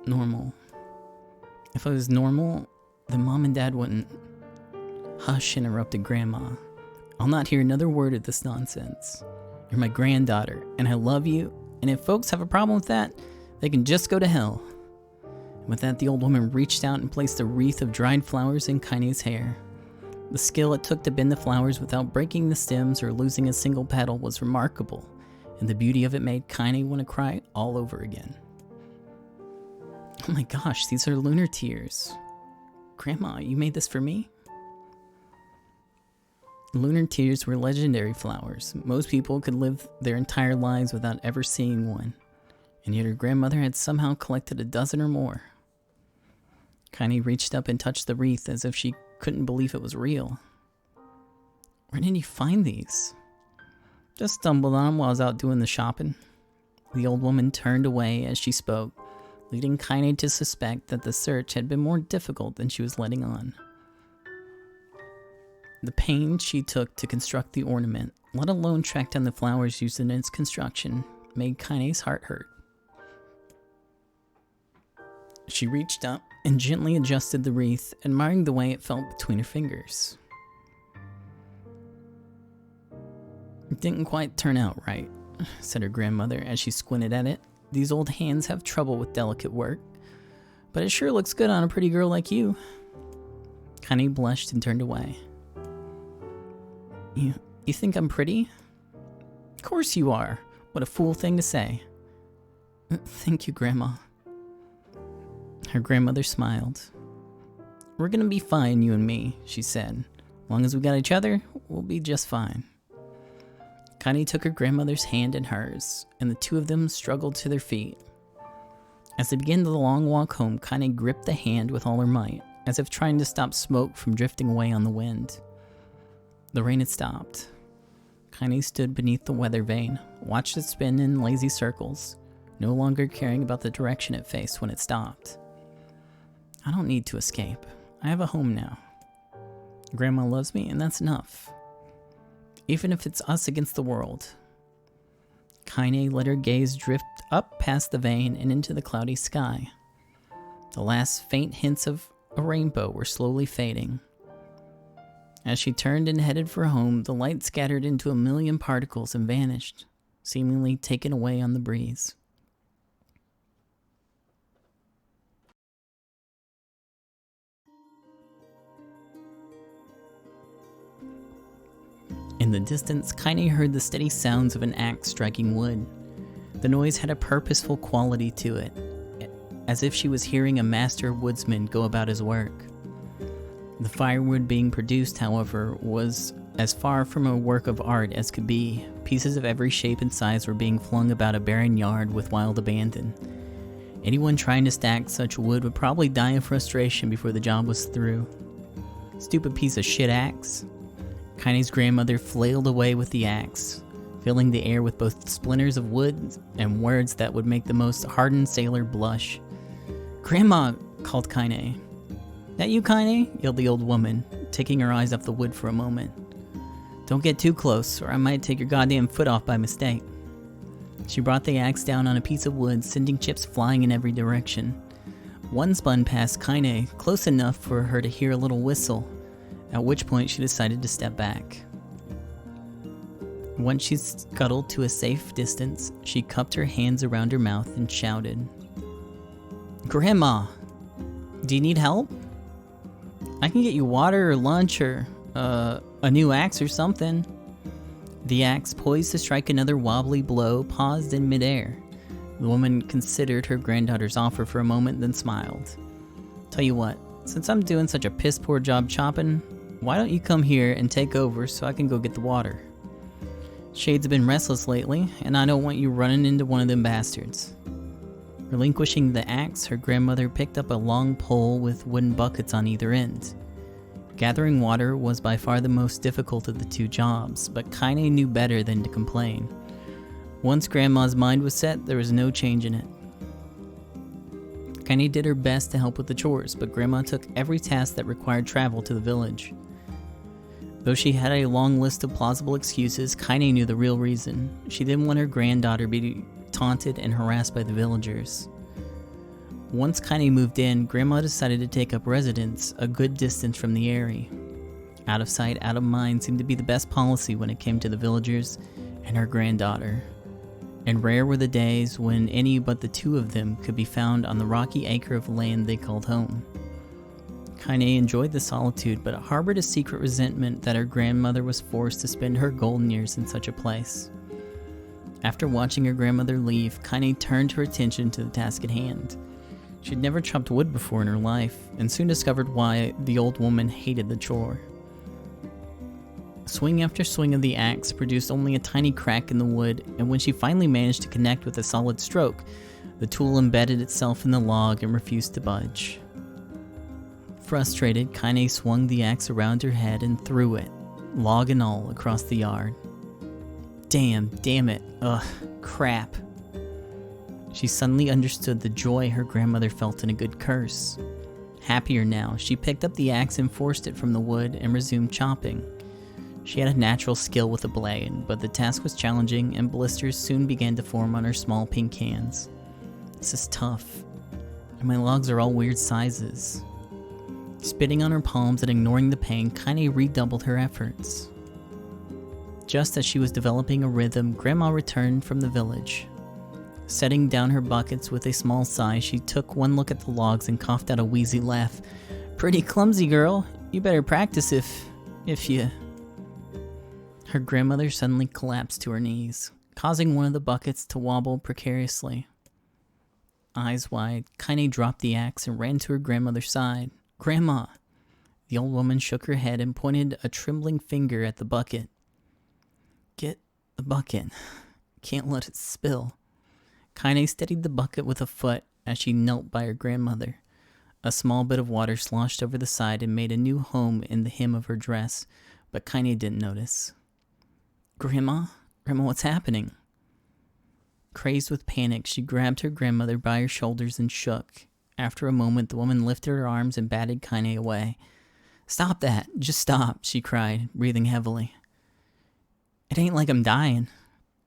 normal. If I was normal, then Mom and Dad wouldn't." "Hush," interrupted Grandma. "I'll not hear another word of this nonsense. You're my granddaughter, and I love you, and if folks have a problem with that, they can just go to hell." And with that, the old woman reached out and placed a wreath of dried flowers in Kaine's hair. The skill it took to bend the flowers without breaking the stems or losing a single petal was remarkable, and the beauty of it made Kaine want to cry all over again. "Oh my gosh, these are lunar tears. Grandma, you made this for me?" Lunar tears were legendary flowers. Most people could live their entire lives without ever seeing one, and yet her grandmother had somehow collected a dozen or more. Kaine reached up and touched the wreath as if she couldn't believe it was real. "Where did you find these?" "Just stumbled on them while I was out doing the shopping." The old woman turned away as she spoke, leading Kaine to suspect that the search had been more difficult than she was letting on. The pains she took to construct the ornament, let alone track down the flowers used in its construction, made Kaine's heart hurt. She reached up and gently adjusted the wreath, admiring the way it felt between her fingers. It didn't quite turn out right, said her grandmother as she squinted at it. These old hands have trouble with delicate work, but it sure looks good on a pretty girl like you. Kaine blushed and turned away. You think I'm pretty? Of course you are. What a fool thing to say. Thank you, Grandma. Her grandmother smiled. We're gonna be fine, you and me, she said. As long as we got each other, we'll be just fine. Kaine took her grandmother's hand in hers, and the two of them struggled to their feet. As they began the long walk home, Kaine gripped the hand with all her might, as if trying to stop smoke from drifting away on the wind. The rain had stopped. Kaine stood beneath the weather vane, watched it spin in lazy circles, no longer caring about the direction it faced when it stopped. I don't need to escape. I have a home now. Grandma loves me, and that's enough. Even if it's us against the world. Kaine let her gaze drift up past the vane and into the cloudy sky. The last faint hints of a rainbow were slowly fading. As she turned and headed for home, the light scattered into a million particles and vanished, seemingly taken away on the breeze. In the distance, Kaine heard the steady sounds of an axe striking wood. The noise had a purposeful quality to it, as if she was hearing a master woodsman go about his work. The firewood being produced, however, was as far from a work of art as could be. Pieces of every shape and size were being flung about a barren yard with wild abandon. Anyone trying to stack such wood would probably die of frustration before the job was through. Stupid piece of shit axe. Kaine's grandmother flailed away with the axe, filling the air with both splinters of wood and words that would make the most hardened sailor blush. "Grandma," called Kaine. "That you, Kaine?" yelled the old woman, taking her eyes off the wood for a moment. "Don't get too close, or I might take your goddamn foot off by mistake." She brought the axe down on a piece of wood, sending chips flying in every direction. One spun past Kaine, close enough for her to hear a little whistle, at which point she decided to step back. Once she scuttled to a safe distance, she cupped her hands around her mouth and shouted, "Grandma, do you need help? I can get you water or lunch or, a new axe or something." The axe, poised to strike another wobbly blow, paused in midair. The woman considered her granddaughter's offer for a moment, then smiled. "Tell you what, since I'm doing such a piss-poor job chopping, why don't you come here and take over so I can go get the water? Shade's been restless lately, and I don't want you running into one of them bastards." Relinquishing the axe, her grandmother picked up a long pole with wooden buckets on either end. Gathering water was by far the most difficult of the two jobs, but Kaine knew better than to complain. Once Grandma's mind was set, there was no change in it. Kaine did her best to help with the chores, but Grandma took every task that required travel to the village. Though she had a long list of plausible excuses, Kaine knew the real reason. She didn't want her granddaughter to be taunted and harassed by the villagers. Once Kaine moved in, Grandma decided to take up residence a good distance from the area. Out of sight, out of mind seemed to be the best policy when it came to the villagers and her granddaughter. And rare were the days when any but the two of them could be found on the rocky acre of land they called home. Kaine enjoyed the solitude, but harbored a secret resentment that her grandmother was forced to spend her golden years in such a place. After watching her grandmother leave, Kaine turned her attention to the task at hand. She'd never chopped wood before in her life, and soon discovered why the old woman hated the chore. Swing after swing of the axe produced only a tiny crack in the wood, and when she finally managed to connect with a solid stroke, the tool embedded itself in the log and refused to budge. Frustrated, Kaine swung the axe around her head and threw it, log and all, across the yard. Damn it, ugh, crap. She suddenly understood the joy her grandmother felt in a good curse. Happier now, she picked up the axe and forced it from the wood and resumed chopping. She had a natural skill with a blade, but the task was challenging and blisters soon began to form on her small pink hands. This is tough, and my logs are all weird sizes. Spitting on her palms and ignoring the pain, Kaine redoubled her efforts. Just as she was developing a rhythm, Grandma returned from the village. Setting down her buckets with a small sigh, she took one look at the logs and coughed out a wheezy laugh. "Pretty clumsy, girl. You better practice if you..." Her grandmother suddenly collapsed to her knees, causing one of the buckets to wobble precariously. Eyes wide, Kaine dropped the axe and ran to her grandmother's side. "Grandma!" The old woman shook her head and pointed a trembling finger at the bucket. "Get the bucket. Can't let it spill." Kaine steadied the bucket with a foot as she knelt by her grandmother. A small bit of water sloshed over the side and made a new home in the hem of her dress, but Kaine didn't notice. Grandma, what's happening?" Crazed with panic, she grabbed her grandmother by her shoulders and shook. After a moment, the woman lifted her arms and batted Kaine away. "Stop that! Just stop!" she cried, breathing heavily. "It ain't like I'm dying.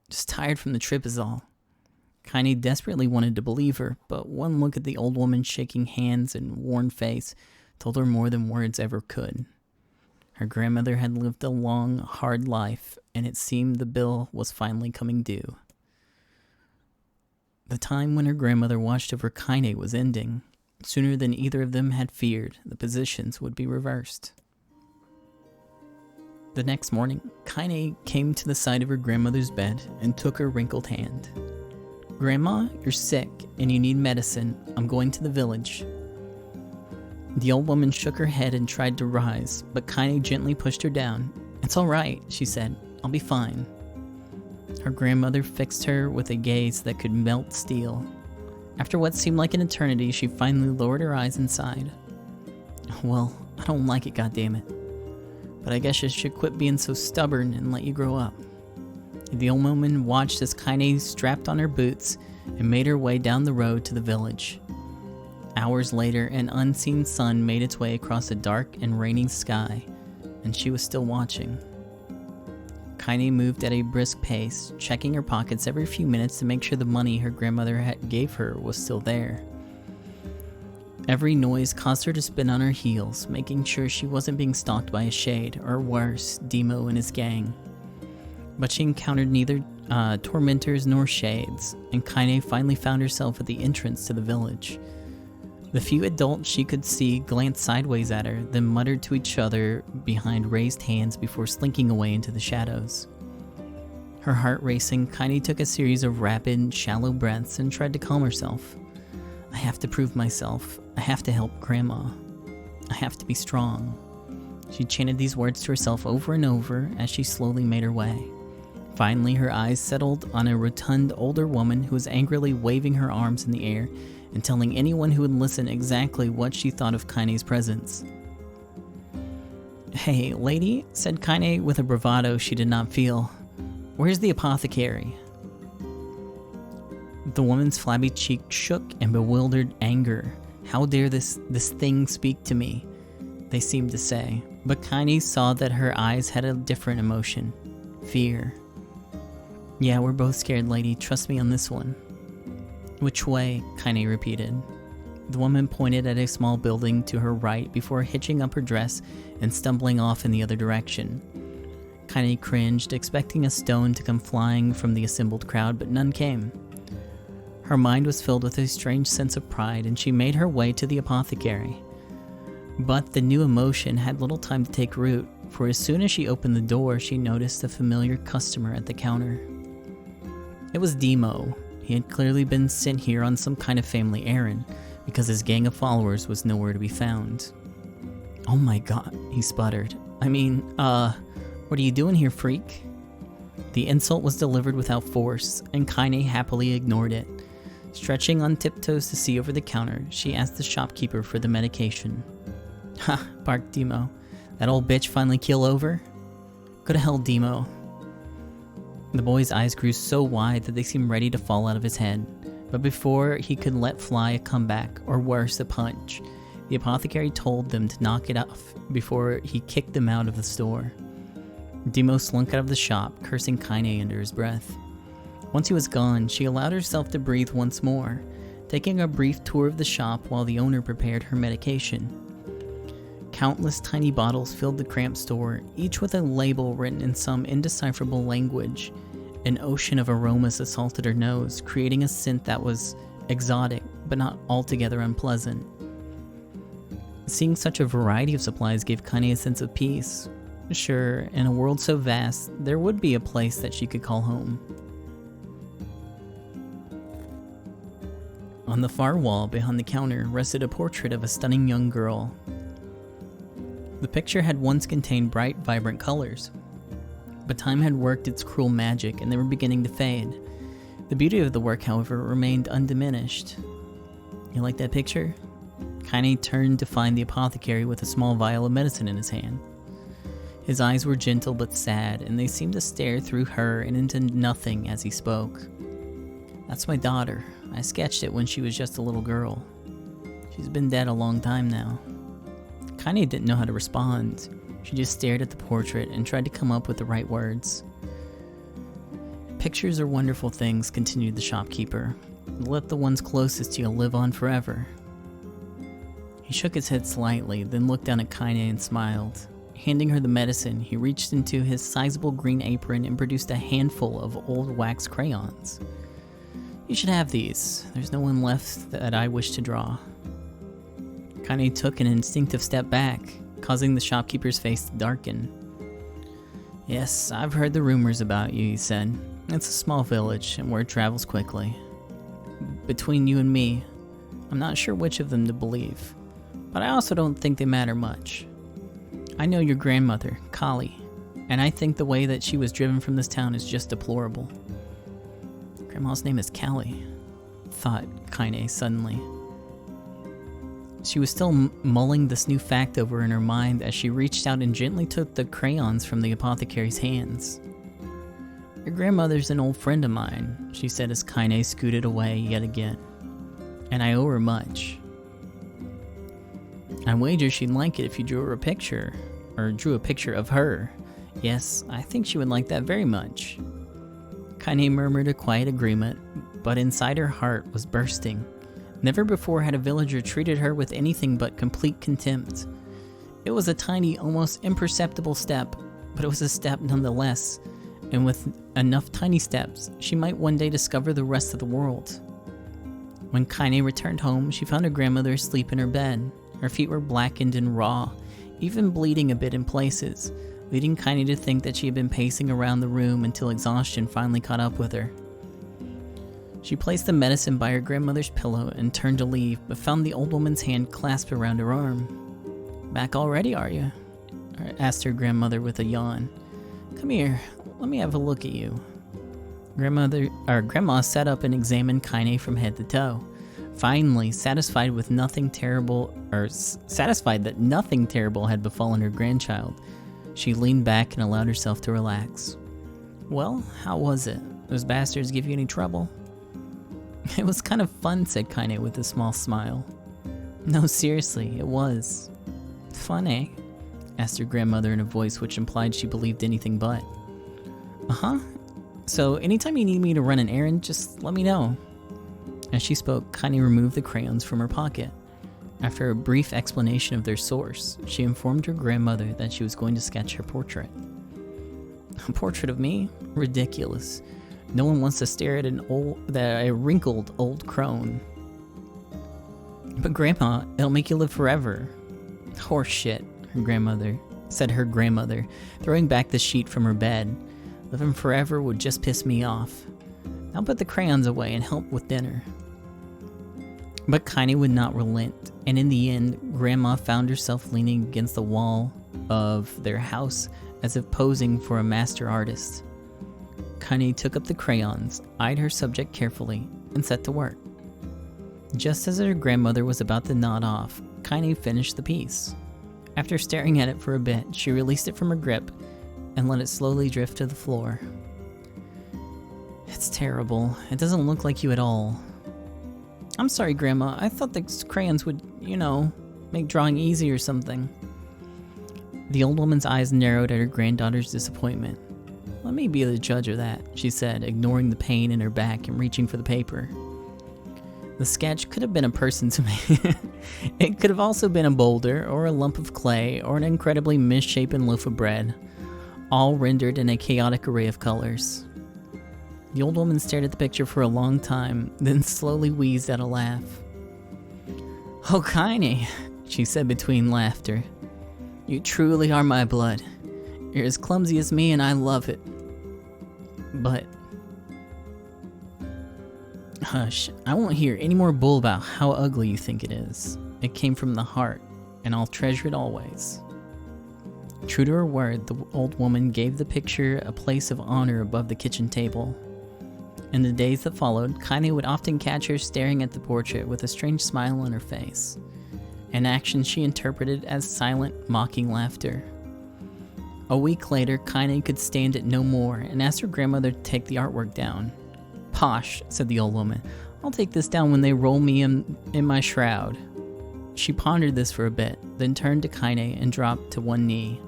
Just tired from the trip is all." Kaine desperately wanted to believe her, but one look at the old woman's shaking hands and worn face told her more than words ever could. Her grandmother had lived a long, hard life, and it seemed the bill was finally coming due. The time when her grandmother watched over Kaine was ending. Sooner than either of them had feared, the positions would be reversed. The next morning, Kaine came to the side of her grandmother's bed and took her wrinkled hand. "Grandma, you're sick and you need medicine. I'm going to the village." The old woman shook her head and tried to rise, but Kaine gently pushed her down. "It's all right," she said. "I'll be fine." Her grandmother fixed her with a gaze that could melt steel. After what seemed like an eternity, she finally lowered her eyes and sighed. "Well, I don't like it, goddammit. But I guess I should quit being so stubborn and let you grow up." The old woman watched as Kaine strapped on her boots and made her way down the road to the village. Hours later, an unseen sun made its way across a dark and raining sky, and she was still watching. Kaine moved at a brisk pace, checking her pockets every few minutes to make sure the money her grandmother gave her was still there. Every noise caused her to spin on her heels, making sure she wasn't being stalked by a shade, or worse, Demo and his gang. But she encountered neither tormentors nor shades, and Kaine finally found herself at the entrance to the village. The few adults she could see glanced sideways at her, then muttered to each other behind raised hands before slinking away into the shadows. Her heart racing, Kaine took a series of rapid, shallow breaths and tried to calm herself. "I have to prove myself. I have to help Grandma. I have to be strong." She chanted these words to herself over and over as she slowly made her way. Finally, her eyes settled on a rotund older woman who was angrily waving her arms in the air and telling anyone who would listen exactly what she thought of Kaine's presence. "Hey, lady," said Kaine with a bravado she did not feel. "Where's the apothecary?" The woman's flabby cheek shook in bewildered anger. "How dare this thing speak to me?" they seemed to say. But Kaine saw that her eyes had a different emotion. Fear. "Yeah, we're both scared, lady. Trust me on this one." "Which way?" Kaine repeated. The woman pointed at a small building to her right before hitching up her dress and stumbling off in the other direction. Kaine cringed, expecting a stone to come flying from the assembled crowd, but none came. Her mind was filled with a strange sense of pride, and she made her way to the apothecary. But the new emotion had little time to take root, for as soon as she opened the door, she noticed a familiar customer at the counter. It was Demo. He had clearly been sent here on some kind of family errand, because his gang of followers was nowhere to be found. "Oh my god," he sputtered. "I mean, what are you doing here, freak?" The insult was delivered without force, and Kaine happily ignored it. Stretching on tiptoes to see over the counter, she asked the shopkeeper for the medication. "Ha," barked Demo. "That old bitch finally keel over?" "Go to hell, Demo." The boy's eyes grew so wide that they seemed ready to fall out of his head. But before he could let fly a comeback, or worse, a punch, the apothecary told them to knock it off before he kicked them out of the store. Demo slunk out of the shop, cursing Kaine under his breath. Once he was gone, she allowed herself to breathe once more, taking a brief tour of the shop while the owner prepared her medication. Countless tiny bottles filled the cramped store, each with a label written in some indecipherable language. An ocean of aromas assaulted her nose, creating a scent that was exotic, but not altogether unpleasant. Seeing such a variety of supplies gave Kaine a sense of peace. Sure, in a world so vast, there would be a place that she could call home. On the far wall behind the counter rested a portrait of a stunning young girl. The picture had once contained bright, vibrant colors, but time had worked its cruel magic and they were beginning to fade. The beauty of the work, however, remained undiminished. You like that picture? Kaine turned to find the apothecary with a small vial of medicine in his hand. His eyes were gentle but sad, and they seemed to stare through her and into nothing as he spoke. That's my daughter. I sketched it when she was just a little girl. She's been dead a long time now. Kaine didn't know how to respond. She just stared at the portrait and tried to come up with the right words. Pictures are wonderful things, continued the shopkeeper. Let the ones closest to you live on forever. He shook his head slightly, then looked down at Kaine and smiled. Handing her the medicine, he reached into his sizable green apron and produced a handful of old wax crayons. You should have these. There's no one left that I wish to draw. Kaine took an instinctive step back, causing the shopkeeper's face to darken. Yes, I've heard the rumors about you, he said. It's a small village, and word travels quickly. Between you and me, I'm not sure which of them to believe, but I also don't think they matter much. I know your grandmother, Kali, and I think the way that she was driven from this town is just deplorable. Grandma's name is Callie, thought Kaine suddenly. She was still mulling this new fact over in her mind as she reached out and gently took the crayons from the apothecary's hands. Your grandmother's an old friend of mine, she said as Kaine scooted away yet again, and I owe her much. I wager she'd like it if you drew her a picture, or drew a picture of her. Yes, I think she would like that very much. Kaine murmured a quiet agreement, but inside her heart was bursting. Never before had a villager treated her with anything but complete contempt. It was a tiny, almost imperceptible step, but it was a step nonetheless, and with enough tiny steps, she might one day discover the rest of the world. When Kaine returned home, she found her grandmother asleep in her bed. Her feet were blackened and raw, even bleeding a bit in places, leading Kaine to think that she had been pacing around the room until exhaustion finally caught up with her. She placed the medicine by her grandmother's pillow and turned to leave, but found the old woman's hand clasped around her arm. Back already, are you? Asked her grandmother with a yawn. Come here, let me have a look at you. Grandma sat up and examined Kaine from head to toe. Finally, satisfied that nothing terrible had befallen her grandchild, she leaned back and allowed herself to relax. Well, how was it? Those bastards give you any trouble? It was kind of fun, said Kaine with a small smile. No, seriously, it was. Fun, eh? Asked her grandmother in a voice which implied she believed anything but. Uh-huh. So anytime you need me to run an errand, just let me know. As she spoke, Kaine removed the crayons from her pocket. After a brief explanation of their source, she informed her grandmother that she was going to sketch her portrait. A portrait of me? Ridiculous. No one wants to stare at a wrinkled old crone. But Grandma, it'll make you live forever. Horse shit, said her grandmother, throwing back the sheet from her bed. Living forever would just piss me off. I'll put the crayons away and help with dinner. But Kaine would not relent, and in the end, Grandma found herself leaning against the wall of their house as if posing for a master artist. Kaine took up the crayons, eyed her subject carefully, and set to work. Just as her grandmother was about to nod off, Kaine finished the piece. After staring at it for a bit, she released it from her grip and let it slowly drift to the floor. It's terrible. It doesn't look like you at all. I'm sorry, Grandma. I thought the crayons would, you know, make drawing easy or something. The old woman's eyes narrowed at her granddaughter's disappointment. Let me be the judge of that, she said, ignoring the pain in her back and reaching for the paper. The sketch could have been a person to me. It could have also been a boulder, or a lump of clay, or an incredibly misshapen loaf of bread, all rendered in a chaotic array of colors. The old woman stared at the picture for a long time, then slowly wheezed out a laugh. "Oh, Kiney," she said between laughter. "You truly are my blood. You're as clumsy as me and I love it. But..." "Hush, I won't hear any more bull about how ugly you think it is. It came from the heart, and I'll treasure it always." True to her word, the old woman gave the picture a place of honor above the kitchen table. In the days that followed, Kaine would often catch her staring at the portrait with a strange smile on her face, an action she interpreted as silent, mocking laughter. A week later, Kaine could stand it no more and asked her grandmother to take the artwork down. "Posh," said the old woman. "I'll take this down when they roll me in my shroud." She pondered this for a bit, then turned to Kaine and dropped to one knee.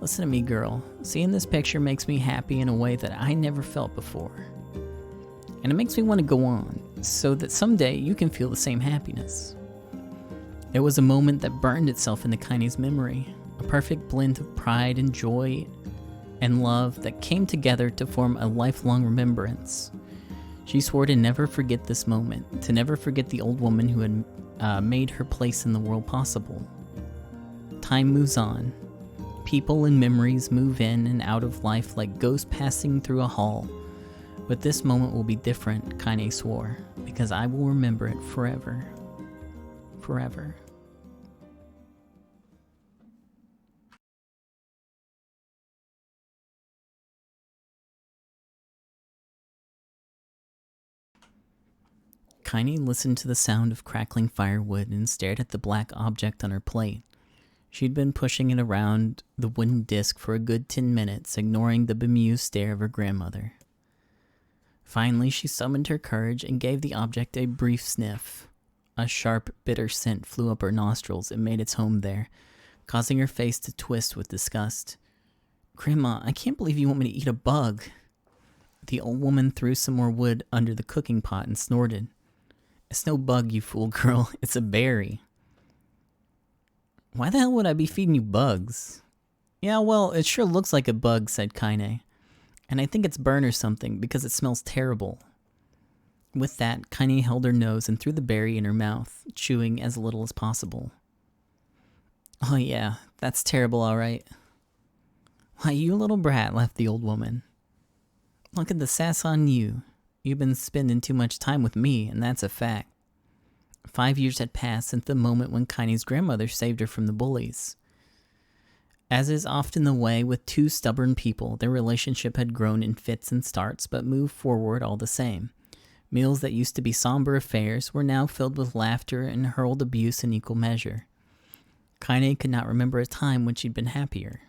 "Listen to me, girl. Seeing this picture makes me happy in a way that I never felt before. And it makes me want to go on, so that someday you can feel the same happiness." It was a moment that burned itself into Kaine's memory, a perfect blend of pride and joy and love that came together to form a lifelong remembrance. She swore to never forget this moment, to never forget the old woman who had made her place in the world possible. Time moves on. People and memories move in and out of life like ghosts passing through a hall. But this moment will be different, Kaine swore, because I will remember it forever. Forever. Kaine listened to the sound of crackling firewood and stared at the black object on her plate. She'd been pushing it around the wooden disc for a good 10 minutes, ignoring the bemused stare of her grandmother. Finally, she summoned her courage and gave the object a brief sniff. A sharp, bitter scent flew up her nostrils and made its home there, causing her face to twist with disgust. "Grandma, I can't believe you want me to eat a bug." The old woman threw some more wood under the cooking pot and snorted. "It's no bug, you fool girl. It's a berry." "Why the hell would I be feeding you bugs?" "Yeah, well, it sure looks like a bug," said Kaine. "And I think it's burnt or something because it smells terrible." With that, Kaine held her nose and threw the berry in her mouth, chewing as little as possible. "Oh yeah, that's terrible, all right." "Why, you little brat," laughed the old woman. "Look at the sass on you. You've been spending too much time with me, and that's a fact." 5 years had passed since the moment when Kaine's grandmother saved her from the bullies. As is often the way with two stubborn people, their relationship had grown in fits and starts, but moved forward all the same. Meals that used to be somber affairs were now filled with laughter and hurled abuse in equal measure. Kaine could not remember a time when she'd been happier.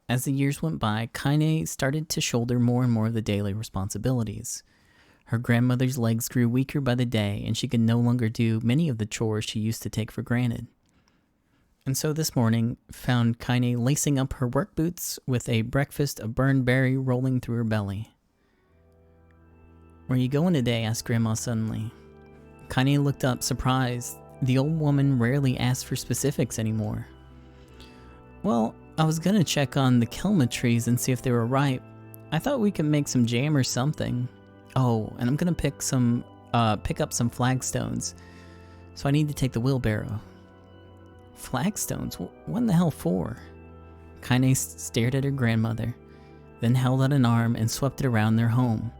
As the years went by, Kaine started to shoulder more and more of the daily responsibilities. Her grandmother's legs grew weaker by the day, and she could no longer do many of the chores she used to take for granted. And so this morning found Kaine lacing up her work boots with a breakfast of burned berry rolling through her belly. "Where you going today?" asked Grandma suddenly. Kaine looked up, surprised. The old woman rarely asked for specifics anymore. "Well, I was gonna check on the kelma trees and see if they were ripe. I thought we could make some jam or something. Oh, and I'm gonna pick up some flagstones. So I need to take the wheelbarrow." "Flagstones? What in the hell for?" Kaine stared at her grandmother, then held out an arm and swept it around their home.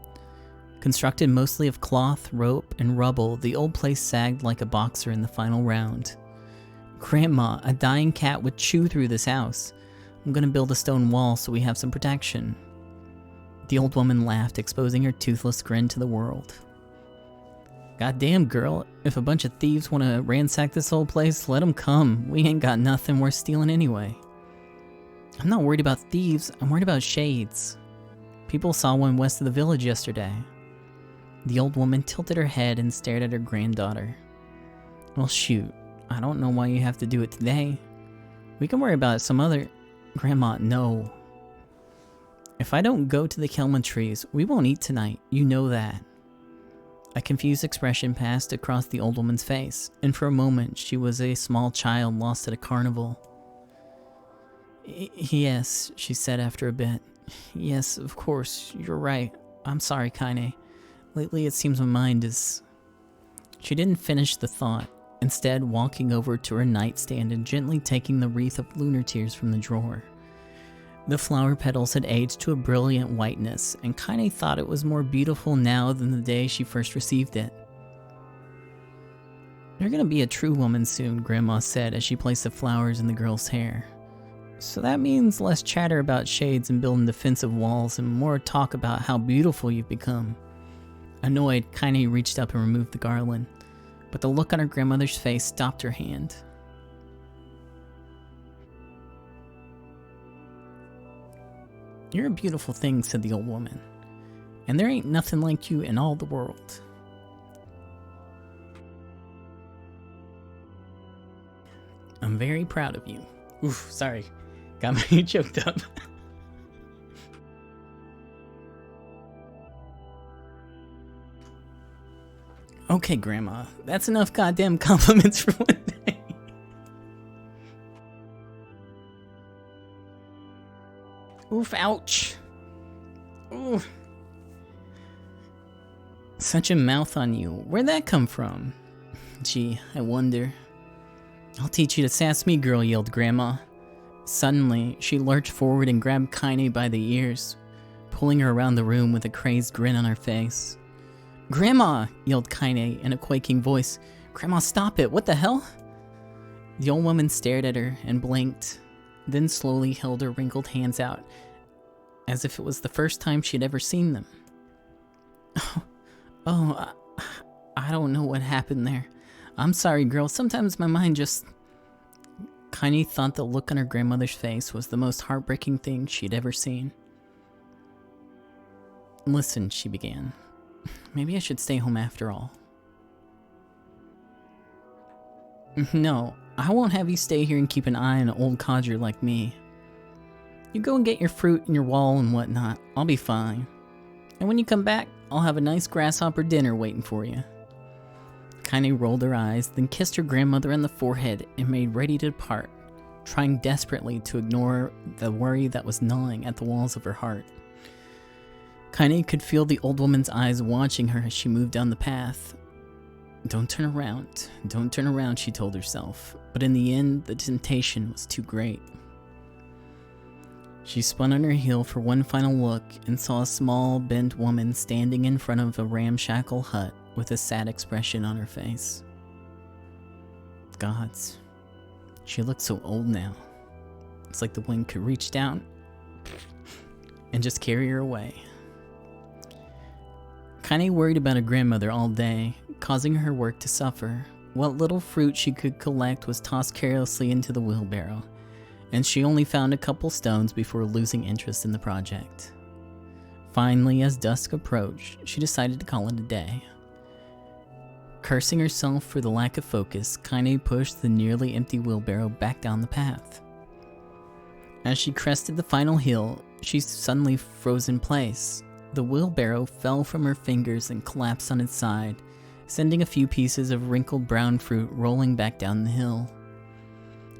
Constructed mostly of cloth, rope, and rubble, the old place sagged like a boxer in the final round. "Grandma, a dying cat would chew through this house. I'm gonna build a stone wall so we have some protection." The old woman laughed, exposing her toothless grin to the world. "Goddamn, girl, if a bunch of thieves want to ransack this whole place, let them come. We ain't got nothing worth stealing anyway." "I'm not worried about thieves, I'm worried about shades. People saw one west of the village yesterday." The old woman tilted her head and stared at her granddaughter. Well, shoot. I don't know why you have to do it today. We can worry about it some other... Grandma, no. If I don't go to the Kelman trees, we won't eat tonight. You know that. A confused expression passed across the old woman's face, and for a moment she was a small child lost at a carnival. Yes, she said after a bit. Yes, of course, you're right. I'm sorry, Kaine. Lately it seems my mind is... She didn't finish the thought, instead walking over to her nightstand and gently taking the wreath of lunar tears from the drawer. The flower petals had aged to a brilliant whiteness, and Kaine thought it was more beautiful now than the day she first received it. You're gonna be a true woman soon, Grandma said as she placed the flowers in the girl's hair. So that means less chatter about shades and building defensive walls and more talk about how beautiful you've become. Annoyed, Kaine reached up and removed the garland, but the look on her grandmother's face stopped her hand. You're a beautiful thing, said the old woman, and there ain't nothing like you in all the world. I'm very proud of you. Oof, sorry. Got me choked up. Okay, Grandma. That's enough goddamn compliments for one day. Oof, ouch. Ooh. Such a mouth on you. Where'd that come from? Gee, I wonder. I'll teach you to sass me, girl, yelled Grandma. Suddenly, she lurched forward and grabbed Kaine by the ears, pulling her around the room with a crazed grin on her face. Grandma! Yelled Kaine in a quaking voice. Grandma, stop it! What the hell? The old woman stared at her and blinked, then slowly held her wrinkled hands out, as if it was the first time she'd ever seen them. I don't know what happened there. I'm sorry, girl. Sometimes my mind just... Kaine thought the look on her grandmother's face was the most heartbreaking thing she'd ever seen. Listen, she began. Maybe I should stay home after all. No, I won't have you stay here and keep an eye on an old codger like me. You go and get your fruit and your wall and whatnot. I'll be fine. And when you come back, I'll have a nice grasshopper dinner waiting for you. Kaine rolled her eyes, then kissed her grandmother on the forehead and made ready to depart, trying desperately to ignore the worry that was gnawing at the walls of her heart. Kaine could feel the old woman's eyes watching her as she moved down the path. Don't turn around, she told herself, but in the end, the temptation was too great. She spun on her heel for one final look and saw a small, bent woman standing in front of a ramshackle hut with a sad expression on her face. Gods, she looked so old now. It's like the wind could reach down and just carry her away. Kaine worried about her grandmother all day, causing her work to suffer. What little fruit she could collect was tossed carelessly into the wheelbarrow, and she only found a couple stones before losing interest in the project. Finally, as dusk approached, she decided to call it a day. Cursing herself for the lack of focus, Kaine pushed the nearly empty wheelbarrow back down the path. As she crested the final hill, she suddenly froze in place. The wheelbarrow fell from her fingers and collapsed on its side, sending a few pieces of wrinkled brown fruit rolling back down the hill.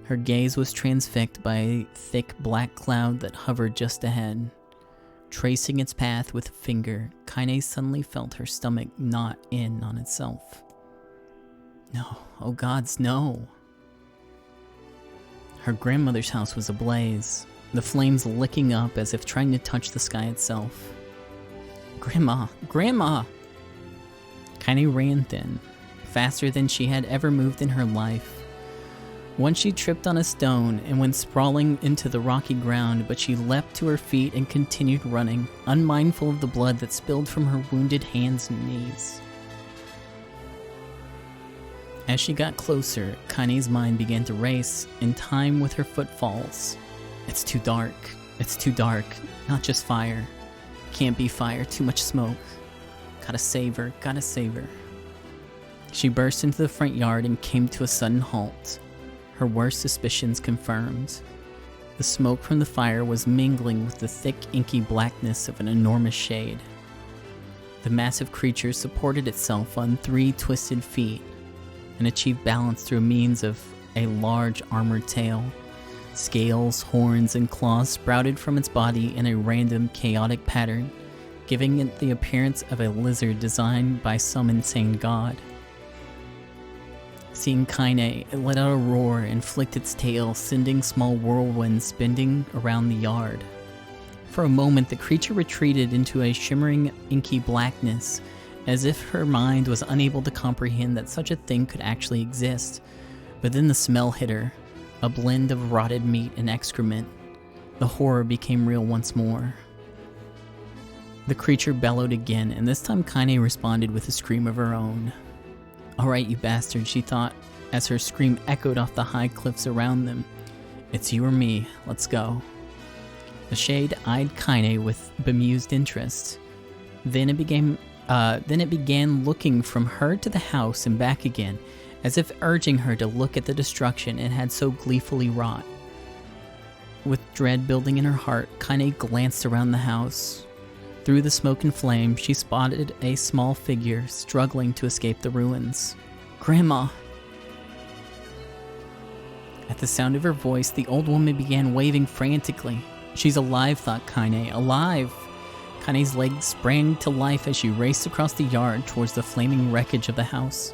Her gaze was transfixed by a thick black cloud that hovered just ahead. Tracing its path with a finger, Kaine suddenly felt her stomach knot in on itself. No, oh gods, no. Her grandmother's house was ablaze, the flames licking up as if trying to touch the sky itself. Grandma! Grandma! Kaine ran then, faster than she had ever moved in her life. Once she tripped on a stone and went sprawling into the rocky ground, but she leapt to her feet and continued running, unmindful of the blood that spilled from her wounded hands and knees. As she got closer, Kaine's mind began to race, in time with her footfalls. It's too dark. It's too dark. Not just fire. Can't be fire, too much smoke. Gotta save her, gotta save her. She burst into the front yard and came to a sudden halt, her worst suspicions confirmed. The smoke from the fire was mingling with the thick, inky blackness of an enormous shade. The massive creature supported itself on 3 twisted feet and achieved balance through means of a large armored tail. Scales, horns, and claws sprouted from its body in a random, chaotic pattern, giving it the appearance of a lizard designed by some insane god. Seeing Kaine, it let out a roar and flicked its tail, sending small whirlwinds spinning around the yard. For a moment, the creature retreated into a shimmering, inky blackness, as if her mind was unable to comprehend that such a thing could actually exist. But then the smell hit her, a blend of rotted meat and excrement. The horror became real once more. The creature bellowed again, and this time Kaine responded with a scream of her own. "Alright, you bastard," she thought, as her scream echoed off the high cliffs around them. "It's you or me, let's go." The shade eyed Kaine with bemused interest. Then it began looking from her to the house and back again, as if urging her to look at the destruction it had so gleefully wrought. With dread building in her heart, Kaine glanced around the house. Through the smoke and flame, she spotted a small figure struggling to escape the ruins. "Grandma!" At the sound of her voice, the old woman began waving frantically. "She's alive," thought Kaine. "Alive!" Kaine's legs sprang to life as she raced across the yard towards the flaming wreckage of the house.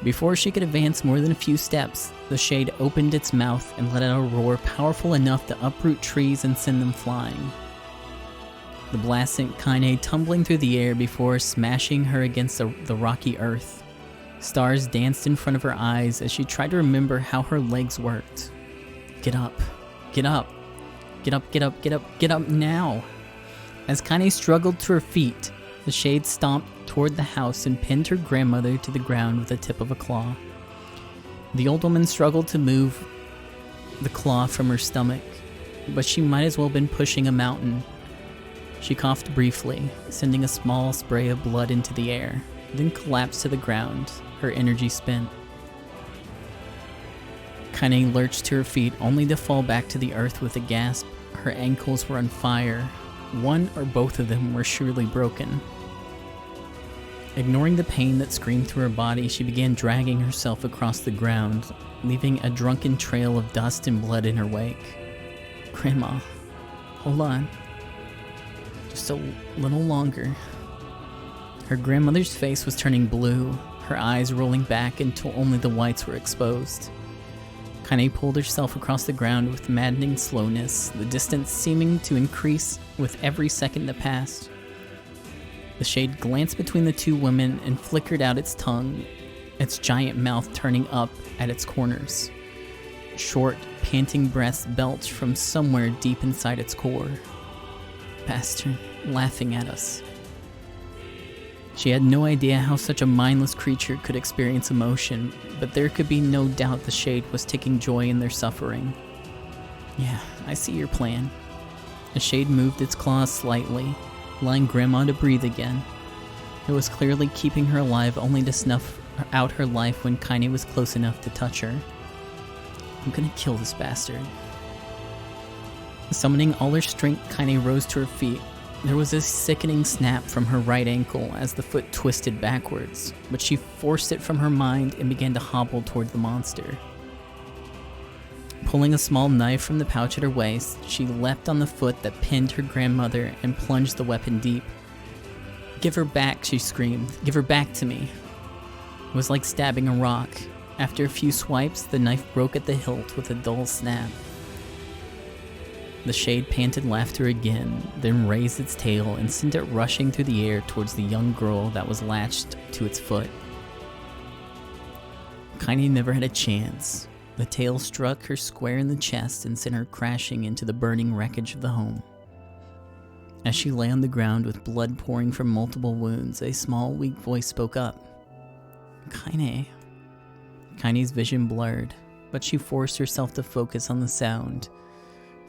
Before she could advance more than a few steps, the shade opened its mouth and let out a roar powerful enough to uproot trees and send them flying. The blast sent Kaine tumbling through the air before smashing her against the rocky earth. Stars danced in front of her eyes as she tried to remember how her legs worked. Get up, get up, get up, get up, get up, get up now! As Kaine struggled to her feet, the shade stomped toward the house and pinned her grandmother to the ground with the tip of a claw. The old woman struggled to move the claw from her stomach, but she might as well have been pushing a mountain. She coughed briefly, sending a small spray of blood into the air, then collapsed to the ground, her energy spent. Kaine lurched to her feet, only to fall back to the earth with a gasp. Her ankles were on fire. One or both of them were surely broken. Ignoring the pain that screamed through her body, she began dragging herself across the ground, leaving a drunken trail of dust and blood in her wake. "Grandma, hold on. Just a little longer." Her grandmother's face was turning blue, her eyes rolling back until only the whites were exposed. Kaine pulled herself across the ground with maddening slowness, the distance seeming to increase with every second that passed. The shade glanced between the two women and flickered out its tongue, its giant mouth turning up at its corners. Short, panting breaths belched from somewhere deep inside its core. Bastard, laughing at us. She had no idea how such a mindless creature could experience emotion, but there could be no doubt the shade was taking joy in their suffering. "Yeah, I see your plan." The shade moved its claws slightly, allowing Grandma to breathe again. It was clearly keeping her alive only to snuff out her life when Kaine was close enough to touch her. "I'm gonna kill this bastard." Summoning all her strength, Kaine rose to her feet. There was a sickening snap from her right ankle as the foot twisted backwards, but she forced it from her mind and began to hobble toward the monster. Pulling a small knife from the pouch at her waist, she leapt on the foot that pinned her grandmother and plunged the weapon deep. "Give her back," she screamed. "Give her back to me." It was like stabbing a rock. After a few swipes, the knife broke at the hilt with a dull snap. The shade panted laughter again, then raised its tail and sent it rushing through the air towards the young girl that was latched to its foot. Kaine never had a chance. The tail struck her square in the chest and sent her crashing into the burning wreckage of the home. As she lay on the ground with blood pouring from multiple wounds, a small, weak voice spoke up. "Kaine." Kaine's vision blurred, but she forced herself to focus on the sound.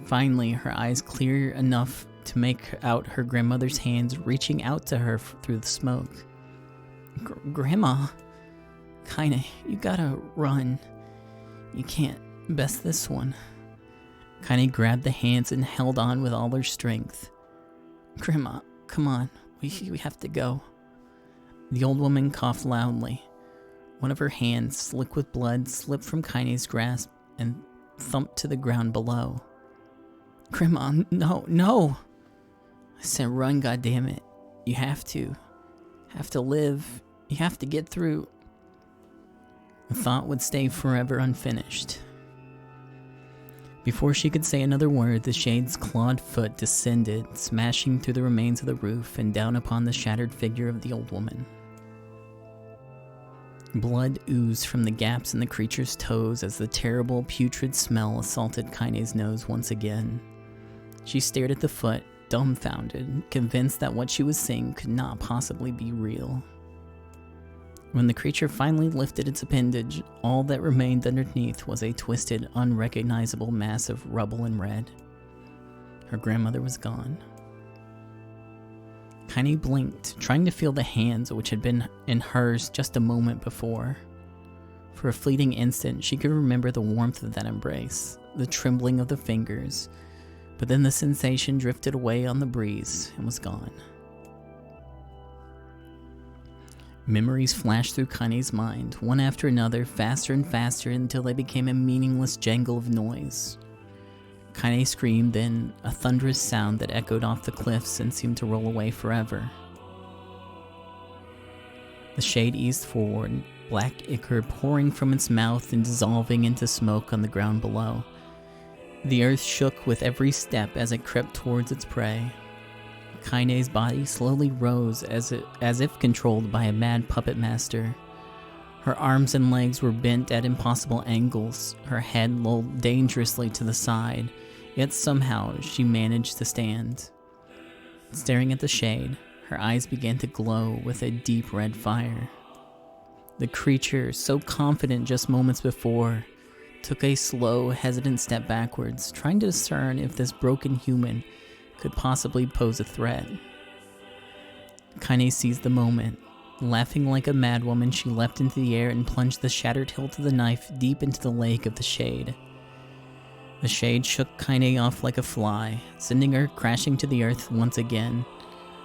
Finally, her eyes clear enough to make out her grandmother's hands reaching out to her through the smoke. Grandma, Kaine, you gotta run. You can't best this one. Kaine grabbed the hands and held on with all her strength. Grandma, come on, we have to go. The old woman coughed loudly. One of her hands, slick with blood, slipped from Kaine's grasp and thumped to the ground below. Grandma, no! I said run, goddammit. You have to live. You have to get through. The thought would stay forever unfinished. Before she could say another word, the shade's clawed foot descended, smashing through the remains of the roof and down upon the shattered figure of the old woman. Blood oozed from the gaps in the creature's toes as the terrible, putrid smell assaulted Kaine's nose once again. She stared at the foot, dumbfounded, convinced that what she was seeing could not possibly be real. When the creature finally lifted its appendage, all that remained underneath was a twisted, unrecognizable mass of rubble and red. Her grandmother was gone. Kaine blinked, trying to feel the hands which had been in hers just a moment before. For a fleeting instant, she could remember the warmth of that embrace, the trembling of the fingers, but then the sensation drifted away on the breeze and was gone. Memories flashed through Kaine's mind, one after another, faster and faster until they became a meaningless jangle of noise. Kaine screamed, then a thunderous sound that echoed off the cliffs and seemed to roll away forever. The shade eased forward, black ichor pouring from its mouth and dissolving into smoke on the ground below. The earth shook with every step as it crept towards its prey. Kaine's body slowly rose as if controlled by a mad puppet master. Her arms and legs were bent at impossible angles, her head lolled dangerously to the side, yet somehow she managed to stand. Staring at the shade, her eyes began to glow with a deep red fire. The creature, so confident just moments before, took a slow, hesitant step backwards, trying to discern if this broken human could possibly pose a threat. Kaine seized the moment. Laughing like a madwoman, she leapt into the air and plunged the shattered hilt of the knife deep into the lake of the shade. The shade shook Kaine off like a fly, sending her crashing to the earth once again.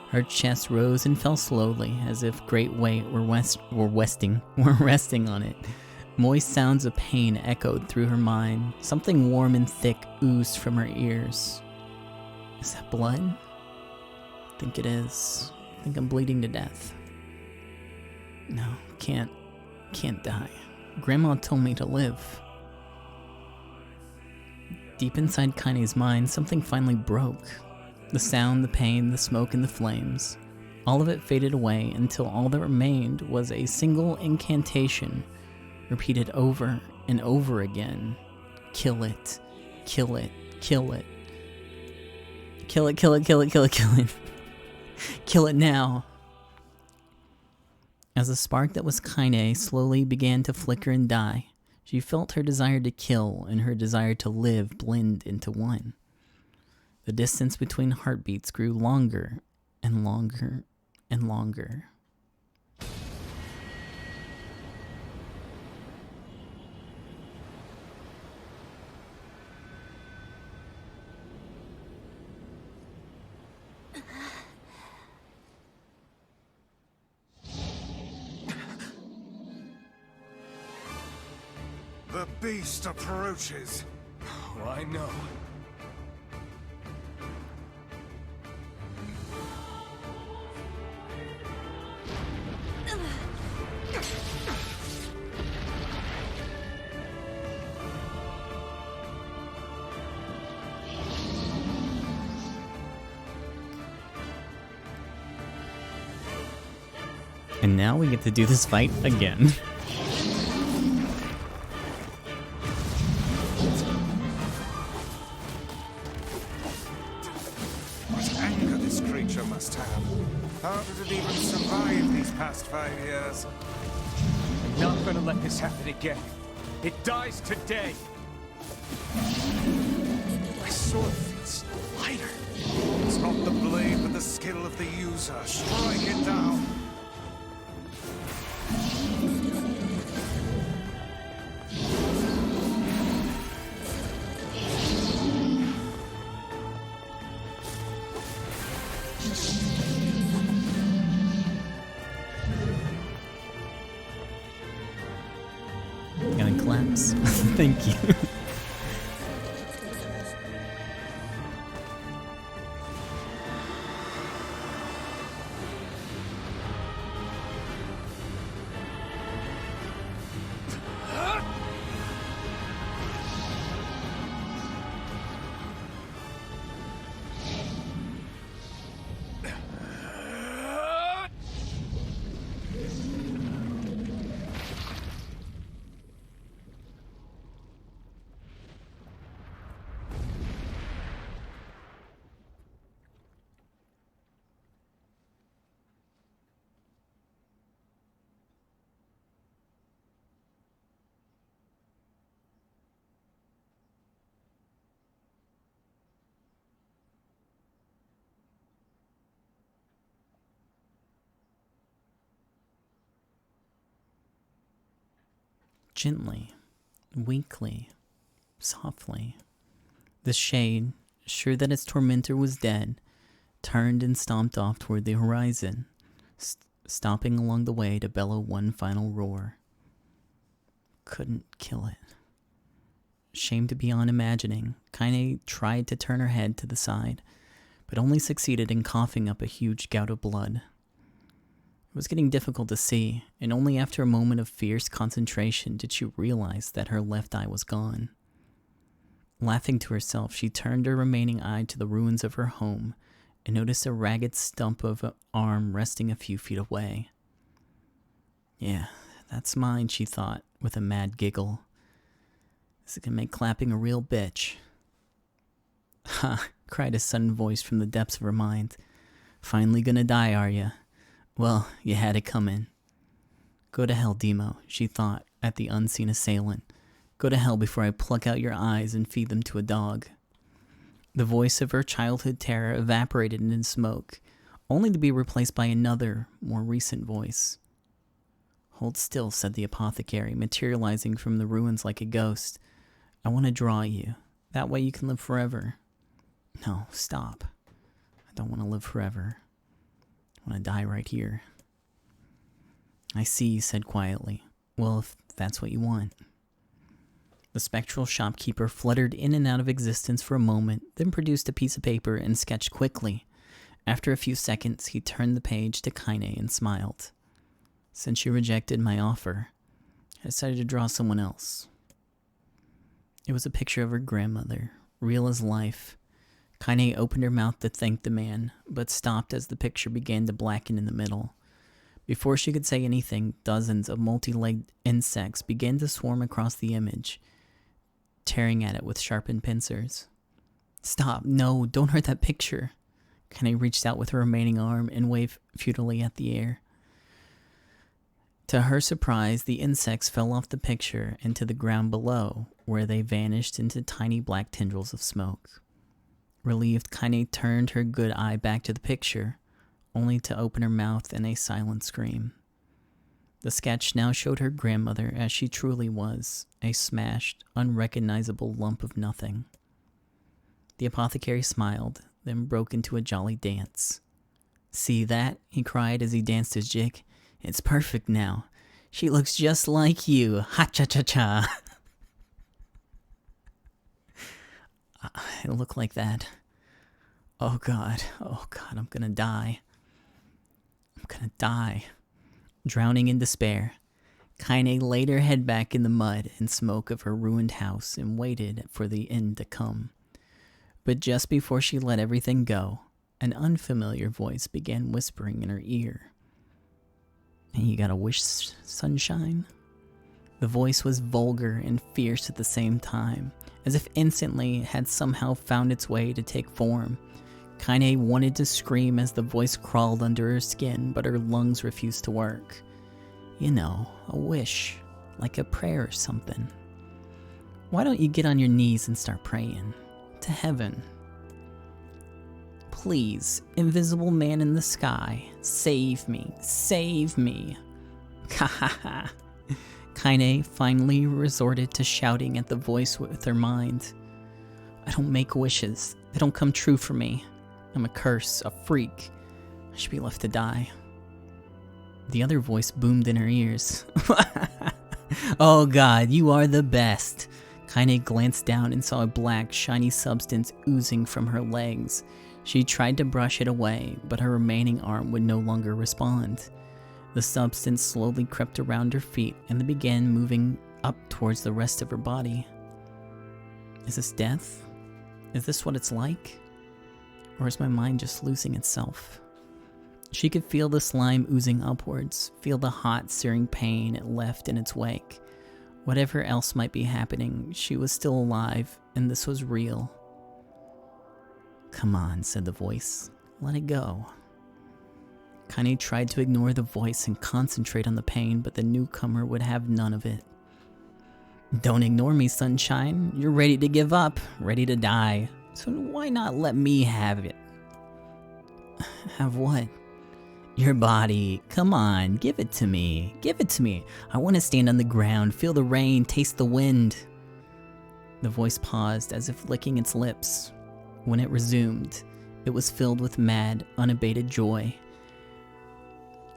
Her chest rose and fell slowly, as if great weight were resting on it. Moist sounds of pain echoed through her mind. Something warm and thick oozed from her ears. Is that blood? I think it is. I think I'm bleeding to death. No, can't die. Grandma told me to live. Deep inside Kaine's mind, something finally broke. The sound, the pain, the smoke, and the flames. All of it faded away until all that remained was a single incantation, repeated over and over again. Kill it. Kill it. Kill it. Kill it, kill it, kill it, kill it, kill it. Kill it now. As the spark that was Kaine slowly began to flicker and die, she felt her desire to kill and her desire to live blend into one. The distance between heartbeats grew longer and longer and longer. The beast approaches. Oh, I know. And now we get to do this fight again. How did it even survive these past 5 years? I'm not gonna let this happen again. It dies today. My sword feels lighter. It's not the blade, but the skill of the user. Strike it down. Gonna collapse. Thank you. Gently, weakly, softly, the shade, sure that its tormentor was dead, turned and stomped off toward the horizon, stopping along the way to bellow one final roar. Couldn't kill it. Shamed beyond imagining, Kaine tried to turn her head to the side, but only succeeded in coughing up a huge gout of blood. It was getting difficult to see, and only after a moment of fierce concentration did she realize that her left eye was gone. Laughing to herself, she turned her remaining eye to the ruins of her home and noticed a ragged stump of an arm resting a few feet away. Yeah, that's mine, she thought, with a mad giggle. This is gonna make clapping a real bitch. Ha, cried a sudden voice from the depths of her mind. Finally gonna die, are ya? Well, you had it coming. Go to hell, Demo, she thought at the unseen assailant. Go to hell before I pluck out your eyes and feed them to a dog. The voice of her childhood terror evaporated in smoke, only to be replaced by another, more recent voice. Hold still, said the apothecary, materializing from the ruins like a ghost. I want to draw you. That way you can live forever. No, stop. I don't want to live forever. I want to die right here. I see, he said quietly. Well, if that's what you want. The spectral shopkeeper fluttered in and out of existence for a moment, then produced a piece of paper and sketched quickly. After a few seconds, he turned the page to Kaine and smiled. Since you rejected my offer, I decided to draw someone else. It was a picture of her grandmother, real as life. Kaine opened her mouth to thank the man, but stopped as the picture began to blacken in the middle. Before she could say anything, dozens of multi-legged insects began to swarm across the image, tearing at it with sharpened pincers. Stop, no, don't hurt that picture. Kaine reached out with her remaining arm and waved futilely at the air. To her surprise, the insects fell off the picture and to the ground below, where they vanished into tiny black tendrils of smoke. Relieved, Kaine turned her good eye back to the picture, only to open her mouth in a silent scream. The sketch now showed her grandmother as she truly was, a smashed, unrecognizable lump of nothing. The apothecary smiled, then broke into a jolly dance. See that? He cried as he danced his jig. It's perfect now. She looks just like you. Ha-cha-cha-cha. It looked like that. Oh God, I'm gonna die. I'm gonna die. Drowning in despair, Kaine laid her head back in the mud and smoke of her ruined house and waited for the end to come. But just before she let everything go, an unfamiliar voice began whispering in her ear. You got a wish, sunshine? The voice was vulgar and fierce at the same time, as if instantly it had somehow found its way to take form. Kaine wanted to scream as the voice crawled under her skin, but her lungs refused to work. You know, a wish, like a prayer or something. Why don't you get on your knees and start praying? To heaven. Please, invisible man in the sky, save me, save me. Ha ha ha. Kaine finally resorted to shouting at the voice with her mind. I don't make wishes. They don't come true for me. I'm a curse, a freak. I should be left to die. The other voice boomed in her ears. Oh god, you are the best. Kaine glanced down and saw a black, shiny substance oozing from her legs. She tried to brush it away, but her remaining arm would no longer respond. The substance slowly crept around her feet and then began moving up towards the rest of her body. Is this death? Is this what it's like? Or is my mind just losing itself? She could feel the slime oozing upwards, feel the hot, searing pain it left in its wake. Whatever else might be happening, she was still alive, and this was real. Come on, said the voice. Let it go. Kaine tried to ignore the voice and concentrate on the pain, but the newcomer would have none of it. Don't ignore me, sunshine. You're ready to give up, ready to die. So why not let me have it? Have what? Your body. Come on, give it to me. Give it to me. I want to stand on the ground, feel the rain, taste the wind. The voice paused as if licking its lips. When it resumed, it was filled with mad, unabated joy.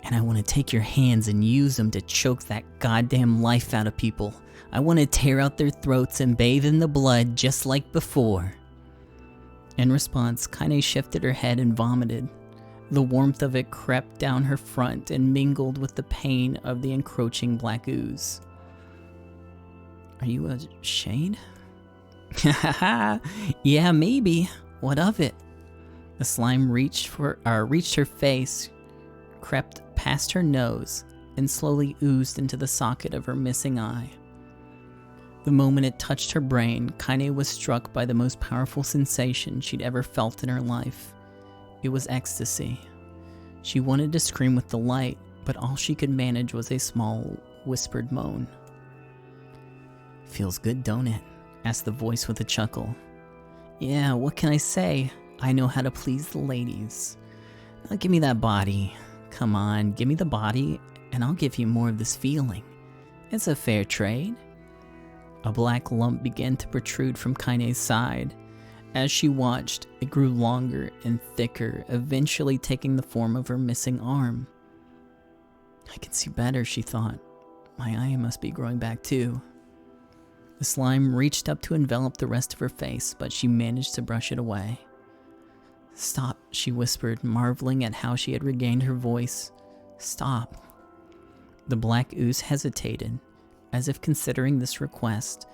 And I want to take your hands and use them to choke that goddamn life out of people. I want to tear out their throats and bathe in the blood just like before. In response, Kaine shifted her head and vomited. The warmth of it crept down her front and mingled with the pain of the encroaching black ooze. Are you a shade? Yeah, maybe. What of it? The slime reached her face, crept past her nose, and slowly oozed into the socket of her missing eye. The moment it touched her brain, Kaine was struck by the most powerful sensation she'd ever felt in her life. It was ecstasy. She wanted to scream with delight, but all she could manage was a small, whispered moan. Feels good, don't it? Asked the voice with a chuckle. Yeah, what can I say? I know how to please the ladies. Now give me that body. Come on, give me the body, and I'll give you more of this feeling. It's a fair trade. A black lump began to protrude from Kaine's side. As she watched, it grew longer and thicker, eventually taking the form of her missing arm. I can see better, she thought. My eye must be growing back too. The slime reached up to envelop the rest of her face, but she managed to brush it away. Stop, she whispered, marveling at how she had regained her voice. Stop. The black ooze hesitated, as if considering this request,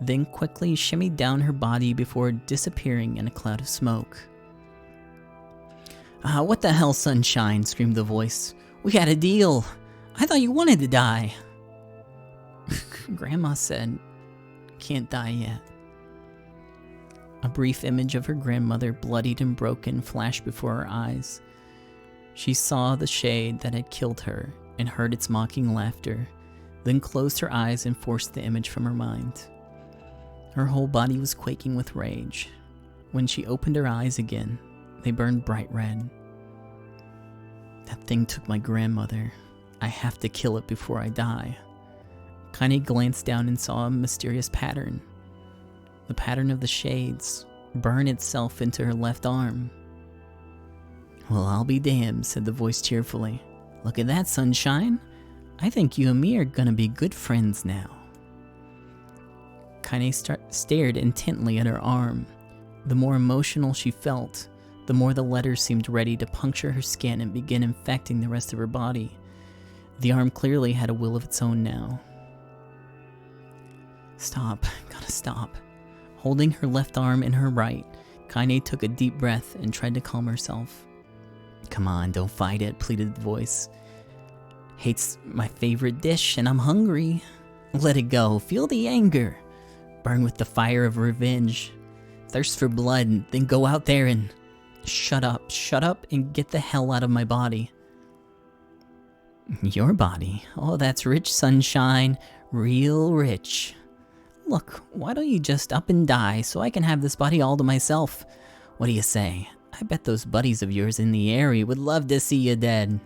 then quickly shimmied down her body before disappearing in a cloud of smoke. What the hell, sunshine? Screamed the voice. We had a deal. I thought you wanted to die. Grandma said, can't die yet. A brief image of her grandmother, bloodied and broken, flashed before her eyes. She saw the shade that had killed her and heard its mocking laughter, then closed her eyes and forced the image from her mind. Her whole body was quaking with rage. When she opened her eyes again, they burned bright red. That thing took my grandmother. I have to kill it before I die. Kaine glanced down and saw a mysterious pattern. The pattern of the shades burn itself into her left arm. Well, I'll be damned, said the voice cheerfully. Look at that, sunshine. I think you and me are gonna be good friends now. Kaine stared intently at her arm. The more emotional she felt, the more the letters seemed ready to puncture her skin and begin infecting the rest of her body. The arm clearly had a will of its own now. Stop, gotta stop. Holding her left arm in her right, Kaine took a deep breath and tried to calm herself. Come on, don't fight it, pleaded the voice. Hate's my favorite dish and I'm hungry. Let it go, feel the anger. Burn with the fire of revenge. Thirst for blood, then go out there and... Shut up and get the hell out of my body. Your body? Oh, that's rich, sunshine. Real rich. Look, why don't you just up and die so I can have this body all to myself? What do you say? I bet those buddies of yours in the area would love to see you dead.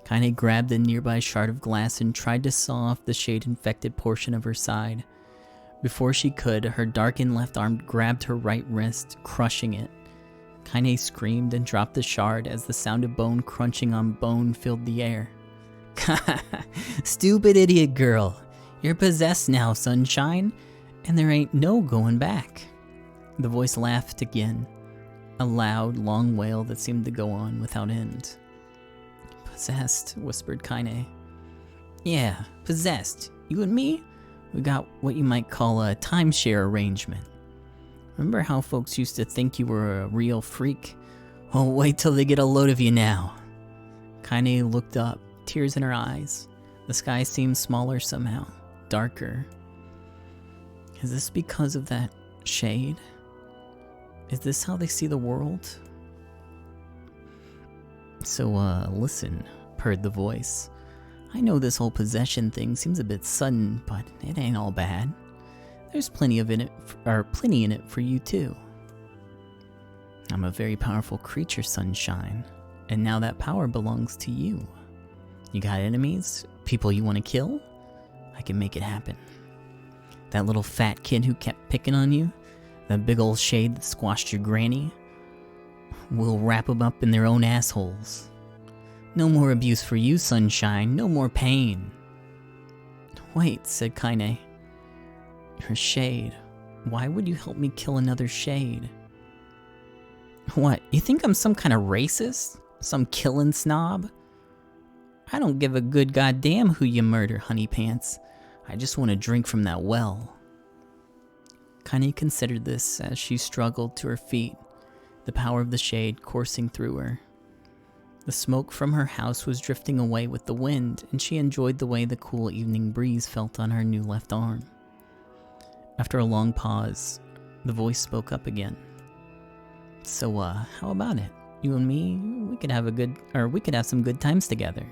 Kaine grabbed a nearby shard of glass and tried to saw off the shade-infected portion of her side. Before she could, her darkened left arm grabbed her right wrist, crushing it. Kaine screamed and dropped the shard as the sound of bone crunching on bone filled the air. Stupid idiot girl. You're possessed now, Sunshine, and there ain't no going back. The voice laughed again, a loud, long wail that seemed to go on without end. Possessed, whispered Kaine. Yeah, possessed. You and me? We got what you might call a timeshare arrangement. Remember how folks used to think you were a real freak? Oh, wait till they get a load of you now. Kaine looked up, tears in her eyes. The sky seemed smaller somehow, darker. Is this because of that shade? Is this how they see the world? So, listen, purred the voice. I know this whole possession thing seems a bit sudden, but it ain't all bad. There's plenty in it for you too. I'm a very powerful creature, Sunshine, and now that power belongs to you. You got enemies? People you want to kill? I can make it happen. That little fat kid who kept picking on you? That big old shade that squashed your granny? We'll wrap them up in their own assholes. No more abuse for you, Sunshine. No more pain. Wait, said Kaine. Her shade. Why would you help me kill another shade? What, you think I'm some kind of racist? Some killing snob? I don't give a good goddamn who you murder, honey pants. I just want to drink from that well. Kaine considered this as she struggled to her feet, the power of the shade coursing through her. The smoke from her house was drifting away with the wind, and she enjoyed the way the cool evening breeze felt on her new left arm. After a long pause, the voice spoke up again. So, how about it? You and me, we could have some good times together.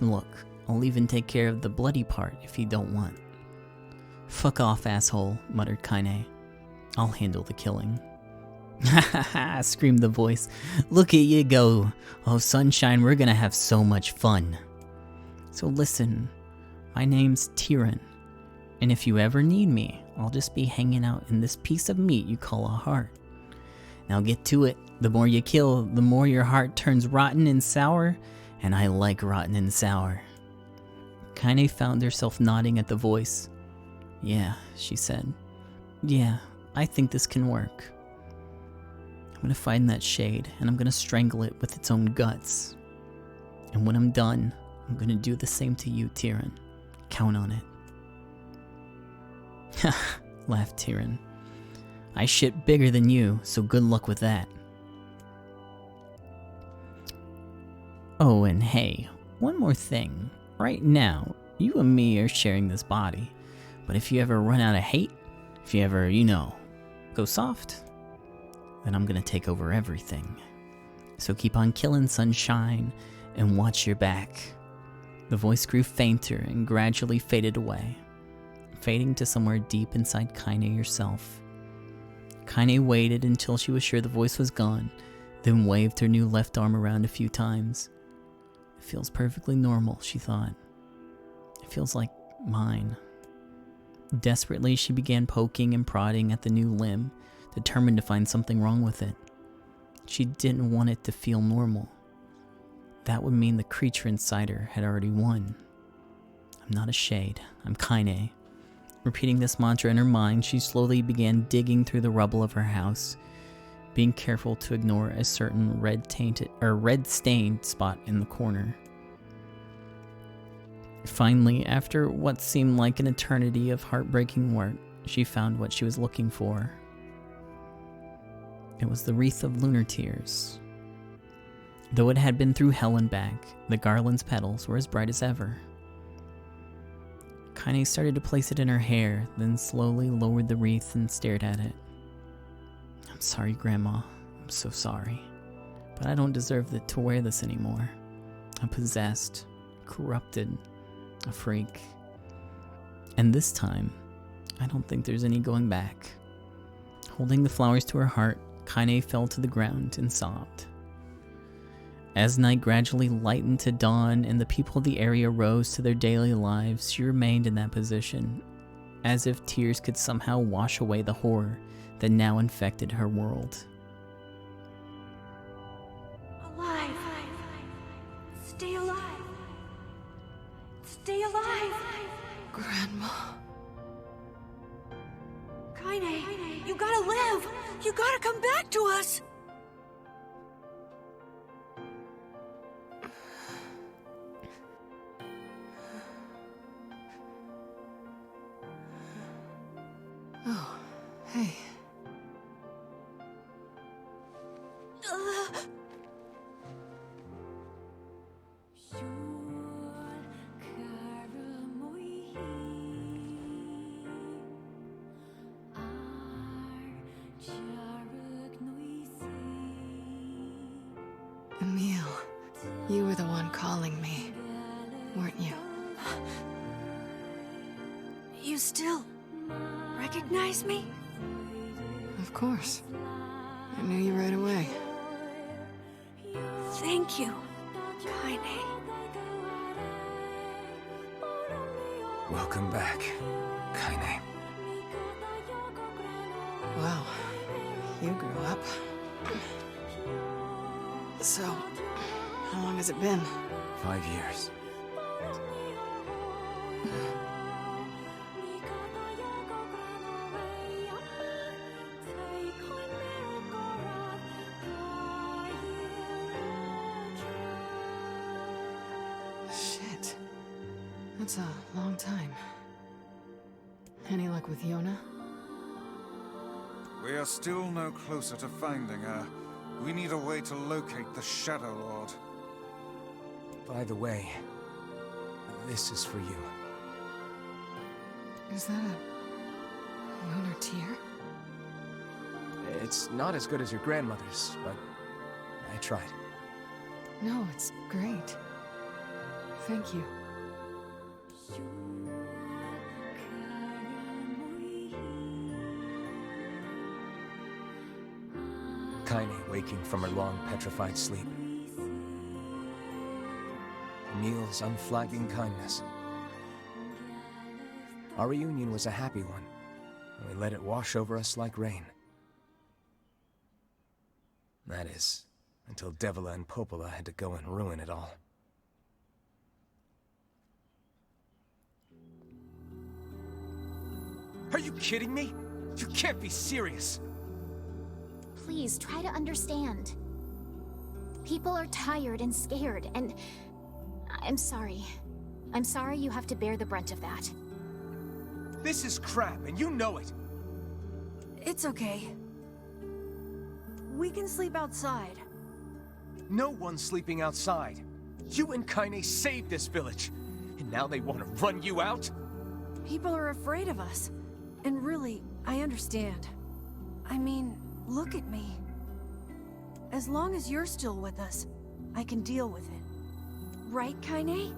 Look, I'll even take care of the bloody part if you don't want. Fuck off, asshole, muttered Kaine. I'll handle the killing. Ha ha ha, screamed the voice. Look at you go. Oh, Sunshine, we're gonna have so much fun. So listen, my name's Tyrion, and if you ever need me, I'll just be hanging out in this piece of meat you call a heart. Now get to it. The more you kill, the more your heart turns rotten and sour, and I like rotten and sour. Kaine found herself nodding at the voice. Yeah, she said. Yeah, I think this can work. I'm gonna find that shade, and I'm gonna strangle it with its own guts. And when I'm done, I'm gonna do the same to you, Tyrion. Count on it. Ha, laughed Tyrion. I shit bigger than you, so good luck with that. Oh, and hey, one more thing. Right now, you and me are sharing this body, but if you ever run out of hate, if you ever, go soft, then I'm gonna take over everything. So keep on killing, Sunshine, and watch your back. The voice grew fainter and gradually faded away, fading to somewhere deep inside Kaine herself. Kaine waited until she was sure the voice was gone, then waved her new left arm around a few times. It feels perfectly normal, she thought. It feels like mine. Desperately, she began poking and prodding at the new limb, determined to find something wrong with it. She didn't want it to feel normal. That would mean the creature inside her had already won. I'm not a shade, I'm Kaine. Repeating this mantra in her mind, she slowly began digging through the rubble of her house, being careful to ignore a certain red-stained spot in the corner. Finally, after what seemed like an eternity of heartbreaking work, she found what she was looking for. It was the wreath of lunar tears. Though it had been through hell and back, the garland's petals were as bright as ever. Kaine started to place it in her hair, then slowly lowered the wreath and stared at it. I'm sorry, Grandma. I'm so sorry. But I don't deserve to wear this anymore. I'm possessed, corrupted, a freak. And this time, I don't think there's any going back. Holding the flowers to her heart, Kaine fell to the ground and sobbed. As night gradually lightened to dawn and the people of the area rose to their daily lives, she remained in that position, as if tears could somehow wash away the horror that now infected her world. Alive. Stay alive. Stay alive. Grandma. Kaine, you gotta live! You gotta come back to us! Oh, hey. Emil, you were the one calling me, weren't you? You still recognize me? Of course. I knew you right away. Thank you, Kaine. Welcome back, Kaine. Wow, you grew up. So, how long has it been? 5 years. Shit. That's a long time. Any luck with Yona? We are still no closer to finding her. We need a way to locate the Shadow Lord. By the way, this is for you. Is that a lunar tear? It's not as good as your grandmother's, but I tried. No, it's great. Thank you. Kaine waking from her long petrified sleep. Emil's unflagging kindness. Our reunion was a happy one, and we let it wash over us like rain. That is, until Devila and Popola had to go and ruin it all. Are you kidding me? You can't be serious! Please, try to understand. People are tired and scared, and I'm sorry. I'm sorry you have to bear the brunt of that. This is crap, and you know it! It's okay. We can sleep outside. No one's sleeping outside. You and Kaine saved this village, and now they want to run you out? People are afraid of us. And really, I understand. I mean, look at me. As long as you're still with us, I can deal with it. Right, Kaine?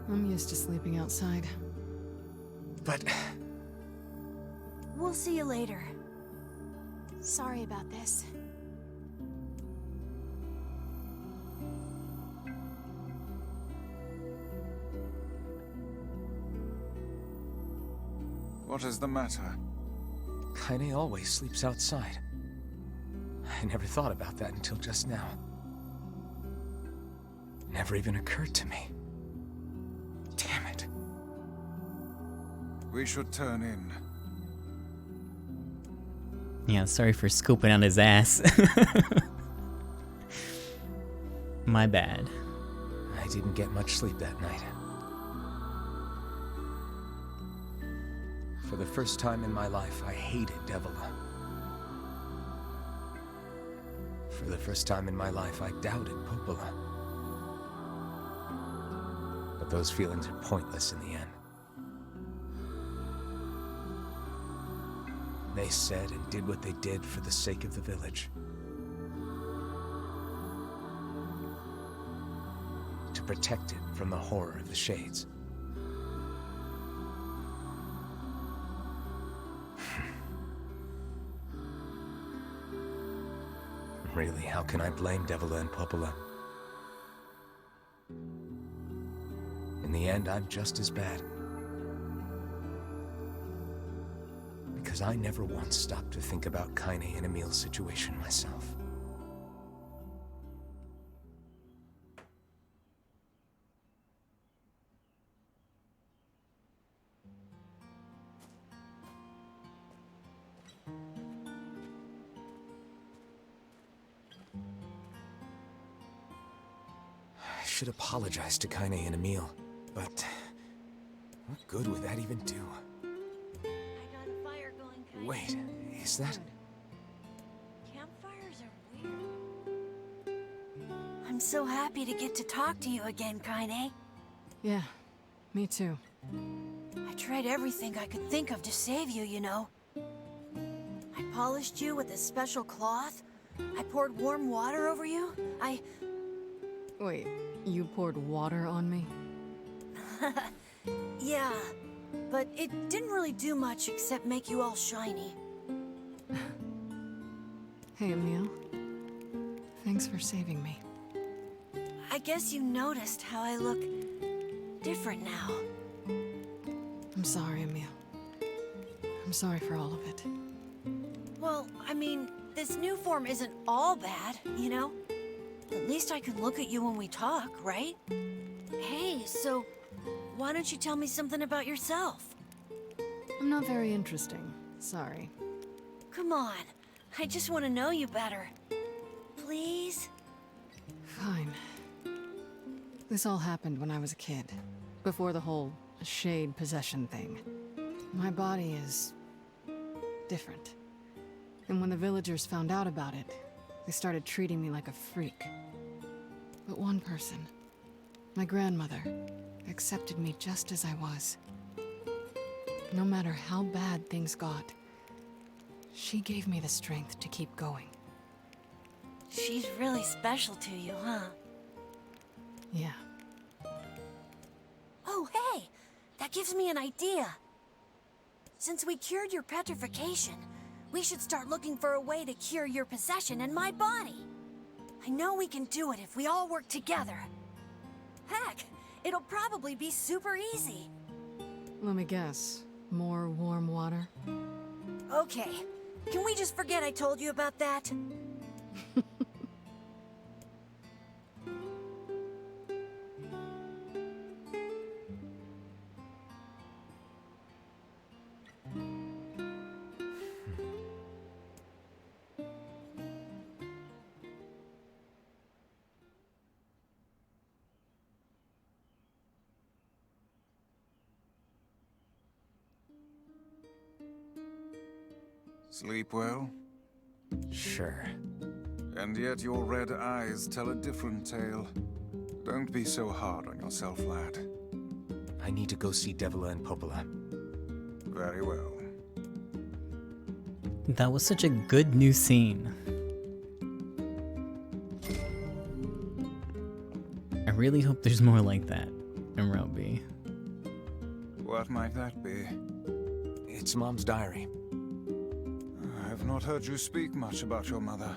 I'm used to sleeping outside. But... We'll see you later. Sorry about this. What is the matter? Kaine always sleeps outside. I never thought about that until just now. Never even occurred to me. Damn it. We should turn in. Yeah, sorry for scooping out his ass. My bad. I didn't get much sleep that night. For the first time in my life, I hated Devila. For the first time in my life, I doubted Popola. But those feelings are pointless in the end. They said and did what they did for the sake of the village. To protect it from the horror of the Shades. Really, how can I blame Devila and Popola? In the end, I'm just as bad. Because I never once stopped to think about Kaine and Emil's situation myself. I should apologize to Kaine and Emil, but what good would that even do? Wait, is that... Campfires are weird. I'm so happy to get to talk to you again, Kaine. Yeah, me too. I tried everything I could think of to save you, you know. I polished you with a special cloth. I poured warm water over you. Wait, you poured water on me? Yeah, but it didn't really do much except make you all shiny. Hey, Emil. Thanks for saving me. I guess you noticed how I look different now. I'm sorry, Emil. I'm sorry for all of it. Well, I mean, this new form isn't all bad, you know? At least I can look at you when we talk, right? Hey, so why don't you tell me something about yourself? I'm not very interesting. Sorry. Come on. I just want to know you better. Please? Fine. This all happened when I was a kid. Before the whole shade possession thing. My body is... different. And when the villagers found out about it, they started treating me like a freak. But one person, my grandmother, accepted me just as I was. No matter how bad things got, she gave me the strength to keep going. She's really special to you, huh? Yeah. Oh, hey! That gives me an idea. Since we cured your petrification, we should start looking for a way to cure your possession in my body. I know we can do it if we all work together. Heck, it'll probably be super easy. Let me guess. More warm water? Okay. Can we just forget I told you about that? Sleep well? Sure. And yet your red eyes tell a different tale. Don't be so hard on yourself, lad. I need to go see Devila and Popola. Very well. That was such a good new scene. I really hope there's more like that in Route B. What might that be? It's Mom's diary. I've not heard you speak much about your mother.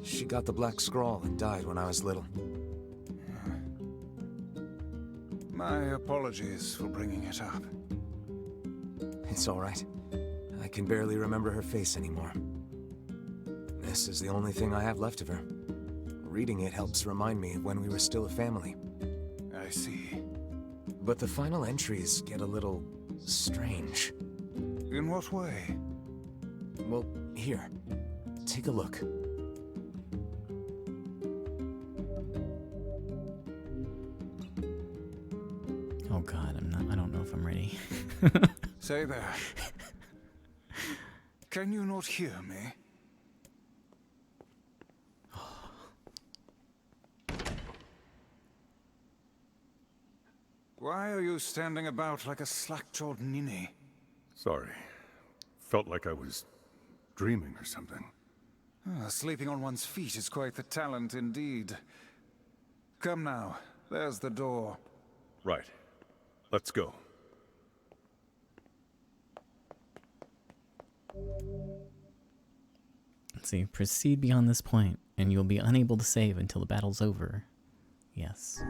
She got the Black Scrawl and died when I was little. My apologies for bringing it up. It's all right. I can barely remember her face anymore. This is the only thing I have left of her. Reading it helps remind me of when we were still a family. I see. But the final entries get a little strange. In what way? Well, here. Take a look. Oh god, I don't know if I'm ready. Say there. Can you not hear me? Why are you standing about like a slack-jawed ninny? Sorry. Felt like I was dreaming or something. Sleeping on one's feet is quite the talent indeed. Come now, there's the door. Right. Let's go. Let's see. Proceed beyond this point, and you'll be unable to save until the battle's over. Yes.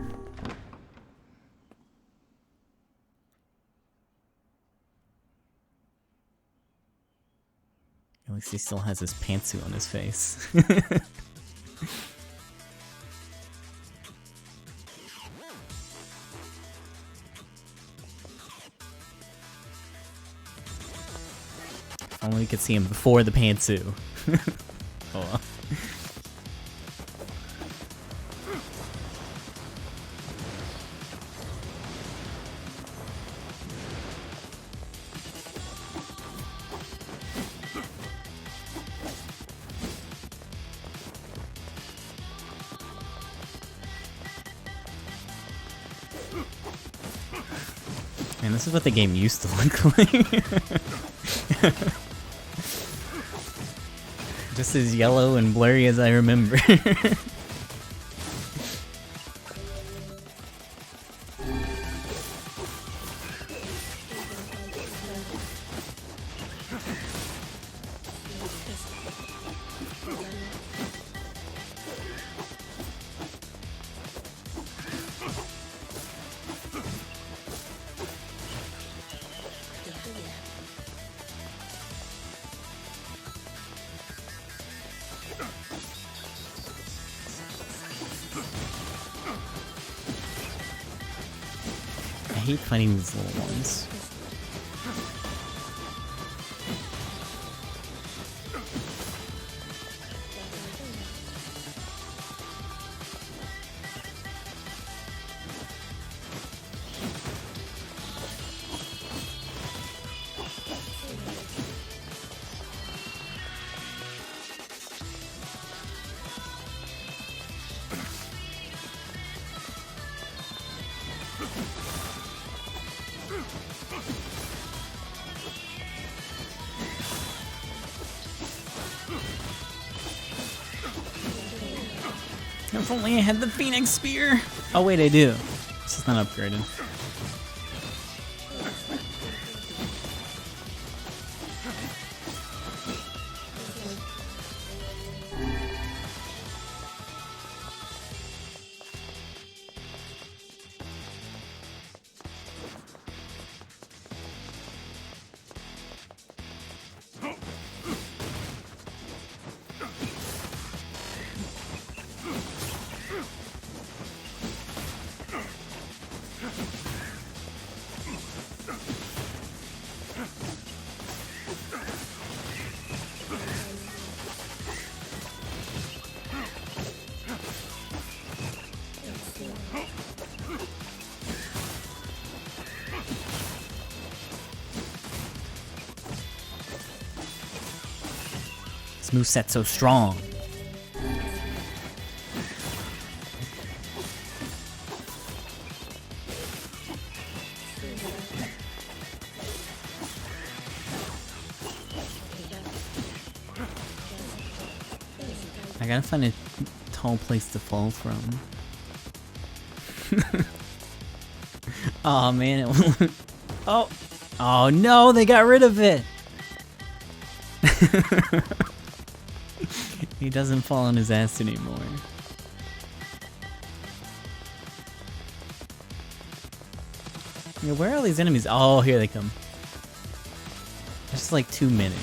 At least he still has his pantsuit on his face. If only we could see him before the pantsuit. Oh well. Man, this is what the game used to look like. Just as yellow and blurry as I remember. I hate fighting these little ones. If only I had the Phoenix Spear! Oh wait, I do. It's just not upgraded. This moveset's so strong. I gotta find a tall place to fall from. Oh man, it oh. Oh no, they got rid of it. He doesn't fall on his ass anymore. Yeah, where are all these enemies? Oh, here they come. There's like too many.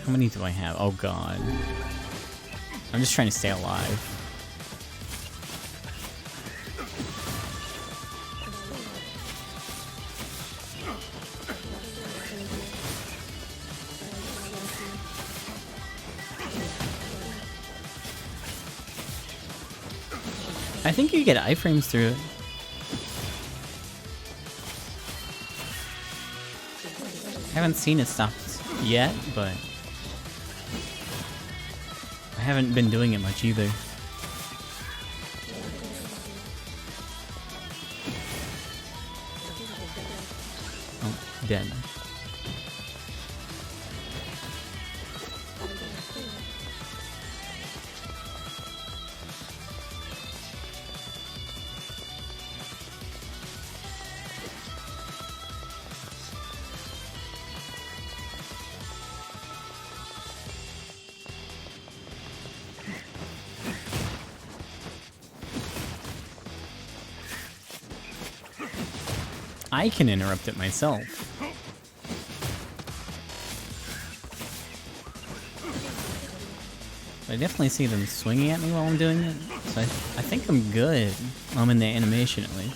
How many do I have? Oh god. I'm just trying to stay alive. I think you get iframes through it. haven't seen it stopped yet, but I haven't been doing it much either. Oh, dead. I can interrupt it myself. I definitely see them swinging at me while I'm doing it, so I think I'm good. I'm in the animation at least.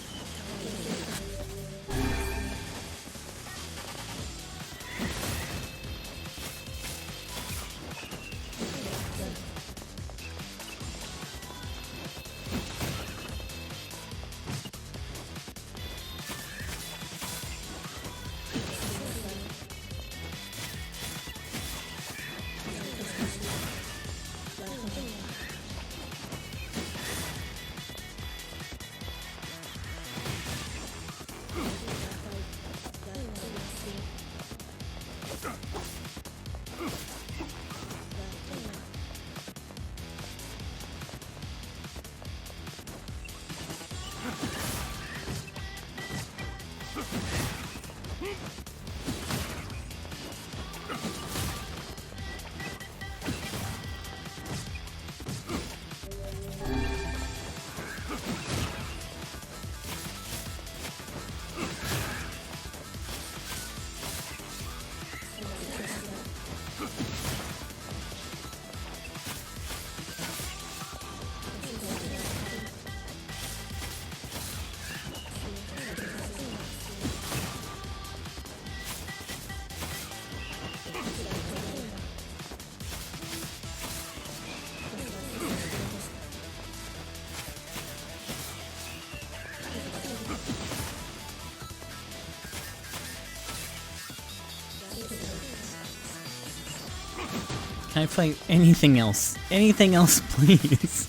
Can I play anything else? Anything else, please?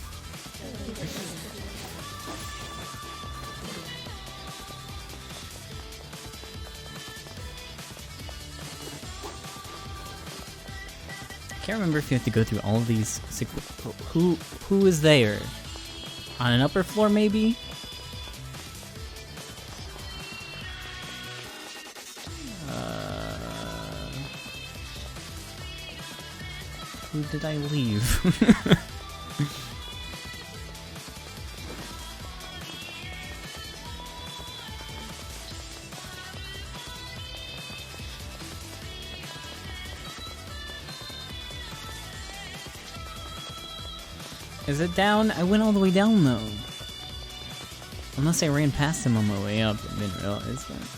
I can't remember if you have to go through all of these. Who is there? On an upper floor, maybe? Who did I leave? Is it down? I went all the way down though. Unless I ran past him on my way up and didn't realize that.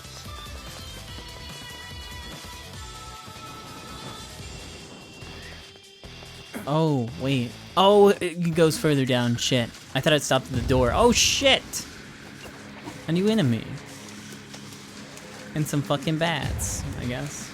Oh, wait. Oh, it goes further down. Shit. I thought it stopped at the door. Oh, shit! A new enemy. And some fucking bats, I guess.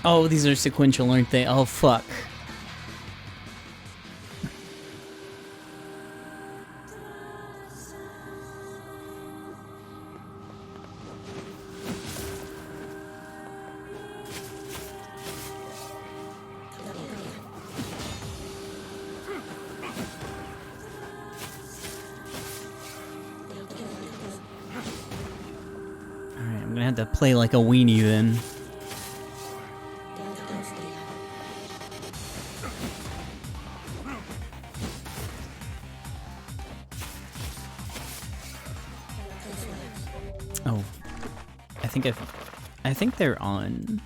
Oh, these are sequential, aren't they? Oh, fuck. Alright, I'm gonna have to play like a weenie then. Oh, I think they're on.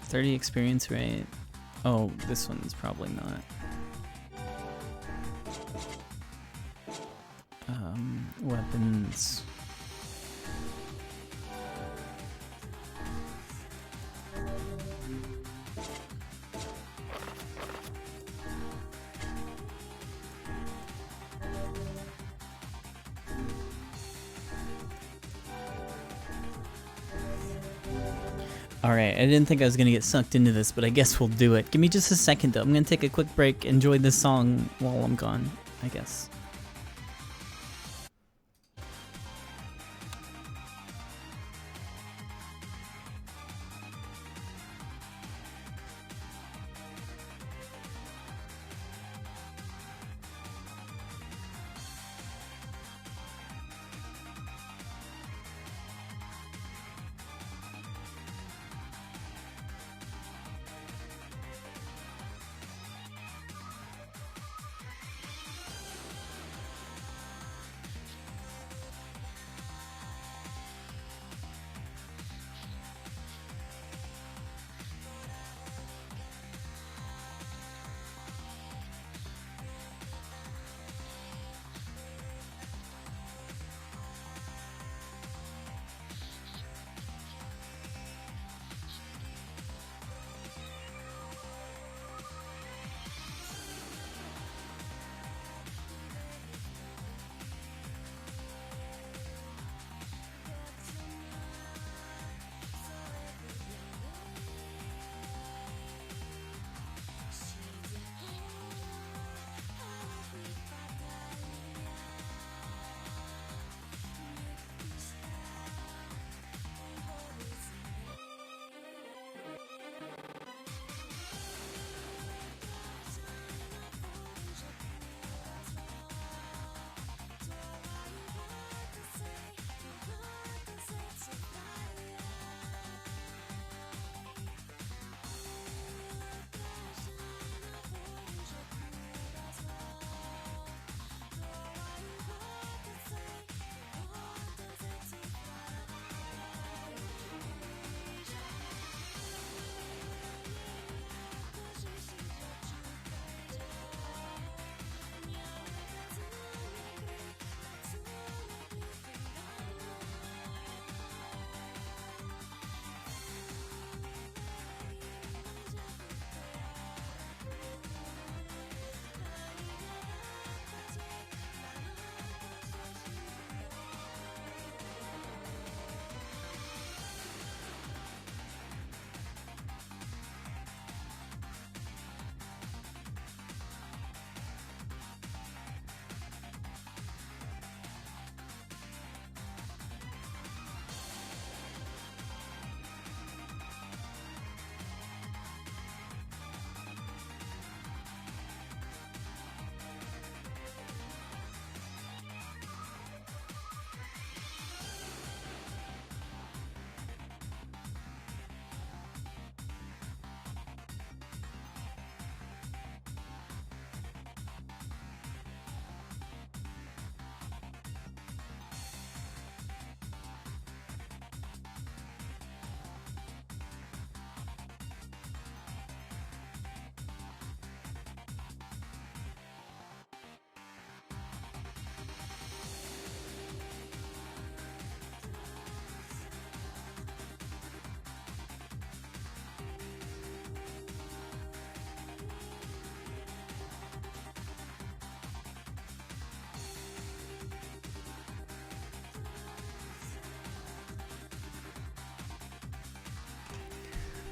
$30 experience rate. Oh, this one's probably not. Weapons. Alright, I didn't think I was gonna get sucked into this, but I guess we'll do it. Give me just a second though. I'm gonna take a quick break, enjoy this song while I'm gone, I guess.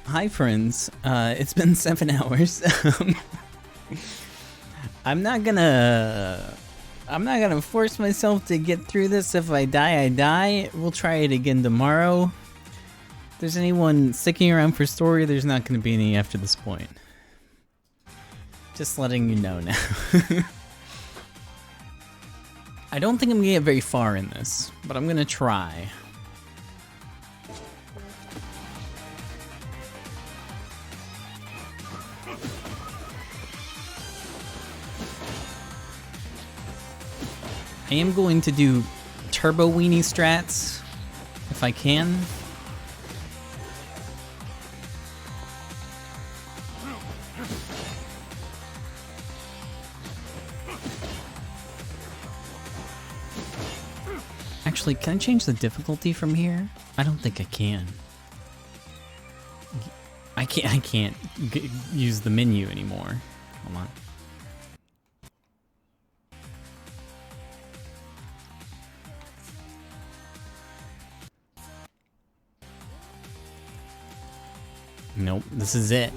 Hi friends, it's been 7 hours. I'm not gonna force myself to get through this. If I die, I die. We'll try it again tomorrow. If there's anyone sticking around for story, there's not gonna be any after this point. Just letting you know now. I don't think I'm gonna get very far in this, but I'm gonna try. I am going to do turbo weenie strats if I can. Actually, can I change the difficulty from here? I don't think I can. I can't use the menu anymore. Hold on. Nope, this is it.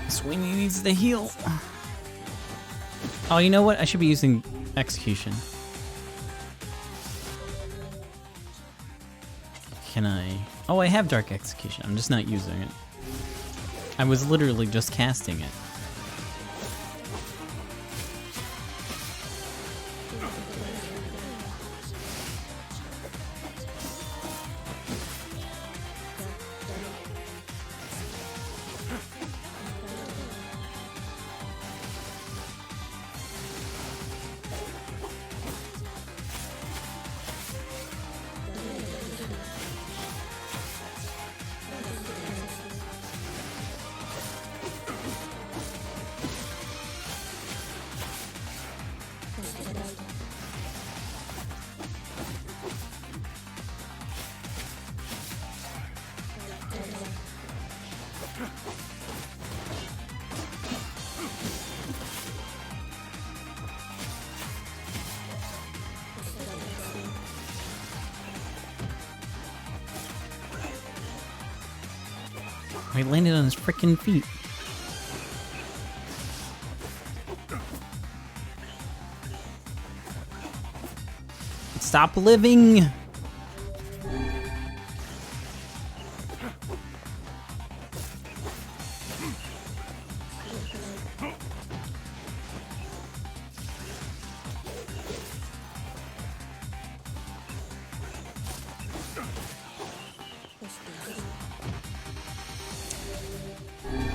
Sweeney needs to heal. Oh, you know what? I should be using execution. Can I? Oh, I have Dark Execution. I'm just not using it. I was literally just casting it. He landed on his freaking feet. Stop living!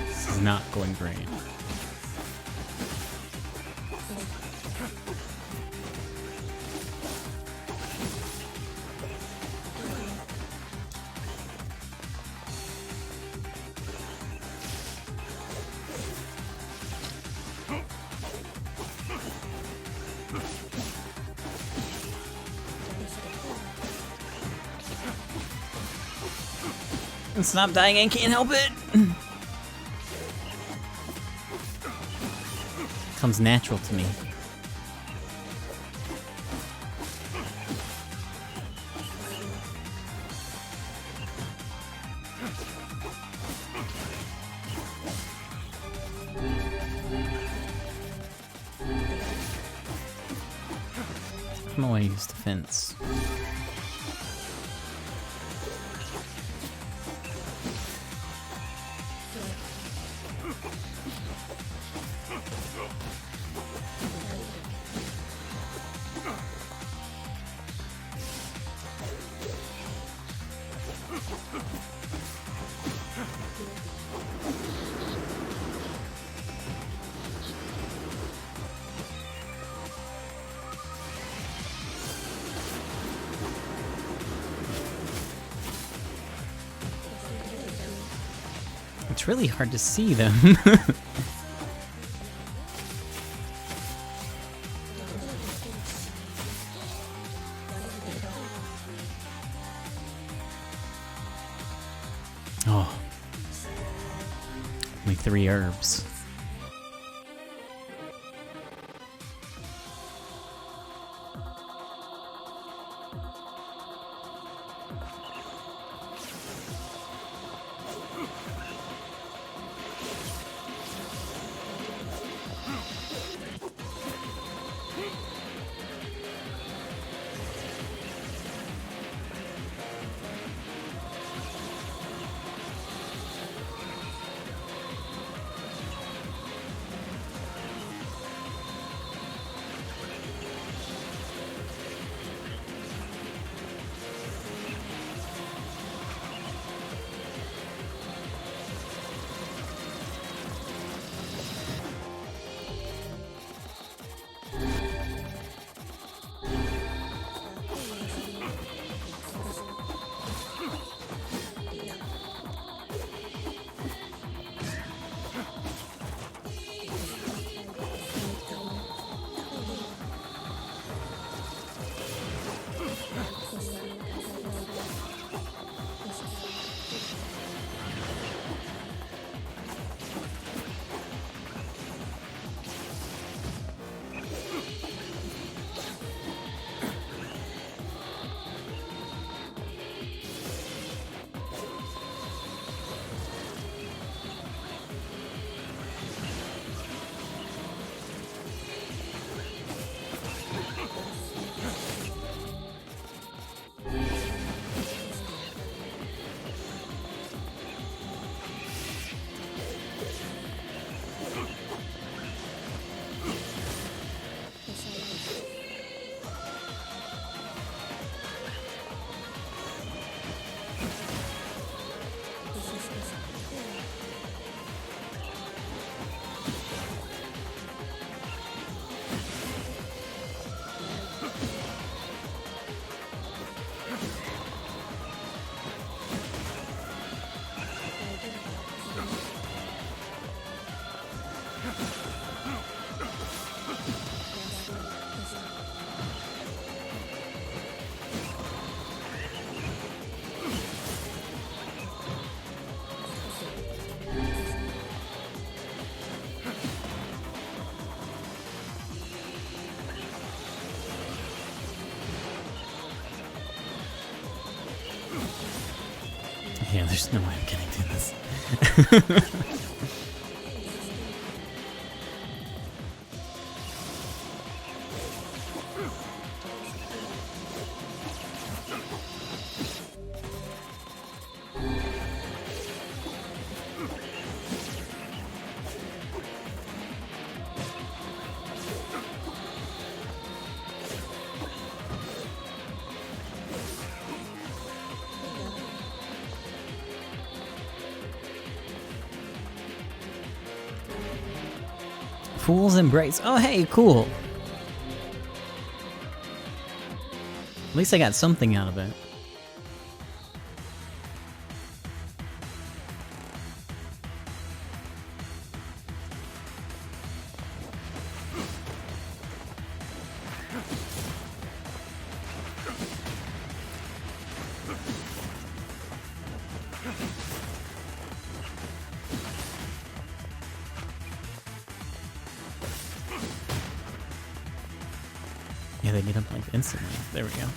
This is not going great. Stop dying, I can't help it! Comes natural to me. I don't know why I use defense. It's really hard to see them. Oh. Only 3 herbs. Yeah, there's no way I'm getting through this. Fool's Embrace. Oh, hey, cool. At least I got something out of it. Yeah, they get up like instantly. There we go.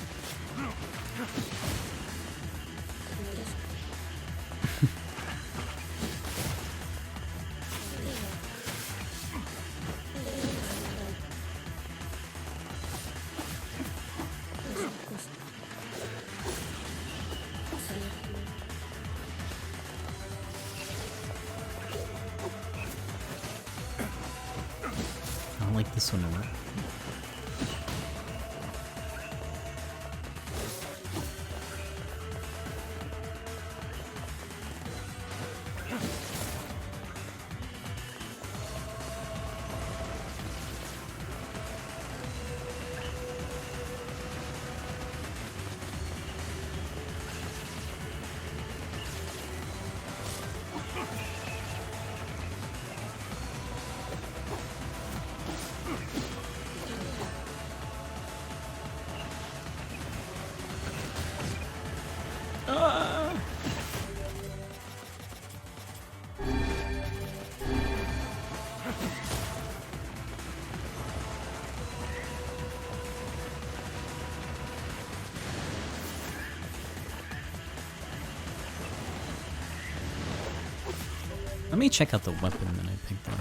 I don't like this one a lot. Let me check out the weapon that I picked up.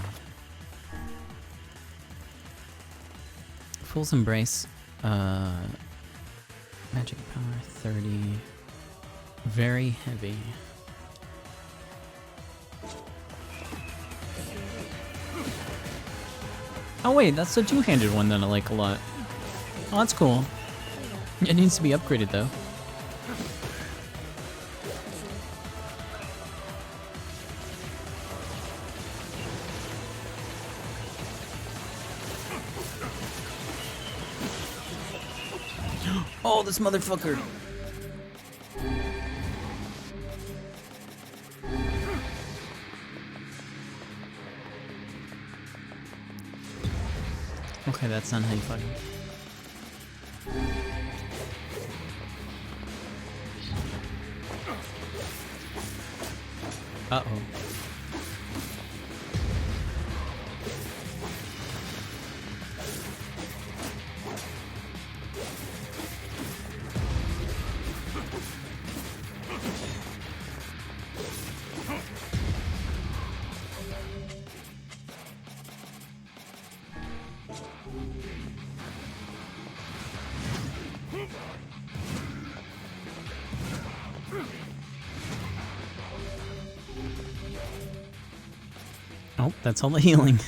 Fool's Embrace. Magic power 30. Very heavy. Oh wait, that's the two-handed one that I like a lot. Oh, that's cool. It needs to be upgraded though. Oh, this motherfucker. Okay, that's not how you fight him. Uh-oh. Oh, that's all the healing.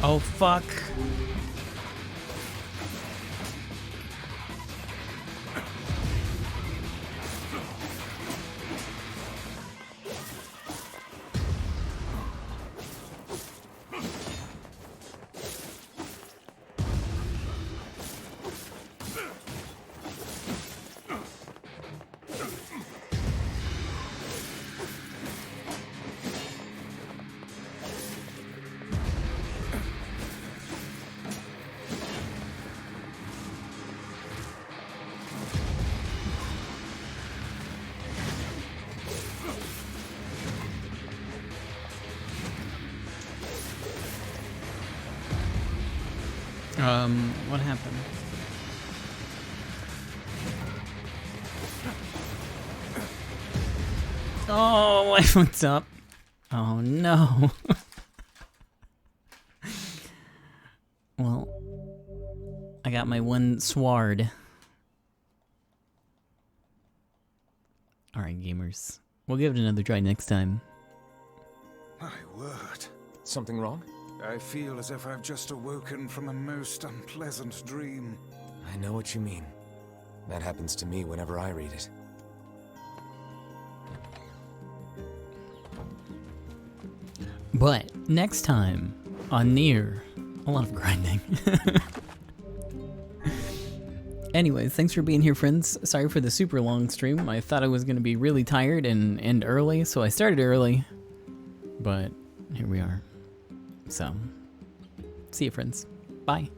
Oh, fuck. What happened? Oh, I fucked up. Oh no. Well, I got my one sword. Alright, gamers. We'll give it another try next time. My word. Something wrong? I feel as if I've just awoken from a most unpleasant dream. I know what you mean. That happens to me whenever I read it. But next time on NieR, a lot of grinding. Anyways, thanks for being here, friends. Sorry for the super long stream. I thought I was going to be really tired and end early, so I started early. But here we are. So, see you, friends. Bye.